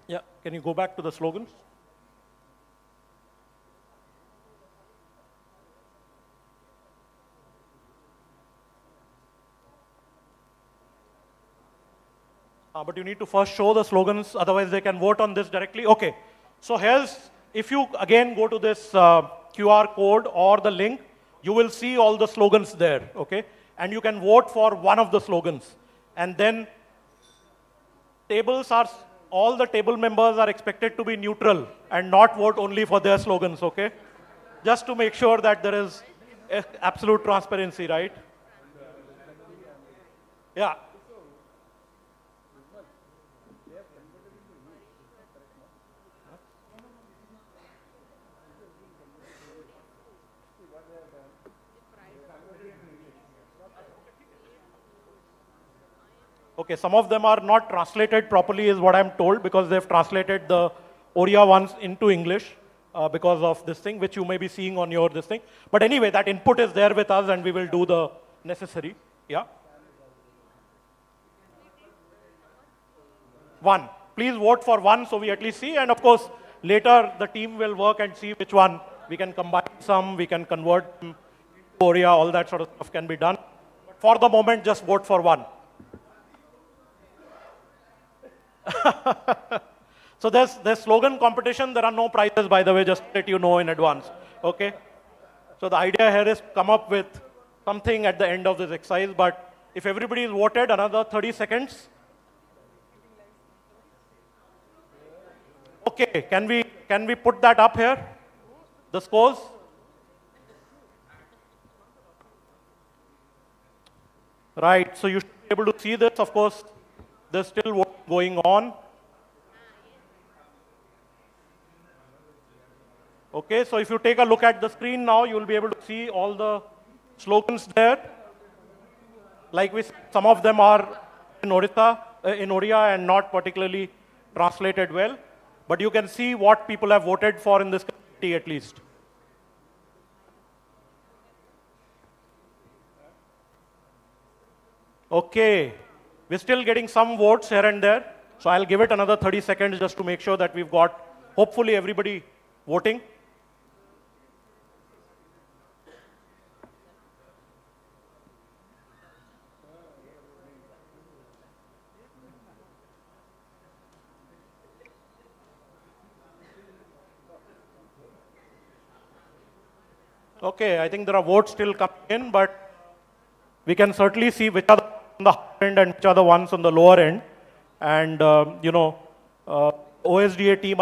yeah, can you go back to the slogans? but you need to first show the slogans, otherwise they can vote on this directly. Okay, so here's, if you again go to this QR code or the link, you will see all the slogans there, okay? And you can vote for one of the slogans. And then all the table members are expected to be neutral and not vote only for their slogans, okay? Just to make sure that there is absolute transparency, right? Yeah. Okay, some of them are not translated properly is what I'm told, because they've translated the Oriya ones into English because of this thing, which you may be seeing on your this thing. But anyway, that input is there with us and we will do the necessary. Yeah. One. Please vote for one so we at least see. And of course, later the team will work and see which one. We can combine some, we can convert to Oriya, all that sort of stuff can be done. But for the moment, just vote for one. So there's slogan competition. There are no prizes, by the way, just to let you know in advance. Okay? So the idea here is to come up with something at the end of this exercise. But if everybody is voted, another 30 seconds. Okay, can we put that up here? The scores? Right, so you should be able to see this. Of course, there's still voting going on. Okay, so if you take a look at the screen now, you will be able to see all the slogans there. Like we said, some of them are in Oriya and not particularly translated well. But you can see what people have voted for in this committee at least. Okay, we're still getting some votes here and there. So I'll give it another 30 seconds just to make sure that we've got, hopefully, everybody voting. Okay, I think there are votes still coming in, but we can certainly see which are on the higher end and which are the ones on the lower end. And, OSDA team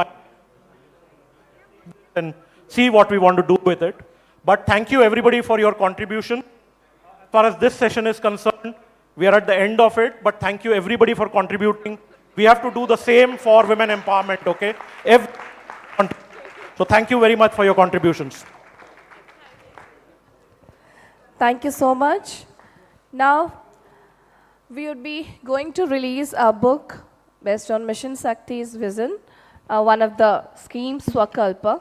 and see what we want to do with it. But thank you, everybody, for your contribution. As far as this session is concerned, we are at the end of it, but thank you, everybody, for contributing. We have to do the same for women empowerment, okay? So thank you very much for your contributions. Thank you so much. Now, we would be going to release a book based on Mission Shakti's vision, one of the schemes, Swakalpa,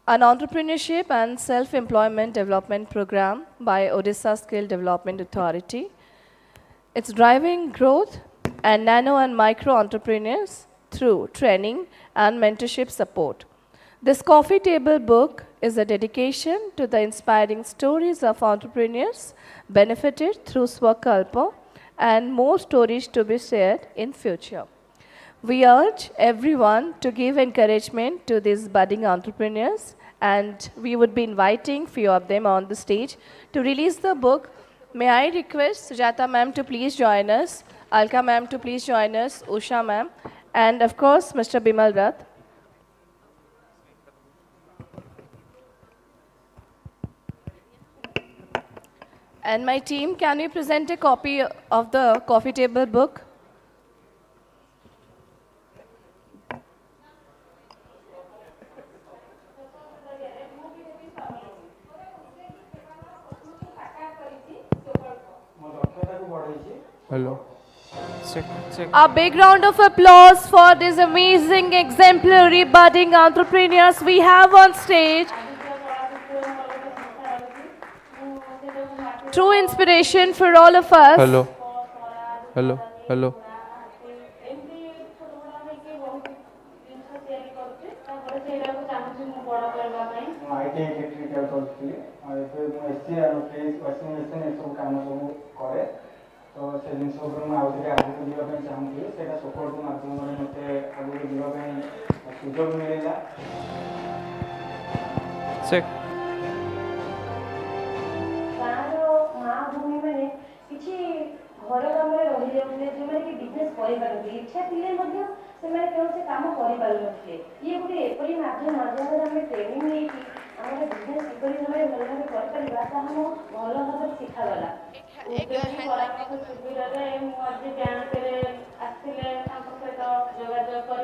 an entrepreneurship and self-employment development program by Odisha Skill Development Authority. It's driving growth and nano and micro entrepreneurs through training and mentorship support. This coffee table book is a dedication to the inspiring stories of entrepreneurs benefited through Swakalpa and more stories to be shared in future. We urge everyone to give encouragement to these budding entrepreneurs, and we would be inviting few of them on the stage to release the book. May I request Sujata ma'am to please join us, Alka ma'am to please join us, Usha ma'am, and of course Mr. Bimal Rath. And my team, can you present a copy of the coffee table book? Hello. A big round of applause for these amazing, exemplary, budding entrepreneurs we have on stage. True inspiration for all of us. Hello. Hello. Hello. तो से जिन मैं आउ थे आगे जावाई चाहूँगी से support माध्यम मत आगे जावाई सुजोग मिलला माँ भूमि मैंने किसी घर काम रही जाते जो मैंने बिजनेस कर इच्छा थे से काम कर ये गोटे एपरी मध्यम जहाँ आम ट्रेनिंग नहीं आम बिजनेस किपरि भाव भल भाव कर भल भाव शिखागला परामर्श शिविर में आज बैंक आसते सहित जोगाजोग कर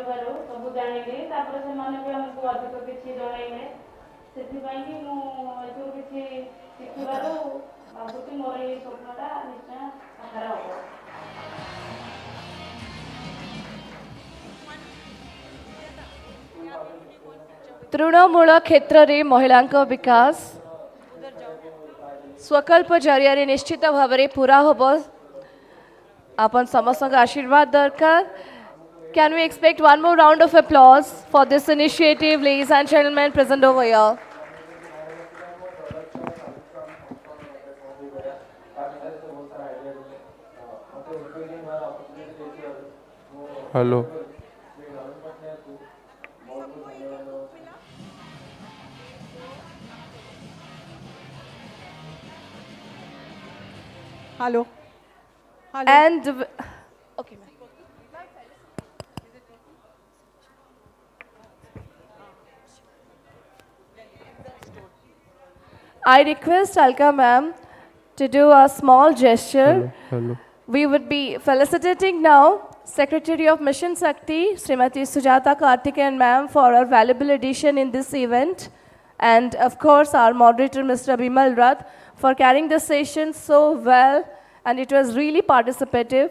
सब जानी से आमको अधिक किसी जनइले से किसी शिखबार भावुँ मोर ये स्वप्नटा निश्चय साकार हम तृणमूल क्षेत्र रे महिलांक विकास स्वकल्प जरिया निश्चित भाव में पूरा हम आपन समस्त आशीर्वाद दरकार. Can we expect one more round of applause for this initiative, ladies and gentlemen present over here? Hello. Hello. And okay, I request Alka ma'am to do a small gesture. Hello. We would be felicitating now Secretary of Mission Shakti, Srimati Sujata Karthikeyan ma'am, for her valuable addition in this event. And of course, our moderator, Mr. Bimal Rath, for carrying the session so well. And it was really participative.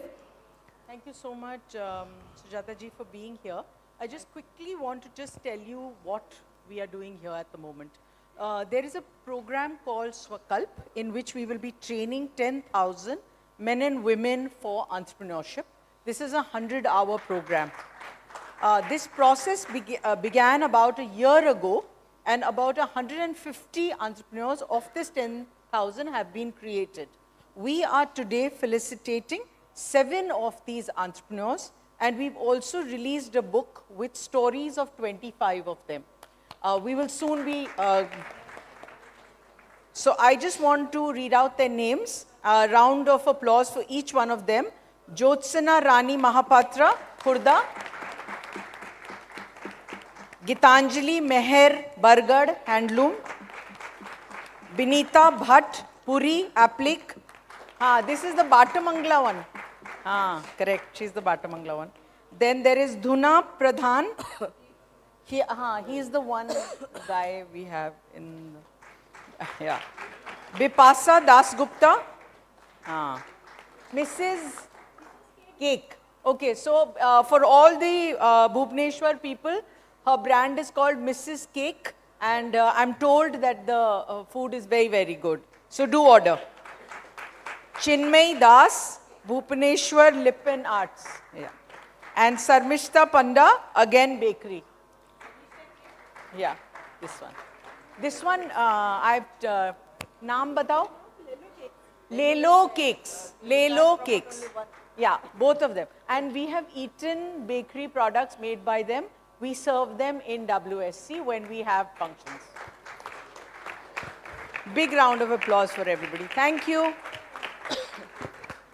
Thank you so much, Sujata ji, for being here. I just quickly want to just tell you what we are doing here at the moment. There is a program called Swakalp, in which we will be training 10,000 men and women for entrepreneurship. This is a 100-hour program. This process began about a year ago, and about 150 entrepreneurs of this 10,000 have been created. We are today felicitating 7 of these entrepreneurs, and we've also released a book with stories of 25 of them. We will soon be, so I just want to read out their names. A round of applause for each one of them. Jyotsana Rani Mahapatra, Khurda. Gitanjali Meher, Bargad, Handloom. Binita Bhatt, Puri, Aplik. This is the Batamangla one. Correct, she's the Batamangla one. Then there is Dhuna Pradhan. He is the one guy we have in, yeah. Bipasa Dasgupta. Mrs. Cake. Okay, so for all the Bhubaneswar people, her brand is called Mrs. Cake, and I'm told that the food is very, very good. So do order. Chinmay Das, Bhubaneswar Lipin Arts. Yeah. And Sarmishta Panda, again bakery. Yeah, this one. This one, I've, naam batao? Lelo Cakes. Lelo Cakes. Yeah, both of them. And we have eaten bakery products made by them. We serve them in WSC when we have functions. Big round of applause for everybody. Thank you.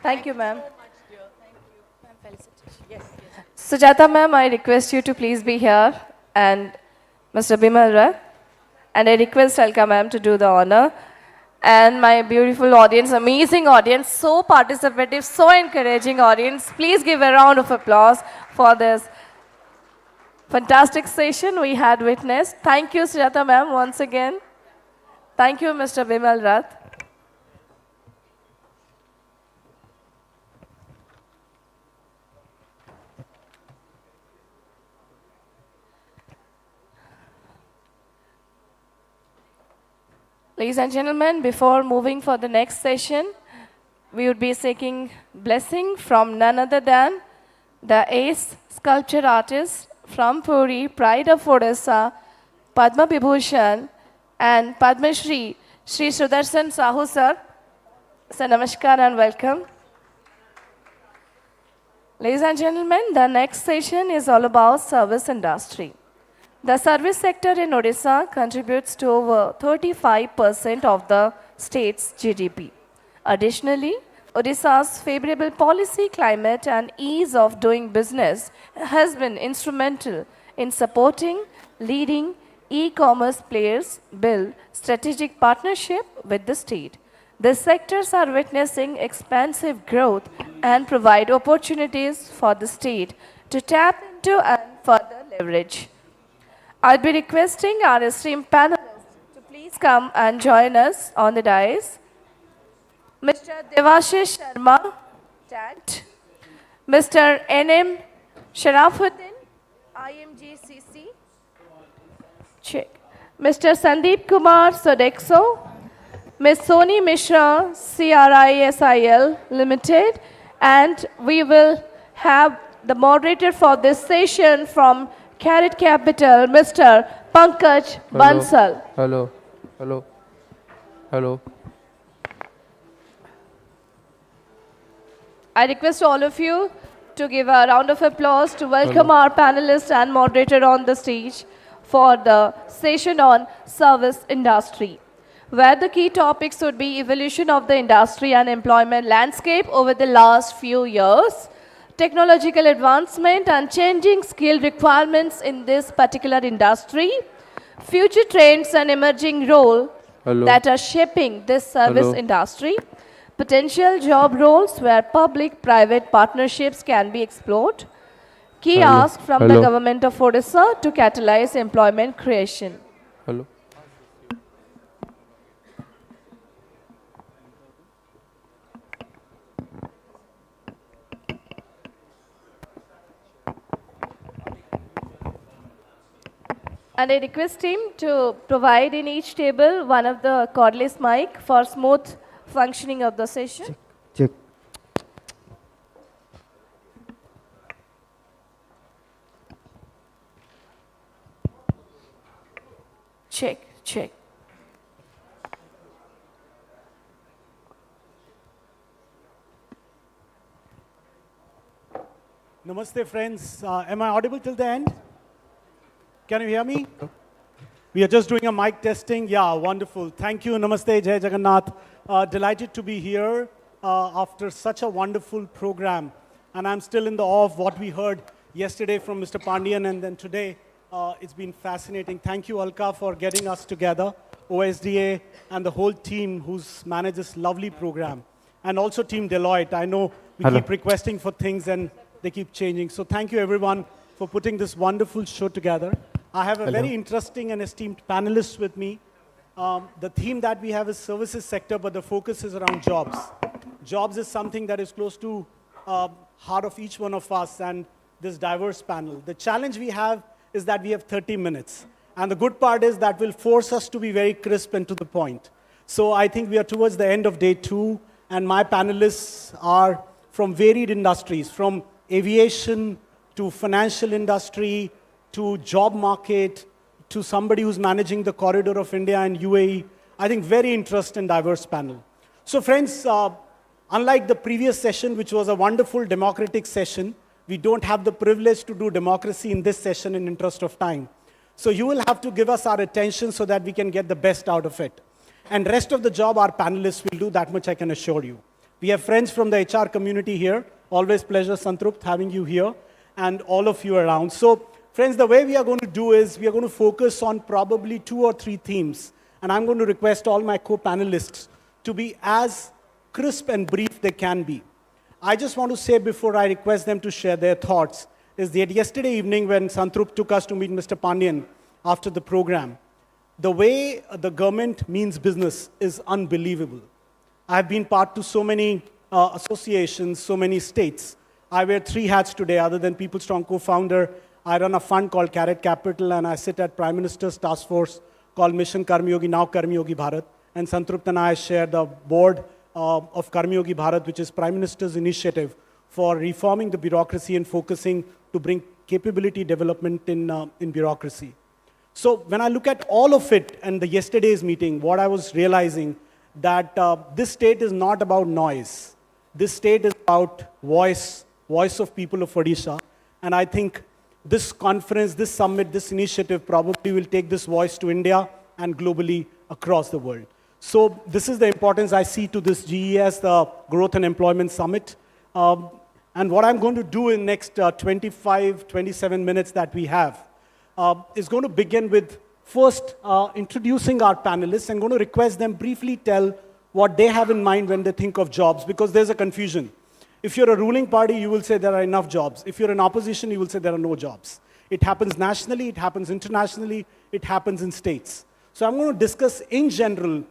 Thank you, ma'am. Yes. Sujata ma'am, I request you to please be here, and Mr. Bimal Rath. And I request Alka ma'am to do the honor. And my beautiful audience, amazing audience, so participative, so encouraging audience. Please give a round of applause for this fantastic session we had witnessed. Thank you, Sujata ma'am, once again. Thank you, Mr. Bimal Rath. Ladies and gentlemen, before moving for the next session, we would be seeking blessing from none other than the ace sculpture artist from Puri, Pride of Odisha, Padma Vibhushan, and Padma Shri, Shri Sudarshan Sahu sir. Sir, namaskar and welcome. Ladies and gentlemen, the next session is all about service industry. The service sector in Odisha contributes to over 35% of the state's GDP. Additionally, Odisha's favorable policy climate and ease of doing business has been instrumental in supporting leading e-commerce players build strategic partnership with the state. These sectors are witnessing expansive growth and provide opportunities for the state to tap into and further leverage. I'll be requesting our esteemed panelists to please come and join us on the dais. Mr. Devashish Sharma, tagged. Mr. N.M. Sharafuddin, IMGCC. Check. Mr. Sandeep Kumar Sodexo, Ms. Soni Mishra, CRISIL Limited, and we will have the moderator for this session from Carrot Capital, Mr. Pankaj Bansal. Hello. Hello. Hello. I request all of you to give a round of applause to welcome our panelist and moderator on the stage for the session on service industry, where the key topics would be evolution of the industry and employment landscape over the last few years, technological advancement and changing skill requirements in this particular industry, future trends and emerging role that are shaping this service industry, potential job roles where public-private partnerships can be explored, key ask from the government of Odisha to catalyze employment creation. Hello. And I request him to provide in each table one of the cordless mic for smooth functioning of the session. Check. Check, check. Namaste, friends. Am I audible till the end? Can you hear me? We are just doing a mic testing. Yeah, wonderful. Thank you. Namaste, Jai Jagannath. Delighted to be here after such a wonderful program. And I'm still in the awe of what we heard yesterday from Mr. Pandian and then today. It's been fascinating. Thank you, Alka, for getting us together, OSDA, and the whole team who's managed this lovely program. And also Team Deloitte. I know we keep requesting for things and they keep changing. So thank you, everyone, for putting this wonderful show together. I have a very interesting and esteemed panelist with me. The theme that we have is services sector, but the focus is around jobs. Jobs is something that is close to heart of each one of us and this diverse panel. The challenge we have is that we have 30 minutes. And the good part is that will force us to be very crisp and to the point. So I think we are towards the end of day 2, and my panelists are from varied industries, from aviation to financial industry, to job market, to somebody who's managing the corridor of India and UAE. I think very interesting and diverse panel. So friends, unlike the previous session, which was a wonderful democratic session, we don't have the privilege to do democracy in this session in interest of time. So you will have to give us our attention so that we can get the best out of it. And rest of the job, our panelists will do, that much I can assure you. We have friends from the HR community here. Always pleasure, Santrupt, having you here, and all of you around. So friends, the way we are going to do is we are going to focus on probably 2 or 3 themes. And I'm going to request all my co-panelists to be as crisp and brief they can be. I just want to say before I request them to share their thoughts, is that yesterday evening when Santrup took us to meet Mr. Pandian after the program, the way the government means business is unbelievable. I've been part to so many associations, so many states. I wear 3 hats today other than People Strong co-founder. I run a fund called Carrot Capital, and I sit at Prime Minister's task force called Mission Karmyogi, now Karmyogi Bharat. And Santrupt and I share the board of Karmyogi Bharat, which is Prime Minister's initiative for reforming the bureaucracy and focusing to bring capability development in bureaucracy. So when I look at all of it and the yesterday's meeting, what I was realizing that this state is not about noise. This state is about voice, voice of people of Odisha. And I think this conference, this summit, this initiative probably will take this voice to India and globally across the world. So this is the importance I see to this GES, the Growth and Employment Summit. And what I'm going to do in next 25, 27 minutes that we have is going to begin with first introducing our panelists and going to request them briefly tell what they have in mind when they think of jobs, because there's a confusion. If you're a ruling party, you will say there are enough jobs. If you're in opposition, you will say there are no jobs. It happens nationally, it happens internationally, it happens in states. So I'm going to discuss in general.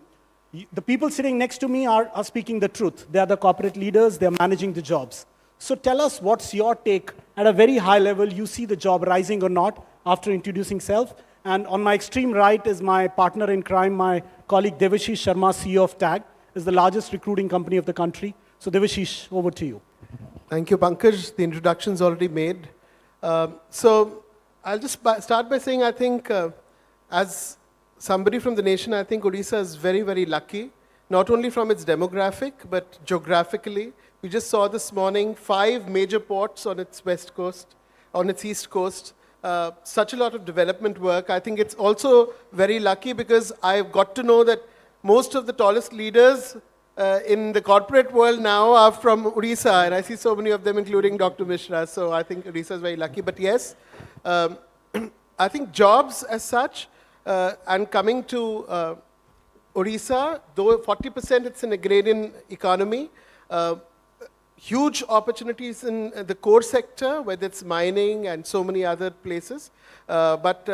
The people sitting next to me are speaking the truth. They are the corporate leaders, they're managing the jobs. So tell us what's your take at a very high level. You see the job rising or not after introducing self. And on my extreme right is my partner in crime, my colleague Devashish Sharma, CEO of TAG, is the largest recruiting company of the country. So Devashish, over to you. Thank you, Pankaj. The introduction's already made. So I'll just start by saying I think as somebody from the nation, I think Odisha is very, very lucky, not only from its demographic, but geographically. We just saw this morning 5 major ports on its west coast, on its east coast. Such a lot of development work. I think it's also very lucky because I've got to know that most of the tallest leaders in the corporate world now are from Odisha, and I see so many of them, including Dr. Mishra, so I think Odisha is very lucky. But yes, I think jobs as such, and coming to Odisha, though 40% it's an agrarian economy, huge opportunities in the core sector, whether it's mining and so many other places. But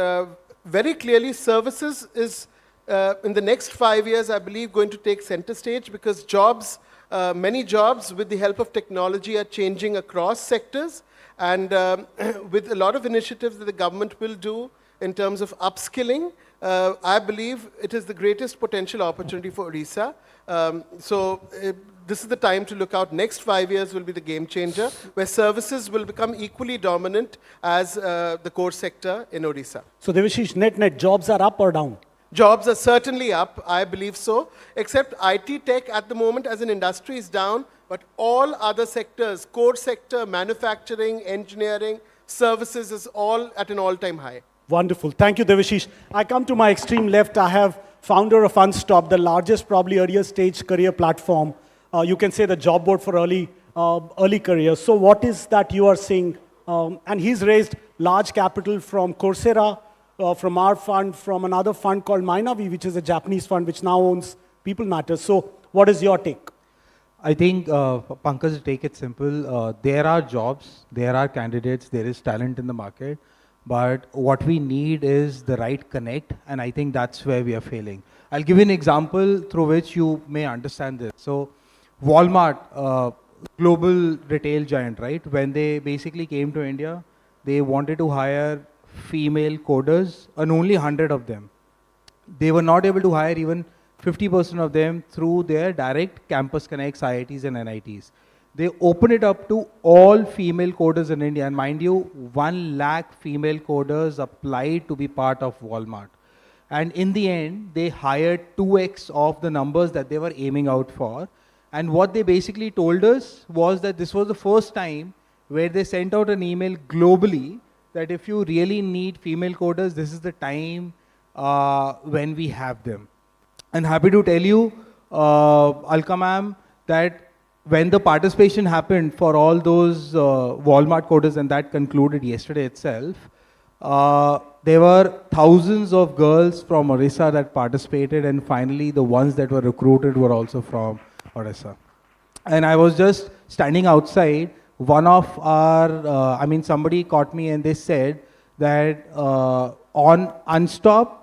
very clearly, services is, in the next 5 years, I believe, going to take center stage because jobs, many jobs with the help of technology are changing across sectors. And with a lot of initiatives that the government will do in terms of upskilling, I believe it is the greatest potential opportunity for Odisha. This is the time to look out. Next 5 years will be the game changer, where services will become equally dominant as the core sector in Odisha. So Devashish, net jobs are up or down? Jobs are certainly up, I believe so, except IT tech at the moment as an industry is down, but all other sectors, core sector, manufacturing, engineering, services is all at an all-time high. Wonderful. Thank you, Devashish. I come to my extreme left. I have founder of Unstop, the largest, probably earlier stage career platform. You can say the job board for early careers. So what is that you are seeing? And he's raised large capital from Coursera, from our fund, from another fund called Mainavi, which is a Japanese fund, which now owns People Matters. So what is your take? I think, Pankaj, to take it simple, there are jobs, there are candidates, there is talent in the market, but what we need is the right connect, and I think that's where we are failing. I'll give you an example through which you may understand this. So Walmart, global retail giant, right? When they basically came to India, they wanted to hire female coders, and only 100 of them. They were not able to hire even 50% of them through their direct campus connects, IITs and NITs. They opened it up to all female coders in India, and mind you, 1 lakh female coders applied to be part of Walmart. And in the end, they hired 2x of the numbers that they were aiming out for. And what they basically told us was that this was the first time where they sent out an email globally that if you really need female coders, this is the time when we have them. And happy to tell you, Alka ma'am, that when the participation happened for all those Walmart coders, and that concluded yesterday itself, there were thousands of girls from Odisha that participated, and finally the ones that were recruited were also from Odisha. And I was just standing outside, one of our, somebody caught me and they said that on Unstop,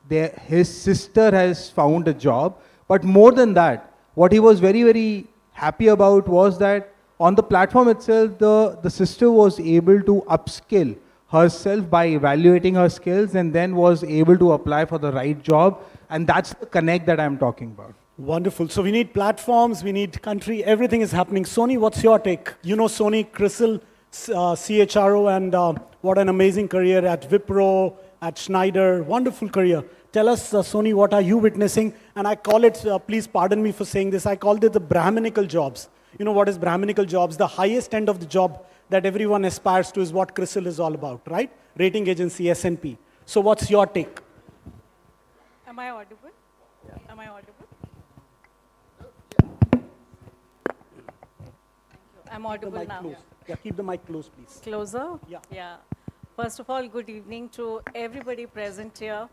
his sister has found a job. But more than that, what he was very, very happy about was that on the platform itself, the sister was able to upskill herself by evaluating her skills and then was able to apply for the right job. And that's the connect that I'm talking about. Wonderful. So we need platforms, we need country, everything is happening. Sony, what's your take? You know Sony, Crystal, CHRO, and what an amazing career at Wipro, at Schneider, wonderful career. Tell us, Sony, what are you witnessing? And I call it, please pardon me for saying this, I called it the Brahminical jobs. you know, what is Brahminical jobs, the highest end of the job that everyone aspires to is what CRISIL is all about, right? Rating agency, S&P. So what's your take? Am I audible? Am I audible? I'm audible now. Close. Yeah, keep the mic close, please. Closer? Yeah. Yeah. First of all, good evening to everybody present here.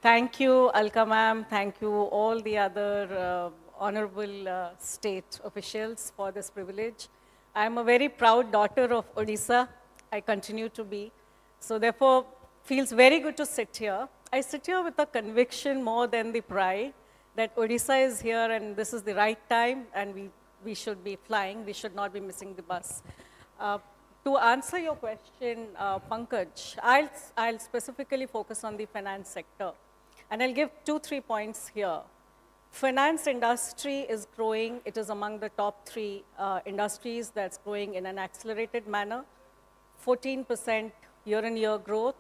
Thank you, Alka ma'am. Thank you, all the other honorable state officials for this privilege. I'm a very proud daughter of Odisha. I continue to be. So therefore, feels very good to sit here. I sit here with a conviction more than the pride that Odisha is here and this is the right time and we should be flying. We should not be missing the bus. To answer your question, Pankaj, I'll specifically focus on the finance sector. And I'll give 2-3 points here. Finance industry is growing. It is among the top 3 industries that's growing in an accelerated manner. 14% year-on-year growth.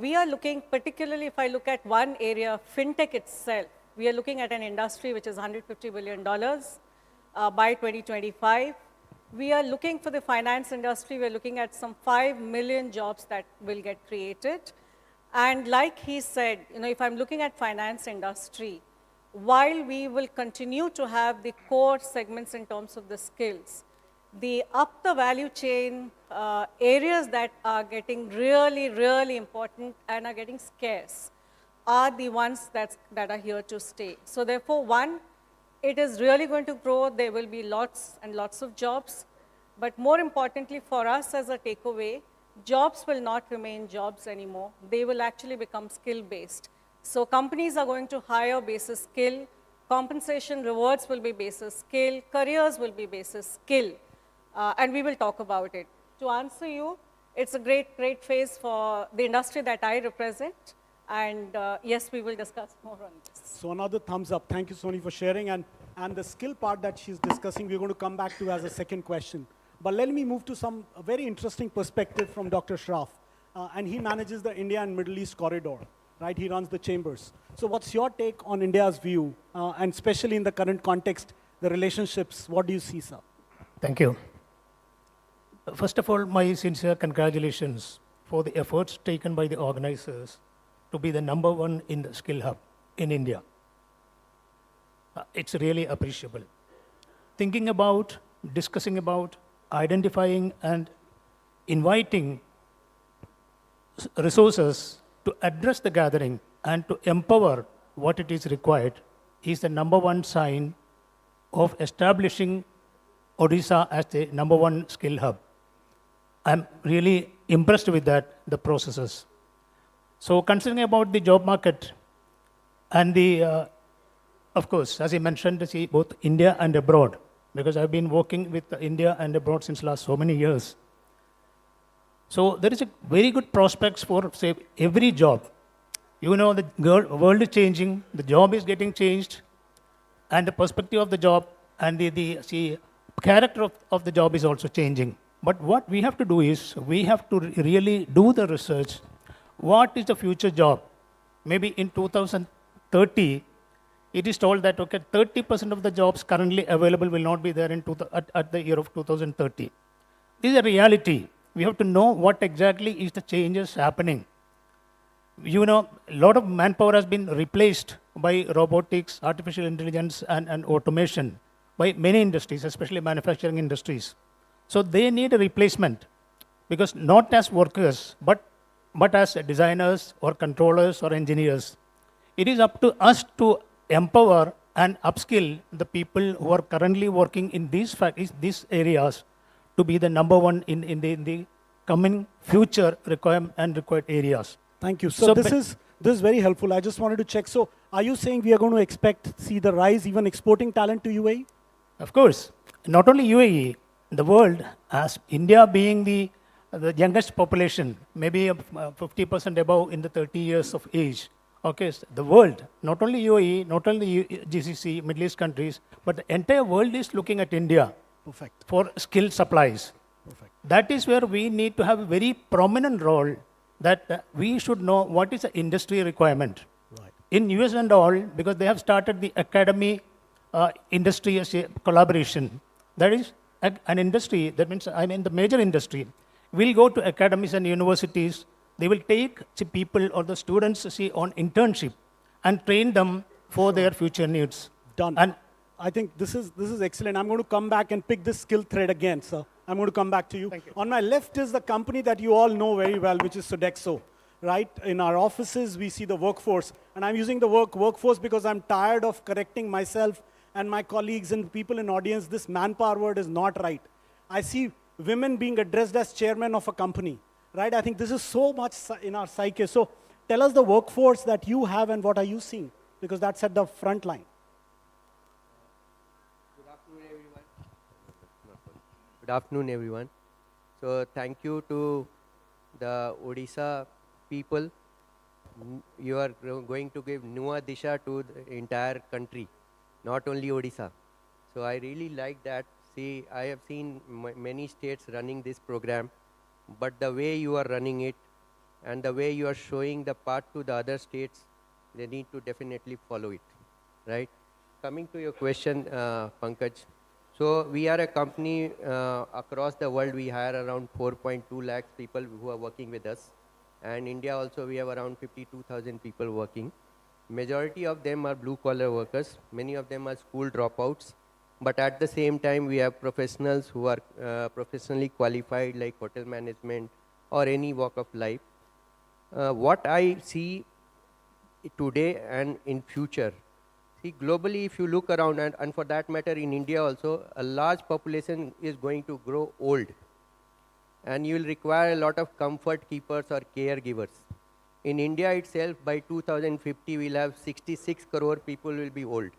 We are looking, particularly if I look at one area, fintech itself, we are looking at an industry which is $150 billion by 2025. We are looking for the finance industry, we're looking at some 5 million jobs that will get created. And like he said, you know, if I'm looking at finance industry, while we will continue to have the core segments in terms of the skills, the up the value chain areas that are getting really, really important and are getting scarce are the ones that are here to stay. So therefore, one, it is really going to grow. There will be lots and lots of jobs. But more importantly for us as a takeaway, jobs will not remain jobs anymore. They will actually become skill-based. So companies are going to hire basis skill, compensation rewards will be basis skill, careers will be basis skill, and we will talk about it. To answer you, it's a great, great phase for the industry that I represent, and yes, we will discuss more on this. So another thumbs up. Thank you, Soni, for sharing. And the skill part that she's discussing, we're going to come back to as a second question. But let me move to a very interesting perspective from Dr. Shroff. And he manages the India and Middle East corridor, right? He runs the chambers. So what's your take on India's view, and especially in the current context, the relationships? What do you see, sir? Thank you. First of all, my sincere congratulations for the efforts taken by the organizers to be the #1 in the skill hub in India. It's really appreciable. Thinking about, discussing about, identifying and inviting resources to address the gathering and to empower what it is required is the #1 sign of establishing Odisha as the #1 skill hub. I'm really impressed with that, the processes. So considering about the job market and of course, as I mentioned, see both India and abroad, because I've been working with India and abroad since last so many years. So there is a very good prospects for, say, every job. You know, the world is changing, the job is getting changed, and the perspective of the job and the character of the job is also changing. But what we have to do is, we have to really do the research. What is the future job? Maybe in 2030, it is told that, okay, 30% of the jobs currently available will not be there at the year of 2030. This is a reality. We have to know what exactly is the changes happening. You know, a lot of manpower has been replaced by robotics, artificial intelligence, and automation by many industries, especially manufacturing industries. So they need a replacement, because not as workers, but as designers or controllers or engineers. It is up to us to empower and upskill the people who are currently working in these areas to be the #1 in the coming future required areas. Thank you. So this is very helpful. I just wanted to check. So are you saying we are going to see the rise, even exporting talent to UAE? Of course. Not only UAE, the world, as India being the youngest population, maybe 50% above in the 30 years of age. Okay, so the world, not only UAE, not only GCC, Middle East countries, but the entire world is looking at India for skill supplies. That is where we need to have a very prominent role, that we should know what is the industry requirement. In US and all, because they have started the academy industry collaboration, That is an industry, that means, I mean, the major industry will go to academies and universities. They will take the people or the students on internship and train them for their future needs. Done. And I think this is excellent. I'm going to come back and pick this skill thread again, sir. I'm going to come back to you. Thank you. On my left is the company that you all know very well, which is Sodexo, right? In our offices, we see the workforce. And I'm using the workforce because I'm tired of correcting myself and my colleagues and people in audience. This manpower word is not right. I see women being addressed as chairman of a company, right? I think this is so much in our psyche. So tell us the workforce that you have and what are you seeing? Because that's at the front line. Good afternoon, everyone. So thank you to the Odisha people. You are going to give Nua Odisha to the entire country, not only Odisha. So I really like that. See, I have seen many states running this program, but the way you are running it and the way you are showing the path to the other states, they need to definitely follow it, right? Coming to your question, Pankaj. So we are a company across the world. We hire around 4.2 lakhs people who are working with us. And India also, we have around 52,000 people working. Majority of them are blue-collar workers. Many of them are school dropouts. But at the same time, we have professionals who are professionally qualified, like hotel management or any walk of life. What I see today and in future, see, globally, if you look around, and for that matter, in India also, a large population is going to grow old. And you will require a lot of comfort keepers or caregivers. In India itself, by 2050, we'll have 66 crore people will be old.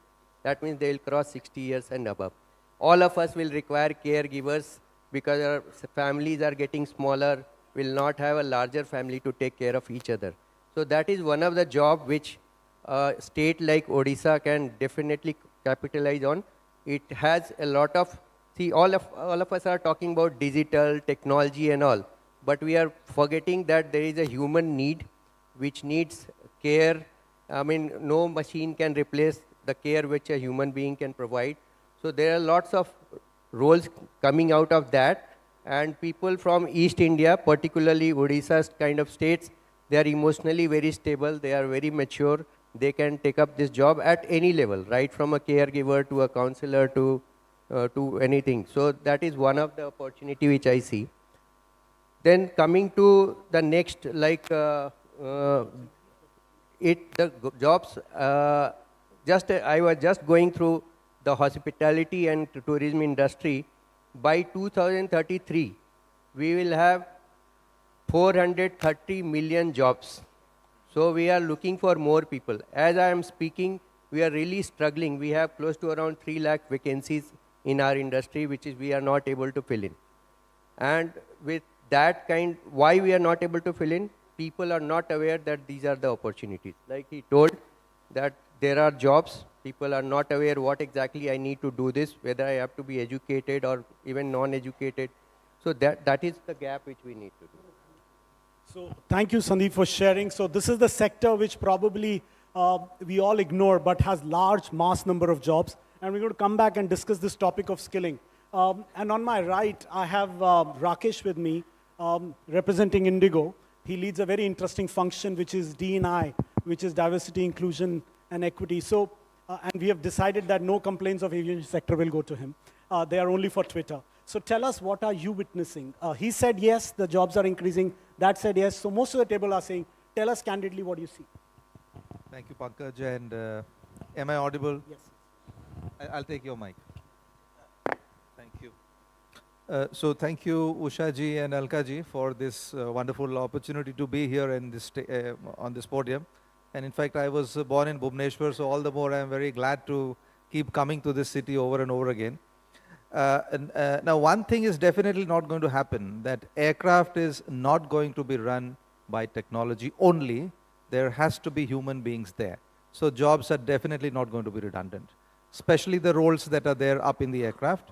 That means they will cross 60 years and above. All of us will require caregivers because our families are getting smaller, will not have a larger family to take care of each other. So that is one of the jobs which a state like Odisha can definitely capitalize on. It has a lot of, see, all of us are talking about digital, technology and all, but we are forgetting that there is a human need which needs care. I mean, no machine can replace the care which a human being can provide. So there are lots of roles coming out of that, and people from East India, particularly Odisha's kind of states, they are emotionally very stable, they are very mature, they can take up this job at any level, right from a caregiver to a counselor to anything. So that is one of the opportunity which I see. Then coming to the next, like the jobs, I was just going through the hospitality and tourism industry. By 2033, we will have 430 million jobs. So we are looking for more people. As I am speaking, we are really struggling. We have close to around 3 lakh vacancies in our industry, which is we are not able to fill in. And with that kind, why we are not able to fill in? People are not aware that these are the opportunities. Like he told that there are jobs, people are not aware what exactly I need to do this, whether I have to be educated or even non-educated. So that is the gap which we need to do. So thank you, Sandeep, for sharing. So this is the sector which probably we all ignore, but has large mass number of jobs. And we're going to come back and discuss this topic of skilling. And on my right, I have Rakesh with me, representing Indigo. He leads a very interesting function, which is D&I, which is diversity, inclusion, and equity. So, and we have decided that no complaints of aviation sector will go to him. They are only for Twitter. So tell us, what are you witnessing? He said, yes, the jobs are increasing. That said, yes. So most of the table are saying, tell us candidly what you see. Thank you, Pankaj. And am I audible? Yes. I'll take your mic. Thank you. So thank you, Usha ji and Alka ji, for this wonderful opportunity to be here in this on this podium. And in fact, I was born in Bhubaneswar, so all the more I am very glad to keep coming to this city over and over again. Now, one thing is definitely not going to happen, that aircraft is not going to be run by technology only. There has to be human beings there. So jobs are definitely not going to be redundant, especially the roles that are there up in the aircraft.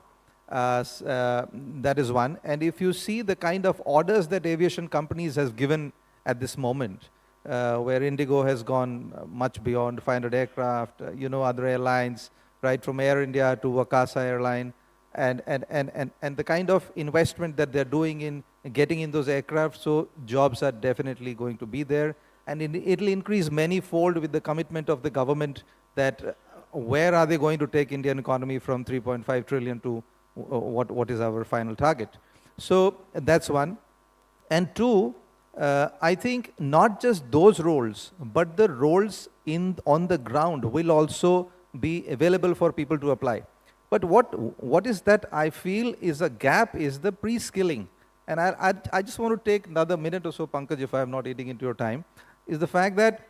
That is one. And if you see the kind of orders that aviation companies has given at this moment, where Indigo has gone much beyond 500 aircraft, other airlines, right from Air India to Wakasa Airline, and the kind of investment that they're doing in getting in those aircraft, so jobs are definitely going to be there. And it'll increase many-fold with the commitment of the government that where are they going to take Indian economy from 3.5 trillion to what is our final target. So that's one. And two, I think not just those roles, but the roles on the ground will also be available for people to apply. But what is that I feel is a gap is the pre-skilling. And I just want to take another minute or so, Pankaj, if I am not eating into your time, is the fact that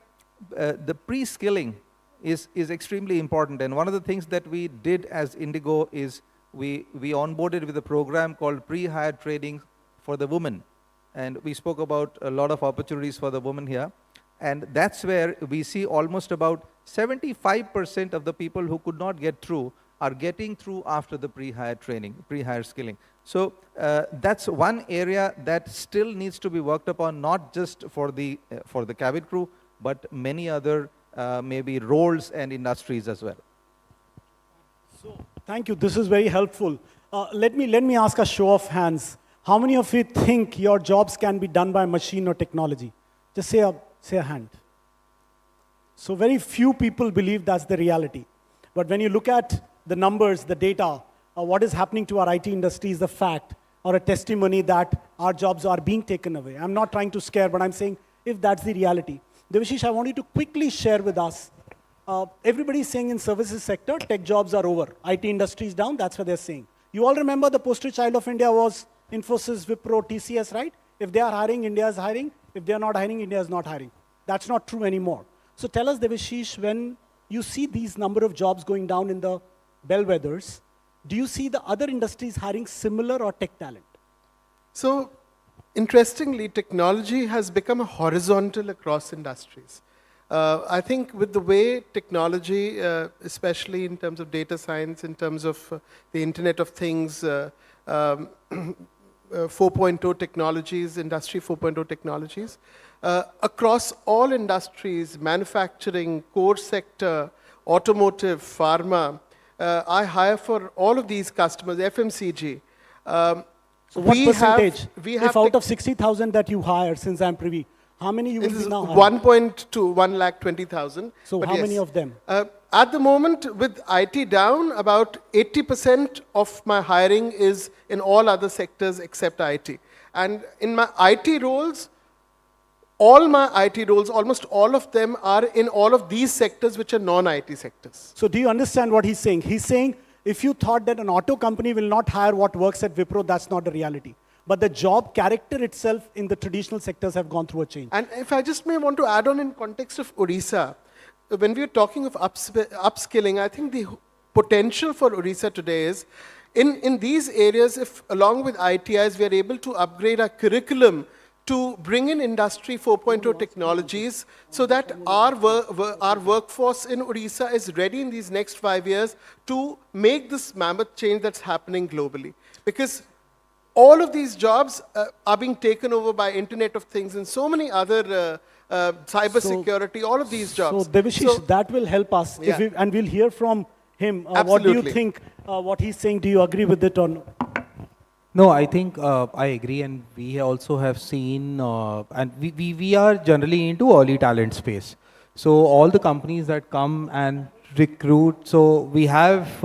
the pre-skilling is extremely important. And one of the things that we did as Indigo is we onboarded with a program called pre-hire training for the women. And we spoke about a lot of opportunities for the women here. And that's where we see almost about 75% of the people who could not get through are getting through after the pre-hire training, pre-hire skilling. So that's one area that still needs to be worked upon, not just for the cabin crew, but many other maybe roles and industries as well. So, thank you. This is very helpful. Let me ask a show of hands. How many of you think your jobs can be done by machine or technology? Just say a hand. So very few people believe that's the reality. But when you look at the numbers, the data, what is happening to our IT industry is the fact or a testimony that our jobs are being taken away. I'm not trying to scare, but I'm saying if that's the reality. Devashish, I want you to quickly share with us. Everybody is saying in services sector, tech jobs are over. IT industry is down, that's what they're saying. You all remember the poster child of India was Infosys, Wipro, TCS, right? If they are hiring, India is hiring. If they are not hiring, India is not hiring. That's not true anymore. So tell us, Devashish, when you see these number of jobs going down in the bellwethers, do you see the other industries hiring similar or tech talent? So, interestingly, technology has become a horizontal across industries. I think with the way technology, especially in terms of data science, in terms of the Internet of Things, 4.0 technologies, Industry 4.0 technologies, across all industries, manufacturing, core sector, automotive, pharma, I hire for all of these customers, FMCG. So what percentage? If out of 60,000 that you hire, since I'm privy, how many you will be now hiring? 1.2, 1,20,000. So how many of them? At the moment, with IT down, about 80% of my hiring is in all other sectors except IT. And in my IT roles, all my IT roles, almost all of them are in all of these sectors which are non-IT sectors. So do you understand what he's saying? He's saying, if you thought that an auto company will not hire what works at Wipro, that's not the reality. But the job character itself in the traditional sectors have gone through a change. And if I just may want to add on in context of Odisha, when we are talking of upskilling, I think the potential for Odisha today is, in these areas, if along with ITIs, we are able to upgrade our curriculum to bring in Industry 4.0 technologies so that our workforce in Odisha is ready in these next 5 years to make this mammoth change that's happening globally. Because all of these jobs are being taken over by Internet of Things and so many other cyber security, all of these jobs. So Devashish, that will help us. Yeah. And we'll hear from him. What do Absolutely. you think, what he's saying? Do you agree with it or no? No, I think I agree, and we also have seen, and we are generally into early talent space. So all the companies that come and recruit, so we have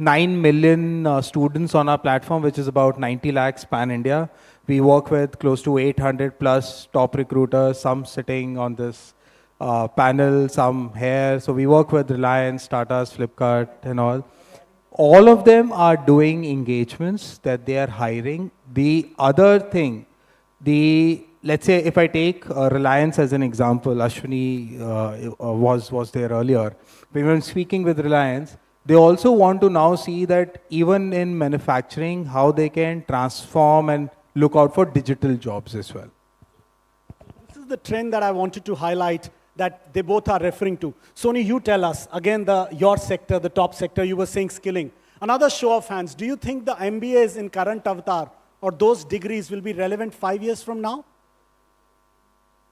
9 million students on our platform, which is about 90 lakhs pan-India. We work with close to 800 plus top recruiters, some sitting on this panel, some here. So we work with Reliance, Tata's, Flipkart and all. All of them are doing engagements that they are hiring. The other thing, let's say if I take Reliance as an example, Ashwini was there earlier. We were speaking with Reliance. They also want to now see that even in manufacturing, how they can transform and look out for digital jobs as well. This is the trend that I wanted to highlight that they both are referring to. Soni, you tell us, again, your sector, the top sector, you were saying skilling. Another show of hands, do you think the MBAs in current avatar or those degrees will be relevant 5 years from now?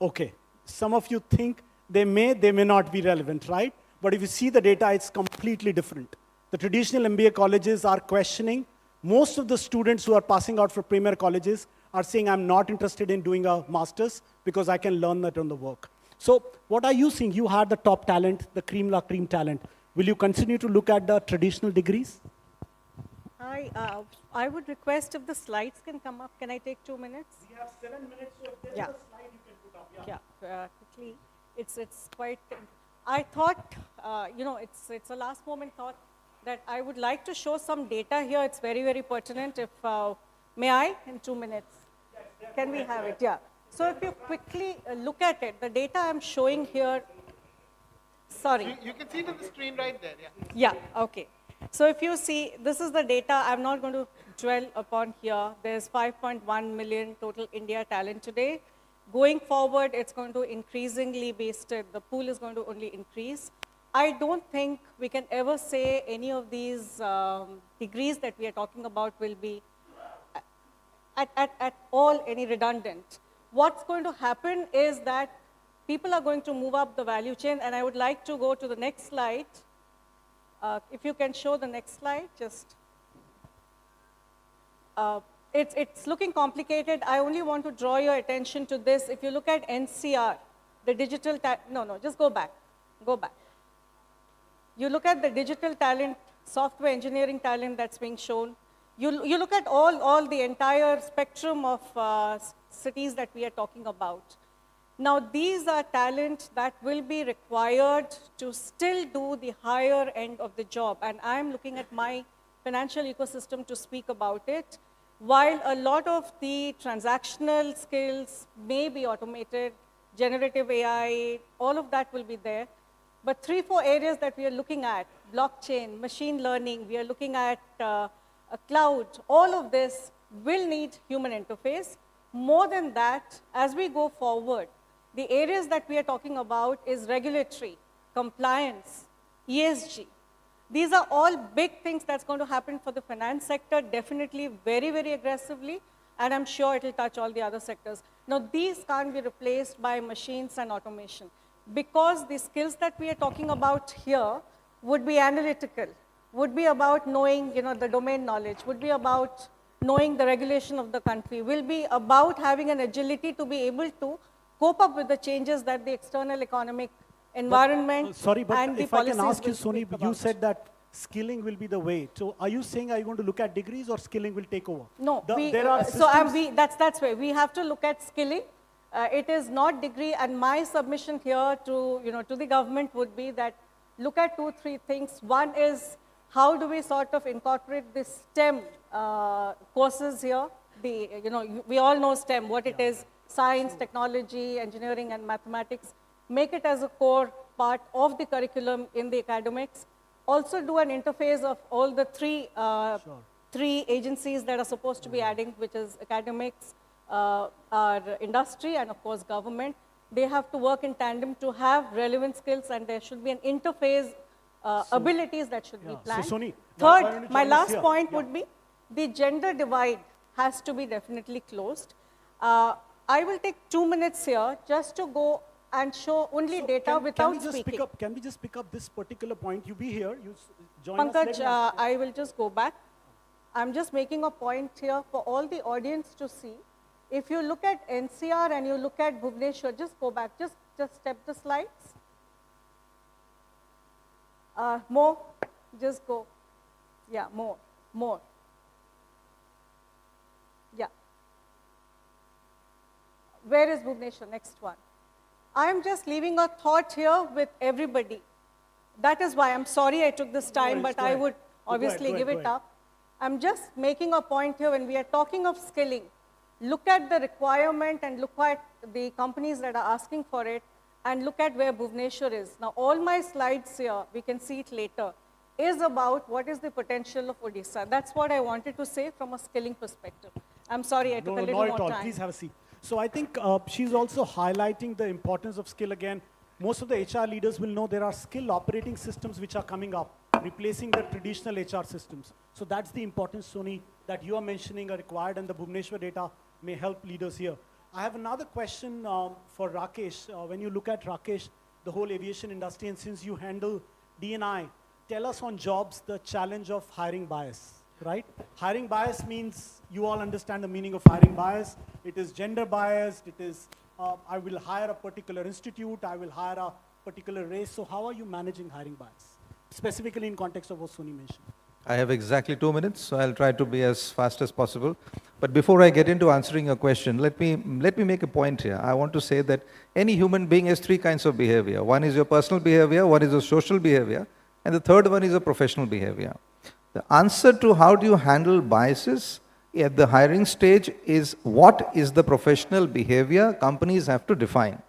Okay, some of you think they may not be relevant, right? But if you see the data, it's completely different. The traditional MBA colleges are questioning. Most of the students who are passing out for premier colleges are saying, I'm not interested in doing a master's because I can learn that on the work. So what are you seeing? You had the top talent, the cream la cream talent. Will you continue to look at the traditional degrees? I would request if the slides can come up. Can I take 2 minutes? We have 7 minutes, so if there's Yeah. a slide you can put up. Quickly. It's quite, I thought, it's a last moment thought that I would like to show some data here. It's very, very pertinent. If, may I, in 2 minutes? Can we have it? Yeah. So if you quickly look at it, the data I'm showing here, sorry. You can see it on the screen right there, yeah. Yeah, okay. So if you see, this is the data. I'm not going to dwell upon here. There's 5.1 million total India talent today. Going forward, it's going to increasingly be still. The pool is going to only increase. I don't think we can ever say any of these degrees that we are talking about will be at all any redundant. What's going to happen is that people are going to move up the value chain, and I would like to go to the next slide. If you can show the next slide, just. It's looking complicated. I only want to draw your attention to this. If you look at NCR, the digital, just go back, go back. You look at the digital talent, software engineering talent that's being shown. You look at all the entire spectrum of cities that we are talking about. Now, these are talent that will be required to still do the higher end of the job. And I'm looking at my financial ecosystem to speak about it. While a lot of the transactional skills may be automated, generative AI, all of that will be there. But 3, 4 areas that we are looking at, blockchain, machine learning, we are looking at a cloud, all of this will need human interface. More than that, as we go forward, the areas that we are talking about is regulatory, compliance, ESG. These are all big things that's going to happen for the finance sector, definitely very, very aggressively, and I'm sure it'll touch all the other sectors. Now, these can't be replaced by machines and automation, because the skills that we are talking about here would be analytical, would be about knowing, the domain knowledge, would be about knowing the regulation of the country, will be about having an agility to be able to cope up with the changes that the external economic environment sorry, but and the if I can policies ask you, will Soni, speak you about. said that skilling will be the way. So are you saying, are you going to look at degrees or skilling will take over? No, There are that's where we have to look at skilling. It is not degree, and my submission here to, to the government would be that look at 2, 3 things. One is how do we sort of incorporate the STEM courses here? We all know STEM, what it is, science, technology, engineering, and mathematics. Make it as a core part of the curriculum in the academics. Also do an interface of all the three agencies that are supposed to be adding, which is academics, our industry, and of course government. They have to work in tandem to have relevant skills, and there should be an interface abilities that should be planned. So, Soni, Third, my last point would be the gender divide has to be definitely closed. I will take 2 minutes here just to go and show only data without speaking. Can we just pick up this particular point? You be here, you join Pankaj, us. I will just go back. I'm just making a point here for all the audience to see. If you look at NCR and you look at Bhubaneswar, just go back, just step the slides. More, just go. Yeah, more. Yeah. Where is Bhubaneswar? Next one. I'm just leaving a thought here with everybody. That is why I'm sorry I took this time, but I would obviously give it up. I'm just making a point here when we are talking of skilling. Look at the requirement and look at the companies that are asking for it, and look at where Bhubaneswar is. Now, all my slides here, we can see it later, is about what is the potential of Odisha. That's what I wanted to say from a skilling perspective. I'm sorry I took a little more time. Please have a seat. So I think she's also highlighting the importance of skill again. Most of the HR leaders will know there are skill operating systems which are coming up, replacing the traditional HR systems. So that's the importance, Soni, that you are mentioning are required, and the Bhubaneswar data may help leaders here. I have another question for Rakesh. When you look at Rakesh, the whole aviation industry, and since you handle D&I, tell us on jobs the challenge of hiring bias, right? Hiring bias means you all understand the meaning of hiring bias. It is gender biased. It is, I will hire a particular institute. I will hire a particular race. So how are you managing hiring bias, specifically in context of what Soni mentioned? I have exactly 2 minutes, so I'll try to be as fast as possible. But before I get into answering your question, let me make a point here. I want to say that any human being has 3 kinds of behavior. One is your personal behavior, one is your social behavior, and the third one is a professional behavior. The answer to how do you handle biases at the hiring stage is what is the professional behavior companies have to define.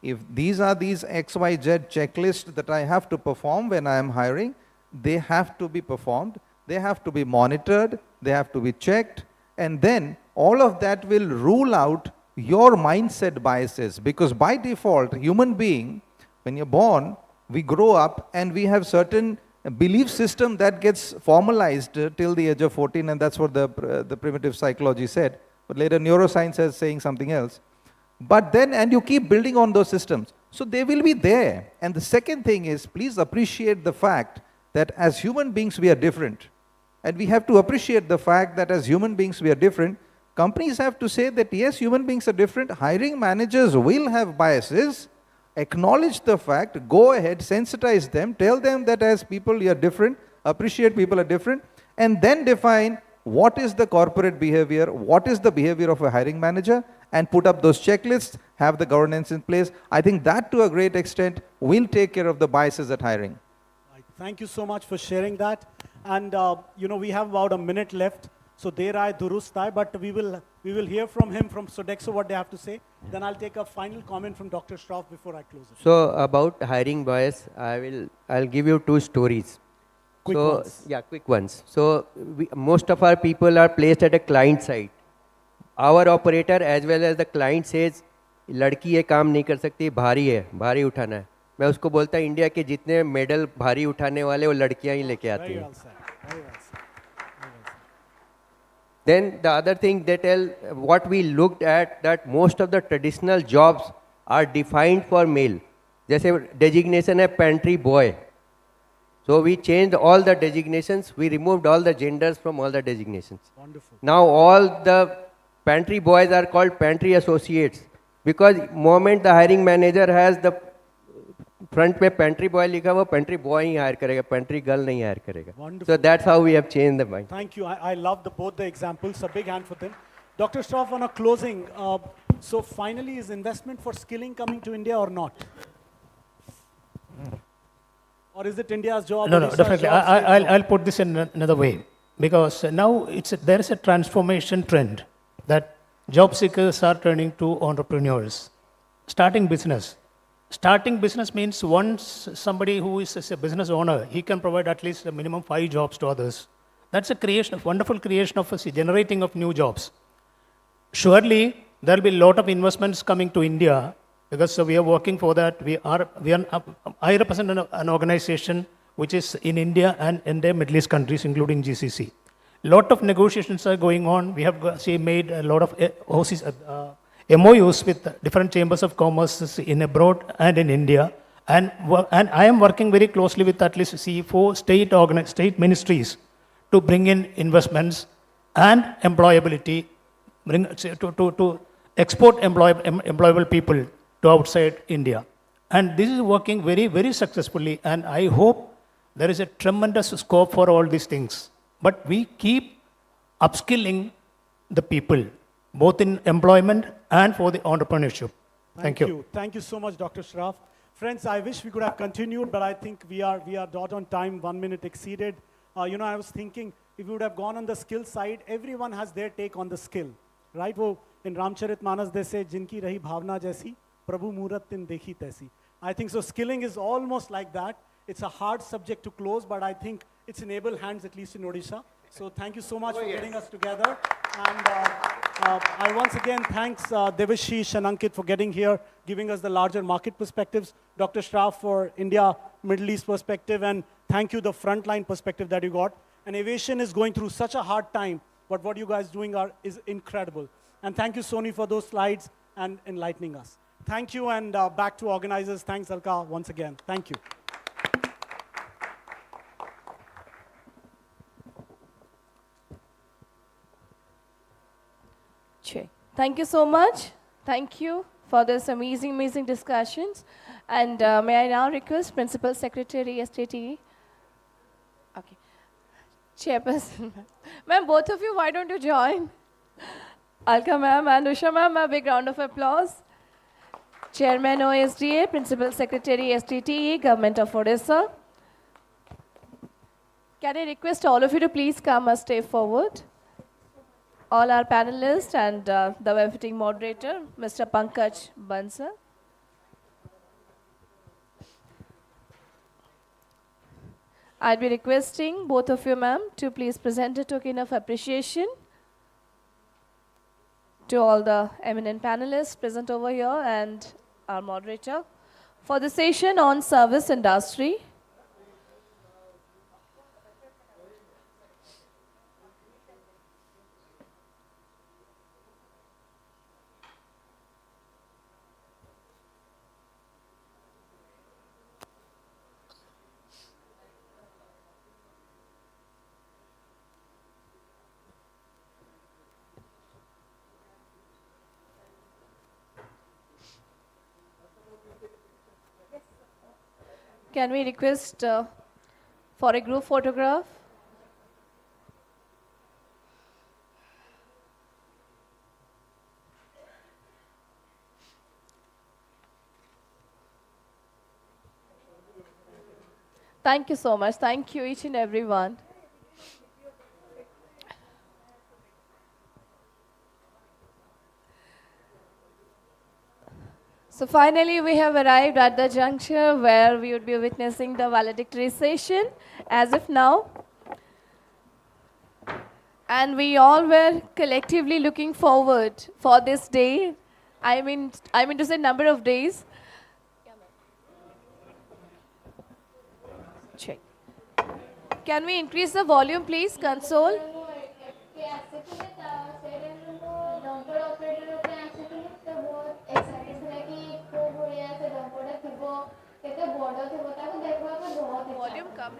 If these are these XYZ checklists that I have to perform when I am hiring, they have to be performed, they have to be monitored, they have to be checked, and then all of that will rule out your mindset biases. Because by default, human being, when you're born, we grow up and we have certain belief system that gets formalized till the age of 14, and that's what the primitive psychology said. But later neuroscience is saying something else. But then, and you keep building on those systems. So they will be there. And the second thing is, please appreciate the fact that as human beings we are different. And we have to appreciate the fact that as human beings we are different. Companies have to say that yes, human beings are different. Hiring managers will have biases. Acknowledge the fact, go ahead, sensitize them, tell them that as people you are different, appreciate people are different, and then define what is the corporate behavior, what is the behavior of a hiring manager, and put up those checklists, have the governance in place. I think that to a great extent will take care of the biases at hiring. Thank you so much for sharing that. And you know, we have about a minute left. So der aaye durust aaye, but we will hear from him, from Sodexo, what they have to say. Then I'll take a final comment from Dr. Shroff before I close it. So about hiring bias, I'll give you 2 stories. Quick ones. Yeah, quick ones. So most of our people are placed at a client side. Our operator as well as the client says, लड़की ये काम नहीं कर सकती, भारी है, भारी उठाना है. मैं उसको बोलता इंडिया के जितने मेडल भारी उठाने वाले वो लड़कियां ही लेके आती हैं. Then the other thing they tell, what we looked at, that most of the traditional jobs are defined for male. जैसे designation है pantry boy. So we changed all the designations, we removed all the genders from all the designations. Wonderful. Now all the pantry boys are called pantry associates. Because moment the hiring manager has the front पे pantry boy लिखा वो pantry boy ही hire करेगा, pantry girl नहीं hire करेगा. So that's how we have changed the mind. Thank you. I love both the examples. A big hand for them. Dr. Shroff, on a closing, so finally, is investment for skilling coming to India or not? Or is it India's job? No, definitely. I'll put this in another way. Because now there is a transformation trend that job seekers are turning to entrepreneurs. Starting business. Starting business means once somebody who is a business owner, he can provide at least a minimum 5 jobs to others. That's a creation, wonderful creation of generating of new jobs. Surely there will be a lot of investments coming to India because we are working for that. I represent an organization which is in India and in the Middle East countries, including GCC. Lot of negotiations are going on. We have made a lot of MOUs with different chambers of commerce in abroad and in India. And I am working very closely with at least 4 state ministries to bring in investments and employability, to export employable people to outside India. And this is working very, very successfully. And I hope there is a tremendous scope for all these things. But we keep upskilling the people, both in employment and for the entrepreneurship. Thank you. Thank you so much, Dr. Shroff. Friends, I wish we could have continued, but I think we are dot on time, 1 minute exceeded. You know, I was thinking, if we would have gone on the skill side, everyone has their take on the skill, right? Wo in Ramcharitmanas they say, "Jinki rahi bhavna jaisi, Prabhu Murat tin dekhi taisi." I think so. Skilling is almost like that. It's a hard subject to close, but I think it's in able hands, at least in Odisha. So thank you so much for getting us together. And I once again thanks Devashish and Ankit for getting here, giving us the larger market perspectives. Dr. Shroff for India, Middle East perspective, and thank you the frontline perspective that you got. And aviation is going through such a hard time, but what you guys doing is incredible. And thank you, Soni, for those slides and enlightening us. Thank you, and back to organizers. Thanks, Alka, once again. Thank you. Thank you so much. Thank you for this amazing discussions. And may I now request Principal Secretary, STT. Okay. Chairperson. Ma'am, both of you, why don't you join? Alka ma'am and Usha ma'am, a big round of applause. Chairman OSDA, Principal Secretary, STT, Government of Odisha. Can I request all of you to please come and stay forward? All our panelists and the benefiting moderator, Mr. Pankaj Bansal. I'll be requesting both of you, ma'am, to please present a token of appreciation to all the eminent panelists present over here and our moderator for the session on service industry. Can we request for a group photograph? Thank you so much. Thank you, each and everyone. So finally, we have arrived at the juncture where we would be witnessing the valedictory session, as if now. And we all were collectively looking forward for this day. I mean to say number of days. Check. Can we increase the volume, please, console? Volume come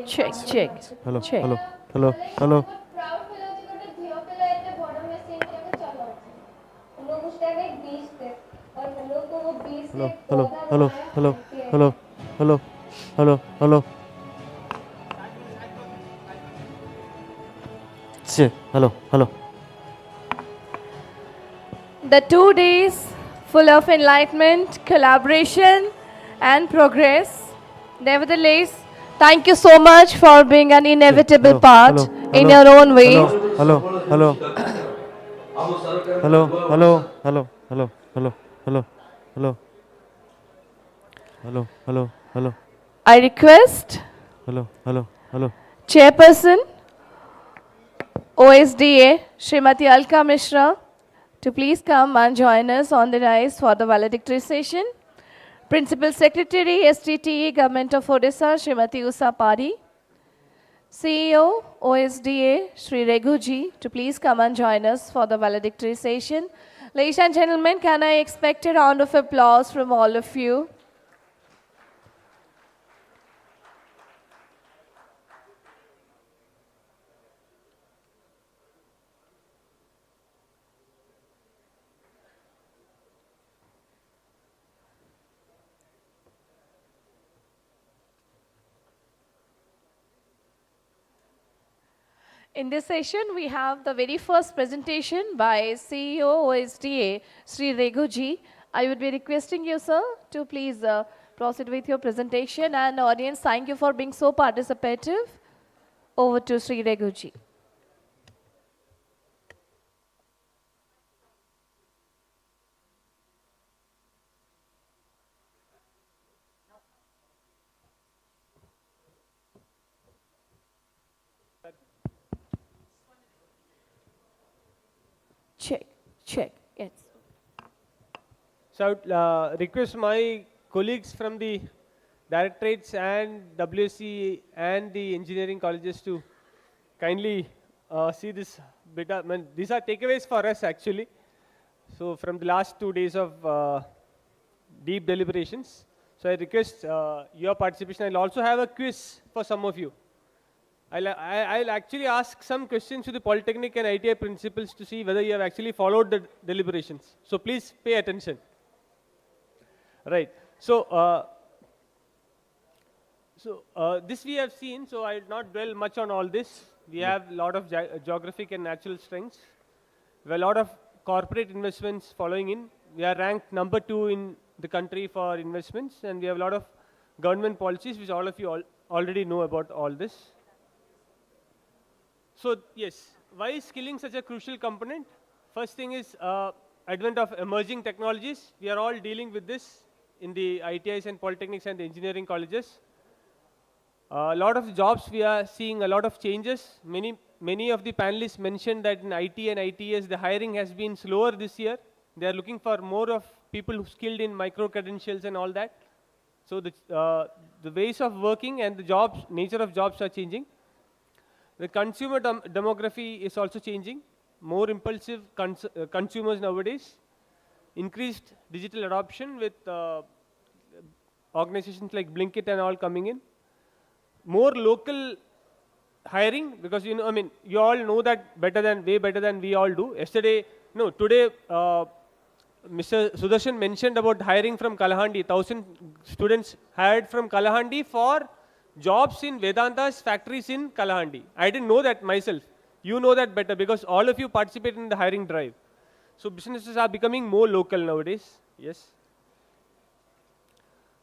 Check. Hello, Check. hello. Hello. Hello. The 2 days full of enlightenment, collaboration, and progress. Nevertheless, thank you so much for being an inevitable part in your own way. Hello. I request Hello. Chairperson OSDA, Srimati Alka Mishra, to please come and join us on the dais for the valedictory session. Principal Secretary, STT, Government of Odisha, Srimati Usha Pari. CEO, OSDA, Sri Raghuji, to please come and join us for the valedictory session. Ladies and gentlemen, can I expect a round of applause from all of you? In this session, we have the very first presentation by CEO OSDA, Sri Raghuji. I would be requesting you, sir, to please proceed with your presentation. And audience, thank you for being so participative. Over to Sri Raghuji. Check, yes. So I would request my colleagues from the directorates and WC and the engineering colleges to kindly see this bit. These are takeaways for us actually. So from the last 2 days of deep deliberations. So I request your participation. I'll also have a quiz for some of you. I'll actually ask some questions to the Polytechnic and ITI principals to see whether you have actually followed the deliberations. So please pay attention. Right. So, this we have seen, so I will not dwell much on all this. We have a lot of geographic and natural strengths. We have a lot of corporate investments following in. We are ranked number 2 in the country for investments, and we have a lot of government policies, which all of you already know about all this. So yes, why is skilling such a crucial component? First thing is advent of emerging technologies. We are all dealing with this in the ITIs and polytechnics and the engineering colleges. A lot of jobs we are seeing a lot of changes. Many of the panelists mentioned that in IT and ITS the hiring has been slower this year. They are looking for more of people who skilled in micro credentials and all that. So the ways of working and the jobs, nature of jobs are changing. The consumer demography is also changing. More impulsive consumers nowadays. Increased digital adoption with organizations like Blinkit and all coming in. More local hiring, because you all know that way better than we all do. Today, Mr. Sudarshan mentioned about hiring from Kalahandi. 1,000 students hired from Kalahandi for jobs in Vedanta's factories in Kalahandi. I didn't know that myself. You know that better because all of you participate in the hiring drive. So businesses are becoming more local nowadays. Yes.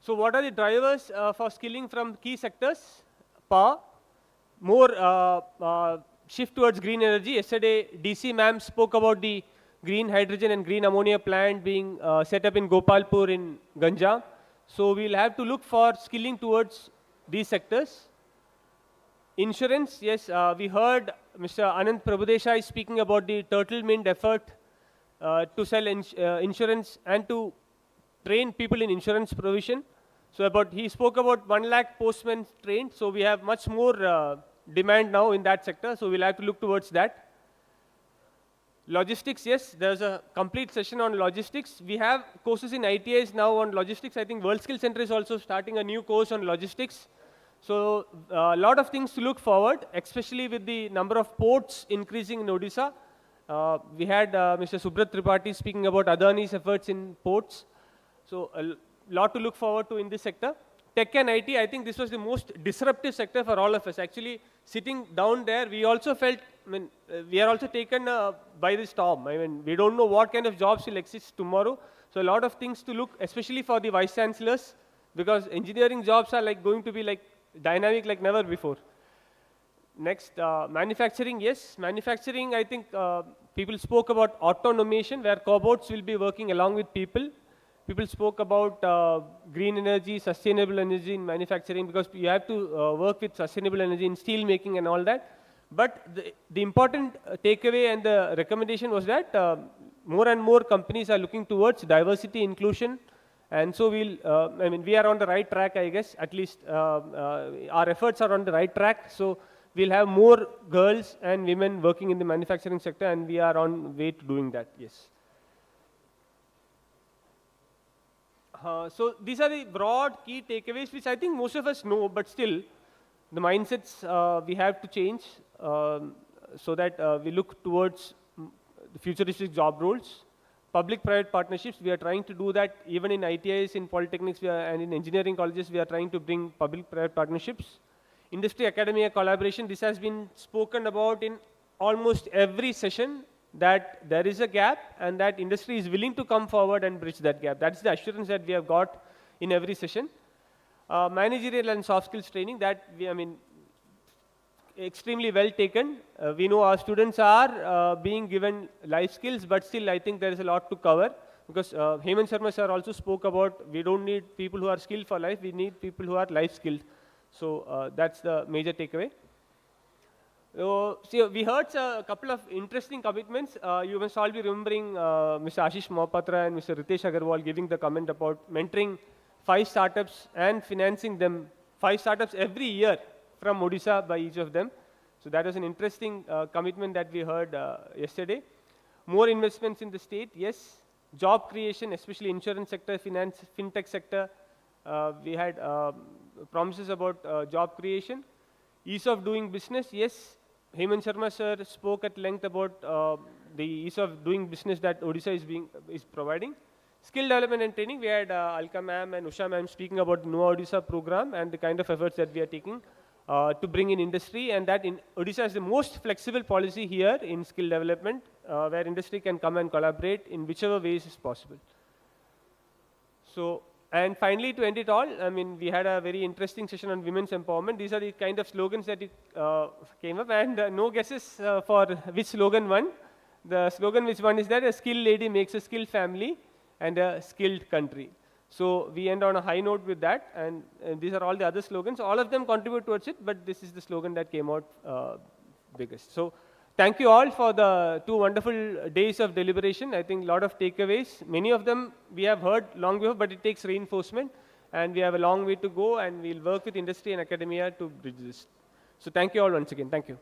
So what are the drivers for skilling from key sectors? Power, more shift towards green energy. Yesterday, DC ma'am spoke about the green hydrogen and green ammonia plant being set up in Gopalpur in Ganjam. So we'll have to look for skilling towards these sectors. Insurance, yes, we heard Mr. Anand Prabhudesai speaking about the Turtle Mint effort to sell insurance and to train people in insurance provision. So he spoke about 1 lakh postmen trained. So we have much more demand now in that sector. So we'll have to look towards that. Logistics, yes, there's a complete session on logistics. We have courses in ITIs now on logistics. I think World Skill Center is also starting a new course on logistics. So a lot of things to look forward, especially with the number of ports increasing in Odisha. We had Mr. Subrat Tripathi speaking about Adani's efforts in ports. So a lot to look forward to in this sector. Tech and IT, I think this was the most disruptive sector for all of us. Actually, sitting down there, we also felt, we are also taken by the storm. We don't know what kind of jobs will exist tomorrow. So a lot of things to look, especially for the vice chancellors, because engineering jobs are going to be dynamic like never before. Next, manufacturing, yes. Manufacturing, I think people spoke about automation, where cobots will be working along with people. People spoke about green energy, sustainable energy in manufacturing, because you have to work with sustainable energy in steel making and all that. But the important takeaway and the recommendation was that more and more companies are looking towards diversity, inclusion, and so we are on the right track, I guess. At least our efforts are on the right track. So we'll have more girls and women working in the manufacturing sector, and we are on way to doing that. Yes. So these are the broad key takeaways, which I think most of us know, but still the mindsets we have to change so that we look towards the futuristic job roles. Public-private partnerships, we are trying to do that even in ITIs, in polytechnics, and in engineering colleges, we are trying to bring public-private partnerships. Industry-academia collaboration, this has been spoken about in almost every session, that there is a gap and that industry is willing to come forward and bridge that gap. That's the assurance that we have got in every session. Managerial and soft skills training, that extremely well taken. We know our students are being given life skills, but still I think there is a lot to cover, because Hemant Sharma sir also spoke about we don't need people who are skilled for life, we need people who are life skilled. So that's the major takeaway. So we heard a couple of interesting commitments. You must all be remembering Mr. Ashish Mohapatra and Mr. Ritesh Agarwal giving the comment about mentoring 5 startups and financing them, 5 startups every year from Odisha by each of them. So that was an interesting commitment that we heard yesterday. More investments in the state, yes. Job creation, especially insurance sector, finance, fintech sector. We had promises about job creation. Ease of doing business, yes. Hemant Sharma sir spoke at length about the ease of doing business that Odisha is providing. Skill development and training, we had Alka ma'am and Usha ma'am speaking about Nua Odisha program and the kind of efforts that we are taking to bring in industry, and that in Odisha is the most flexible policy here in skill development, where industry can come and collaborate in whichever ways is possible. So, and finally, to end it all, I mean, we had a very interesting session on women's empowerment. These are the kind of slogans that came up, and no guesses for which slogan won. The slogan which won is that a skilled lady makes a skilled family and a skilled country. So we end on a high note with that, and these are all the other slogans. All of them contribute towards it, but this is the slogan that came out biggest. So thank you all for the 2 wonderful days of deliberation. I think a lot of takeaways. Many of them we have heard long before, but it takes reinforcement, and we have a long way to go, and we'll work with industry and academia to bridge this. So thank you all once again. Thank you.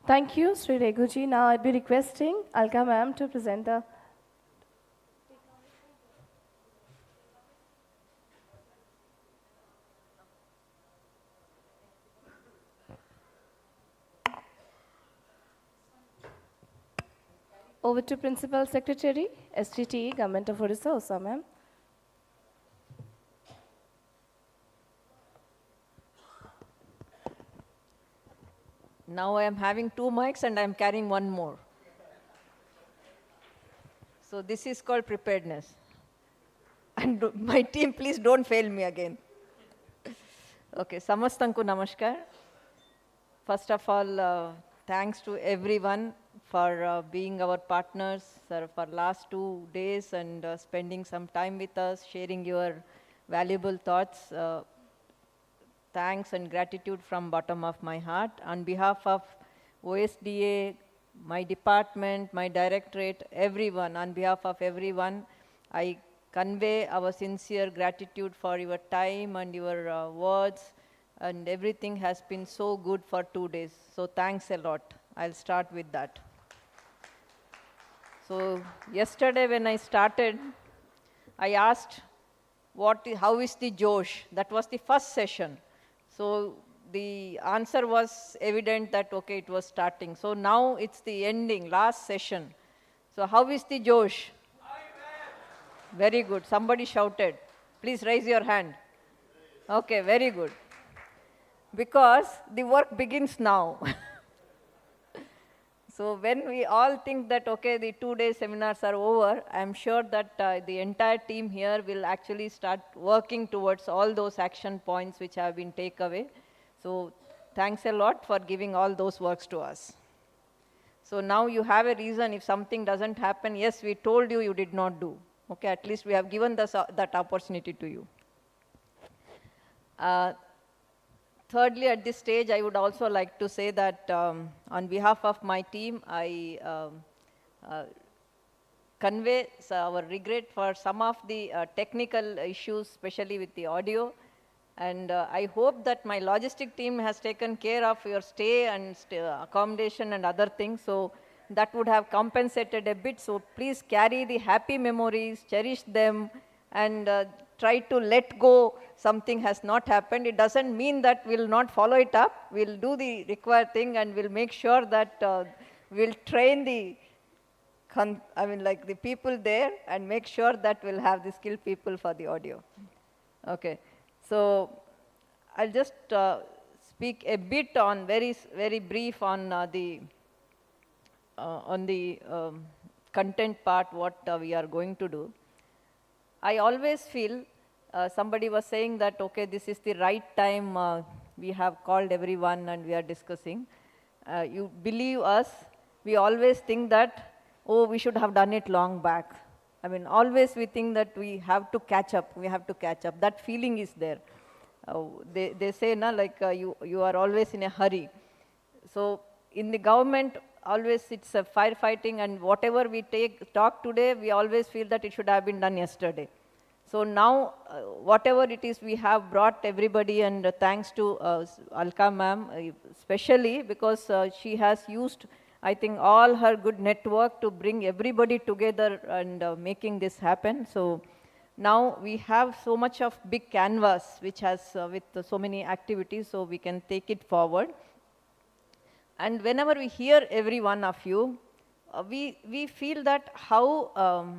Thank you, Sri Reguji. Now I'd be requesting Alka ma'am to present the over to Principal Secretary, SGTE, Government of Odisha, Usa ma'am. Now I am having 2 mics and I am carrying 1 more. So this is called preparedness. And my team, please don't fail me again. Okay, Samastanku Namaskar. First of all, thanks to everyone for being our partners for last 2 days and spending some time with us, sharing your valuable thoughts. Thanks and gratitude from bottom of my heart. On behalf of OSDA, my department, my directorate, everyone, on behalf of everyone, I convey our sincere gratitude for your time and your words, and everything has been so good for 2 days. So thanks a lot. I'll start with that. So yesterday when I started, I asked, how is the Josh? That was the first session. So the answer was evident that, okay, it was starting. So now it's the ending, last session. So how is the Josh? Very good. Somebody shouted. Please raise your hand. Okay, very good. Because the work begins now. So when we all think that, okay, the 2-day seminars are over, I'm sure that the entire team here will actually start working towards all those action points which have been taken away. So thanks a lot for giving all those works to us. So now you have a reason if something doesn't happen, yes, we told you, you did not do. Okay, at least we have given that opportunity to you. Thirdly, at this stage, I would also like to say that on behalf of my team, I convey our regret for some of the technical issues, especially with the audio. And I hope that my logistic team has taken care of your stay and accommodation and other things. So that would have compensated a bit. So please carry the happy memories, cherish them, and try to let go. Something has not happened. It doesn't mean that we'll not follow it up. We'll do the required thing and we'll make sure that we'll train the people there and make sure that we'll have the skilled people for the audio. Okay. So I'll just speak a bit on very brief on the content part, what we are going to do. I always feel somebody was saying that, okay, this is the right time. We have called everyone and we are discussing. You believe us, we always think that, oh, we should have done it long back. I mean, always we think that we have to catch up. We have to catch up. That feeling is there. They say, na, like you are always in a hurry. So in the government, always it's a firefighting, and whatever we talk today, we always feel that it should have been done yesterday. So now, whatever it is, we have brought everybody, and thanks to Alka ma'am, especially because she has used, I think, all her good network to bring everybody together and making this happen. So now we have so much of big canvas, which has with so many activities, so we can take it forward. And whenever we hear every one of you, we feel that how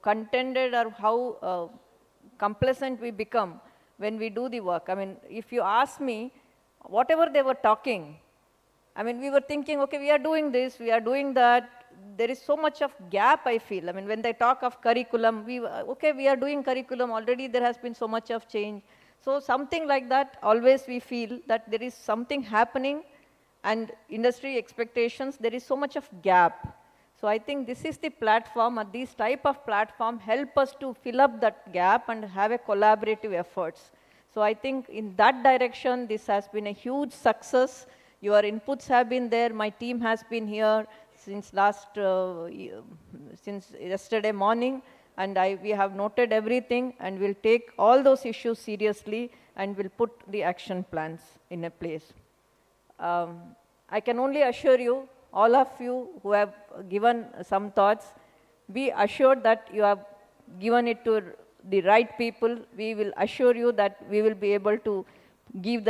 contented or how complacent we become when we do the work. I mean, if you ask me, whatever they were talking, I mean, we were thinking, okay, we are doing this, we are doing that. There is so much of gap, I feel. I mean, when they talk of curriculum, okay, we are doing curriculum, already there has been so much of change. So something like that, always we feel that there is something happening, and industry expectations, there is so much of gap. So I think this is the platform, and these type of platform help us to fill up that gap and have a collaborative efforts. So I think in that direction, this has been a huge success. Your inputs have been there. My team has been here since since yesterday morning, and we have noted everything, and we'll take all those issues seriously, and we'll put the action plans in a place. I can only assure you, all of you who have given some thoughts, be assured that you have given it to the right people. We will assure you that we will be able to give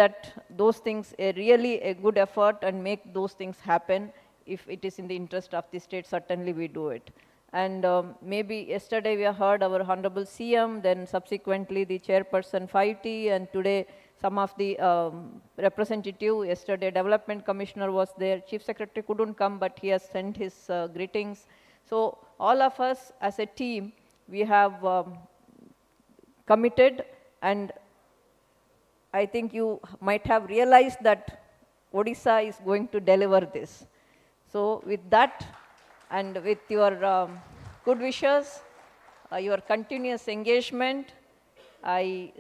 those things really a good effort and make those things happen. If it is in the interest of the state, certainly we do it. And maybe yesterday we heard our Honorable CM, then subsequently the Chairperson 5T, and today some of the representative, yesterday Development Commissioner was there. Chief Secretary couldn't come, but he has sent his greetings. So all of us as a team, we have committed, and I think you might have realized that Odisha is going to deliver this. So with that, and with your good wishes, your continuous engagement, I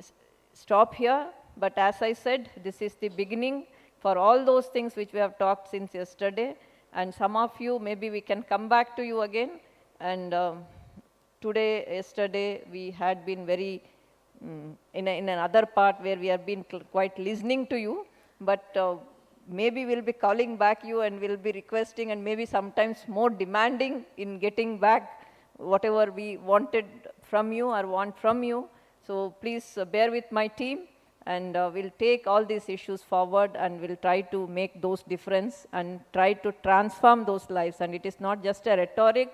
stop here. But as I said, this is the beginning for all those things which we have talked since yesterday. And some of you, maybe we can come back to you again. And yesterday, we had been very, in another part where we have been quite listening to you. But maybe we'll be calling back you, and we'll be requesting, and maybe sometimes more demanding in getting back whatever we wanted from you or want from you. So please bear with my team. And we'll take all these issues forward, and we'll try to make those difference and try to transform those lives. And it is not just a rhetoric.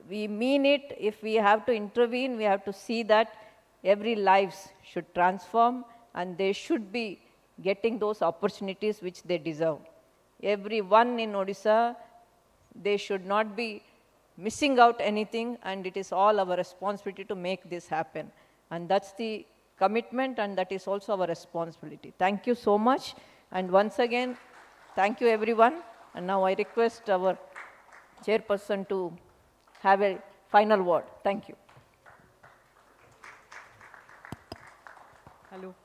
We mean it. If we have to intervene, we have to see that every lives should transform, and they should be getting those opportunities which they deserve. Everyone in Odisha, they should not be missing out anything, and it is all our responsibility to make this happen. And that's the commitment, and that is also our responsibility. Thank you so much. And once again, thank you everyone. And now I request our chairperson to have a final word. Thank you. Hello.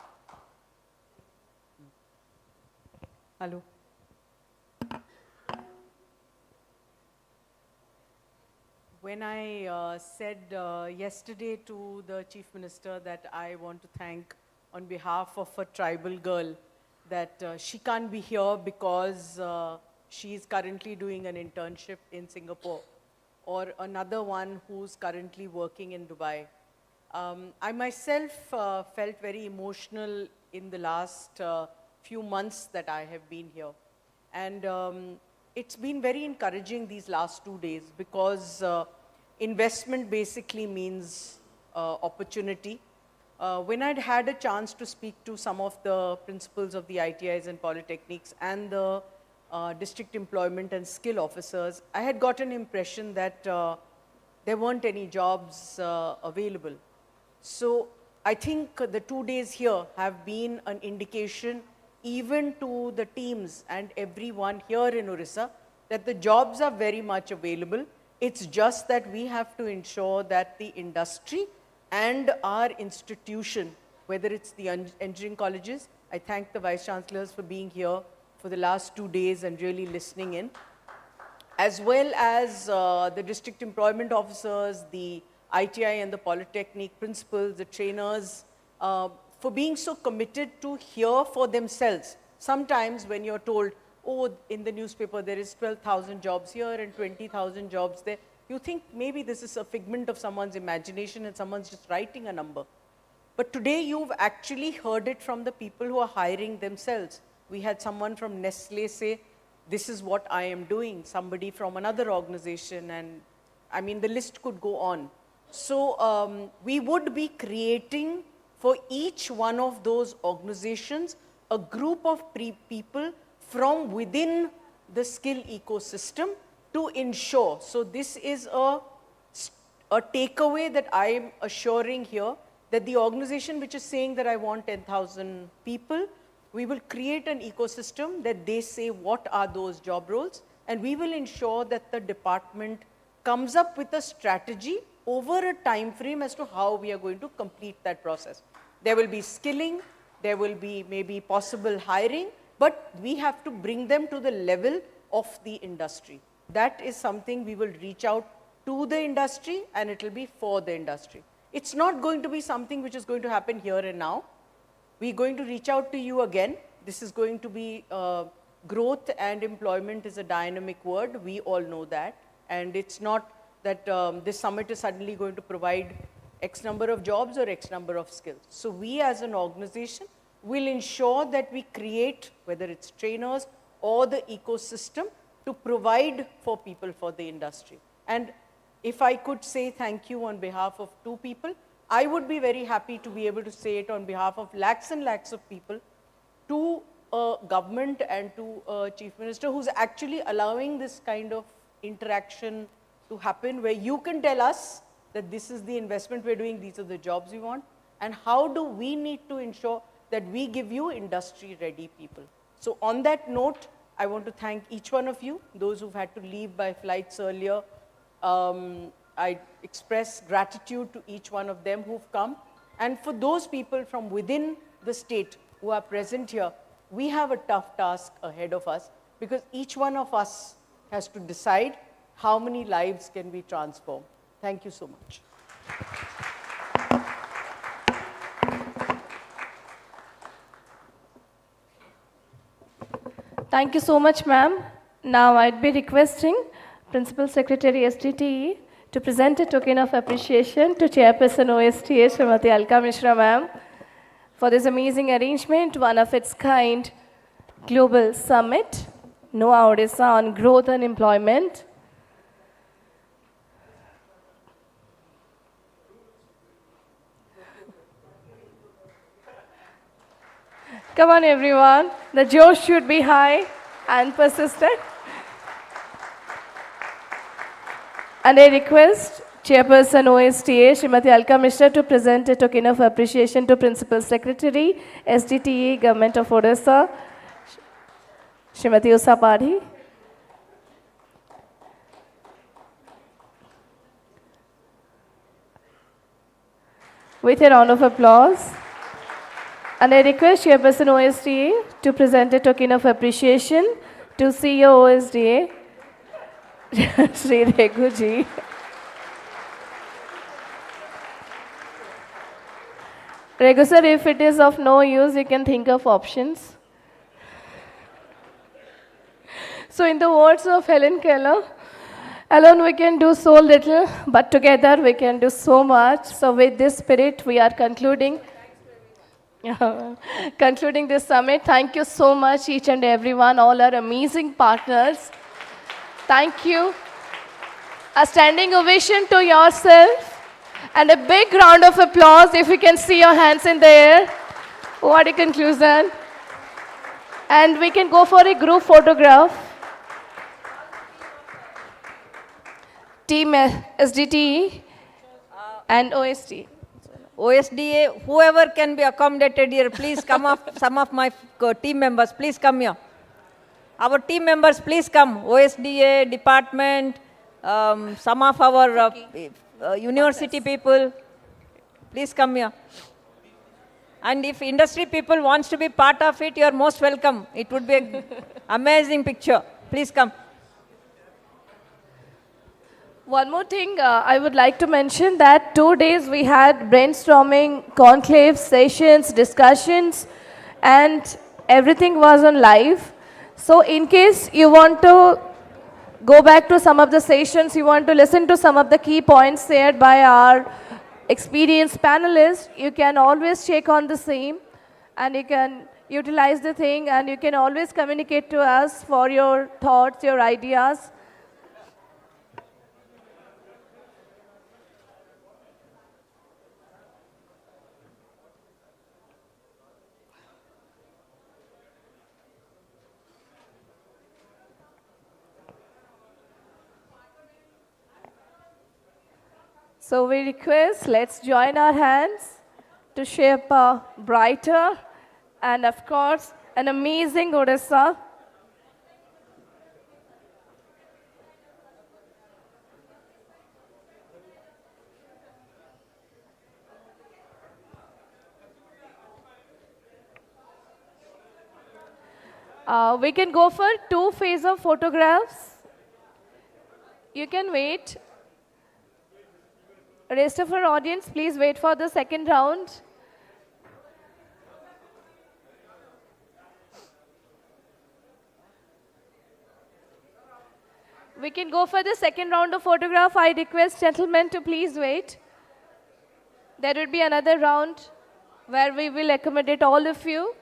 Hello. When I said yesterday to the Chief Minister that I want to thank on behalf of a tribal girl that she can't be here because she is currently doing an internship in Singapore, or another one who's currently working in Dubai. I myself felt very emotional in the last few months that I have been here. And it's been very encouraging these last 2 days, because investment basically means opportunity. When I'd had a chance to speak to some of the principals of the ITIs and polytechnics and the district employment and skill officers, I had got an impression that there weren't any jobs available. So I think the 2 days here have been an indication even to the teams and everyone here in Odisha that the jobs are very much available. It's just that we have to ensure that the industry and our institution, whether it's the engineering colleges, I thank the Vice Chancellors for being here for the last 2 days and really listening in, as well as the district employment officers, the ITI and the Polytechnic principals, the trainers, for being so committed to hear for themselves. Sometimes when you're told, oh, in the newspaper there is 12,000 jobs here and 20,000 jobs there, you think maybe this is a figment of someone's imagination and someone's just writing a number. But today you've actually heard it from the people who are hiring themselves. We had someone from Nestle say, this is what I am doing, somebody from another organization, and I mean the list could go on. So we would be creating for each one of those organizations a group of people from within the skill ecosystem to ensure. So this is a takeaway that I am assuring here, that the organization which is saying that I want 10,000 people, we will create an ecosystem that they say what are those job roles, and we will ensure that the department comes up with a strategy over a time frame as to how we are going to complete that process. There will be skilling, there will be maybe possible hiring, but we have to bring them to the level of the industry. That is something we will reach out to the industry, and it will be for the industry. It's not going to be something which is going to happen here and now. We're going to reach out to you again. This is going to be growth, and employment is a dynamic word. We all know that. And it's not that this summit is suddenly going to provide X number of jobs or X number of skills. So we as an organization will ensure that we create, whether it's trainers or the ecosystem, to provide for people for the industry. And if I could say thank you on behalf of 2 people, I would be very happy to be able to say it on behalf of lakhs and lakhs of people, to a government and to a chief minister who's actually allowing this kind of interaction to happen, where you can tell us that this is the investment we're doing, these are the jobs we want, and how do we need to ensure that we give you industry-ready people. So on that note, I want to thank each one of you, those who've had to leave by flights earlier. I express gratitude to each one of them who've come. And for those people from within the state who are present here, we have a tough task ahead of us, because each one of us has to decide how many lives can be transformed. Thank you so much. Thank you so much, ma'am. Now I'd be requesting Principal Secretary SDTE to present a token of appreciation to Chairperson OSTA, Srimati Alka Mishra ma'am, for this amazing arrangement, one of its kind, Global Summit, Nua Odisha on Growth and Employment. Come on everyone, the josh should be high and persistent. And I request Chairperson OSTA, Srimati Alka Mishra, to present a token of appreciation to Principal Secretary, SDTE, Government of Odisha, Srimati Usha Padhi. With a round of applause. And I request Chairperson OSTA to present a token of appreciation to CEO OSTA, Sri Regu ji. Regu sir, if it is of no use, you can think of options. So in the words of Helen Keller, alone we can do so little, but together we can do so much. So with this spirit, we are concluding this summit. Thank you so much, each and everyone, all our amazing partners. Thank you. A standing ovation to yourself. And a big round of applause if you can see your hands in the air. What a conclusion. And we can go for a group photograph. Team SDTE and OST. OSDA, whoever can be accommodated here, please come up. Some of my team members, please come here. Our team members, please come. OSDA, department, some of our university people, please come here. And if industry people wants to be part of it, you are most welcome. It would be an amazing picture. Please come. One more thing I would like to mention that 2 days we had brainstorming, conclaves, sessions, discussions, and everything was on live. So in case you want to go back to some of the sessions, you want to listen to some of the key points shared by our experienced panelists, you can always check on the same and you can utilize the thing and you can always communicate to us for your thoughts, your ideas. So we request, let's join our hands to shape a brighter and of course an amazing Odisha. We can go for 2 phases of photographs. You can wait. Rest of our audience, please wait for the second round. We can go for the second round of photograph. I request gentlemen to please wait. There will be another round where we will accommodate all of you.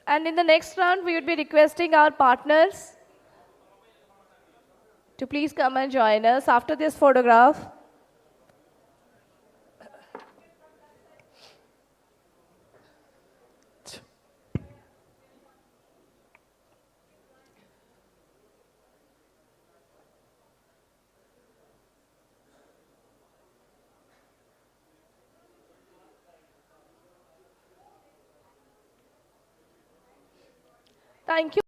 And in the next round, we would be requesting our partners to please come and join us after this photograph. Thank you.